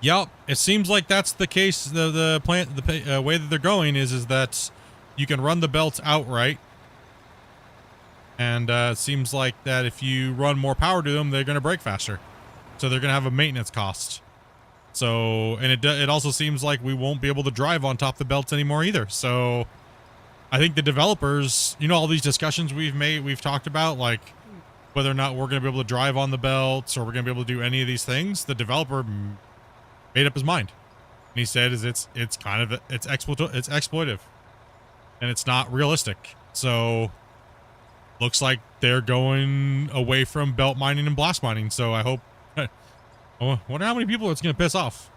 Yep, it seems like that's the case. The way that they're going is that you can run the belts outright, and it seems like that if you run more power to them, they're going to break faster, so they're going to have a maintenance cost. So, and it also seems like we won't be able to drive on top of the belts anymore either. So, I think the developers, all these discussions we've talked about, like whether or not we're going to be able to drive on the belts or we're going to be able to do any of these things, the developer made up his mind. And he said it's exploitive and it's not realistic. So looks like they're going away from belt mining and blast mining. So I hope, I wonder how many people it's going to piss off.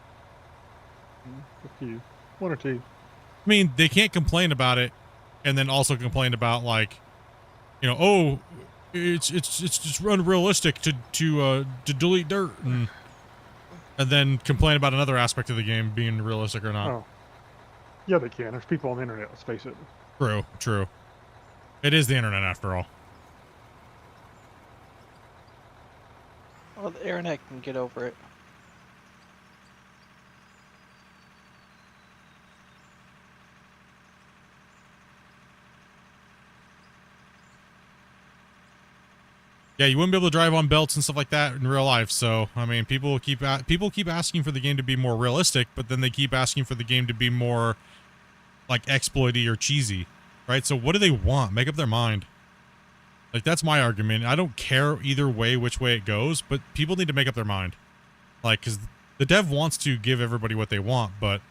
A few. 1 or 2. I mean, they can't complain about it and then also complain about like, oh, it's just unrealistic to delete dirt and then complain about another aspect of the game being realistic or not. Oh. Yeah, they can. There's people on the internet, let's face it. True. It is the internet after all. Well, the internet can get over it. Yeah, you wouldn't be able to drive on belts and stuff like that in real life. So, I mean, people keep asking for the game to be more realistic, but then they keep asking for the game to be more like exploity or cheesy, right? So what do they want? Make up their mind. Like, that's my argument. I don't care either way which way it goes, but people need to make up their mind. Like, because the dev wants to give everybody what they want, but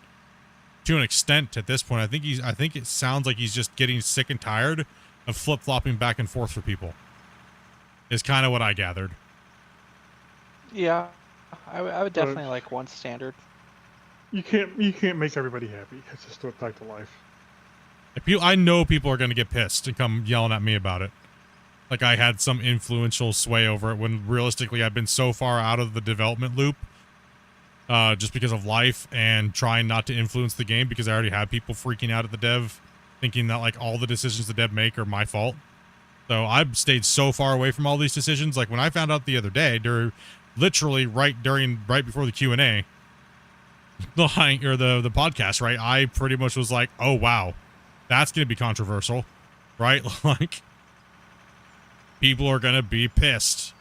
to an extent at this point, I think it sounds like he's just getting sick and tired of flip-flopping back and forth for people. Is kind of what I gathered. Yeah, I would definitely like one standard. You can't make everybody happy. It's just a fact of life. I know people are going to get pissed and come yelling at me about it. Like I had some influential sway over it when realistically I've been so far out of the development loop just because of life and trying not to influence the game because I already had people freaking out at the dev thinking that like all the decisions the dev make are my fault. So I've stayed so far away from all these decisions. Like when I found out the other day, literally right before the Q&A, the podcast, right? I pretty much was like, oh wow, that's going to be controversial, right? Like people are going to be pissed.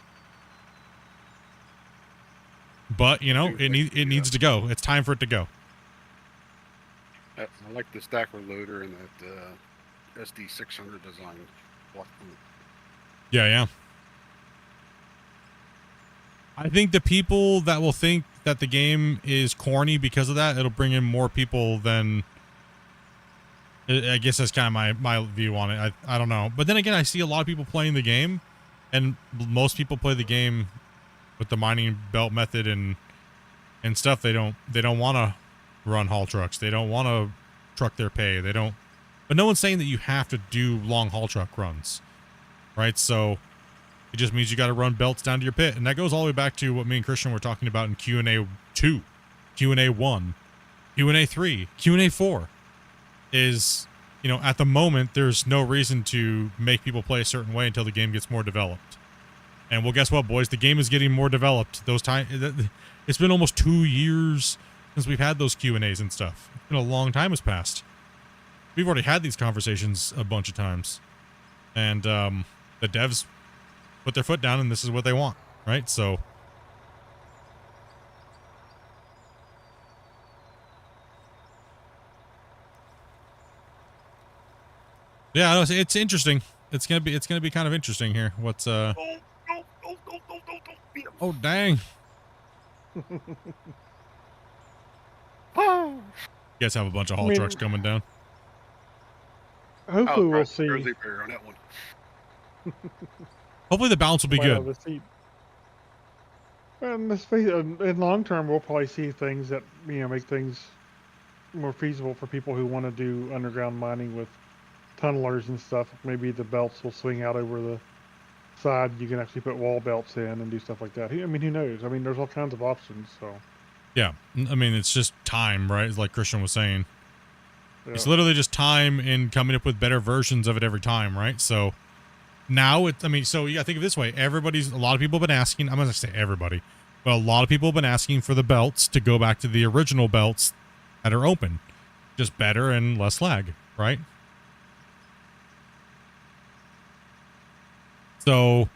But, you know, it needs to go. It's time for it to go. I like the stacker loader and that SD600 design. Yeah. I think the people that will think that the game is corny because of that, it'll bring in more people than... I guess that's kind of my view on it. I don't know. But then again, I see a lot of people playing the game, and most people play the game with the mining belt method and stuff. They don't want to run haul trucks. They don't want to truck their pay. They don't... But no one's saying that you have to do long haul truck runs, right? So it just means you got to run belts down to your pit. And that goes all the way back to what me and Christian were talking about in Q&A 2, Q&A 1, Q&A 3, Q&A 4 is, you know, at the moment, there's no reason to make people play a certain way until the game gets more developed. And well, guess what, boys? The game is getting more developed. It's been almost 2 years since we've had those Q&As and stuff. It's been a long time has passed. We've already had these conversations a bunch of times. And the devs put their foot down and this is what they want, right? So... yeah, it's interesting. It's gonna be kind of interesting here. What's Oh dang! You guys have a bunch of haul trucks coming down. Hopefully we'll see. Grizzly bear on that one. Hopefully the balance will be good. In long term, we'll probably see things that make things more feasible for people who want to do underground mining with tunnelers and stuff. Maybe the belts will swing out over the side. You can actually put wall belts in and do stuff like that. I mean, who knows? I mean, there's all kinds of options. So yeah, I mean, it's just time, right? Like Christian was saying. Yeah. It's literally just time and coming up with better versions of it every time, right? So now so you gotta think of it this way. A lot of people have been asking, I'm not gonna say everybody, but a lot of people have been asking for the belts to go back to the original belts that are open. Just better and less lag, right? So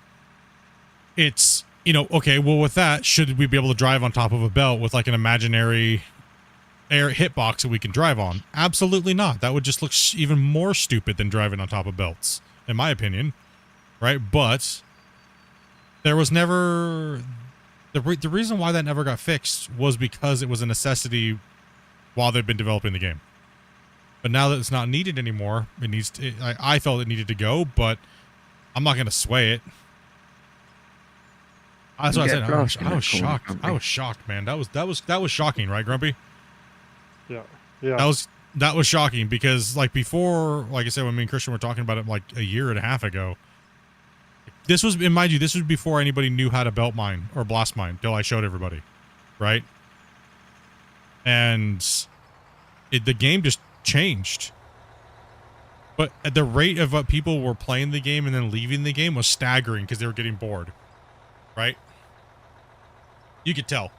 it's, okay, well with that, should we be able to drive on top of a belt with like an imaginary air hitbox that we can drive on? Absolutely not. That would just look even more stupid than driving on top of belts, in my opinion, right? But there was never... The reason why that never got fixed was because it was a necessity while they've been developing the game. But now that it's not needed anymore, I felt it needed to go, but I'm not going to sway it. That's what I said. I was shocked. I was shocked, man. That was shocking, right, Grumpy? Yeah. That was shocking because like before, like I said, when me and Christian were talking about it like a year and a half ago, this was, and mind you, this was before anybody knew how to belt mine or blast mine till I showed everybody, right? And the game just changed. But at the rate of what people were playing the game and then leaving the game was staggering because they were getting bored, right? You could tell.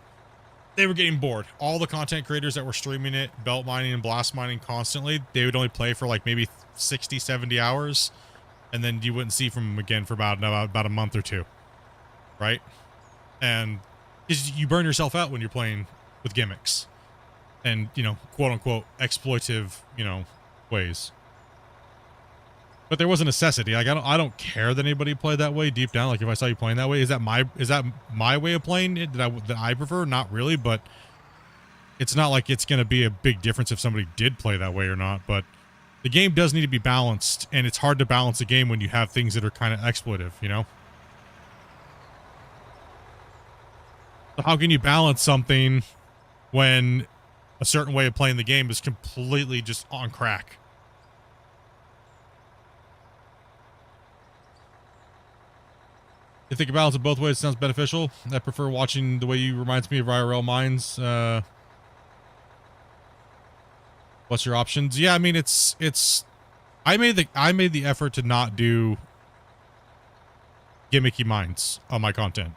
They were getting bored. All the content creators that were streaming it, belt mining and blast mining constantly, they would only play for like maybe 60, 70 hours. And then you wouldn't see from them again for about a month or two. right? And because you burn yourself out when you're playing with gimmicks and, you know, quote unquote exploitive, you know, ways. But there was a necessity. Like I don't care that anybody played that way deep down. Like if I saw you playing that way, is that my way of playing it that I prefer? Not really, but it's not like it's going to be a big difference if somebody did play that way or not. But the game does need to be balanced, and it's hard to balance a game when you have things that are kind of exploitive, you know? So how can you balance something when a certain way of playing the game is completely just on crack? I think a balance of both ways sounds beneficial. I prefer watching the way you reminds me of IRL Minds. What's your options? Yeah, I mean I made the effort to not do gimmicky minds on my content.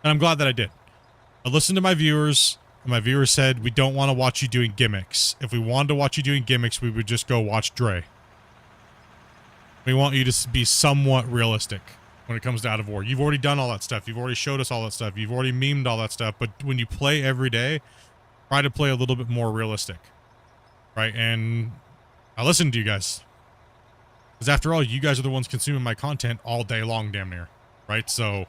And I'm glad that I did. I listened to my viewers, and my viewers said, we don't want to watch you doing gimmicks. If we wanted to watch you doing gimmicks, we would just go watch Dre. We want you to be somewhat realistic when it comes to Out of War. You've already done all that stuff. You've already showed us all that stuff. You've already memed all that stuff. But when you play every day, try to play a little bit more realistic. Right? And I listened to you guys. Because after all, you guys are the ones consuming my content all day long, damn near. Right? So...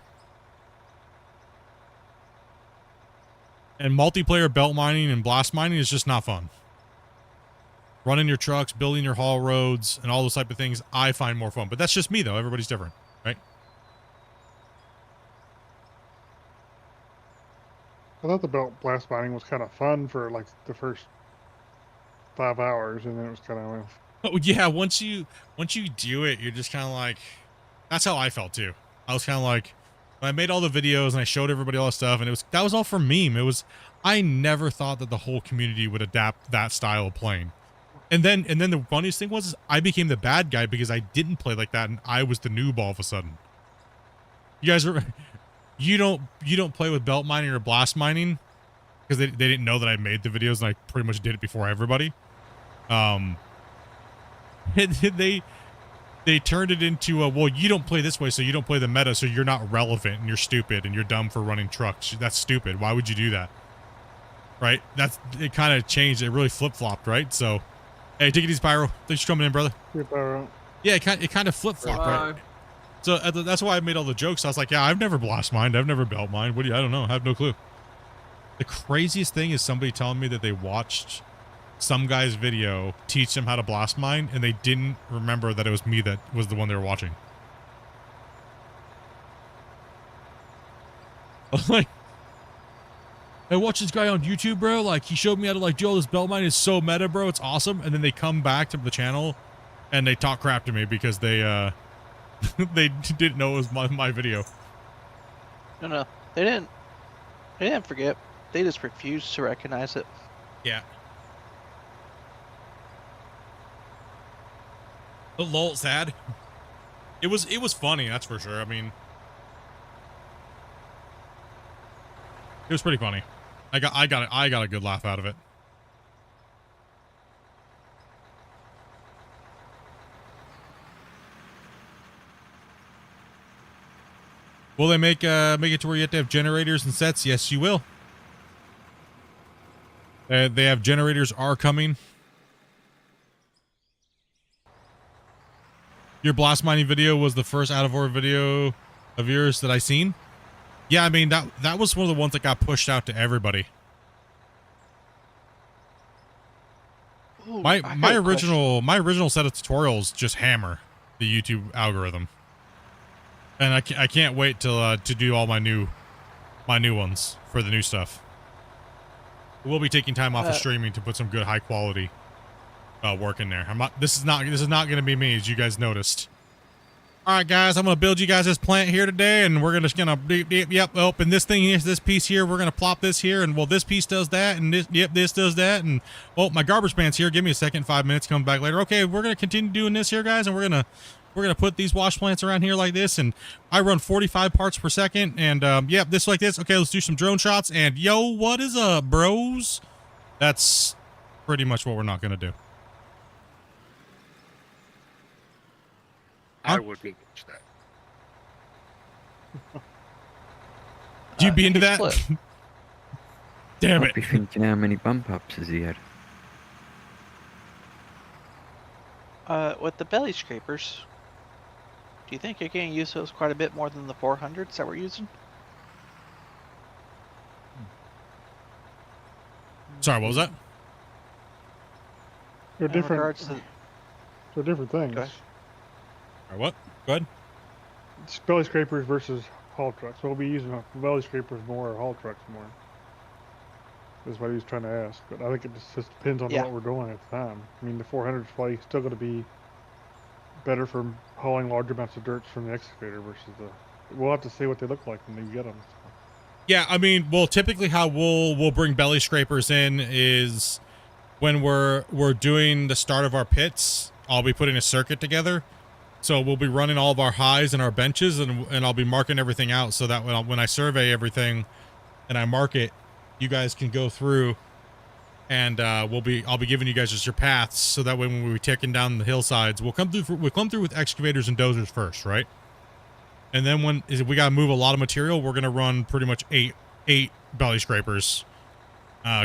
And multiplayer belt mining and blast mining is just not fun. Running your trucks, building your haul roads, and all those type of things, I find more fun. But that's just me, though. Everybody's different, right? I thought the belt blast mining was kind of fun for like the first 5 hours, and then it was kind of... Oh yeah, once you do it, you're just kind of like... That's how I felt, too. I was kind of like... I made all the videos and I showed everybody all the stuff, and that was all for meme. I never thought that the whole community would adapt that style of playing. And then the funniest thing was I became the bad guy because I didn't play like that, and I was the noob all of a sudden. You guys you don't play with belt mining or blast mining because they didn't know that I made the videos, and I pretty much did it before everybody. They turned it into well, you don't play this way, so you don't play the meta, so you're not relevant, and you're stupid, and you're dumb for running trucks. That's stupid. Why would you do that? Right? It kind of changed. It really flip-flopped, right? So, hey, take it easy, Pyro. Thanks for coming in, brother. Yeah, Pyro. Yeah, it kind of flip-flopped, right? So that's why I made all the jokes. I was like, yeah, I've never blast mined. I've never belt mined. I don't know. I have no clue. The craziest thing is somebody telling me that they watched some guy's video teach them how to blast mine, and they didn't remember that it was me that was the one they were watching. Like, I watched this guy on YouTube, bro. Like, he showed me how to like do all this belt mine. It's so meta, bro. It's awesome. And then they come back to the channel and they talk crap to me because they they didn't know it was my video. No, they didn't forget. They just refused to recognize it. Yeah. But lol, sad. It was funny, that's for sure. I mean, it was pretty funny. I got a good laugh out of it. Will they make it to where you have to have generators and sets? Yes, you will. They have generators are coming. Your blast mining video was the first Out of War video of yours that I seen. Yeah, I mean that was one of the ones that got pushed out to everybody. Ooh, My original set of tutorials just hammer the YouTube algorithm, and I can't wait till to do all my new ones for the new stuff. We'll be taking time off of streaming to put some good high quality work in there. This is not going to be me, as you guys noticed. All right, guys, I'm going to build you guys this plant here today, and we're just going to yep. Oh, and this thing here, this piece here, we're going to plop this here, and well, this piece does that, and this does that, and oh, my garbage man's here. Give me a second, 5 minutes, come back later. Okay, we're going to continue doing this here, guys, and we're gonna put these wash plants around here like this, and I run 45 parts per second, and yep, this like this. Okay, let's do some drone shots, and yo, what is up, bros? That's pretty much what we're not gonna do. I wouldn't watch that. You'd be into he's that? split. Damn I'd it. be thinking how many bump ups has he had? With the belly scrapers, do you think you're going to use those quite a bit more than the 400s that we're using? Sorry, what was that? They're In different. regards to, They're different things. Go ahead. All right, what? Go ahead. It's belly scrapers versus haul trucks. We'll be using belly scrapers more or haul trucks more. Is what he was trying to ask. But I think it just depends on Yeah. what we're doing at the time. I mean, the 400's probably still going to be better for hauling large amounts of dirt from the excavator versus the. We'll have to see what they look like when we get them. So. Yeah, I mean, well, typically how we'll bring belly scrapers in is when we're doing the start of our pits. I'll be putting a circuit together, so we'll be running all of our highs and our benches, and I'll be marking everything out so that when I survey everything and I mark it, you guys can go through, and I'll be giving you guys just your paths, so that way when we're taking down the hillsides, we'll come through with excavators and dozers first, right? And then when we gotta move a lot of material, we're gonna run pretty much eight belly scrapers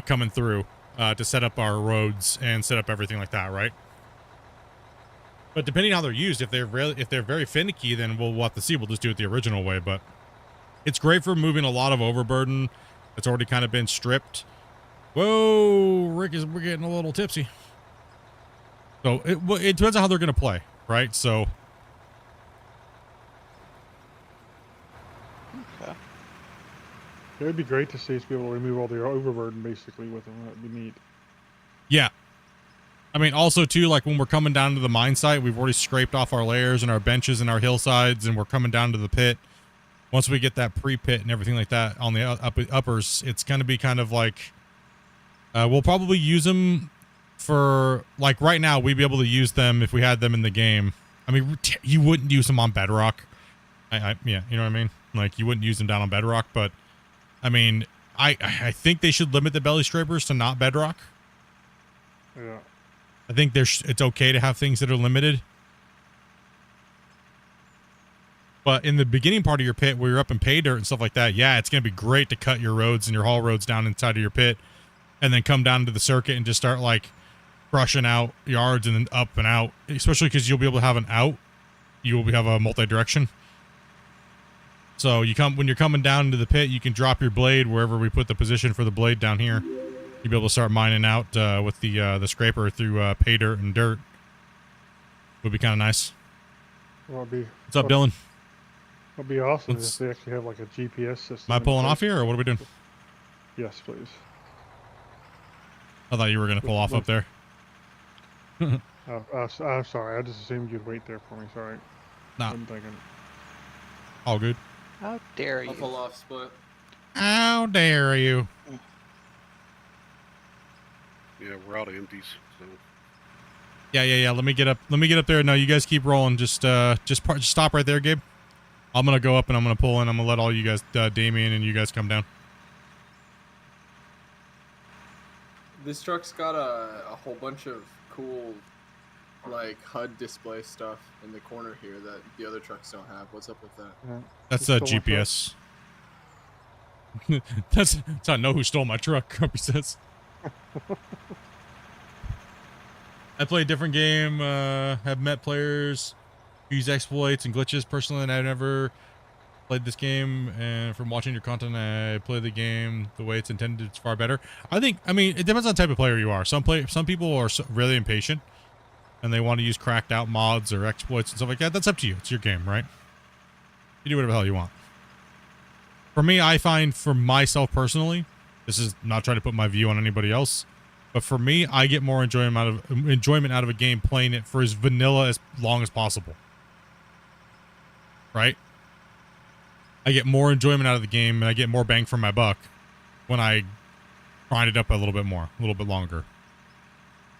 coming through to set up our roads and set up everything like that, right? But depending on how they're used, if they're very finicky, then we'll have to see. We'll just do it the original way. But it's great for moving a lot of overburden that's already kind of been stripped. Whoa, we're getting a little tipsy. So it depends on how they're gonna play, right? So. It would be great to see us be able to remove all the overburden basically with them. That'd be neat. Yeah. I mean, also too, like when we're coming down to the mine site, we've already scraped off our layers and our benches and our hillsides, and we're coming down to the pit. Once we get that pre-pit and everything like that on the uppers, it's going to be kind of like, we'll probably use them for, like right now, we'd be able to use them if we had them in the game. I mean, you wouldn't use them on Bedrock. Yeah, you know what I mean? Like you wouldn't use them down on Bedrock, but I mean, I think they should limit the belly scrapers to not Bedrock. Yeah. I think it's okay to have things that are limited. But in the beginning part of your pit where you're up in pay dirt and stuff like that, yeah, it's going to be great to cut your roads and your haul roads down inside of your pit and then come down to the circuit and just start like brushing out yards and then up and out, especially because you'll be able to have an out. You will have a multi-direction. So when you're coming down into the pit, you can drop your blade wherever we put the position for the blade down here. You'll be able to start mining out with the scraper through pay dirt and dirt. Would be kind of nice. Well, What's up, Dylan? What'd be awesome is if they actually have like a GPS system. Am I pulling off here, or what are we doing? Yes, please. I thought you were going to pull off up there. I'm sorry. I just assumed you'd wait there for me. Sorry. Nah. I'm thinking. All good. How dare you? I'll pull off split. How dare you? Yeah, we're out of empties. So Yeah. Let me get up there. No, you guys keep rolling. Just stop right there, Gabe. I'm gonna go up and I'm gonna pull in. I'm gonna let all you guys, Damien and you guys, come down. This truck's got a whole bunch of cool, like HUD display stuff in the corner here that the other trucks don't have. What's up with that? Yeah. That's a GPS. That's how I know who stole my truck. Copy says. I play a different game. Have met players who use exploits and glitches. Personally, and I've never played this game. And from watching your content, I play the game the way it's intended. It's far better. I mean, it depends on the type of player you are. Some people are really impatient, and they want to use cracked out mods or exploits and stuff like that. That's up to you. It's your game, right? You do whatever the hell you want. For me, I find for myself personally, this is not trying to put my view on anybody else, but for me, I get more enjoyment out of a game playing it for as vanilla as long as possible. Right? I get more enjoyment out of the game, and I get more bang for my buck when I grind it up a little bit more, a little bit longer.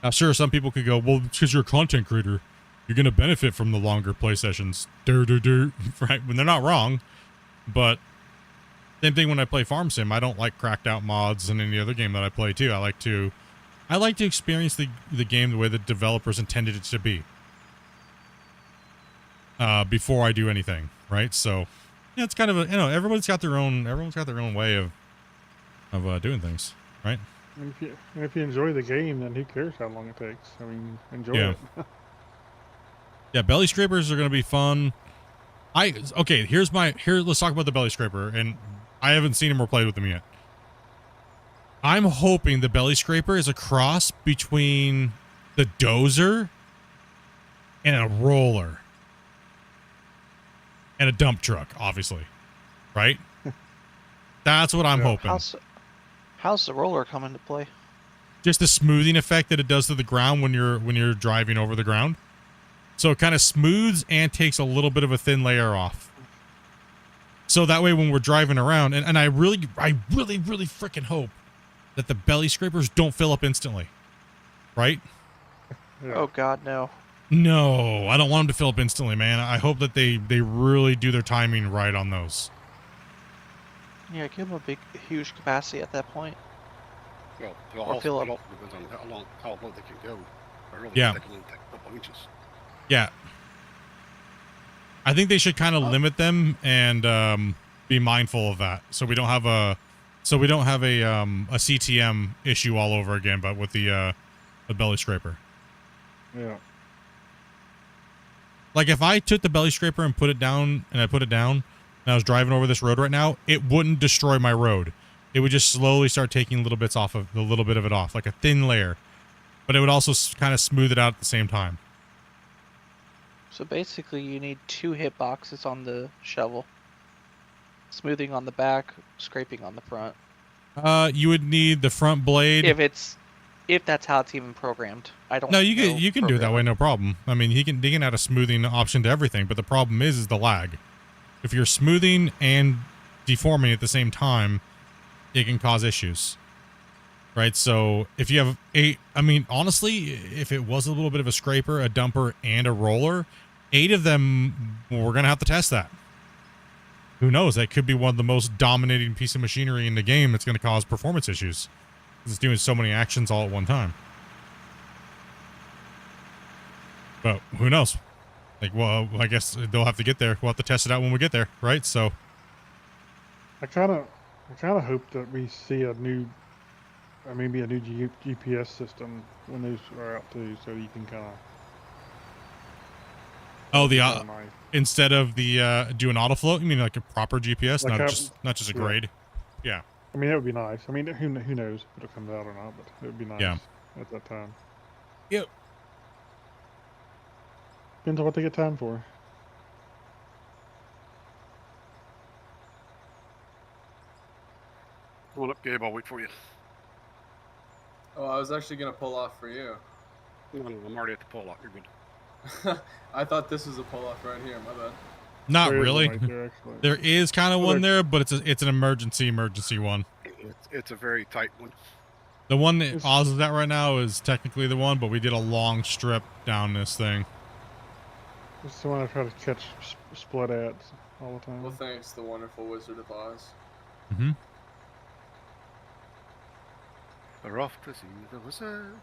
Now, sure, some people could go, well, because you're a content creator, you're going to benefit from the longer play sessions. Right? When they're not wrong, but same thing when I play Farm Sim. I don't like cracked out mods in any other game that I play too. I like to experience the game the way the developers intended it to be. Before I do anything, right? So Yeah, it's kind of a, everyone's got their own way of doing things, right? And if you enjoy the game, then who cares how long it takes? I mean, enjoy Yeah. it. Yeah, belly scrapers are gonna be fun. Okay, let's talk about the belly scraper, and I haven't seen him or played with them yet. I'm hoping the belly scraper is a cross between the dozer and a roller. And a dump truck, obviously. Right? That's what I'm hoping. How's the roller come into play? Just the smoothing effect that it does to the ground when you're driving over the ground. So it kind of smooths and takes a little bit of a thin layer off. So that way when we're driving around, and I really freaking hope that the belly scrapers don't fill up instantly. Right? Yeah. Oh god, no. No, I don't want them to fill up instantly, man. I hope that they really do their timing right on those. Yeah, give them a huge capacity at that point. Well, Or fill up. it also depends on how low they can go. I really Yeah. think they can only take a couple inches. Yeah. I think they should kind of limit them and be mindful of that, so we don't have a CTM issue all over again, but with the belly scraper. Yeah. Like if I took the belly scraper and put it down, and I was driving over this road right now, it wouldn't destroy my road. It would just slowly start taking little bit of it off, like a thin layer, but it would also kind of smooth it out at the same time. So basically you need 2 hit boxes on the shovel. Smoothing on the back, scraping on the front. You would need the front blade. If that's how it's even programmed. I don't No, know you can do it that way, no problem. I mean, he can add a smoothing option to everything, but the problem is the lag. If you're smoothing and deforming at the same time, it can cause issues. Right? So if you have honestly, if it was a little bit of a scraper, a dumper, and a roller, 8 of them, we're going to have to test that. Who knows? That could be one of the most dominating piece of machinery in the game that's going to cause performance issues. It's doing so many actions all at one time. But who knows? Like, well, I guess they'll have to get there. We'll have to test it out when we get there, right? So I kind of hope that we see a new, maybe a new GPS system when those are out too, so you can kind of. Oh, instead of the do an auto float, you mean like a proper GPS, Like not just a grade? Yeah. I mean, that would be nice. I mean, who knows if it'll come out or not, but it would be nice at that time. Yep. Depends on what they get time for. Come on up, Gabe. I'll wait for you. Oh, I was actually gonna pull off for you. No, I'm already at the pull off. You're good. I thought this was a pull off right here. My bad. Not There is really. one right there, actually. There is kind of one there, but it's an emergency one. It's a very tight one. The one that Oz is at right now is technically the one, but we did a long strip down this thing. It's the one I try to catch split at all the time. Well, thanks, the wonderful Wizard of Oz. Mm-hmm. We're off to see the wizard.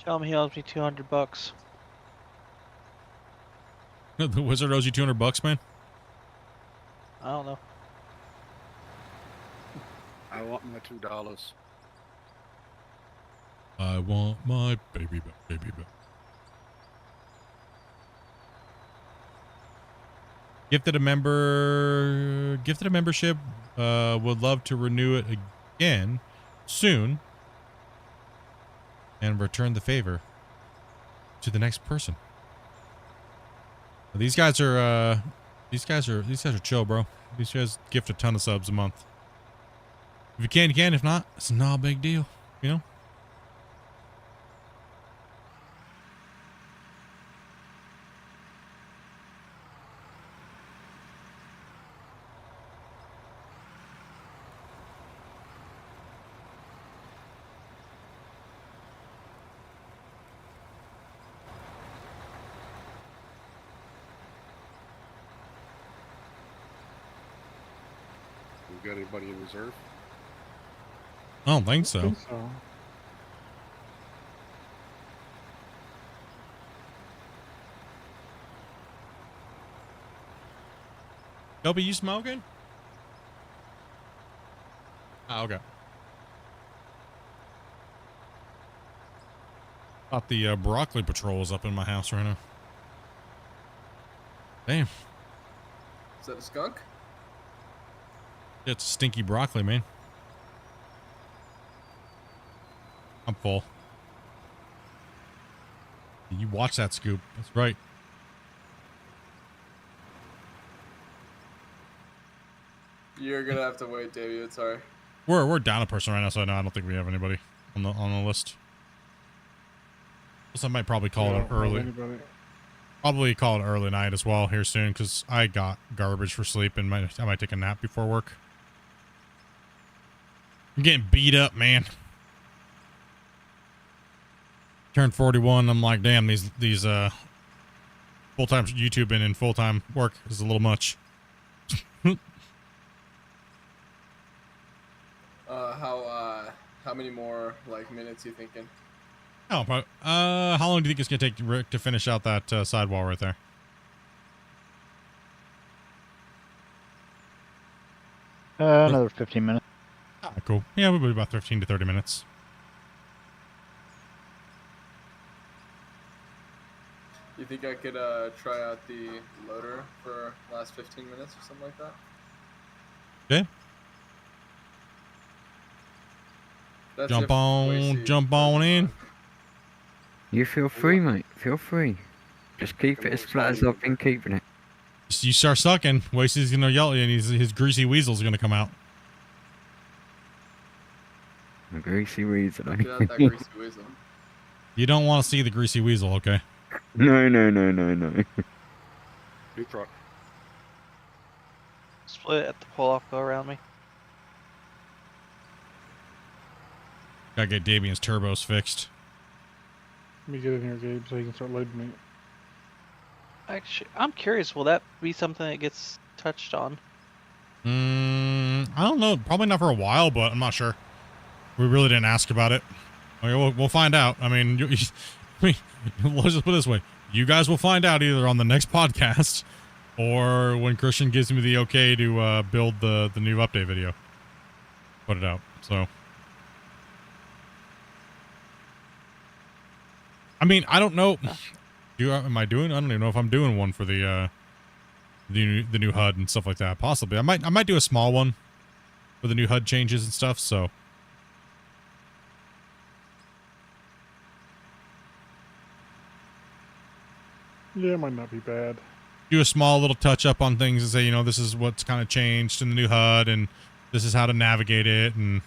Tell him he owes me $200. The wizard owes you $200, man. I don't know. I want my $2. I want my baby back. Gifted a membership. Would love to renew it again soon and return the favor to the next person. These guys are chill, bro. These guys gift a ton of subs a month. If you can, you can. If not, it's not a big deal, you know? You got anybody in reserve? I don't think so. I think so. Toby, you smoking? Oh, okay. Thought the broccoli patrol was up in my house right now. Damn. Is that a skunk? It's stinky broccoli, man. I'm full. You watch that, Scoop. That's right. You're gonna have to wait, David. Sorry. We're down a person right now, so no, I don't think we have anybody on the list. So I might probably call it early. Probably call it early night as well here soon, because I got garbage for sleep and I might take a nap before work. I'm getting beat up, man. Turned 41. I'm like, damn, these full-time YouTubing and full-time work is a little much. How many more like minutes you thinking? Oh, but how long do you think it's gonna take Rick to finish out that sidewall right there? Another 15 minutes. Ah, cool. Yeah, we'll be about 15 to 30 minutes. You think I could try out the loader for last 15 minutes or something like that? Yeah. Jump on in. You feel free, mate. Feel free. Just keep it as flat as I've been keeping it. You start sucking, Wasey's gonna yell at you, and his greasy weasel's gonna come out. A greasy weasel. Get out that greasy weasel. You don't want to see the greasy weasel, okay? No. New truck. Split at the pull-off. Go around me. Gotta get Davian's turbos fixed. Let me get in here, Gabe, so you can start loading me. Actually, I'm curious. Will that be something that gets touched on? I don't know. Probably not for a while, but I'm not sure. We really didn't ask about it. Okay, we'll find out. I mean, let's just put it this way. You guys will find out either on the next podcast or when Christian gives me the okay to build the new update video. Put it out. So, I mean, I don't know. Am I doing? I don't even know if I'm doing one for the new HUD and stuff like that. Possibly. I might do a small one for the new HUD changes and stuff. So. Yeah, it might not be bad. Do a small little touch up on things and say, you know, this is what's kind of changed in the new HUD and this is how to navigate it. And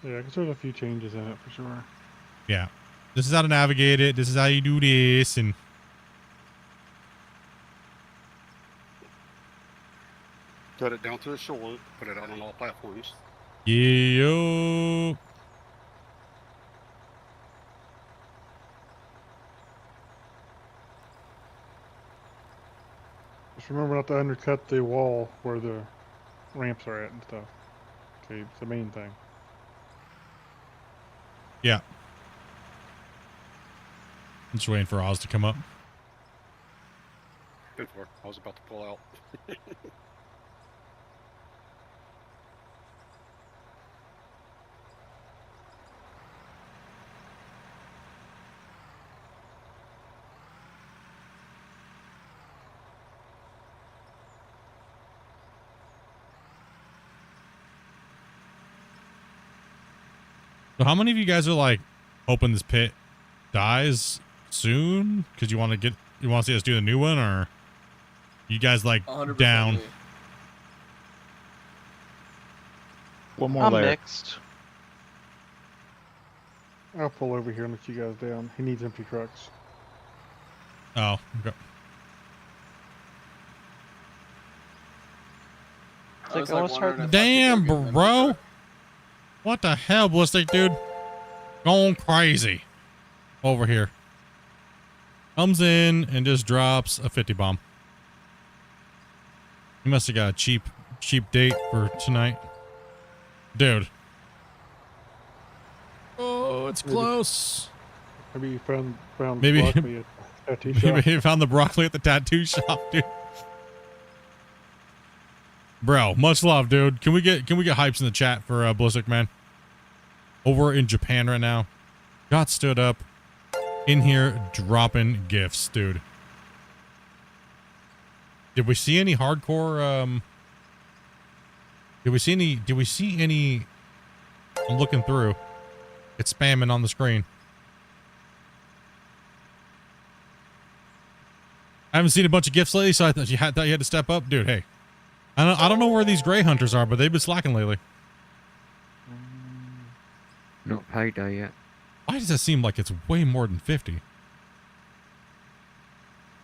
yeah, because there's a few changes in it for sure. Yeah. This is how to navigate it. This is how you do this. And Cut it down to the shore, put it out on all platforms. yeah. Just remember not to undercut the wall where the ramps are at and stuff. Okay, it's the main thing. Yeah. I'm just waiting for Oz to come up. Good work. I was about to pull out. So how many of you guys are like hoping this pit dies soon? Because you want to see us do the new one, or you guys like 100% down? me. One more I'm layer. mixed. I'll pull over here and let you guys down. He needs empty trucks. Oh, okay. I was, I like, was wondering hard- if I could Damn, go get an empty bro. truck. What the hell, Ballistic, dude? Going crazy over here. Comes in and just drops a 50 bomb. He must have got a cheap date for tonight. Dude. Oh, it's close. Maybe you found Maybe- broccoli at a tattoo shop. Maybe he found the broccoli at the tattoo shop, dude. Bro, much love, dude. Can we get hypes in the chat for Ballistic Man? Over in Japan right now. Got stood up in here dropping gifts, dude. Did we see any hardcore did we see any I'm looking through. It's spamming on the screen. I haven't seen a bunch of gifts lately, so I thought you had to step up. Dude, hey. I don't know where these gray hunters are, but they've been slacking lately. Not payday yet. Why does it seem like it's way more than 50?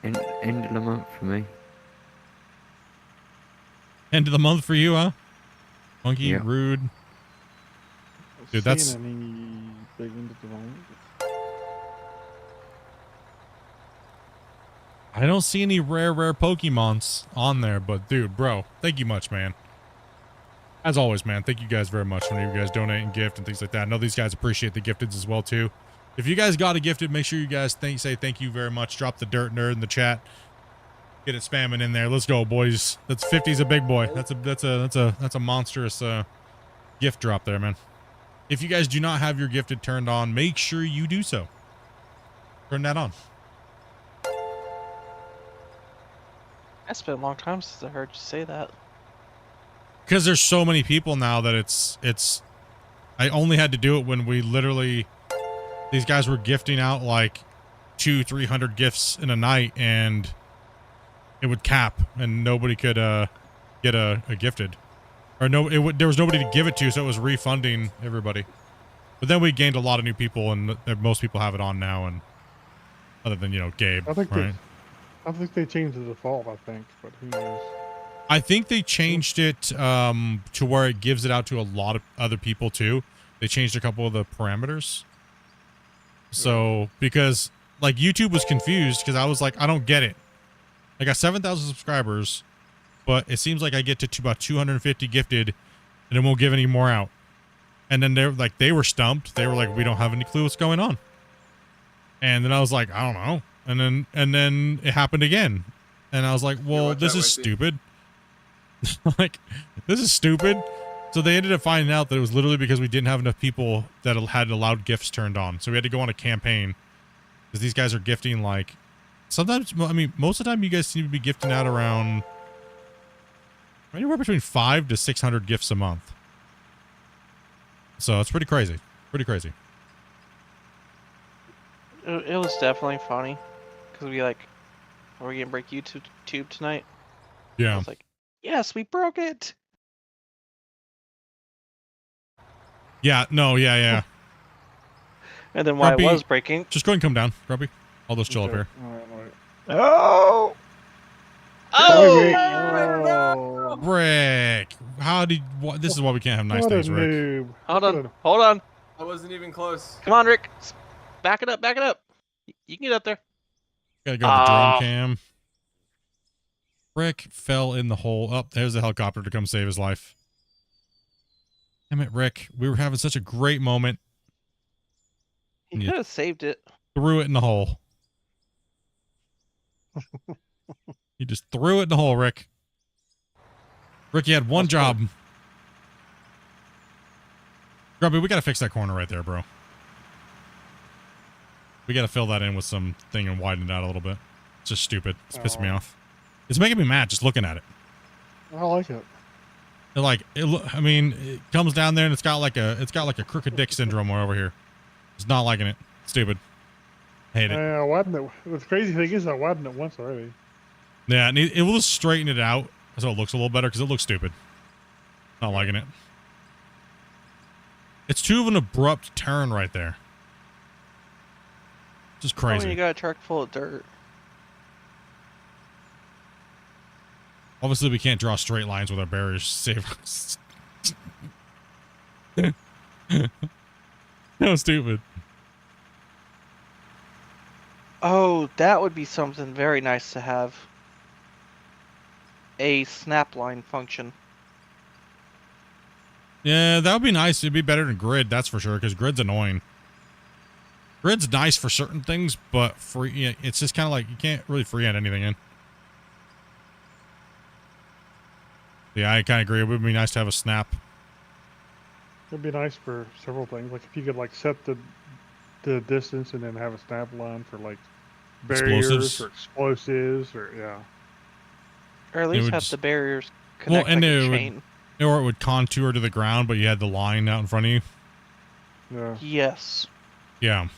End of the month for me. End of the month for you, huh? Monkey, Yeah. rude. Dude, that's... Any big end of the moment? I don't see any rare Pokemons on there, but dude, bro, thank you much, man. As always, man, thank you guys very much when you guys donate and gift and things like that. I know these guys appreciate the gifteds as well, too. If you guys got a gifted, make sure you guys say thank you very much. Drop the Dirt Nerd in the chat. Get it spamming in there. Let's go, boys. That's 50's a big boy. That's a monstrous gift drop there, man. If you guys do not have your gifted turned on, make sure you do so. Turn that on. It's been a long time since I heard you say that. Because there's so many people now that it's I only had to do it when we literally, these guys were gifting out like 200-300 gifts in a night, and it would cap and nobody could get a gifted, or there was nobody to give it to, so it was refunding everybody. But then we gained a lot of new people, and most people have it on now, and other than, you know, Gabe, right? I think they changed the default, I think, but who knows? I think they changed it to where it gives it out to a lot of other people too. They changed a couple of the parameters. So, because like YouTube was confused because I was like, I don't get it. I got 7,000 subscribers, but it seems like I get to about 250 gifted and it won't give any more out. And then they were stumped. They were like, we don't have any clue what's going on. And then I was like, I don't know. And then it happened again. And I was like, well, this is stupid. Like, this is stupid. So they ended up finding out that it was literally because we didn't have enough people that had allowed gifts turned on. So we had to go on a campaign. Because these guys are gifting like... Sometimes, I mean, most of the time you guys seem to be gifting out around... anywhere between 500 to 600 gifts a month. So it's pretty crazy. Pretty crazy. It was definitely funny. Because we like, are we gonna break YouTube tonight? Yeah. I was like, yes, we broke it. Yeah, no, yeah. And then while Grumpy, it was breaking... Just go ahead and come down, Grumpy. I'll just chill up here. Oh! Oh! Rick! How did... This is why we can't have nice things, Rick. Hold on. I wasn't even close. Come on, Rick. Back it up. You can get up there. Gotta go to the drum cam. Rick fell in the hole. Oh, there's the helicopter to come save his life. Damn it, Rick. We were having such a great moment. He could have saved it. Threw it in the hole. You just threw it in the hole, Rick. Rick, you had one job. Grubby, we gotta fix that corner right there, bro. We gotta fill that in with some thing and widen it out a little bit. It's just stupid. It's pissing me off. It's making me mad just looking at it. I like it. I mean, it comes down there and it's got like a crooked dick syndrome over here. It's not liking it. Stupid. Hate it. I widened it. The crazy thing is I widened it once already. Yeah, and it will just straighten it out so it looks a little better because it looks stupid. Not liking it. It's too of an abrupt turn right there. Just crazy. Oh, you got a truck full of dirt. Obviously, we can't draw straight lines with our barriers. Save us. No, stupid. Oh, that would be something very nice to have. A snapline function. Yeah, that would be nice. It'd be better than grid, that's for sure, because grid's annoying. Grid's nice for certain things, but it's just kind of like you can't really freehand anything in. Yeah, I kind of agree. It would be nice to have a snap. It'd be nice for several things. Like if you could like set the distance and then have a snap line for like barriers Explosives. or explosives or yeah. Or at It least would have just- the barriers Well, connect and like a it would, chain. or it would contour to the ground, but you had the line out in front of you. Yeah. Yes. Yeah.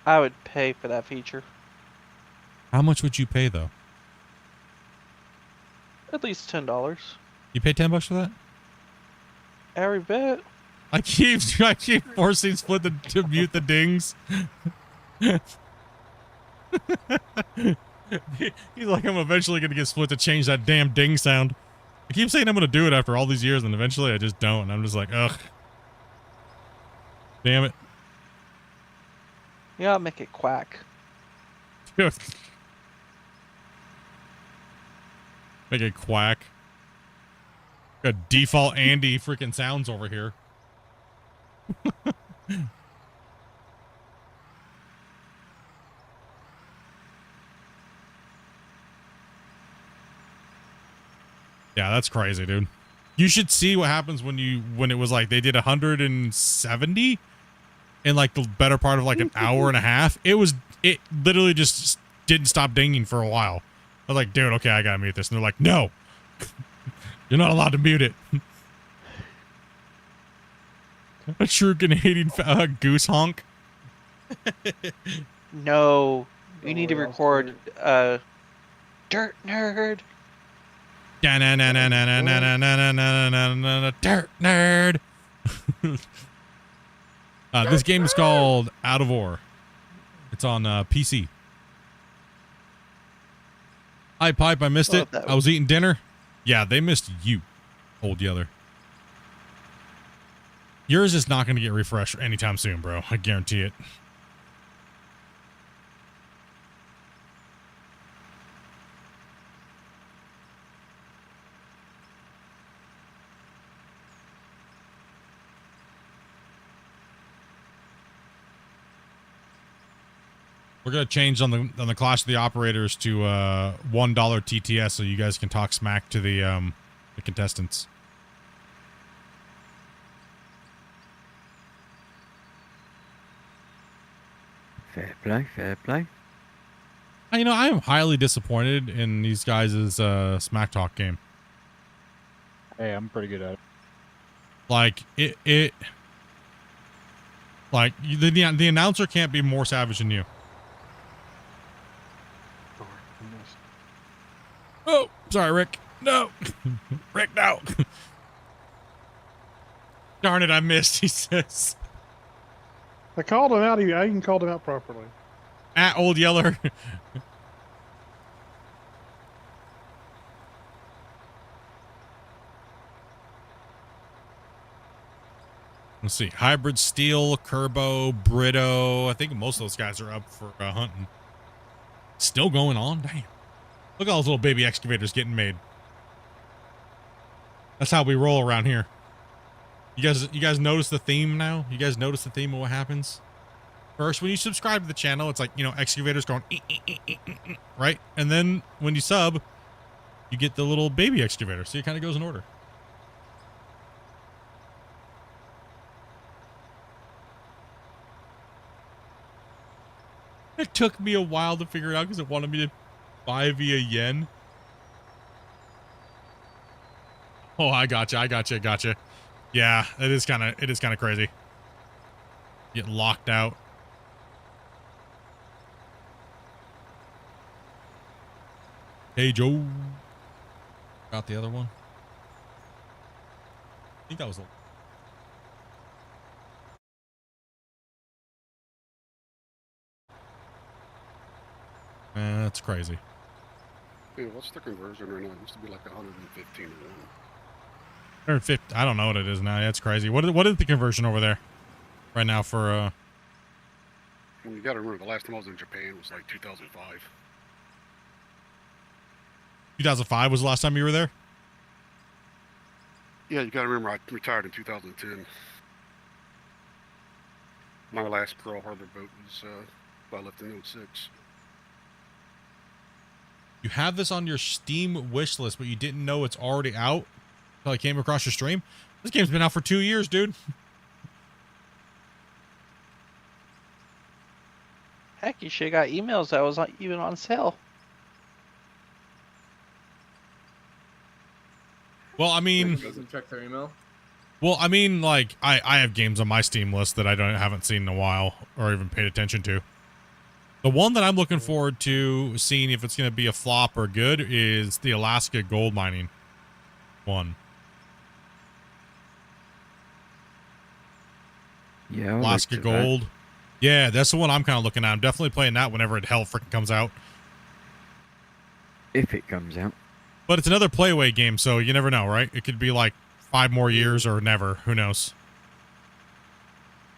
I would pay for that feature. How much would you pay though? At least $10. You pay $10 for that? Every bit. I keep forcing Split to mute the dings. He's like, I'm eventually gonna get Split to change that damn ding sound. I keep saying I'm gonna do it after all these years, and eventually I just don't. And I'm just like, ugh. Damn it. Yeah, I'll make it quack. Make it quack. Got default Andy freaking sounds over here. Yeah, that's crazy, dude. You should see what happens when it was like they did 170 in like the better part of like an hour and a half. It literally just didn't stop dinging for a while. I was like, dude, okay, I gotta mute this. And they're like, no, you're not allowed to mute it. A true Canadian goose honk. No, you need to record Dirt Nerd. Dirt nerd. This game is called Out of Ore. It's on PC. Hi, Pipe. I missed it. I was eating dinner. Yeah, they missed you, Old Yeller. Yours is not going to get refreshed anytime soon, bro. I guarantee it. We're gonna change on the Clash of the Operators to $1 TTS, so you guys can talk smack to the contestants. Fair play, fair play. You know, I am highly disappointed in these guys' smack talk game. Hey, I'm pretty good at it. Like like the announcer can't be more savage than you. Oh, sorry, Rick. No. Rick, no. Darn it, I missed, he says. I called him out. I even called him out properly. At Old Yeller. Let's see. Hybrid Steel, Kerbo, Brito. I think most of those guys are up for hunting. Still going on? Damn. Look at all those little baby excavators getting made. That's how we roll around here. You guys notice the theme now? You guys notice the theme of what happens? First, when you subscribe to the channel, it's like, you know, excavators going, right? And then when you sub, you get the little baby excavator. So it kind of goes in order. It took me a while to figure it out because it wanted me to buy via yen. Oh, I gotcha. Yeah, it is kind of crazy. Get locked out. Hey, Joe. Got the other one. I think that was the... That's crazy. Yeah, what's the conversion right now? It used to be like 115 to 1. 150. I don't know what it is now. That's crazy. What is the conversion over there right now for Well, you got to remember the last time I was in Japan was like 2005. 2005 was the last time you were there? Yeah, you got to remember I retired in 2010. My last Pearl Harbor boat was I left in 06. You have this on your Steam wish list, but you didn't know it's already out until I came across your stream. This game's been out for 2 years, dude. Heck, you should have got emails that was not even on sale. Well, I mean, Doesn't check their email. well, I mean, like I have games on my Steam list that I haven't seen in a while or even paid attention to. The one that I'm looking forward to seeing if it's going to be a flop or good is the Alaska gold mining one. Yeah, I Alaska looked at that. gold. Yeah, that's the one I'm kind of looking at. I'm definitely playing that whenever it hell freaking comes out. If it comes out. But it's another playaway game, so you never know, right? It could be like 5 more years or never. Who knows?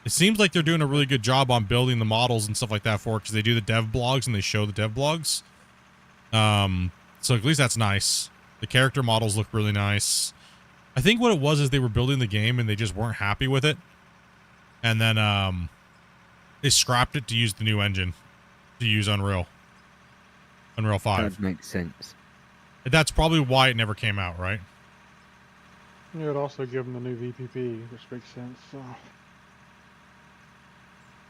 It seems like they're doing a really good job on building the models and stuff like that for it, because they do the dev blogs and they show the dev blogs. So at least that's nice. The character models look really nice. I think what it was is they were building the game and they just weren't happy with it. And then they scrapped it to use the new engine, to use Unreal 5. That makes sense. That's probably why it never came out, right? Yeah, it also give them the new VPP, which makes sense. So.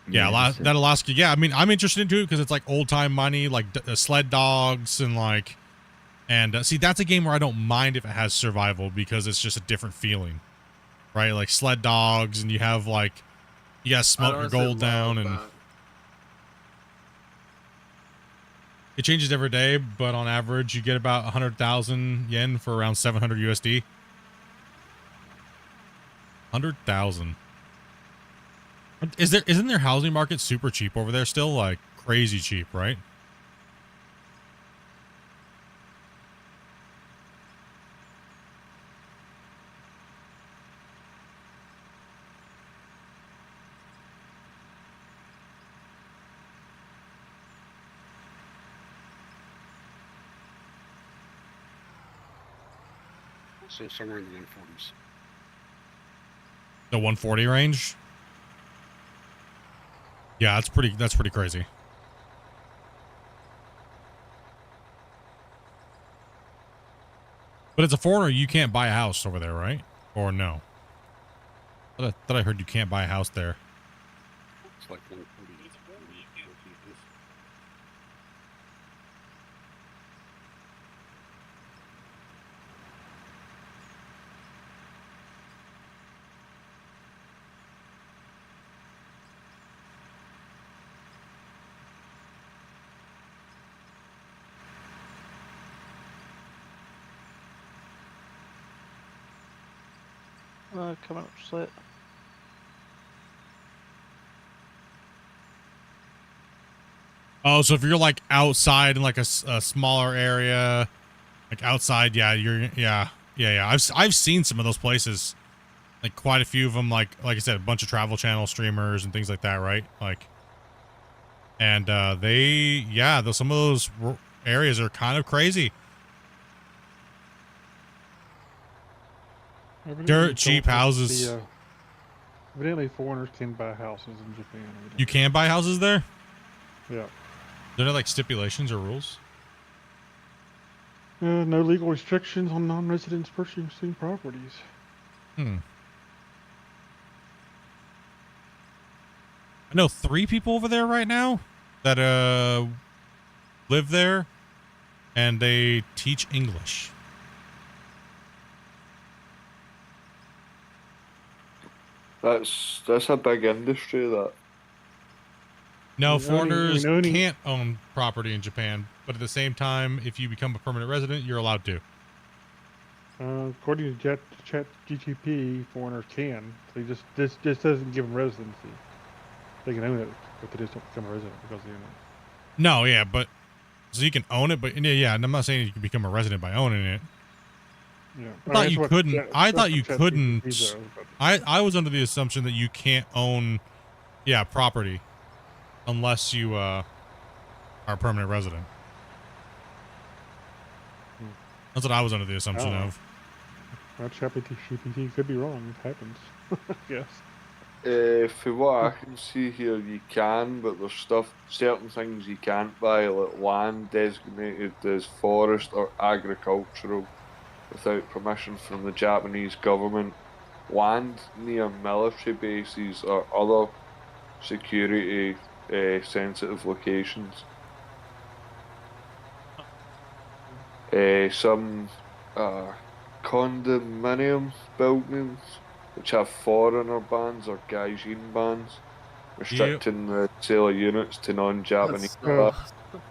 Yeah, that Alaska. Yeah, I mean, I'm interested into it because it's like old time money, like sled dogs and like, and see, that's a game where I don't mind if it has survival because it's just a different feeling, right? Like sled dogs, and you have like, you gotta smelt your gold down, and it changes every day, but on average, you get about 100,000 yen for around 700 USD. 100,000. Isn't their housing market super cheap over there still? Like crazy cheap, right? So somewhere in the 140s. The 140 range? Yeah, that's pretty crazy. But as a foreigner, you can't buy a house over there, right? Or no? I thought I heard you can't buy a house there. It's like 140. Coming up slit. Oh, so if you're like outside in like a smaller area, like outside, yeah, yeah. I've seen some of those places, like quite a few of them. Like I said, a bunch of Travel Channel streamers and things like that, right? Like, and some of those areas are kind of crazy. Dirt cheap houses. Evidently, foreigners can buy houses in Japan. You can buy houses there? Yeah. Are there like stipulations or rules? No legal restrictions on non-residents purchasing properties. I know 3 people over there right now that live there, and they teach English. That's a big industry, that. No, foreigners can't own property in Japan, but at the same time, if you become a permanent resident, you're allowed to. According to ChatGPT, foreigners can. So this doesn't give them residency. They can own it, but they just don't become a resident because they own it. No, yeah, but so you can own it, but yeah, and I'm not saying you can become a resident by owning it. Yeah. I thought you couldn't. I thought you couldn't. I was under the assumption that you can't own, property, unless you are a permanent resident. That's what I was under the assumption of. ChatGPT could be wrong. It happens. Yes. For what I can see here, you can, but there's certain things you can't buy, like land designated as forest or agricultural without permission from the Japanese government, land near military bases or other security sensitive locations. Some condominium buildings which have foreigner bans or gaijin bans, restricting the sale of units to non-Japanese.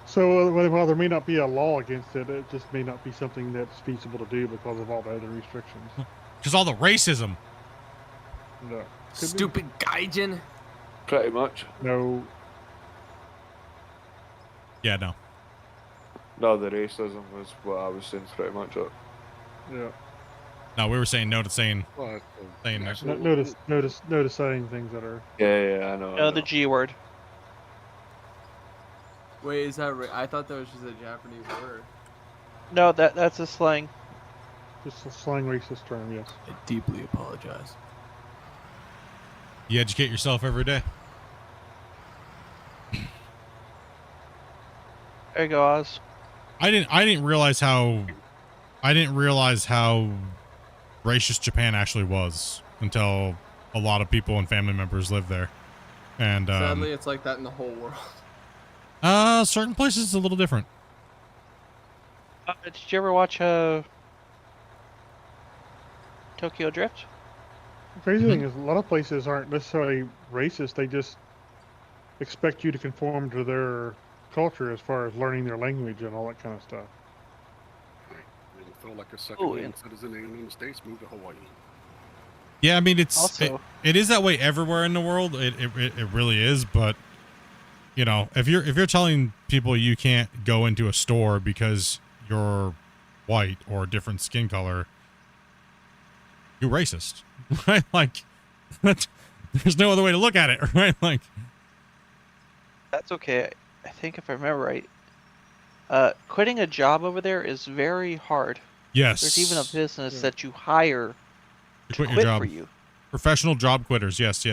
So while there may not be a law against it, it just may not be something that's feasible to do because of all the other restrictions. Just all the racism. No. Stupid gaijin. Pretty much. No. Yeah, no. No, the racism was what I was saying pretty much. Yeah. No, we were saying no to saying saying No to saying things that are. Yeah, I know. No, the G word. Wait, is that right? I thought that was just a Japanese word. No, that's a slang. Just a slang racist term, yes. I deeply apologize. You educate yourself every day. There you go, Oz. I didn't realize how racist Japan actually was until a lot of people and family members live there. And Sadly, it's like that in the whole world. Certain places it's a little different. Did you ever watch Tokyo Drift? The crazy thing is, a lot of places aren't necessarily racist. They just expect you to conform to their culture as far as learning their language and all that kind of stuff. Feel like a second citizen in the United States, move to Hawaii. Yeah, I mean it is that way everywhere in the world. It really is, but you know, if you're telling people you can't go into a store because you're white or a different skin color, you're racist, right? Like, there's no other way to look at it, right? Like, that's okay. I think if I remember right, quitting a job over there is very hard. Yes. There's even a business that you hire to quit quit your job. for you. Professional job quitters. Yes.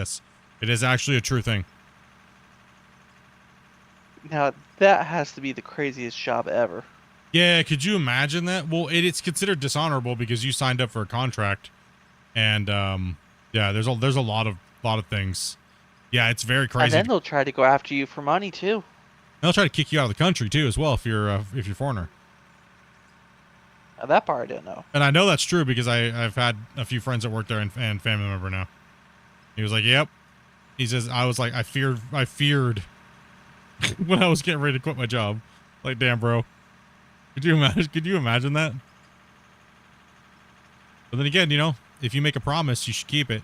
It is actually a true thing. Now, that has to be the craziest job ever. Yeah, could you imagine that? Well, it's considered dishonorable because you signed up for a contract, and yeah, there's a lot of things. Yeah, it's very crazy. And then they'll try to go after you for money too. They'll try to kick you out of the country too, as well, if you're foreigner. Now, that part I didn't know. And I know that's true because I've had a few friends that work there and family member now. He was like, "Yep." He says, "I was like, I feared when I was getting ready to quit my job." Like, damn, bro. Could you imagine that? But then again, you know, if you make a promise, you should keep it.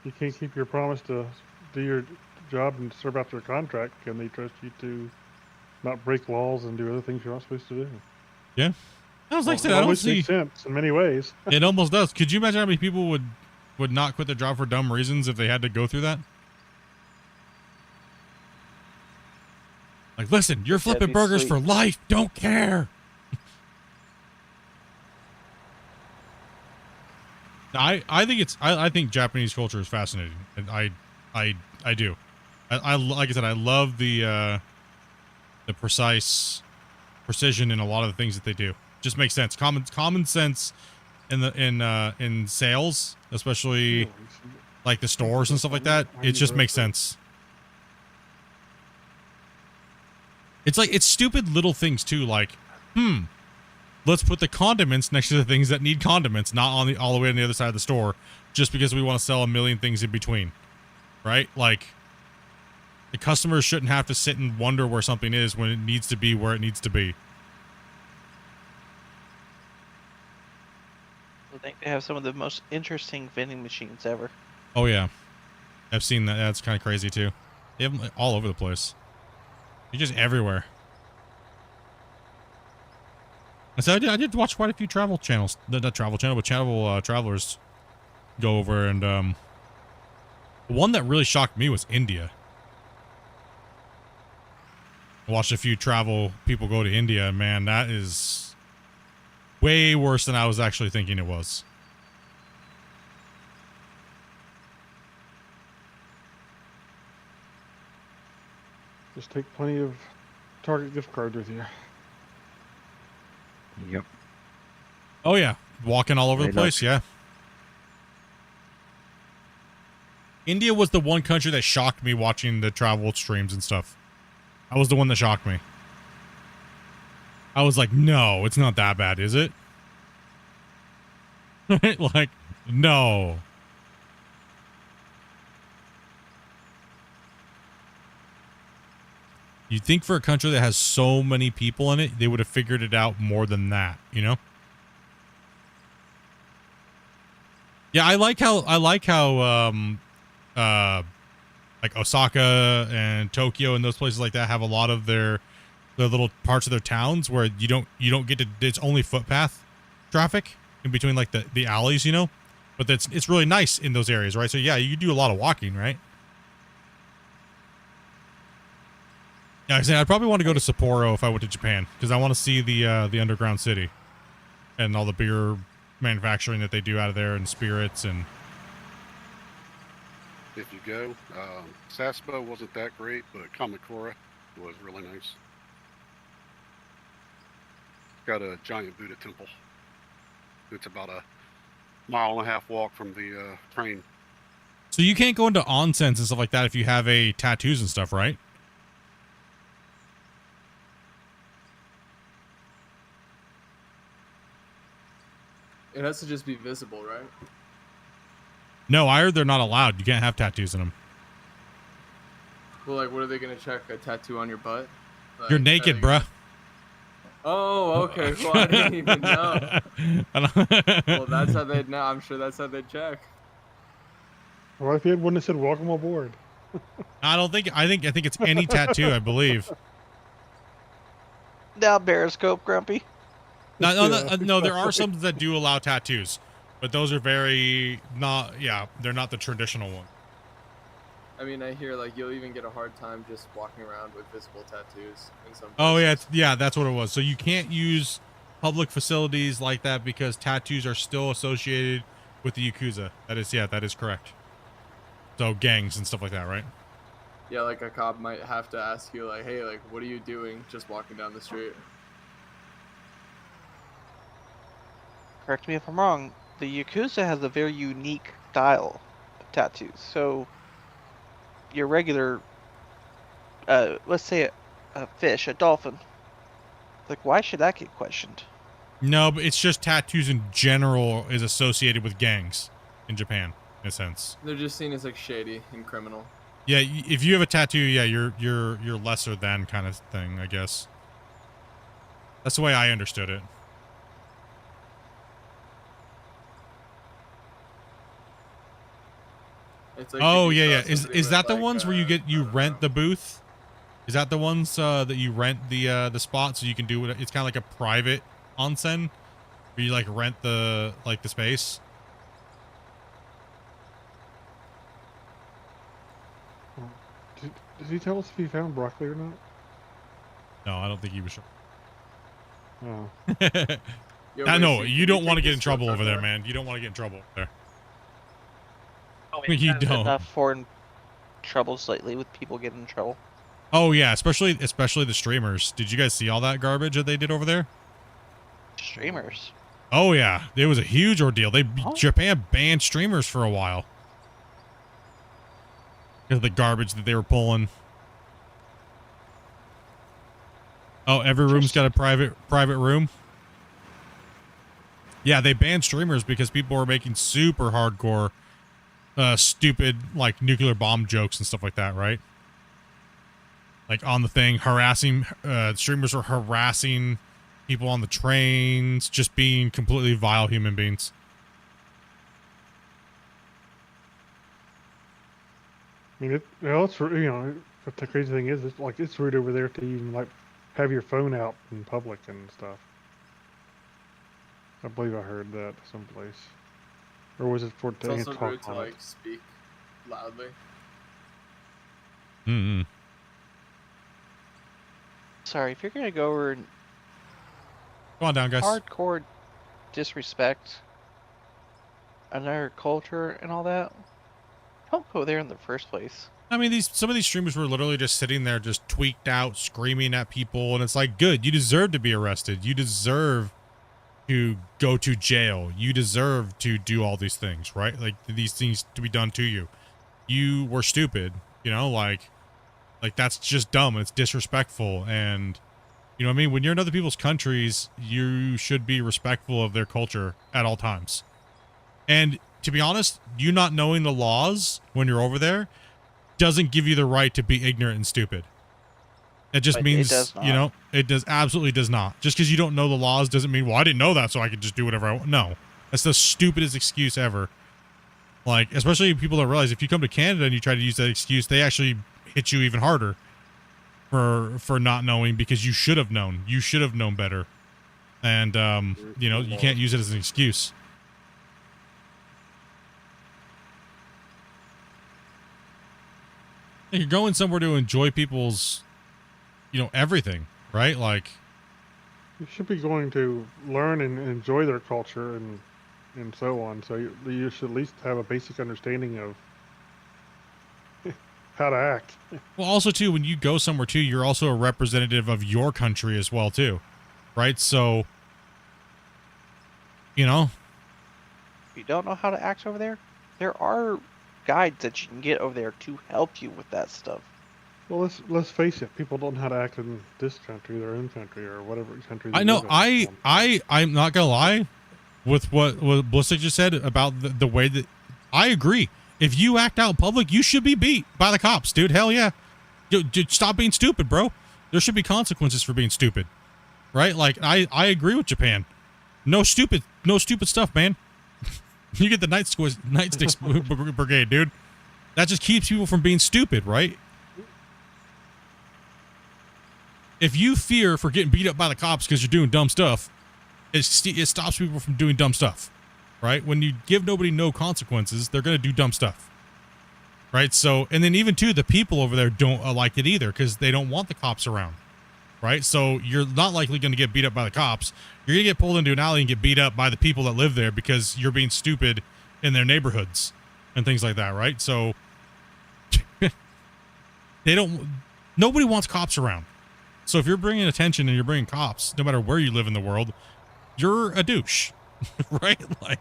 You can't keep your promise to do your job and serve out your contract. Can they trust you to not break laws and do other things you're not supposed to do? Yeah. I was like, it almost makes sense in many ways. It almost does. Could you imagine how many people would not quit their job for dumb reasons if they had to go through that? Like, listen, you're flipping burgers for life. Don't care. I think Japanese culture is fascinating. And I do. I like I said, I love the precision in a lot of the things that they do. Just makes sense. Common sense in sales, especially like the stores and stuff like that. It just makes sense. It's like, it's stupid little things too, like, let's put the condiments next to the things that need condiments, not on all the way on the other side of the store, just because we want to sell a million things in between, right? Like, the customers shouldn't have to sit and wonder where something is when it needs to be where it needs to be. I think they have some of the most interesting vending machines ever. Oh yeah, I've seen that. That's kind of crazy too. They have them all over the place. They're just everywhere. So I did watch quite a few travel channels. Not travel channel, but travelers go over, and one that really shocked me was India. I watched a few travel people go to India. Man, that is way worse than I was actually thinking it was. Just take plenty of Target gift cards with you. Yep. Oh yeah, walking all over the Right place. Yeah. India was the one country that shocked me watching the travel streams and stuff. That was the one that shocked me. I was like, no, it's not that bad, is it? Like, no. You'd think for a country that has so many people in it, they would have figured it out more than that, you know? Yeah, I like how like Osaka and Tokyo and those places like that have a lot of their little parts of their towns where you don't get to, it's only footpath traffic in between like the alleys, you know? But it's really nice in those areas, right? So yeah, you do a lot of walking, right? Yeah, I'd probably want to go to Sapporo if I went to Japan because I want to see the underground city and all the beer manufacturing that they do out of there and spirits and. If you go, Sasebo wasn't that great, but Kamakura was really nice. Got a giant Buddha temple. It's about a 1.5 mile walk from the train. So you can't go into onsens and stuff like that if you have a tattoos and stuff, right? It has to just be visible, right? No, I heard they're not allowed. You can't have tattoos in them. Well, like, what are they gonna check? A tattoo on your butt? Like, You're naked, bruh. Oh, okay. Well, I didn't even know. Well, that's how they'd know. I'm sure that's how they'd check. What if you had one that said "Welcome aboard"? I think it's any tattoo, I believe. Now, Periscope, Grumpy. No, there are some that do allow tattoos, but those are very not. Yeah, they're not the traditional one. I mean, I hear like you'll even get a hard time just walking around with visible tattoos in some places. Oh yeah, that's what it was. So you can't use public facilities like that because tattoos are still associated with the Yakuza. That is correct. So gangs and stuff like that, right? Yeah, like a cop might have to ask you, like, hey, like, what are you doing just walking down the street? Correct me if I'm wrong. The Yakuza has a very unique style of tattoos. So your regular, let's say a fish, a dolphin. Like, why should that get questioned? No, but it's just tattoos in general is associated with gangs in Japan, in a sense. They're just seen as like shady and criminal. Yeah, if you have a tattoo, yeah, you're lesser than kind of thing, I guess. That's the way I understood it. It's like oh yeah. Is that the ones where you rent the booth? Is that the ones that you rent the spot so you can do it? It's kind of like a private onsen where you like rent the space. Did he tell us if he found broccoli or not? No, I don't think he was sure. Oh. I know you don't want to get in trouble over there, man. You don't want to get in trouble there. Oh, you don't. Enough foreign troubles lately with people getting in trouble. Oh yeah, especially the streamers. Did you guys see all that garbage that they did over there? Streamers. Oh yeah, it was a huge ordeal. Japan banned streamers for a while because of the garbage that they were pulling. Oh, every room's got a private room. Yeah, they banned streamers because people were making super hardcore, stupid like nuclear bomb jokes and stuff like that, right? Like on the thing, harassing streamers were harassing people on the trains, just being completely vile human beings. I mean, it's but the crazy thing is, it's rude over there to even like have your phone out in public and stuff. I believe I heard that someplace, or was it for It's also rude to like speak loudly. Sorry, if you're gonna go over and Come on down, guys. hardcore disrespect another culture and all that, don't go there in the first place. I mean, some of these streamers were literally just sitting there, just tweaked out, screaming at people, and it's like, good, you deserve to be arrested. You deserve to go to jail. You deserve to do all these things, right? Like, these things to be done to you. You were stupid, you know, like that's just dumb. It's disrespectful, and you know what I mean? When you're in other people's countries, you should be respectful of their culture at all times. And to be honest, you not knowing the laws when you're over there doesn't give you the right to be ignorant and stupid. It just means, you know, it absolutely does not. Just because you don't know the laws doesn't mean, well, I didn't know that, so I can just do whatever I want. No, that's the stupidest excuse ever. Like, especially people don't realize if you come to Canada and you try to use that excuse, they actually hit you even harder for not knowing, because you should have known. You should have known better. And, you know, you can't use it as an excuse. You're going somewhere to enjoy people's, you know, everything, right? Like, you should be going to learn and enjoy their culture and so on. So you should at least have a basic understanding of how to act. Well, also too, when you go somewhere too, you're also a representative of your country as well too, right? So, you know, If you don't know how to act over there, there are guides that you can get over there to help you with that stuff. Well, let's face it. People don't know how to act in this country, their own country, or whatever country. They I know. live in. I'm not gonna lie with what Blissik just said about the way that I agree. If you act out in public, you should be beat by the cops, dude. Hell yeah. Dude, stop being stupid, bro. There should be consequences for being stupid, right? Like, I agree with Japan. No stupid stuff, man. You get the nightsticks brigade, dude. That just keeps people from being stupid, right? If you fear for getting beat up by the cops because you're doing dumb stuff, it stops people from doing dumb stuff, right? When you give nobody no consequences, they're going to do dumb stuff, right? So, and then even too, the people over there don't like it either because they don't want the cops around, right? So you're not likely going to get beat up by the cops. You're going to get pulled into an alley and get beat up by the people that live there because you're being stupid in their neighborhoods and things like that, right? So nobody wants cops around. So if you're bringing attention and you're bringing cops, no matter where you live in the world, you're a douche, right? Like,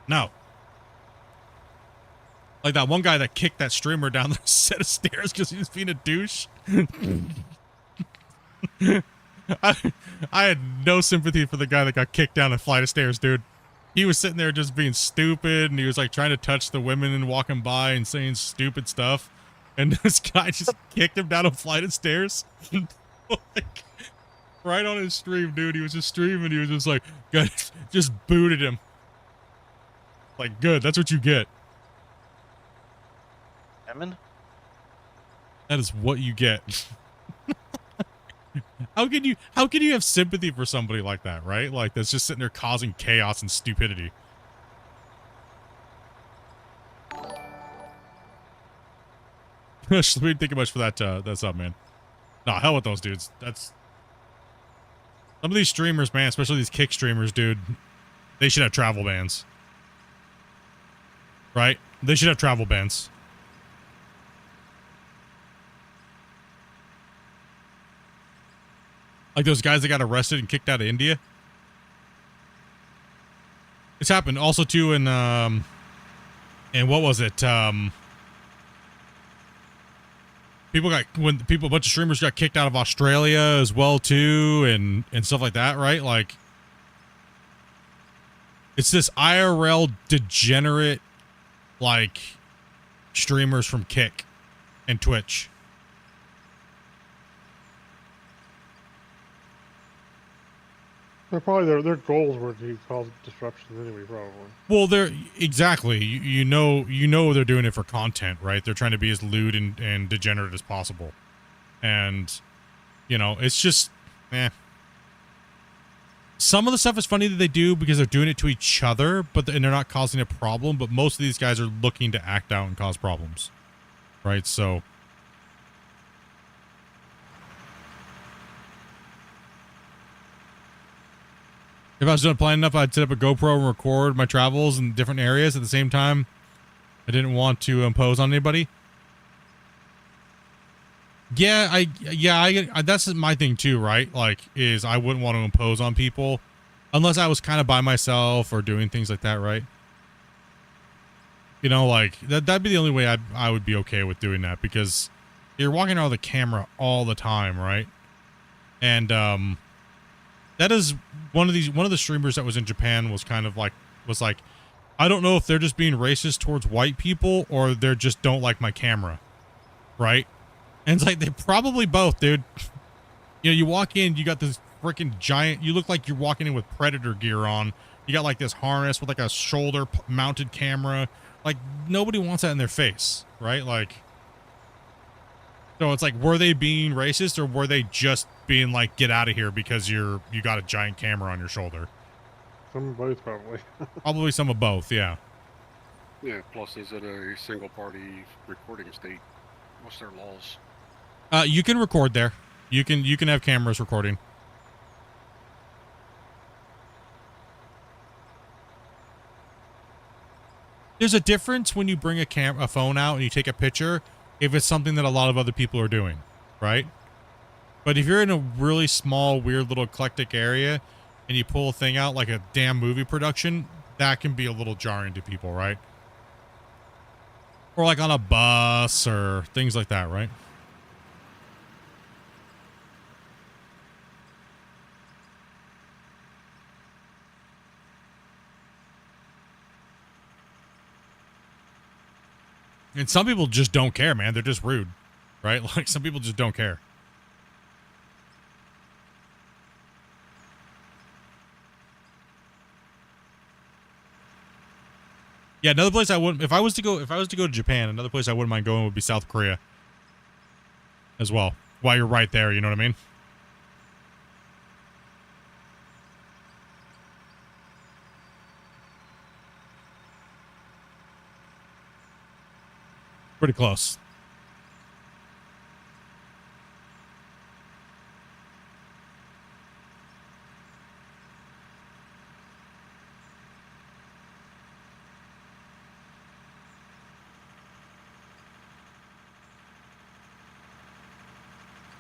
no. Like that one guy that kicked that streamer down the set of stairs because he was being a douche. I had no sympathy for the guy that got kicked down a flight of stairs, dude. He was sitting there just being stupid, and he was like trying to touch the women and walking by and saying stupid stuff. And this guy just kicked him down a flight of stairs. Like, right on his stream, dude. He was just streaming. He was just like, guys, just booted him. Like, good. That's what you get. Emin? That is what you get. How can you have sympathy for somebody like that, right? Like, that's just sitting there causing chaos and stupidity. We didn't think much for that up, man. Nah, hell with those dudes. That's some of these streamers, man, especially these kick streamers, dude. They should have travel bans. Right? They should have travel bans. Like those guys that got arrested and kicked out of India. It's happened also too in what was it? A bunch of streamers got kicked out of Australia as well too, and stuff like that, right? Like, it's this IRL degenerate, like, streamers from Kick and Twitch. They're probably their goals were to cause disruptions anyway, probably. Well, they're exactly. You know they're doing it for content, right? They're trying to be as lewd and degenerate as possible, and you know it's just, Some of the stuff is funny that they do because they're doing it to each other, and they're not causing a problem. But most of these guys are looking to act out and cause problems, right? So If I was doing planning enough, I'd set up a GoPro and record my travels in different areas at the same time. I didn't want to impose on anybody. Yeah, I that's my thing too, right? Like, is I wouldn't want to impose on people unless I was kind of by myself or doing things like that, right? You know, like that'd be the only way I would be okay with doing that, because you're walking around with a camera all the time, right? And that is one of the streamers that was in Japan was like, I don't know if they're just being racist towards white people or they just don't like my camera, right? And it's like, they probably both, dude. You know, you walk in, you got this freaking giant, you look like you're walking in with Predator gear on. You got like this harness with like a shoulder mounted camera. Like, nobody wants that in their face, right? Like, so it's like, were they being racist or were they just being like, get out of here because you got a giant camera on your shoulder? Some of both, probably. Probably some of both, yeah. Yeah, plus is it a single party recording state? What's their laws? You can record there. You can have cameras recording. There's a difference when you bring a phone out and you take a picture if it's something that a lot of other people are doing, right? But if you're in a really small, weird little eclectic area and you pull a thing out like a damn movie production, that can be a little jarring to people, right? Or like on a bus or things like that, right? And some people just don't care, man. They're just rude, right? Like, some people just don't care. Yeah, another place I wouldn't, if I was to go to Japan, another place I wouldn't mind going would be South Korea as well. While you're right there, you know what I mean? Pretty close.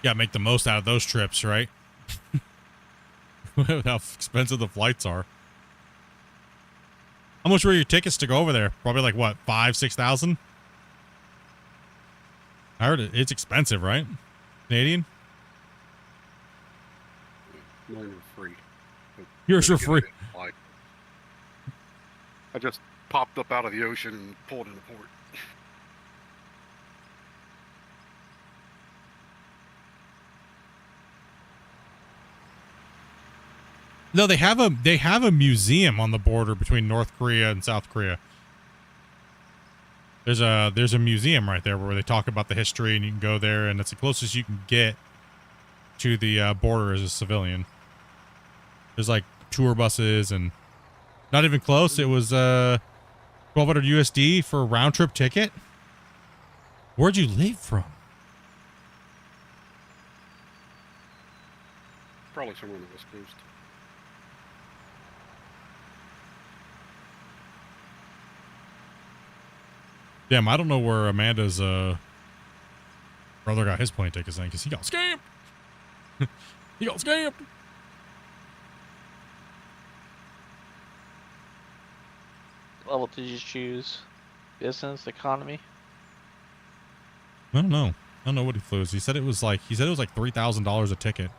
Yeah, make the most out of those trips, right? How expensive the flights are. How much were your tickets to go over there? Probably like what, 5,000-6,000? I heard it's expensive, right? Canadian? Mine are free. Yours are free. I just popped up out of the ocean and pulled into port. No, they have a museum on the border between North Korea and South Korea. There's a museum right there where they talk about the history, and you can go there, and it's the closest you can get to the border as a civilian. There's like tour buses and not even close. It was 1,200 USD for a round trip ticket. Where'd you leave from? Probably somewhere on the West Coast. Damn, I don't know where Amanda's brother got his plane tickets in, because he got scammed. He got scammed. Level did you choose? Business, economy? I don't know. I don't know what he flew. He said it was like $3,000 a ticket.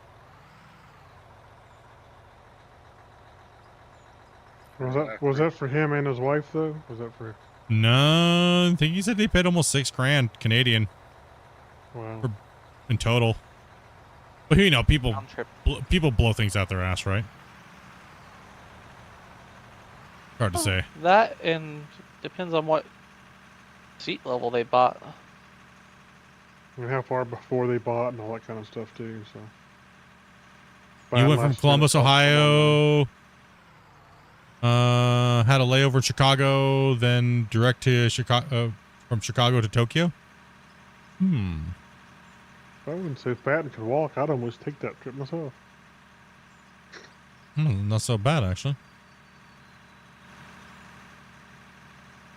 Was that for him and his wife though? Was that for? No, I think he said they paid almost $6,000 Canadian. Wow. In total. But you know, people blow things out their ass, right? Hard to say. That, and depends on what seat level they bought. And how far before they bought and all that kind of stuff too. So. You went from Columbus, Ohio. Had a layover in Chicago, then direct to Chicago, from Chicago to Tokyo. I wouldn't say if Patton could walk, I'd almost take that trip myself. Not so bad, actually.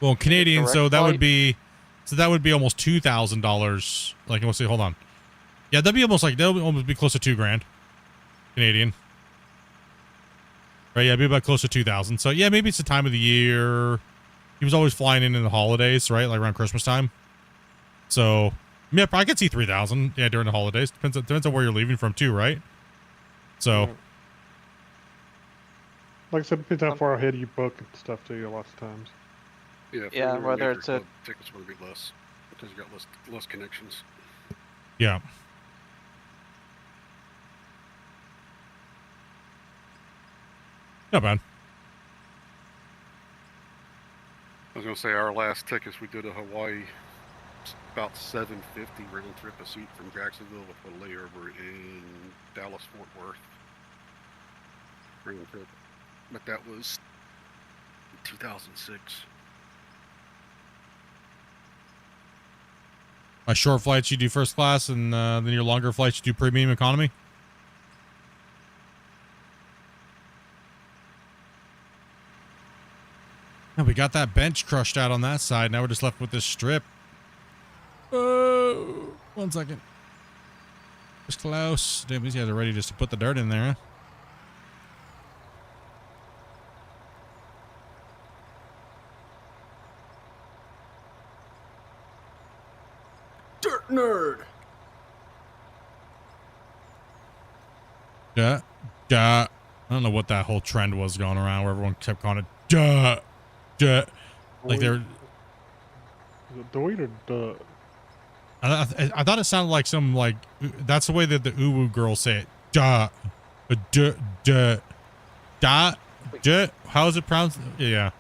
Well, Canadian, so that would be, almost $2,000. Like, let's see, hold on. Yeah, that'd be almost be close to $2,000 Canadian. Right? Yeah, it'd be about close to 2,000. So yeah, maybe it's the time of the year. He was always flying in the holidays, right? Like around Christmas time. So yeah, I could see 3,000. Yeah, during the holidays. Depends on where you're leaving from too, right? So. Like I said, depends how far ahead you book and stuff too. Lots of times. Yeah, whether it's a tickets will be less because you got less connections. Yeah. Not bad. I was gonna say our last tickets we did to Hawaii, about $750 round trip a seat from Jacksonville with a layover in Dallas Fort Worth. Round trip, but that was 2006. My short flights you do first class, and then your longer flights you do premium economy. Now we got that bench crushed out on that side. Now we're just left with this strip. Oh, 1 second. Just close. Damn, these guys are ready just to put the dirt in there. Huh? dirt nerd. Duh. I don't know what that whole trend was going around where everyone kept calling it duh. Like they're. Is it Doit or duh? I thought it sounded like some like that's the way that the uwu girls say it. Duh. How is it pronounced? Yeah.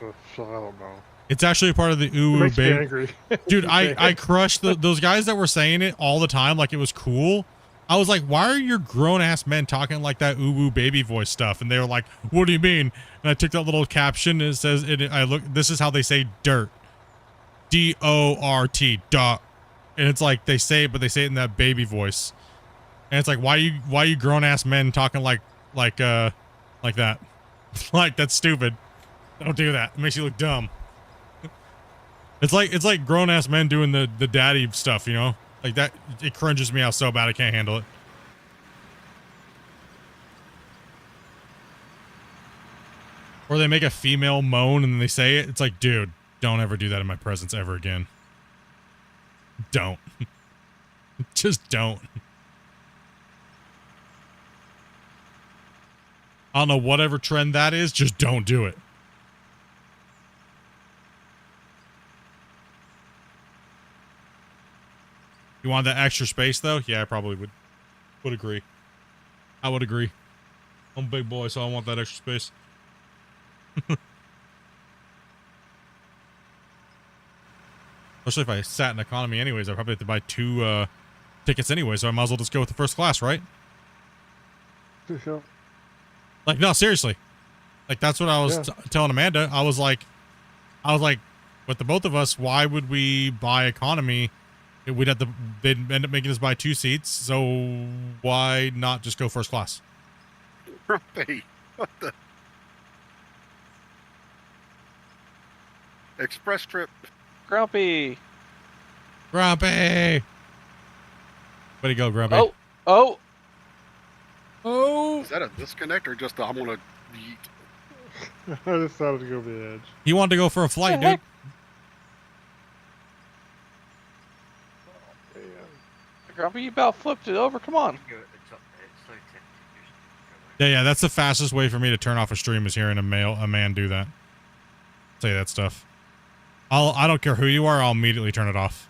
I don't know. It's actually a part of the uwu baby. Dude, I crushed those guys that were saying it all the time like it was cool. I was like, why are your grown ass men talking like that uwu baby voice stuff? And they were like, what do you mean? And I took that little caption and it says this is how they say dirt. D-O-R-T, duh. And it's like they say it, but they say it in that baby voice. And it's like, why you grown ass men talking like that? Like that's stupid. Don't do that. It makes you look dumb. It's like grown ass men doing the daddy stuff, you know? Like that, it cringes me out so bad I can't handle it. Or they make a female moan and then they say it. It's like, dude, don't ever do that in my presence ever again. Don't. Just don't. I don't know whatever trend that is, just don't do it. You want that extra space though? Yeah, I probably would agree. I would agree. I'm a big boy, so I want that extra space. Especially if I sat in economy anyways, I'd probably have to buy 2 tickets anyway, so I might as well just go with the first class, right? Sure. Like, no, seriously. Like, that's what I was telling Amanda. I was like, with the both of us, why would we buy economy? They'd end up making us buy 2 seats, so why not just go first class? Hey, what the? Express trip. Grumpy. Way to go, Grumpy. Oh. Is that a disconnect or just I'm gonna yeet? I just decided to go over the edge. He wanted to go for a flight, dude. Grumpy, you about flipped it over. Come on. Yeah, that's the fastest way for me to turn off a stream is hearing a man do that. Say that stuff. I don't care who you are, I'll immediately turn it off.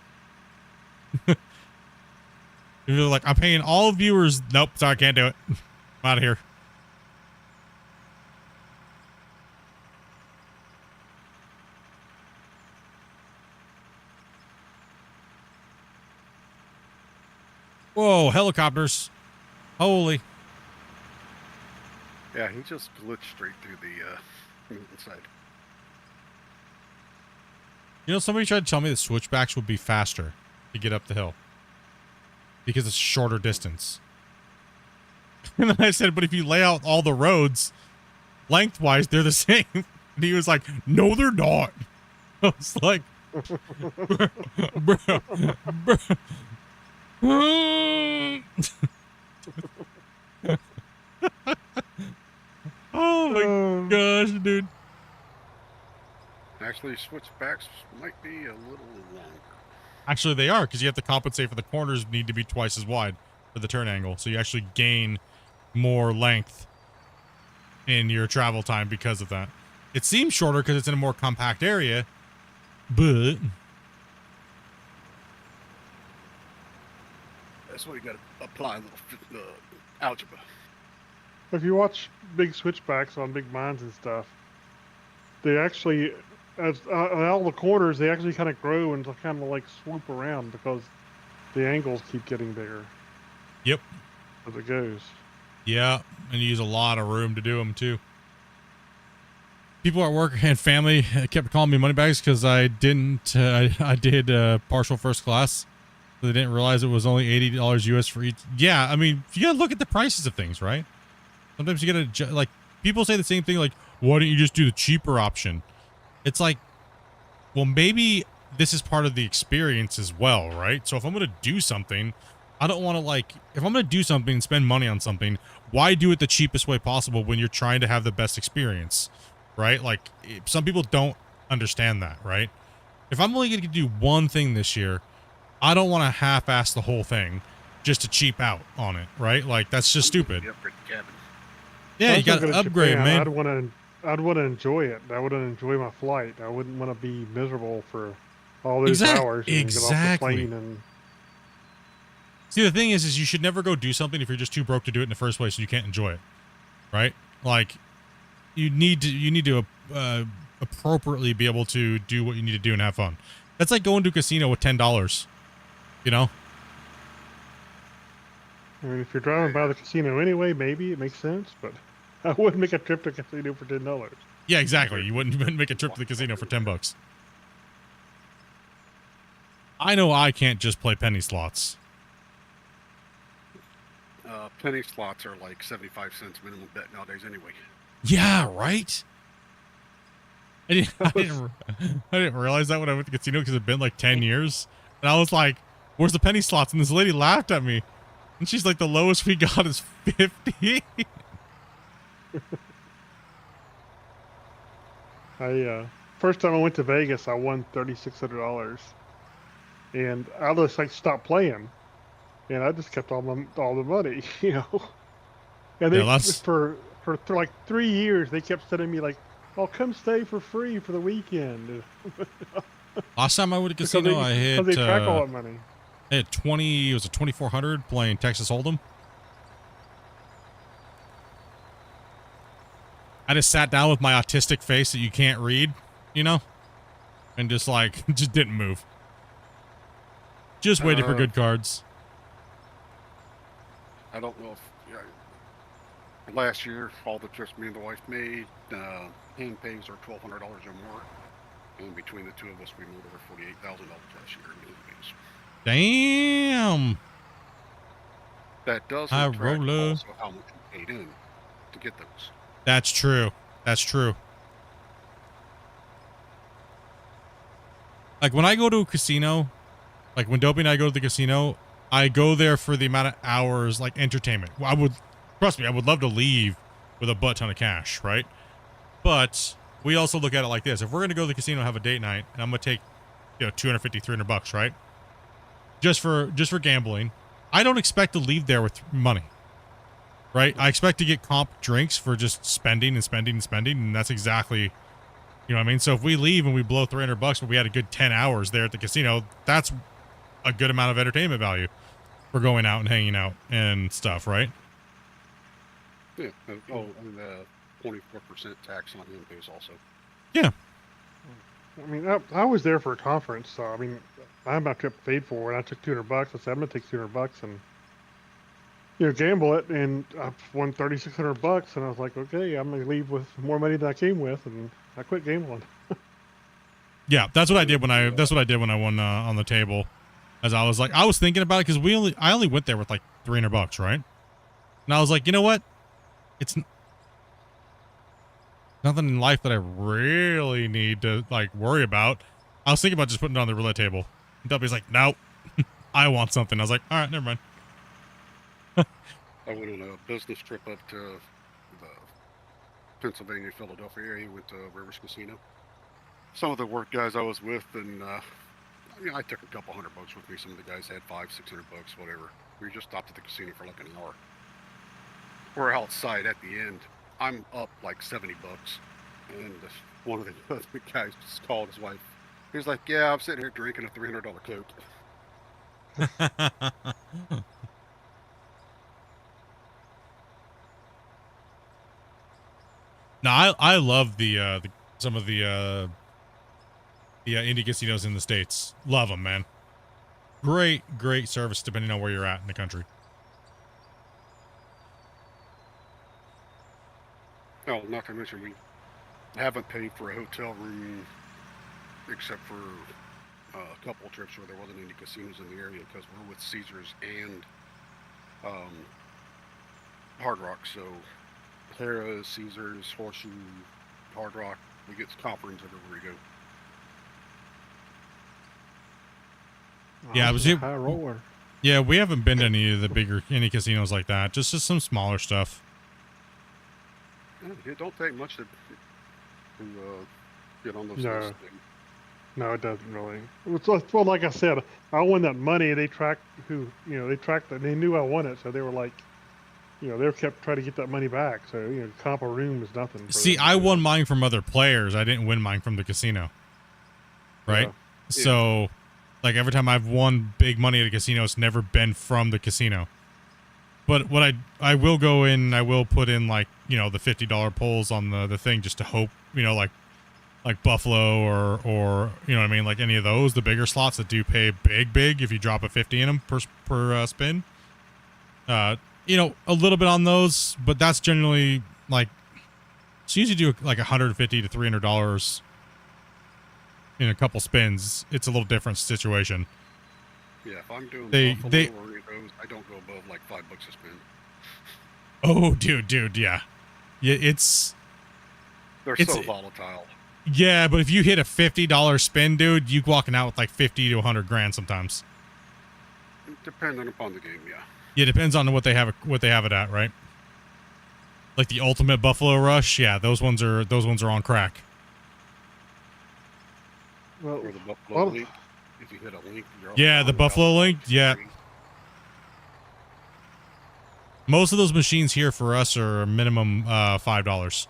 You're like, I'm paying all viewers. Nope, sorry, can't do it. I'm out of here. Whoa, helicopters. Holy. Yeah, he just glitched straight through the inside. You know, somebody tried to tell me the switchbacks would be faster to get up the hill. Because it's a shorter distance. And then I said, but if you lay out all the roads lengthwise, they're the same. And he was like, no, they're not. I was like, bruh. Oh my gosh, dude. Actually, switchbacks might be a little longer. Actually, they are, because you have to compensate for the corners need to be twice as wide for the turn angle. So you actually gain more length in your travel time because of that. It seems shorter because it's in a more compact area, but That's why you got to apply a little algebra. If you watch big switchbacks on big mines and stuff, they actually, as all the corners, they actually kind of grow and kind of like swoop around because the angles keep getting bigger. Yep. As it goes. Yeah, and you use a lot of room to do them too. People at work and family kept calling me moneybags because I didn't. I did partial first class. So they didn't realize it was only $80 US for each. Yeah, I mean, you gotta look at the prices of things, right? Sometimes you gotta like. People say the same thing, like, "Why don't you just do the cheaper option?" It's like, well, maybe this is part of the experience as well, right? So if I'm gonna do something, I don't want to like. If I'm gonna do something and spend money on something, why do it the cheapest way possible when you're trying to have the best experience? Right? Like, some people don't understand that, right? If I'm only going to do one thing this year, I don't want to half-ass the whole thing just to cheap out on it, right? Like, that's just stupid. Yeah, you got to upgrade, man. I'd want to enjoy it. I would enjoy my flight. I wouldn't want to be miserable for all those hours and get off the plane and. See, the thing is you should never go do something if you're just too broke to do it in the first place and you can't enjoy it, right? Like, you need to appropriately be able to do what you need to do and have fun. That's like going to a casino with $10, you know? I mean, if you're driving by the casino anyway, maybe it makes sense, but I wouldn't make a trip to a casino for $10. Yeah, exactly. You wouldn't make a trip to the casino for $10. I know I can't just play penny slots. Penny slots are like 75 cents minimum bet nowadays anyway. Yeah, right? I didn't realize that when I went to the casino because it'd been like 10 years. And I was like, where's the penny slots? And this lady laughed at me. And she's like, the lowest we got is 50. First time I went to Vegas, I won $3,600. And I just like stopped playing. And I just kept all the money, you know. And they for like 3 years they kept sending me like, "Oh, come stay for free for the weekend." Last time I went to casino, I hit they track all that money. I hit 20. It was a 2,400 playing Texas Hold'em. I just sat down with my autistic face that you can't read, you know, and just like just didn't move. Just waited for good cards. I don't know if last year all the trips me and the wife made, hand pays are $1,200 or more, and between the two of us, we made over $48,000 last year in movies. Damn. That does High subtract roller. also how much you paid in to get those. That's true. That's true. Like when I go to a casino, like when Dopey and I go to the casino, I go there for the amount of hours, like entertainment. I would, trust me, I would love to leave with a butt ton of cash, right? But we also look at it like this. If we're going to go to the casino and have a date night, and I'm going to take, you know, $250, $300, right? Just for gambling, I don't expect to leave there with money, right? I expect to get comp drinks for just spending and spending and spending, and that's exactly, you know what I mean? So if we leave and we blow $300, but we had a good 10 hours there at the casino, that's a good amount of entertainment value for going out and hanging out and stuff, right? Yeah. Oh, and 24% tax on hand pays also. Yeah. I mean, I was there for a conference, so I mean, I had my trip paid for, and I took $200. I said, I'm gonna take $200 and, you know, gamble it, and I won $3,600, and I was like, okay, I'm gonna leave with more money than I came with, and I quit gambling. Yeah, that's what I did when I won on the table. As I was like, I was thinking about it because I only went there with like $300, right? And I was like, you know what? It's nothing in life that I really need to like worry about. I was thinking about just putting it on the roulette table. And W's like, nope, I want something. I was like, all right, never mind. I went on a business trip up to the Pennsylvania, Philadelphia area. Went to Rivers Casino. Some of the work guys I was with, and I took a couple $100 with me. Some of the guys had $500-600, whatever. We just stopped at the casino for like an hour. We're outside at the end. I'm up like $70, and one of the other guys just called his wife. He's like, "Yeah, I'm sitting here drinking a $300 Coke." No, I love the some of the indie casinos in the States. Love them, man. Great service depending on where you're at in the country. Oh, not to mention we haven't paid for a hotel room except for a couple of trips where there wasn't any casinos in the area because we're with Caesars and Hard Rock. So Harrah's, Caesars, Horseshoe, Hard Rock, we get conference everywhere we go. Yeah, I was high roller. Yeah, we haven't been to any of the bigger casinos like that. Just some smaller stuff. It don't take much to get on those things. No, it doesn't really. Well, like I said, I won that money. They tracked they knew I won it, so they were like, they kept trying to get that money back. So, comp a room is nothing. See, I won mine from other players. I didn't win mine from the casino. Right? Yeah. So, like every time I've won big money at a casino, it's never been from the casino. But what I will go in, I will put in like, the $50 pulls on the thing just to hope, like Buffalo or you know what I mean, like any of those, the bigger slots that do pay big if you drop a 50 in them per spin. A little bit on those, but that's generally like, so usually do like $150 to $300 in a couple spins. It's a little different situation. Yeah, if I'm doing Buffalo or any of those, I don't go above like $5 a spin. Oh, dude, yeah. Yeah, They're so volatile. Yeah, but if you hit a $50 spin, dude, you walking out with like 50 to 100 grand sometimes. Depending upon the game, yeah. Yeah, depends on what they have it at, right? Like the ultimate Buffalo Rush, yeah, those ones are on crack. Well, or the Buffalo Link. If you hit a link, yeah, the Buffalo Link, yeah. Most of those machines here for us are minimum $5.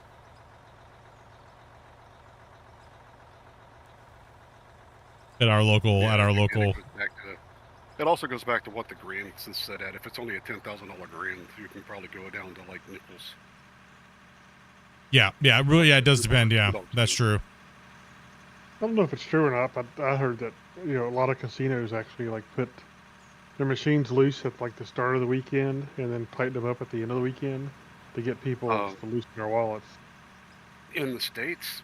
At our local. It also goes back to what the grand is set at. If it's only a $10,000 grand, you can probably go down to like nickels. Yeah, it does depend. Yeah, that's true. I don't know if it's true or not, but I heard that a lot of casinos actually like put their machines loose at like the start of the weekend and then tighten them up at the end of the weekend to get people to loosen their wallets. In the States,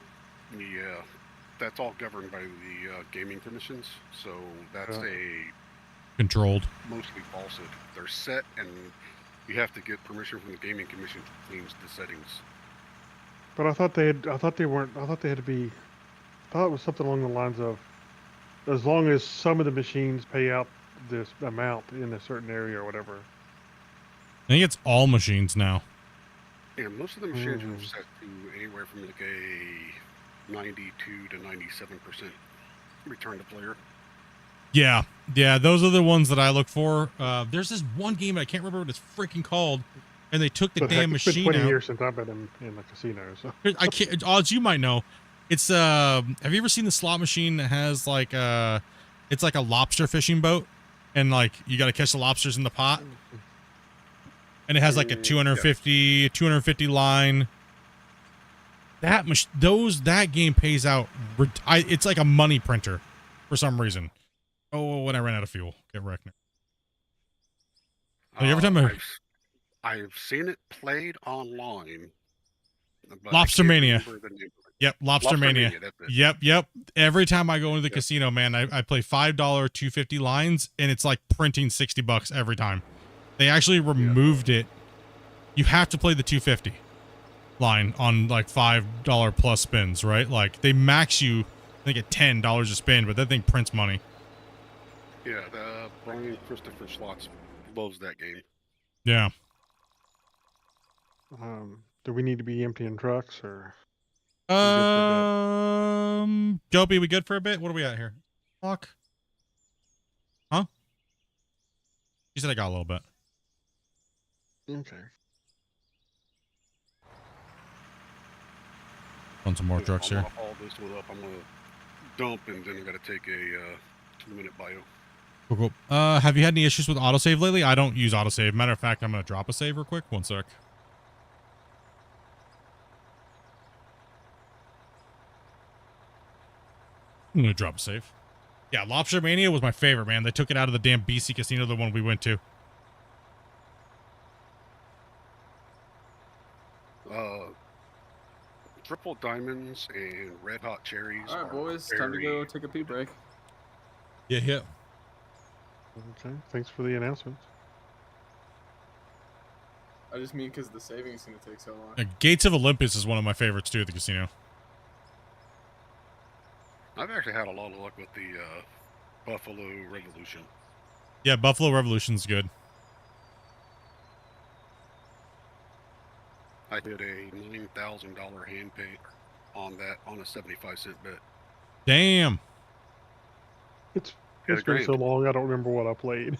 yeah, that's all governed by the gaming commissions, so that's controlled. Mostly falsehood. They're set, and you have to get permission from the gaming commission to change the settings. But I thought they had to be. I thought it was something along the lines of, as long as some of the machines pay out this amount in a certain area or whatever. I think it's all machines now. Yeah, most of the machines are set to anywhere from like a 92 to 97% return to player. Yeah, those are the ones that I look for. There's this one game, I can't remember what it's freaking called, and they took the damn machine out. It's been 20 years since I've been in the casino. So. I can't, odds you might know. It's have you ever seen the slot machine that has like it's like a lobster fishing boat, and like you got to catch the lobsters in the pot, and it has like a 250 line. That game pays out. It's like a money printer for some reason. Oh, when I ran out of fuel, get wrecked. Every time I've seen it played online. Lobster Mania. Yep, Lobster Mania. Yep. Every time I go into the casino, man, I play $5 250 lines, and it's like printing $60 every time. They actually removed it you have to play the 250 line on like $5 plus spins, right? Like they max you, I think at $10 a spin, but that thing prints money. Yeah, the Brian Christopher Slots loves that game. Yeah. Do we need to be emptying trucks or? Dopey, we good for a bit? What are we at here? Clock? Huh? She said I got a little bit. Okay. On some more trucks here. All this one up. I'm gonna dump, and then I gotta take a 2-minute bio. Cool, cool. Have you had any issues with autosave lately? I don't use autosave. Matter of fact, I'm gonna drop a save real quick. One sec. I'm gonna drop a save. Yeah, Lobster Mania was my favorite, man. They took it out of the damn BC Casino, the one we went to. Triple diamonds and red hot cherries. All right, boys, time to go take a pee break. Yeah, yeah. Okay, thanks for the announcement. I just mean because the saving is going to take so long. Gates of Olympus is one of my favorites too at the casino. I've actually had a lot of luck with the Buffalo Revolution. Yeah, Buffalo Revolution's good. I did a $9,000 hand pay on that on a 75-cent bet. Damn. It's been so long, I don't remember what I played.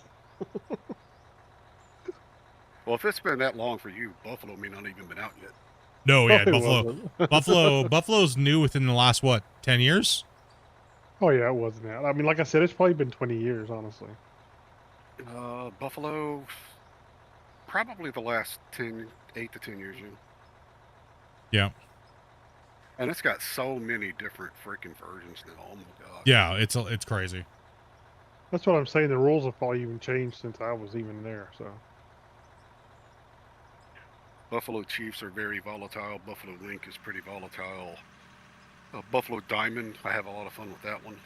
Well, if it's been that long for you, Buffalo may not even been out yet. No, yeah, Buffalo's new within the last, what, 10 years? Oh, yeah, it wasn't out. I mean, like I said, it's probably been 20 years, honestly. Buffalo, probably the last 8 to 10 years, yeah. And it's got so many different freaking versions now. Oh my god. Yeah, it's crazy. That's what I'm saying. The rules have probably even changed since I was even there. So. Buffalo Chiefs are very volatile. Buffalo Link is pretty volatile. Buffalo Diamond, I have a lot of fun with that one.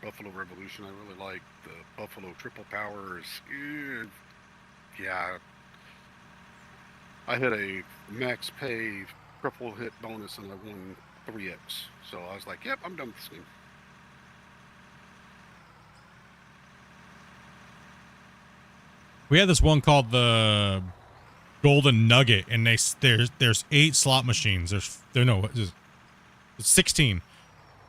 Buffalo Revolution, I really like. The Buffalo Triple Power is, yeah. I hit a max pay triple hit bonus and I won 3x. So I was like, yep, I'm done with this game. We had this one called the Golden Nugget, and there's 8 slot machines. There's 16,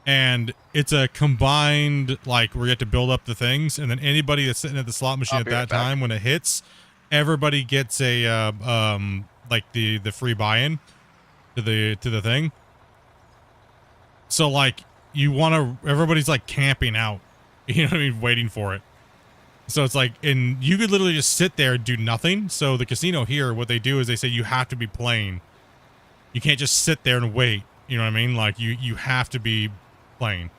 and it's a combined, like, where you have to build up the things, and then anybody that's sitting at the slot machine at that time, when it hits, everybody gets a like the free buy-in to the thing. So like everybody's like camping out, you know what I mean, waiting for it. So it's like, and you could literally just sit there and do nothing. So the casino here, what they do is they say you have to be playing. You can't just sit there and wait. You know what I mean? Like you have to be playing.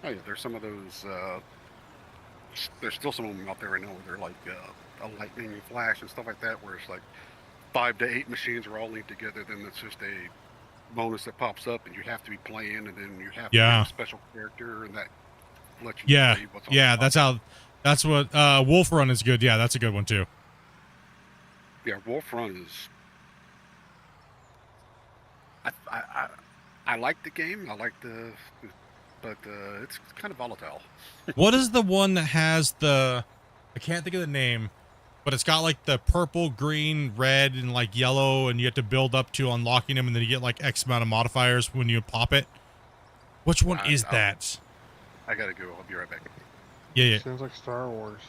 Oh yeah, there's some of those. There's still some of them out there right now where they're like a lightning flash and stuff like that, where it's like 5 to 8 machines are all linked together. Then it's just a bonus that pops up, and you have to be playing, and then you have to have a special character, and that lets you. Yeah, play what's on yeah, the top. that's what Wolf Run is good. Yeah, that's a good one too. Yeah, Wolf Run is. I like the game. I like but it's kind of volatile. What is the one that has I can't think of the name, but it's got like the purple, green, red, and like yellow, and you have to build up to unlocking them, and then you get like X amount of modifiers when you pop it. Which one is that? I gotta go. I'll be right back. Yeah. Sounds like Star Wars.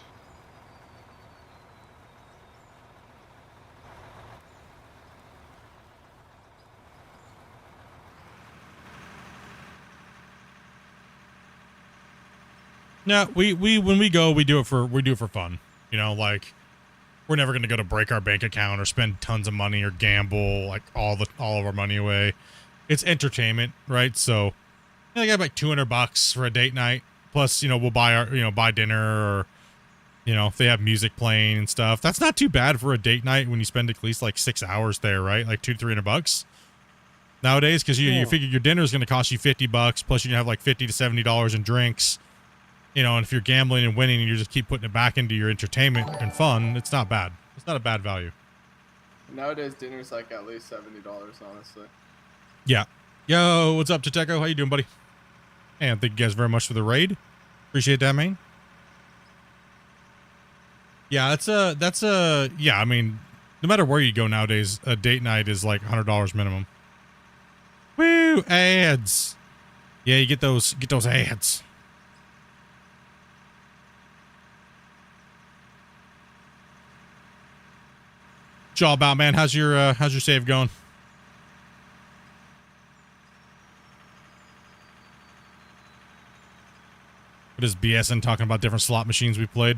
No, we when we go, we do it for fun. You know, like we're never gonna go to break our bank account or spend tons of money or gamble like all of our money away. It's entertainment, right? So I got like $200 for a date night. Plus, you know, we'll buy dinner, or you know, if they have music playing and stuff. That's not too bad for a date night when you spend at least like 6 hours there, right? Like $200-300 nowadays, because you figure your dinner is gonna cost you $50, plus you're gonna have like $50 to $70 in drinks. You know, and if you're gambling and winning and you just keep putting it back into your entertainment and fun, it's not bad. It's not a bad value. Nowadays, dinner's like at least $70, honestly. Yeah. Yo, what's up, Tateco? How you doing, buddy? And thank you guys very much for the raid. Appreciate that, man. Yeah, yeah, I mean, no matter where you go nowadays, a date night is like $100 minimum. Woo, ads. Yeah, you get those ads. What's y'all about, man? How's your save going? What is BSing talking about different slot machines we played?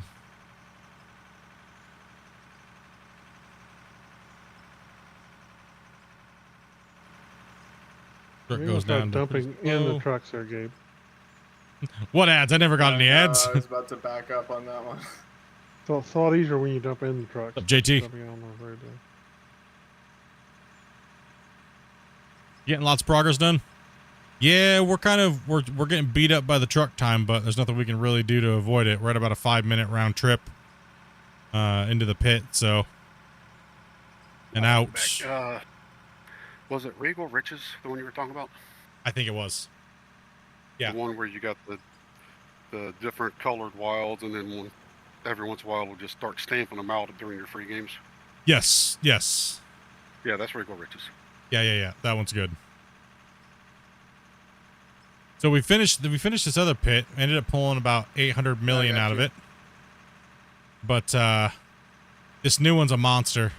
Truck Maybe goes start down. dumping in the trucks there, Gabe. What ads? I never got any ads. I was about to back up on that one. So it's a lot easier when you dump in the trucks. What's up, JT? Dumping on the road there. Getting lots of progress done. Yeah, we're getting beat up by the truck time, but there's nothing we can really do to avoid it. We're at about a 5-minute round trip into the pit, so and out. Was it Regal Riches, the one you were talking about? I think it was. Yeah. The one where you got the different colored wilds, and then every once in a while we'll just start stamping them out during your free games. Yes. Yes. Yeah, that's Regal Riches. Yeah. That one's good. So we finished this other pit. Ended up pulling about 800 million out of it. But this new one's a monster.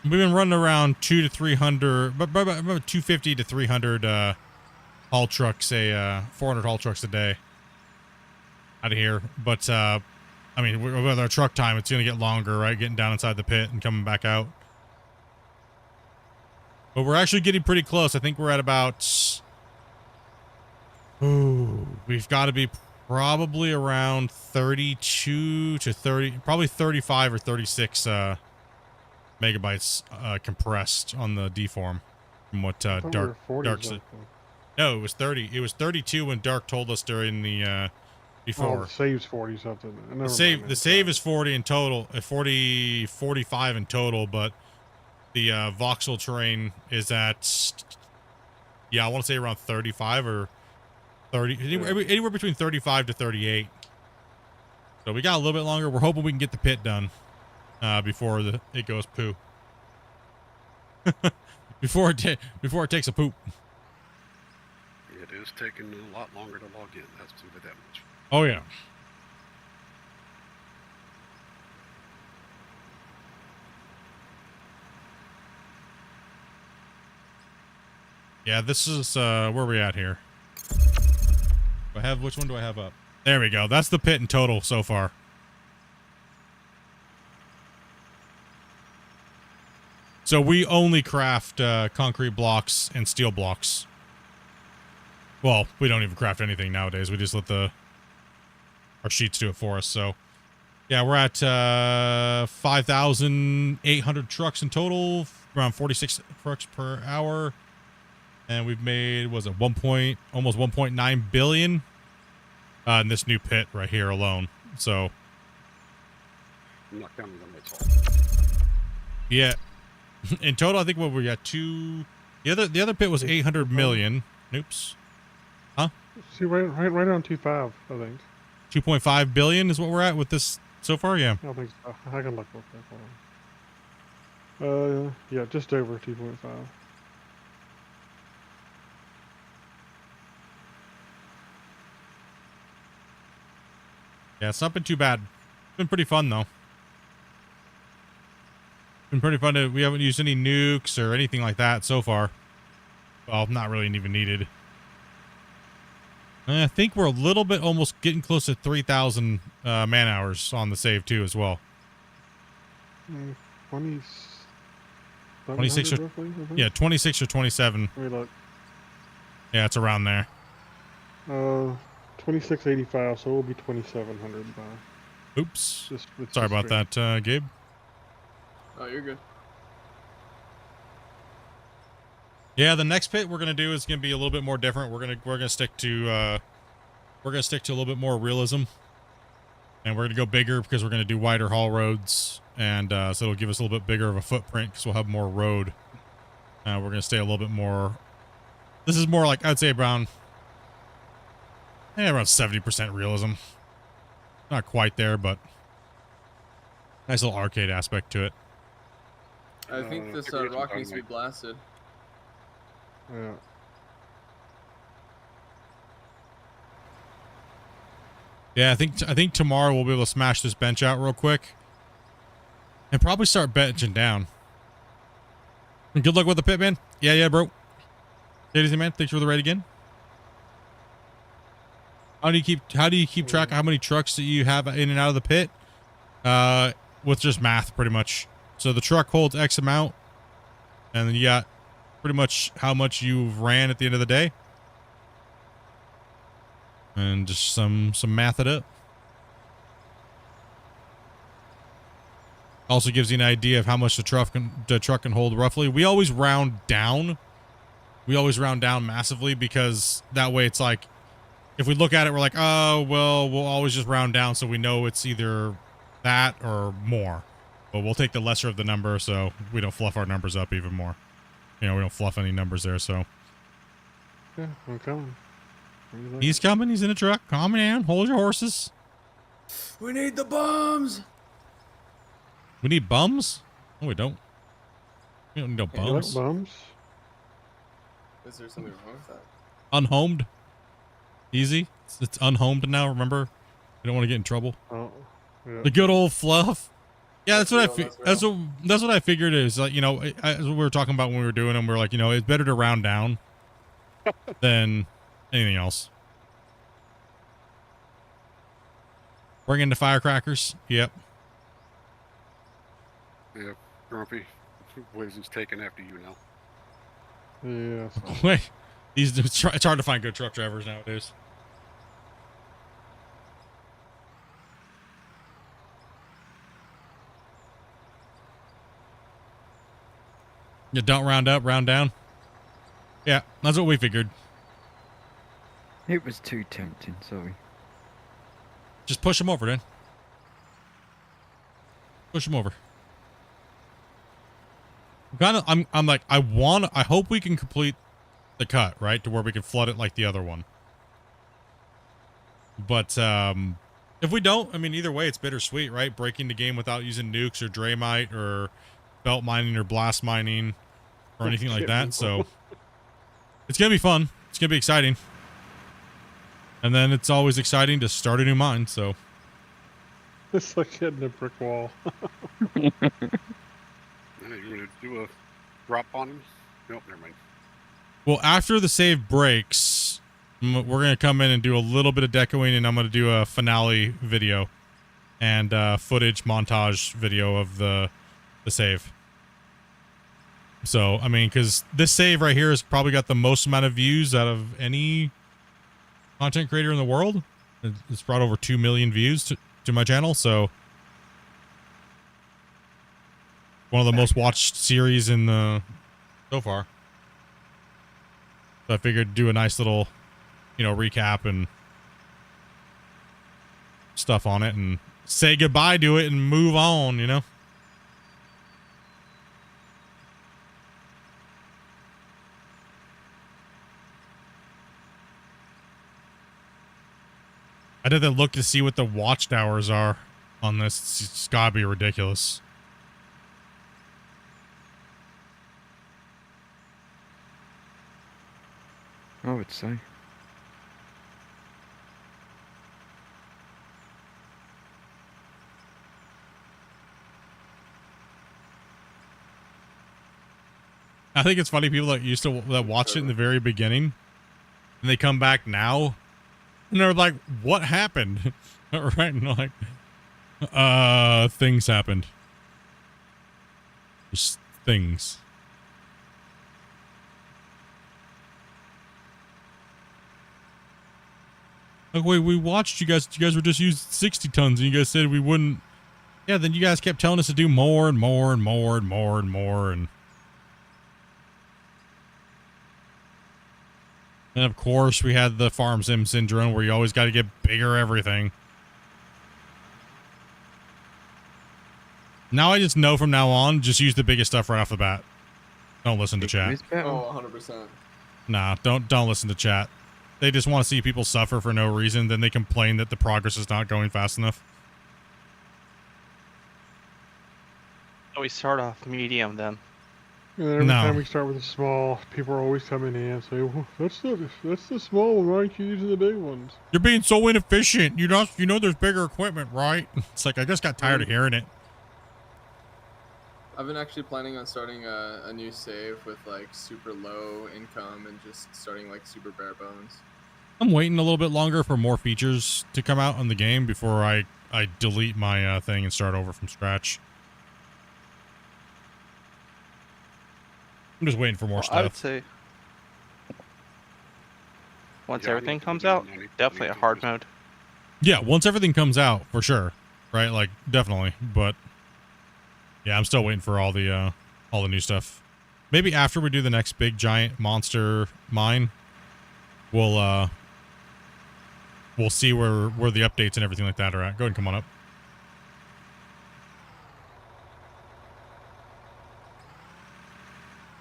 We've been running around 200 to 300, but about 250 to 300 haul trucks, 400 haul trucks a day out of here. But I mean, with our truck time, it's gonna get longer, right? Getting down inside the pit and coming back out. But we're actually getting pretty close. I think we're at about. Ooh, we've got to be probably around 32 to 30, probably 35 or 36 megabytes compressed on the deform from what Dark said. No, it was 30. It was 32 when Dark told us during the before. Oh, the save's 40 something. The save is 40 in total, 45 in total, but the voxel terrain is at, yeah, I want to say around 35 or 30, anywhere between 35 to 38. So we got a little bit longer. We're hoping we can get the pit done before it goes poo. before it takes a poop. It is taking a lot longer to log in. That's too bad that much. Oh yeah. Yeah, this is where we at here. Which one do I have up? There we go. That's the pit in total so far. So we only craft concrete blocks and steel blocks. Well, we don't even craft anything nowadays. We just let our sheets do it for us. So yeah, we're at 5,800 trucks in total, around 46 trucks per hour. And we've made, almost 1.9 billion in this new pit right here alone. So, I'm not counting them at all. Yeah, in total, I think what we got the other pit was 800 million. Oops. Huh? See, right around 2.5, I think. 2.5 billion is what we're at with this so far. Yeah. I think so. I can look real quick. Hold on. Yeah, just over 2.5. Yeah, it's not been too bad. It's been pretty fun though. Been pretty fun. We haven't used any nukes or anything like that so far. Well, not really even needed. And I think we're a little bit almost getting close to 3,000 man hours on the save too as well. 26 or roughly, yeah, 26 or 27. Let me look. Yeah, it's around there. 2685, so it will be 2,700 by. Oops. Sorry about that, Gabe. Oh, you're good. Yeah, the next pit we're gonna do is gonna be a little bit more different. We're gonna stick to a little bit more realism, And we're going to go bigger because we're going to do wider haul roads. And so it'll give us a little bit bigger of a footprint because we'll have more road. We're going to stay a little bit more. This is more like, I'd say around 70% realism. Not quite there, but nice little arcade aspect to it. I think this rock needs to be blasted. Yeah. Yeah, I think tomorrow we'll be able to smash this bench out real quick. And probably start benching down. And good luck with the pit, man. Yeah, bro. Take it easy, man. Thanks for the raid again. How do you keep track of how many trucks that you have in and out of the pit? With just math, pretty much. So the truck holds X amount, and then you got pretty much how much you've ran at the end of the day. And just some math it up. Also gives you an idea of how much the truck can hold roughly. We always round down. We always round down massively because that way it's like, if we look at it, we're like, oh, well, we'll always just round down so we know it's either that or more. But we'll take the lesser of the number so we don't fluff our numbers up even more. You know, we don't fluff any numbers there, so. Yeah, I'm coming. He's coming. He's in a truck. Calm down. Hold your horses. We need the bombs. We need bums? No, we don't. We don't need no bums. Bums? Is there something wrong with that? Unhomed. Easy. It's unhomed now, remember? We don't want to get in trouble. Oh, yeah. The good old fluff. Yeah, that's what that's what I figured is, like, you know, as we were talking about when we were doing them, we were like, you know, it's better to round down than anything else. Bring in the firecrackers. Yep. Yeah, Grumpy. Blazing's taking after you now. Yeah. Wait. It's hard to find good truck drivers nowadays. You don't round up, round down. Yeah, that's what we figured. It was too tempting, sorry. Just push him over then. Push him over. I'm like, I hope we can complete the cut, right? To where we can flood it like the other one. But, if we don't, I mean, either way, it's bittersweet, right? Breaking the game without using nukes or Draymite or belt mining or blast mining or anything like that. So it's going to be fun. It's going to be exciting. And then it's always exciting to start a new mine, so. It's like hitting a brick wall. You want to do a drop on him? Nope, never mind. Well, after the save breaks, we're going to come in and do a little bit of decoing, and I'm going to do a finale video and footage montage video of the save. So, I mean, because this save right here has probably got the most amount of views out of any content creator in the world. It's brought over 2 million views to my channel, so one of the most watched series in the so far. So I figured do a nice little, you know, recap and stuff on it and say goodbye to it and move on, you know? I did the look to see what the watchtowers are on this. It's gotta be ridiculous. I would say. I think it's funny, people that used to that watched it in the very beginning and they come back now and they're like, what happened? Right? And they're like, things happened. Just things. Like, wait, we watched you guys. You guys were just using 60 tons, and you guys said we wouldn't. Yeah, then you guys kept telling us to do more and more and more and more and more, and of course we had the farm sim syndrome where you always got to get bigger everything. Now I just know from now on, just use the biggest stuff right off the bat. Don't listen to chat. Oh, 100%. Nah, don't listen to chat. They just want to see people suffer for no reason, then they complain that the progress is not going fast enough. We start off medium then. And every No. time we start with a small, people are always coming in and say, well, that's the small one. Why aren't you using the big ones? You're being so inefficient. You know there's bigger equipment, right? It's like I just got tired of hearing it. I've been actually planning on starting a new save with like super low income and just starting like super bare bones. I'm waiting a little bit longer for more features to come out in the game before I delete my thing and start over from scratch. I'm just waiting for more stuff. I would say once everything comes out, definitely a hard mode. Yeah, once everything comes out, for sure. Right? Like, definitely. But yeah, I'm still waiting for all the new stuff. Maybe after we do the next big giant monster mine, we'll see where the updates and everything like that are at. Go ahead and come on up.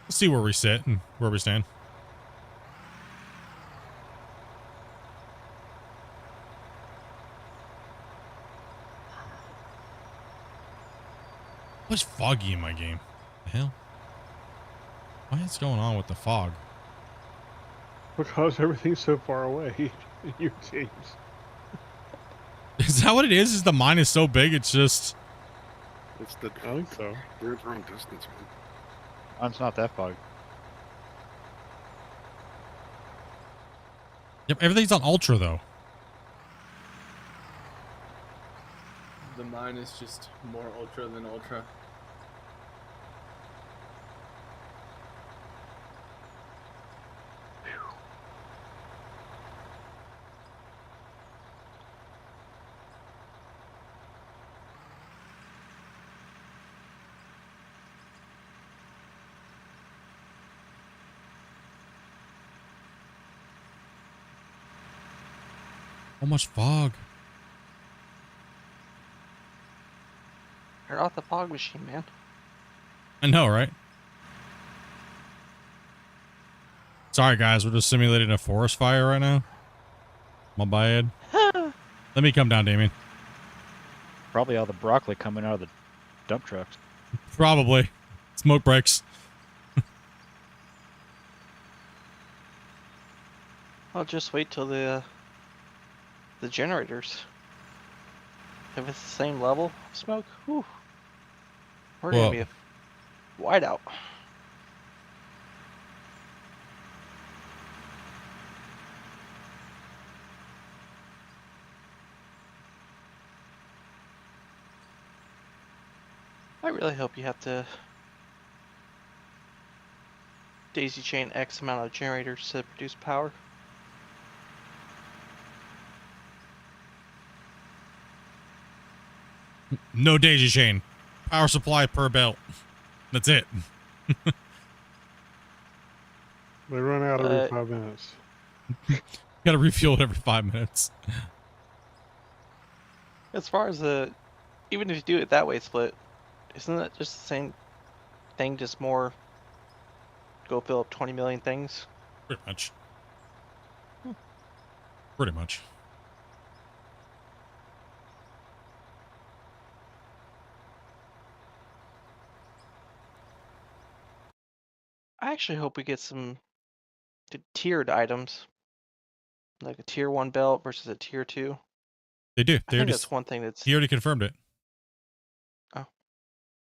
Let's see where we sit and where we stand. What's foggy in my game? The hell? What is going on with the fog? Because everything's so far away in your games. Is that what it is? Is the mine is so big? It's just. It's the. I think so. They're in their own distance, man. It's not that fog. Yep, everything's on ultra though. The mine is just more ultra than ultra. So much fog. You're off the fog machine, man. I know, right? Sorry, guys. We're just simulating a forest fire right now. My bad. Let me come down, Damien. Probably all the broccoli coming out of the dump trucks. Probably. Smoke breaks. I'll just wait till the generators. If it's the same level of smoke, whew, we're gonna be a whiteout. I really hope you have to daisy chain X amount of generators to produce power. No daisy chain. Power supply per belt. That's it. They run out every 5 minutes. Gotta refuel it every 5 minutes. As far as even if you do it that way split, isn't that just the same thing, just more go fill up 20 million things? Pretty much. Pretty much. I actually hope we get some tiered items, like a tier 1 belt versus a tier 2. They do. I think that's one thing that's. He already confirmed it. Oh.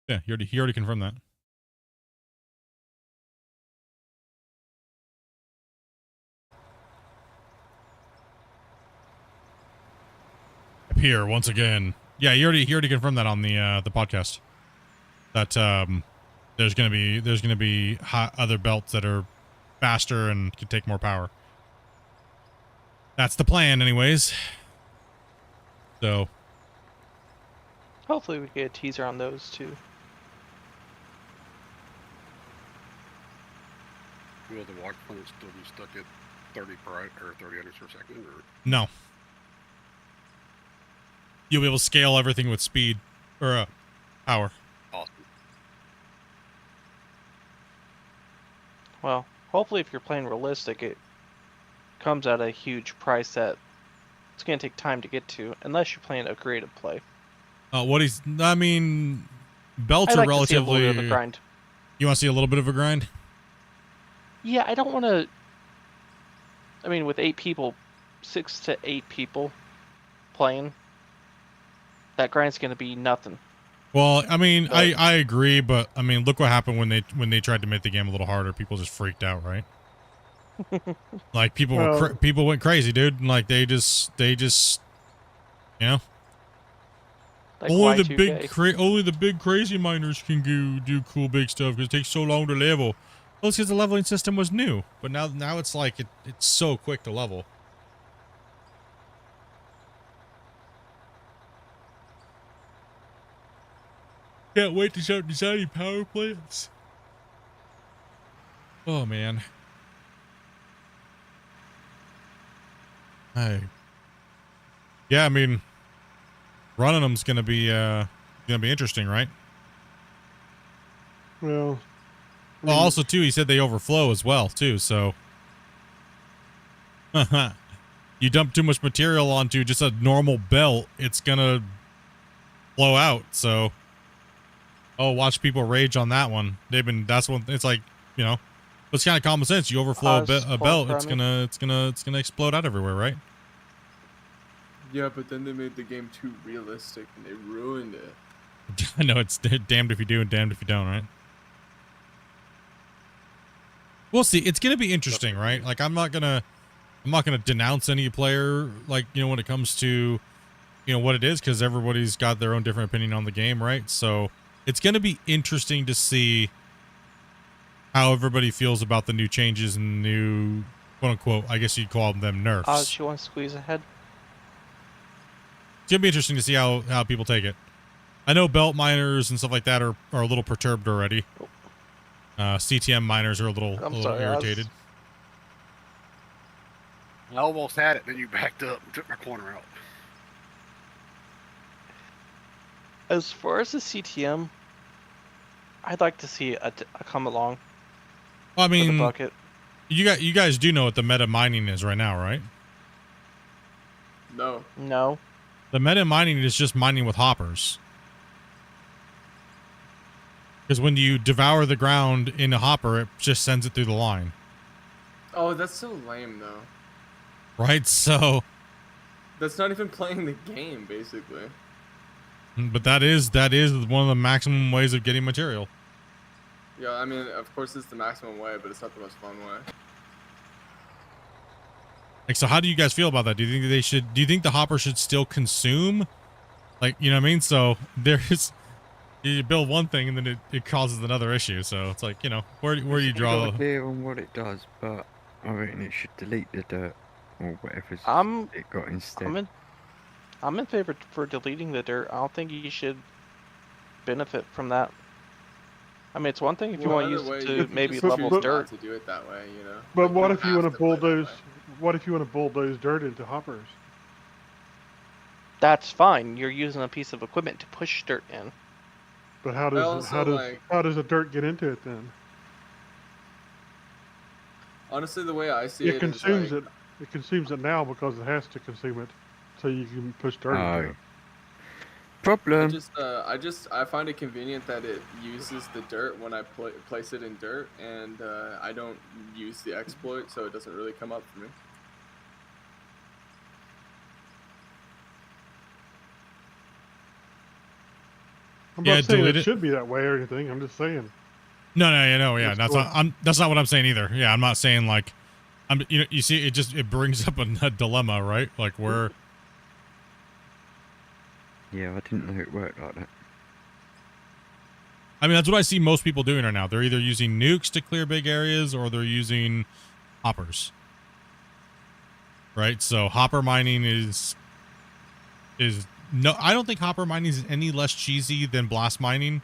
Yeah, he already confirmed that. Here once again. Yeah, he already confirmed that on the podcast. That there's gonna be other belts that are faster and can take more power. That's the plan, anyways. So hopefully we get a teaser on those too. Will the walk point still be stuck at 30 or 30 items per second? Or? No. You'll be able to scale everything with speed or power. Well, hopefully if you're playing realistic, it comes at a huge price that it's going to take time to get to, unless you're playing a creative play. I mean, belts I'd are like to see a little bit of a relatively. grind. You want to see a little bit of a grind? Yeah, I don't want to. I mean, with 8 people, 6 to 8 people playing, that grind's going to be nothing. Well, I mean, But- I agree, but I mean, look what happened when they tried to make the game a little harder. People just freaked out, right? Like people people went crazy, dude. And like they just you know. Like only Y2K. only the big crazy miners can do cool big stuff because it takes so long to level. Well, it's because the leveling system was new, but now it's like it's so quick to level. Can't wait to start designing power plants. Oh man. Yeah, I mean, running them's gonna be interesting, right? Well, Well, also too, he said they overflow as well too. So, you dump too much material onto just a normal belt, it's gonna flow out. So, watch people rage on that one. That's one. It's like, you know, it's kind of common sense. You overflow a belt, it's gonna explode out everywhere, right? Yeah, but then they made the game too realistic and they ruined it. I know, it's damned if you do and damned if you don't, right? We'll see. It's gonna be interesting, right? Like I'm not gonna denounce any player, like, you know, when it comes to, you know, what it is, because everybody's got their own different opinion on the game, right? So it's gonna be interesting to see how everybody feels about the new changes and the new, quote unquote, I guess you'd call them nerfs. She wants to squeeze ahead. It's gonna be interesting to see how people take it. I know belt miners and stuff like that are a little perturbed already. CTM miners are a little irritated. I almost had it, then you backed up and took my corner out. As far as the CTM, I'd like to see a come along. Well, I mean, with a bucket. You guys do know what the meta mining is right now, right? No. No. The meta mining is just mining with hoppers. Because when you devour the ground in a hopper, it just sends it through the line. Oh, that's so lame, though. Right? So... That's not even playing the game, basically. But that is one of the maximum ways of getting material. Yeah, I mean, of course it's the maximum way, but it's not the most fun way. Like, so how do you guys feel about that? Do you think the hopper should still consume? Like, you know what I mean? So there's... You build one thing and then it causes another issue. So it's like, you know, where do you draw the idea on what it does, but I reckon it should delete the dirt or whatever it got instead. I'm in favor for deleting the dirt. I don't think you should benefit from that. I mean, it's one thing if you want to use it to maybe level dirt. To do it that way, you know. But what if you want to bulldoze? What if you want to bulldoze dirt into hoppers? That's fine. You're using a piece of equipment to push dirt in. But how does the dirt get into it then? Honestly, the way I see it, it consumes it. It consumes it now because it has to consume it, so you can push dirt into it. Problem. I find it convenient that it uses the dirt when I place it in dirt, and I don't use the exploit, so it doesn't really come up for me. I'm not saying it should be that way or anything. I'm just saying. No, yeah. That's not what I'm saying either. Yeah, I'm not saying like, you see, it brings up a dilemma, right? Like where. Yeah, I didn't know it worked like that. I mean, that's what I see most people doing right now. They're either using nukes to clear big areas or they're using hoppers. Right? So hopper mining is no, I don't think hopper mining is any less cheesy than blast mining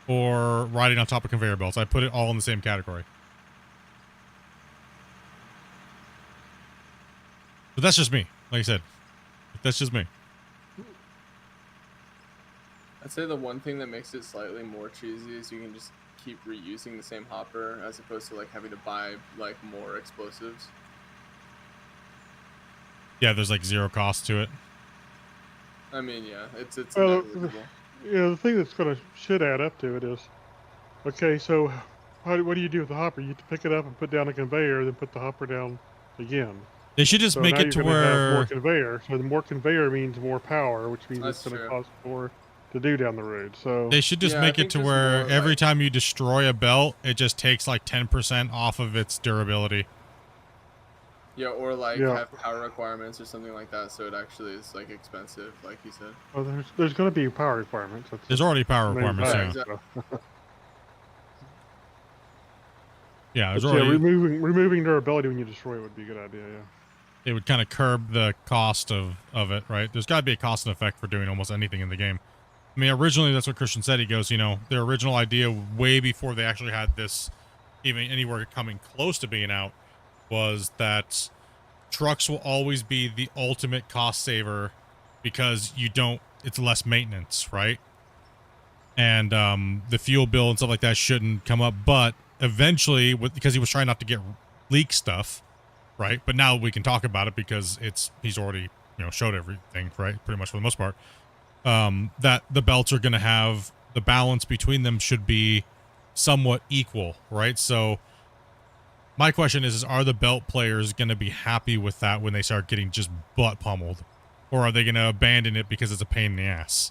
or riding on top of conveyor belts. I put it all in the same category. But that's just me. Like I said, that's just me. I'd say the one thing that makes it slightly more cheesy is you can just keep reusing the same hopper as opposed to like having to buy like more explosives. Yeah, there's like zero cost to it. I mean, yeah, it's Well, negligible. the thing that's should add up to it is, okay, so what do you do with the hopper? You have to pick it up and put down a conveyor, then put the hopper down again. They should just So make now it to you're going to have more where conveyor. So the more conveyor means more power, which means That's it's going to true. cost more to do down the road. So they should just Yeah, I make it think to there's where more, every like- time you destroy a belt, it just takes like 10% off of its durability. Yeah, or like Yeah. have power requirements or something like that, so it actually is like expensive, like you said. well, there's going to be power requirements. There's already power the main requirements, fact, yeah. exactly. so. Yeah, there's But yeah, already. removing durability when you destroy it would be a good idea. Yeah. It would kind of curb the cost of it, right? There's got to be a cost and effect for doing almost anything in the game. I mean, originally, that's what Christian said. He goes, you know, their original idea way before they actually had this even anywhere coming close to being out was that trucks will always be the ultimate cost saver because it's less maintenance, right? And the fuel bill and stuff like that shouldn't come up. But eventually, because he was trying not to get leak stuff, right? But now we can talk about it because he's already, you know, showed everything, right? Pretty much for the most part. That the belts are going to have the balance between them should be somewhat equal, right? So my question is are the belt players going to be happy with that when they start getting just butt pummeled? Or are they going to abandon it because it's a pain in the ass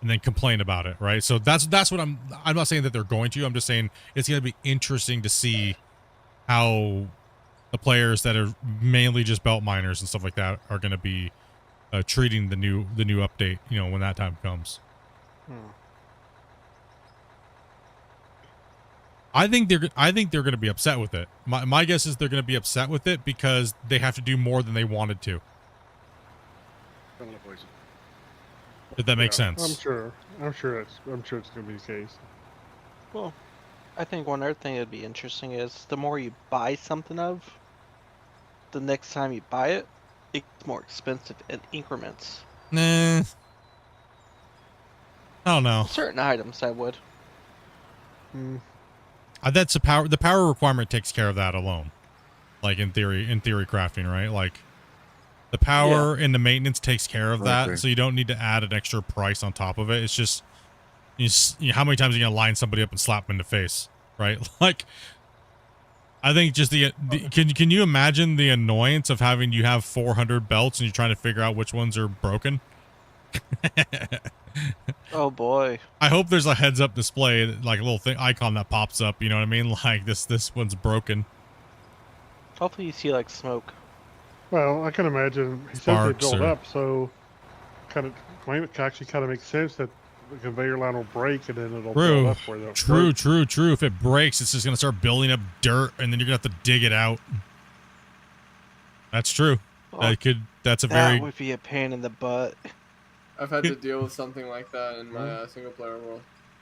and then complain about it, right? So that's what I'm not saying that they're going to. I'm just saying it's going to be interesting to see how the players that are mainly just belt miners and stuff like that are going to be treating the new update, you know, when that time comes. I think they're going to be upset with it. My guess is they're going to be upset with it because they have to do more than they wanted to. Did that make sense? I'm sure it's going to be the case. Well, I think one other thing that'd be interesting is the more you buy something of, the next time you buy it, it's more expensive in increments. Nah. I don't know. Certain items I would. That's the power requirement takes care of that alone. Like in theory crafting, right? Like the power and the maintenance takes care of that, Okay. so you don't need to add an extra price on top of it. It's just how many times are you gonna line somebody up and slap them in the face, right? Like I think just can you imagine the annoyance of having you have 400 belts and you're trying to figure out which ones are broken? Oh boy. I hope there's a heads up display, like a little thing icon that pops up, you know what I mean? Like this one's broken. Hopefully you see like smoke. Well, I can imagine since they Sparks build or- up, so it actually kind of makes sense that the conveyor line will break and then it'll build up where they'll True. If it breaks, it's just gonna start building up dirt, and then you're gonna have to dig it out. That's true. Oh, That's a that very would be a pain in the butt. I've had to deal with something like that in my single player world.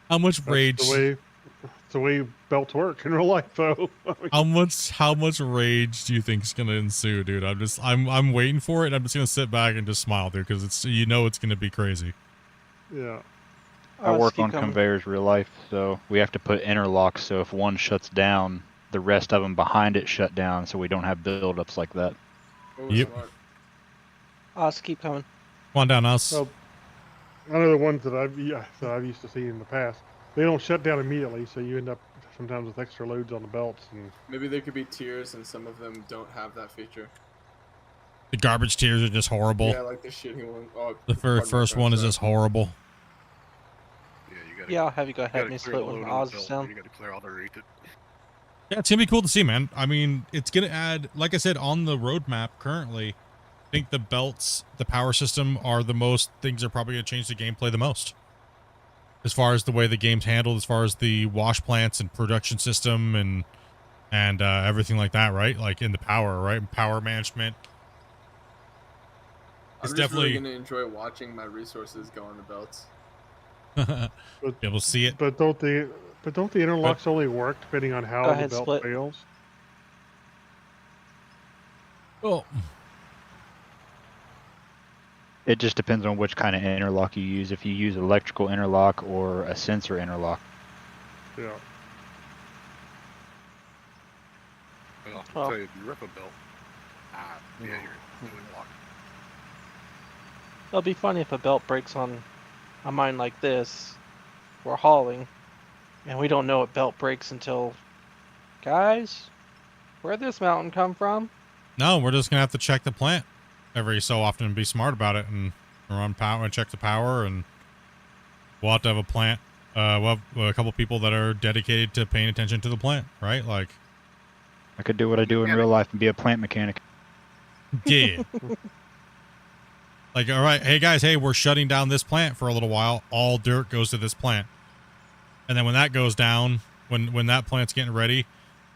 how much That's rage. the way belts work in real life, though. How much rage do you think is gonna ensue, dude? I'm waiting for it. I'm just gonna sit back and just smile, dude, because it's gonna be crazy. Yeah. I work on conveyors real life, so we have to put interlocks so if one shuts down, the rest of them behind it shut down so we don't have buildups like that. Oh, Yep. smart. Us keep coming. Come on down, us. Well, one of the ones that I've used to see in the past, they don't shut down immediately, so you end up sometimes with extra loads on the belts. And Maybe there could be tiers and some of them don't have that feature. The garbage tiers are just horrible. Yeah, like the shitty one. Oh, The first one is just horrible. Yeah, I'll have you go ahead and split when Oz is down. You got to clear underneath it. Yeah, it's gonna be cool to see, man. I mean, it's gonna add, like I said, on the roadmap currently. I think the belts, the power system are the most things that are probably gonna change the gameplay the most. As far as the way the game's handled, as far as the wash plants and production system and everything like that, right? Like in the power, right? Power management. I'm It's just definitely really gonna enjoy watching my resources go on the belts. be able to see it. But don't the interlocks only work depending on how Go the ahead, belt split. fails? Oh, It just depends on which kind of interlock you use. If you use electrical interlock or a sensor interlock. Yeah. Well, Well. say if you rip a belt, yeah, you're really locked. It'll be funny if a belt breaks on a mine like this. We're hauling, and we don't know a belt breaks until, guys, where'd this mountain come from? No, we're just gonna have to check the plant every so often and be smart about it and run power and check the power, and we'll have to have a plant. We'll have a couple people that are dedicated to paying attention to the plant, right? Like, I could do what I do in real life and be a plant mechanic. yeah. Like, all right, hey guys, hey, we're shutting down this plant for a little while. All dirt goes to this plant, and then when that goes down, when that plant's getting ready,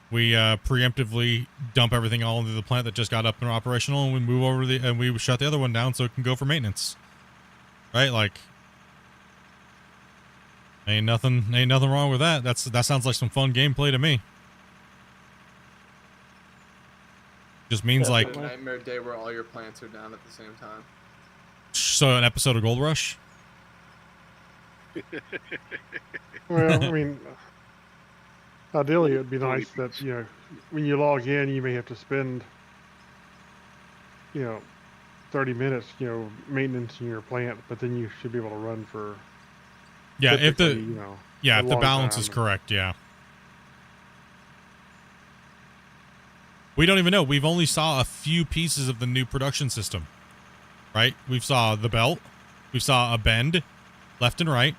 we preemptively dump everything all into the plant that just got up and operational, and we move over to and we shut the other one down so it can go for maintenance. Right? Like, ain't nothing wrong with that. That sounds like some fun gameplay to me. Just means like a nightmare day where all your plants are down at the same time. So an episode of Gold Rush. Well, I mean, ideally it'd be nice that, when you log in, you may have to spend, 30 minutes, maintenance in your plant, but then you should be able to run for. Yeah, if the if the balance time. is correct, yeah. We don't even know. We've only saw a few pieces of the new production system. Right? We saw the belt, we saw a bend left and right,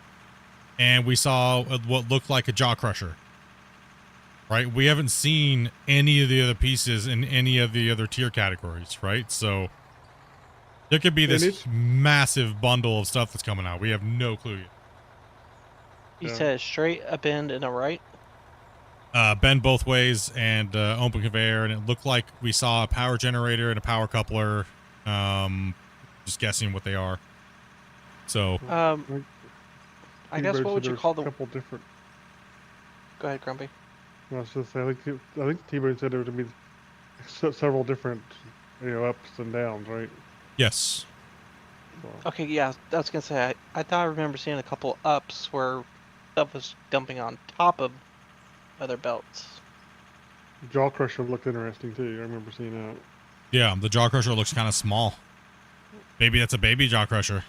and we saw what looked like a jaw crusher. Right? We haven't seen any of the other pieces in any of the other tier categories, right? So there could be this massive bundle of stuff that's coming out. We have no clue yet. You said a straight, a bend, and a right? Bend both ways and open conveyor, and it looked like we saw a power generator and a power coupler. Just guessing what they are. So I guess what would you call the couple different. Go ahead, Grumpy. I was just saying, I think T-Bone said there would be several different, ups and downs, right? Yes. So. Okay, yeah, I was gonna say I thought I remember seeing a couple ups where stuff was dumping on top of other belts. Jaw crusher looked interesting too. I remember seeing that. Yeah, the jaw crusher looks kind of small. Maybe that's a baby jaw crusher.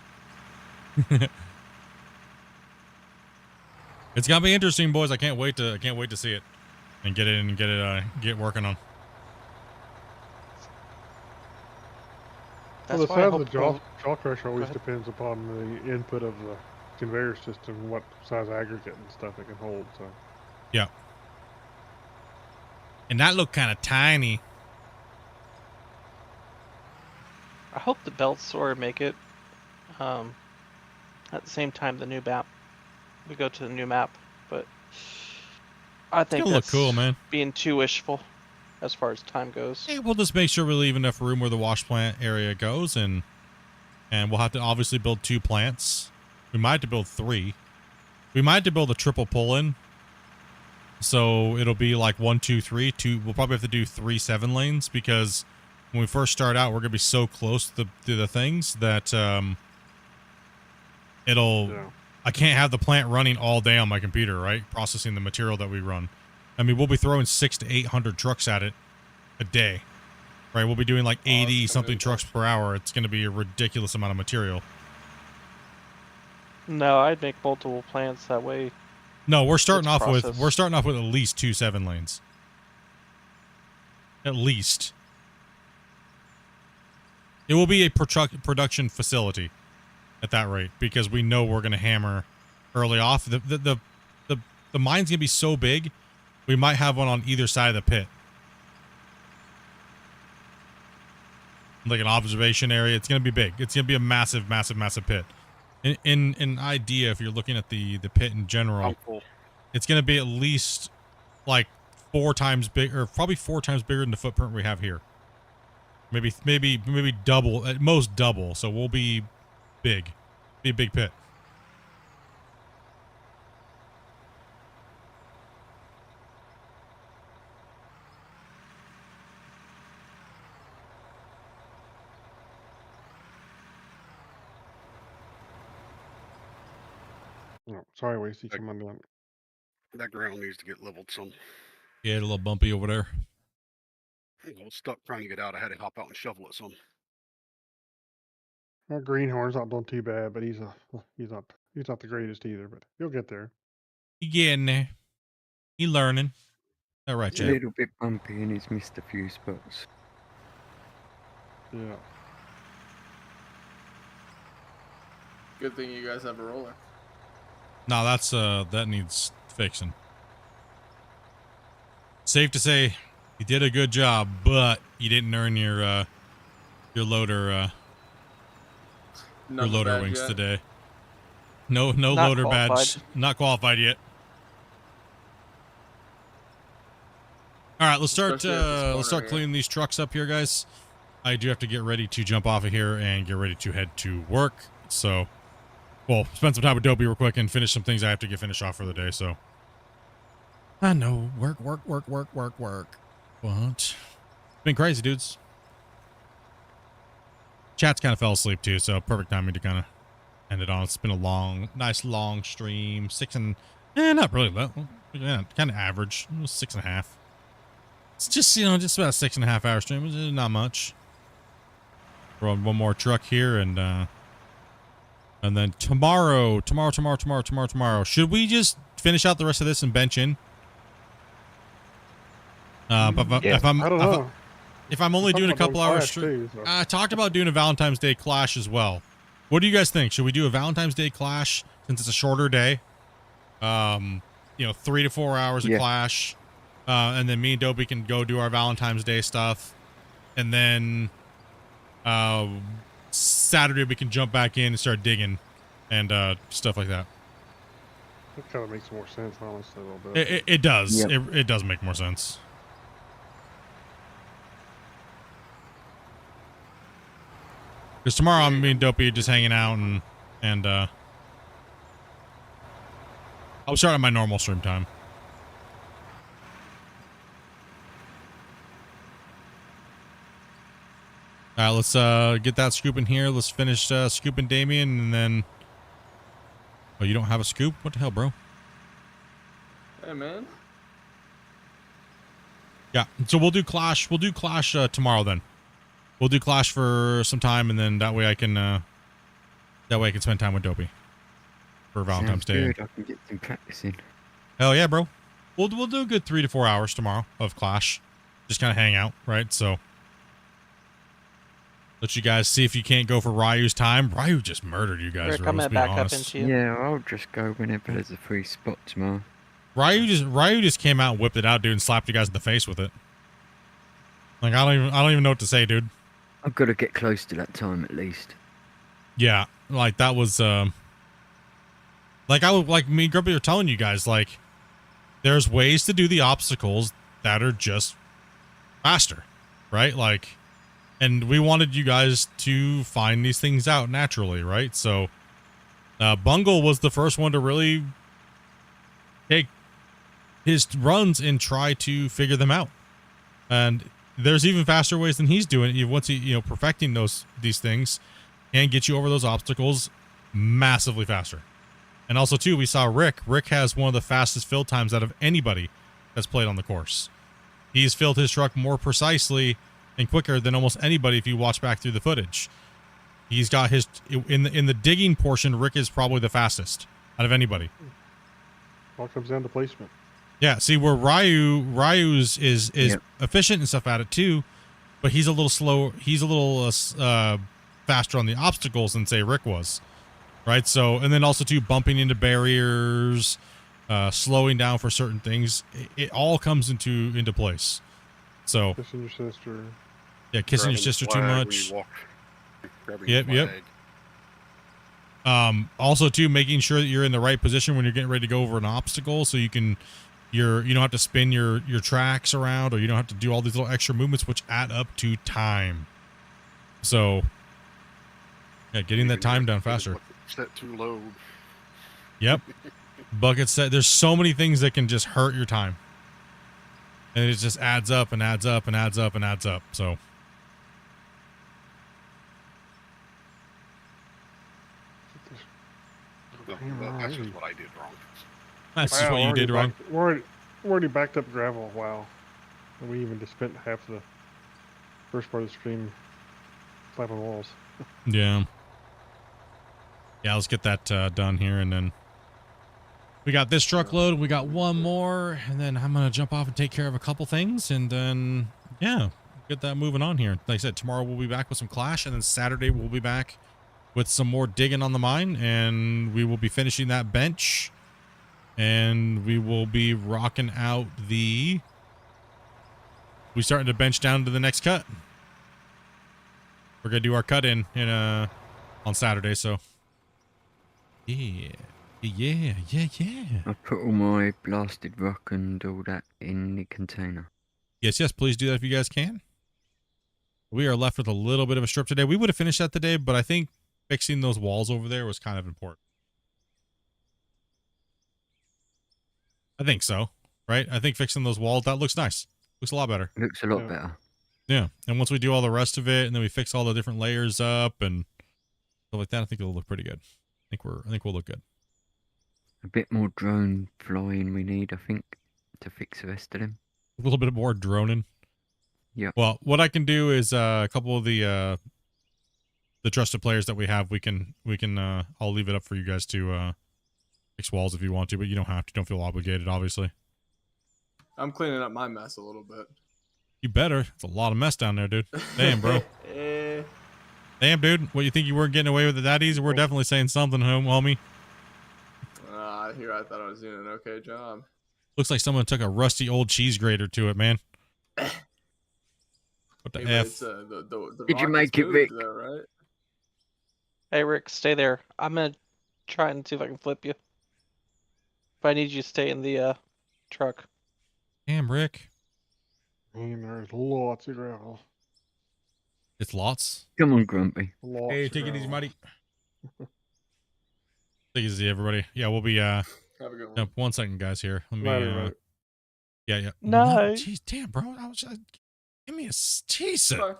It's gonna be interesting, boys. I can't wait to see it and get working on. That's well, the why size of the jaw crusher always depends upon the input of the conveyor system, what size aggregate and stuff it can hold. So. Yeah. And that looked kind of tiny. I hope the belts sort of make it. At the same time, the new map. We go to the new map, but I think it's gonna look cool, man. Being too wishful as far as time goes. Hey, we'll just make sure we leave enough room where the wash plant area goes, and we'll have to obviously build 2 plants. We might have to build 3. We might have to build a triple pull-in. So it'll be like 1, 2, 3. We'll probably have to do 3 7 lanes, because when we first start out, we're gonna be so close to the things that I can't have the plant running all day on my computer, right? Processing the material that we run. I mean, we'll be throwing 600 to 800 trucks at it a day, right? We'll be doing like 80 something trucks per hour. It's going to be a ridiculous amount of material. No, I'd make multiple plants that way. No, we're starting off with at least 2 7 lanes. At least. It will be a production facility at that rate, because we know we're going to hammer early off. The mine's going to be so big, we might have one on either side of the pit. Like an observation area. It's going to be big. It's going to be a massive, massive, massive pit. In an idea, if you're looking at the pit in general, it's going to be at least like 4 times big, or probably 4 times bigger than the footprint we have here. Maybe double, at most double. So we'll be big. Be a big pit. Oh, sorry, Wasty, come on down. That ground needs to get leveled some. Yeah, a little bumpy over there. I was stuck trying to get out. I had to hop out and shovel it some. Our greenhorn's not doing too bad, but he's not the greatest either. But he'll get there. He getting there. He learning. All right, It's a Chad. little bit bumpy and he's missed a few spots. Yeah. Good thing you guys have a roller. No, that's that needs fixing. Safe to say, you did a good job, but you didn't earn your loader wings yet. today. No Not loader qualified. badge. Not qualified yet. All right, let's start cleaning these trucks up here, guys. I do have to get ready to jump off of here and get ready to head to work. So, well, spend some time with Dopey real quick and finish some things I have to get finished off for the day. So, I know work. What? It's been crazy, dudes. Chat's kind of fell asleep too, so perfect timing to kind of end it on. It's been a nice long stream. Not really, but yeah, kind of average. It was 6.5. It's just, just about a 6.5 hour stream. It's not much. We're on one more truck here, and then tomorrow. Should we just finish out the rest of this and bench in? If I'm only doing a couple hours straight, I talked about doing a Valentine's Day clash as well. What do you guys think? Should we do a Valentine's Day clash since it's a shorter day? 3 to 4 hours of clash. And then me and Dopey can go do our Valentine's Day stuff. And then Saturday we can jump back in and start digging and stuff like that. That kind of makes more sense, honestly, a little bit. It does. Yep. It does make more sense. Because tomorrow I'm me and Dopey just hanging out and I'll start at my normal stream time. All right, let's get that scoop in here. Let's finish scooping Damien, and then... Oh, you don't have a scoop? What the hell, bro? Hey, man. Yeah, so we'll do Clash. We'll do Clash tomorrow then. We'll do Clash for some time, and then that way I can spend time with Dopey for Valentine's Day. Good. I can get some practicing. Hell yeah, bro. We'll do a good 3 to 4 hours tomorrow of Clash. Just kind of hang out, right? So let you guys see if you can't go for Ryu's time. Ryu just murdered you guys. We're coming back up into you. Yeah, I'll just go whenever there's a free spot tomorrow. Ryu just came out and whipped it out, dude, and slapped you guys in the face with it. Like I don't even know what to say, dude. I've got to get close to that time at least. Yeah, like that was me and Grumpy are telling you guys, like there's ways to do the obstacles that are just faster, right? Like, and we wanted you guys to find these things out naturally, right? So Bungle was the first one to really take his runs and try to figure them out. And there's even faster ways than he's doing it. Once he, perfecting these things and get you over those obstacles massively faster. And also too, we saw Rick. Rick has one of the fastest fill times out of anybody that's played on the course. He's filled his truck more precisely and quicker than almost anybody if you watch back through the footage. He's got his in the digging portion. Rick is probably the fastest out of anybody. All comes down to placement. Yeah, see where Ryu's is efficient and stuff at it too, but he's a little slow. He's a little faster on the obstacles than say Rick was, right? So, and then also too bumping into barriers, slowing down for certain things. It all comes into place. So kissing your sister. Yeah, kissing your sister too much. Yep. Also too, making sure that you're in the right position when you're getting ready to go over an obstacle, so you don't have to spin your tracks around, or you don't have to do all these little extra movements which add up to time. So yeah, getting that time down faster. Set too low. Yep. Bucket set. There's so many things that can just hurt your time. And it just adds up and adds up and adds up and adds up. So That's just what I did wrong. That's just Wow, what you did wrong. We're already backed up gravel. Wow. And we even just spent half the first part of the stream slapping walls. Yeah. Yeah, let's get that done here, and then we got this truckload. We got one more, and then I'm gonna jump off and take care of a couple things, and then yeah, get that moving on here. Like I said, tomorrow we'll be back with some Clash, and then Saturday we'll be back with some more digging on the mine, and we will be finishing that bench, and we will be rocking out the. We starting to bench down to the next cut. We're gonna do our cut in on Saturday, so yeah. Yeah. I put all my blasted rock and all that in the container. Yes, please do that if you guys can. We are left with a little bit of a strip today. We would have finished that today, but I think fixing those walls over there was kind of important. I think so, right? I think fixing those walls, that looks nice. Looks a lot better. Looks a lot better. Yeah, and once we do all the rest of it, and then we fix all the different layers up and stuff like that, I think it'll look pretty good. I think we'll look good. A bit more drone flying we need, I think, to fix the rest of them. A little bit more droning. Yeah. Well, what I can do is a couple of the trusted players that we have, we can I'll leave it up for you guys to fix walls if you want to, but you don't have to. Don't feel obligated, obviously. I'm cleaning up my mess a little bit. You better. It's a lot of mess down there, dude. Damn, bro. Damn, dude. What, you think you weren't getting away with it that easy? We're definitely saying something, homie. Here I thought I was doing an okay job. Looks like someone took a rusty old cheese grater to it, man. What the Hey, F? it's, the Did you rock make is it, moved, Rick? though, right? Hey, Rick, stay there. I'm gonna try and see if I can flip you. But I need you to stay in the truck. Damn, Rick. And there's lots of gravel. It's lots. Come on, Grumpy. Lots Hey, of take it easy, gravel. Marty. Take it easy, everybody. Yeah, we'll be Have a good one. 1 second, guys. Here, let me. Night, everybody. Yeah. No. Jeez, damn, bro. I was just give me a jeez. Bye.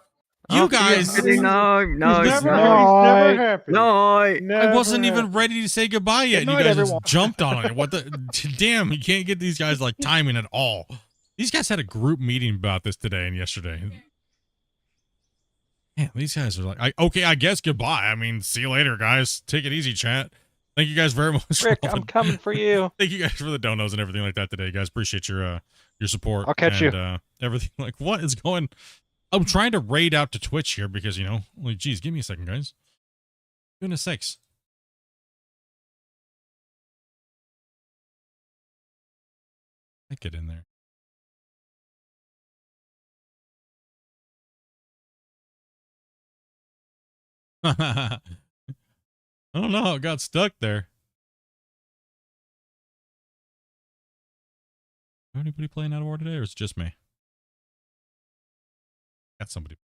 You Oh, guys. No. He's never happy. I Never wasn't even happy. ready to say goodbye yet. Good And you night, guys everyone. just jumped on it. What the damn? You can't get these guys like timing at all. These guys had a group meeting about this today and yesterday. Man, these guys are like, okay, I guess goodbye. I mean, see you later, guys. Take it easy, chat. Thank you guys very much. Rick, for all I'm the- coming for you. Thank you guys for the donos and everything like that today, guys. Appreciate your support. I'll catch and, you. everything like what is going. I'm trying to raid out to Twitch here because like, geez, give me a second, guys. Goodness sakes. Get in there. I don't know how it got stuck there. Anybody playing out of war today, or is it just me? Got somebody.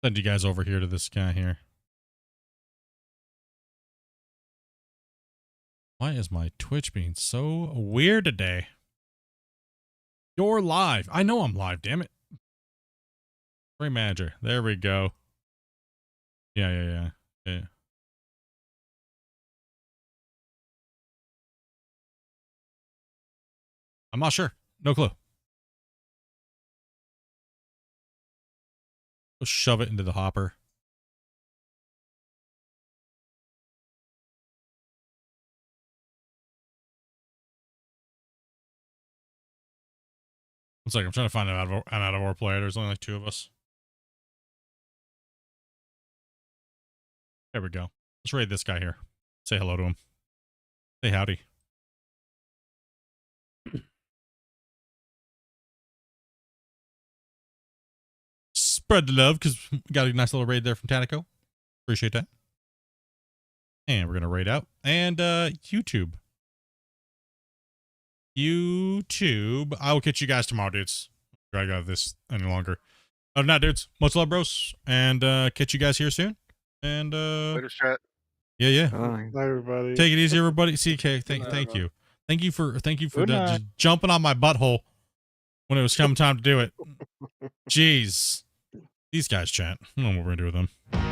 Send you guys over here to this guy here. Why is my Twitch being so weird today? You're live. I know I'm live, damn it. Free manager. There we go. Yeah. I'm not sure. No clue. Go shove it into the hopper. One second, I'm trying to find an out of war player. There's only like 2 of us. There we go. Let's raid this guy here. Say hello to him. Say howdy. Spread the love because we got a nice little raid there from Tanico. Appreciate that. And we're going to raid out. And YouTube. I will catch you guys tomorrow, dudes. I got this any longer. Other than that, dudes, much love, bros. And catch you guys here soon. And Later, chat. Yeah. Bye. Bye, everybody. Take it easy, everybody. CK, thank you. Thank you for just jumping on my butthole when it was come time to do it. Jeez. These guys, chat. I don't know what we're gonna do with them.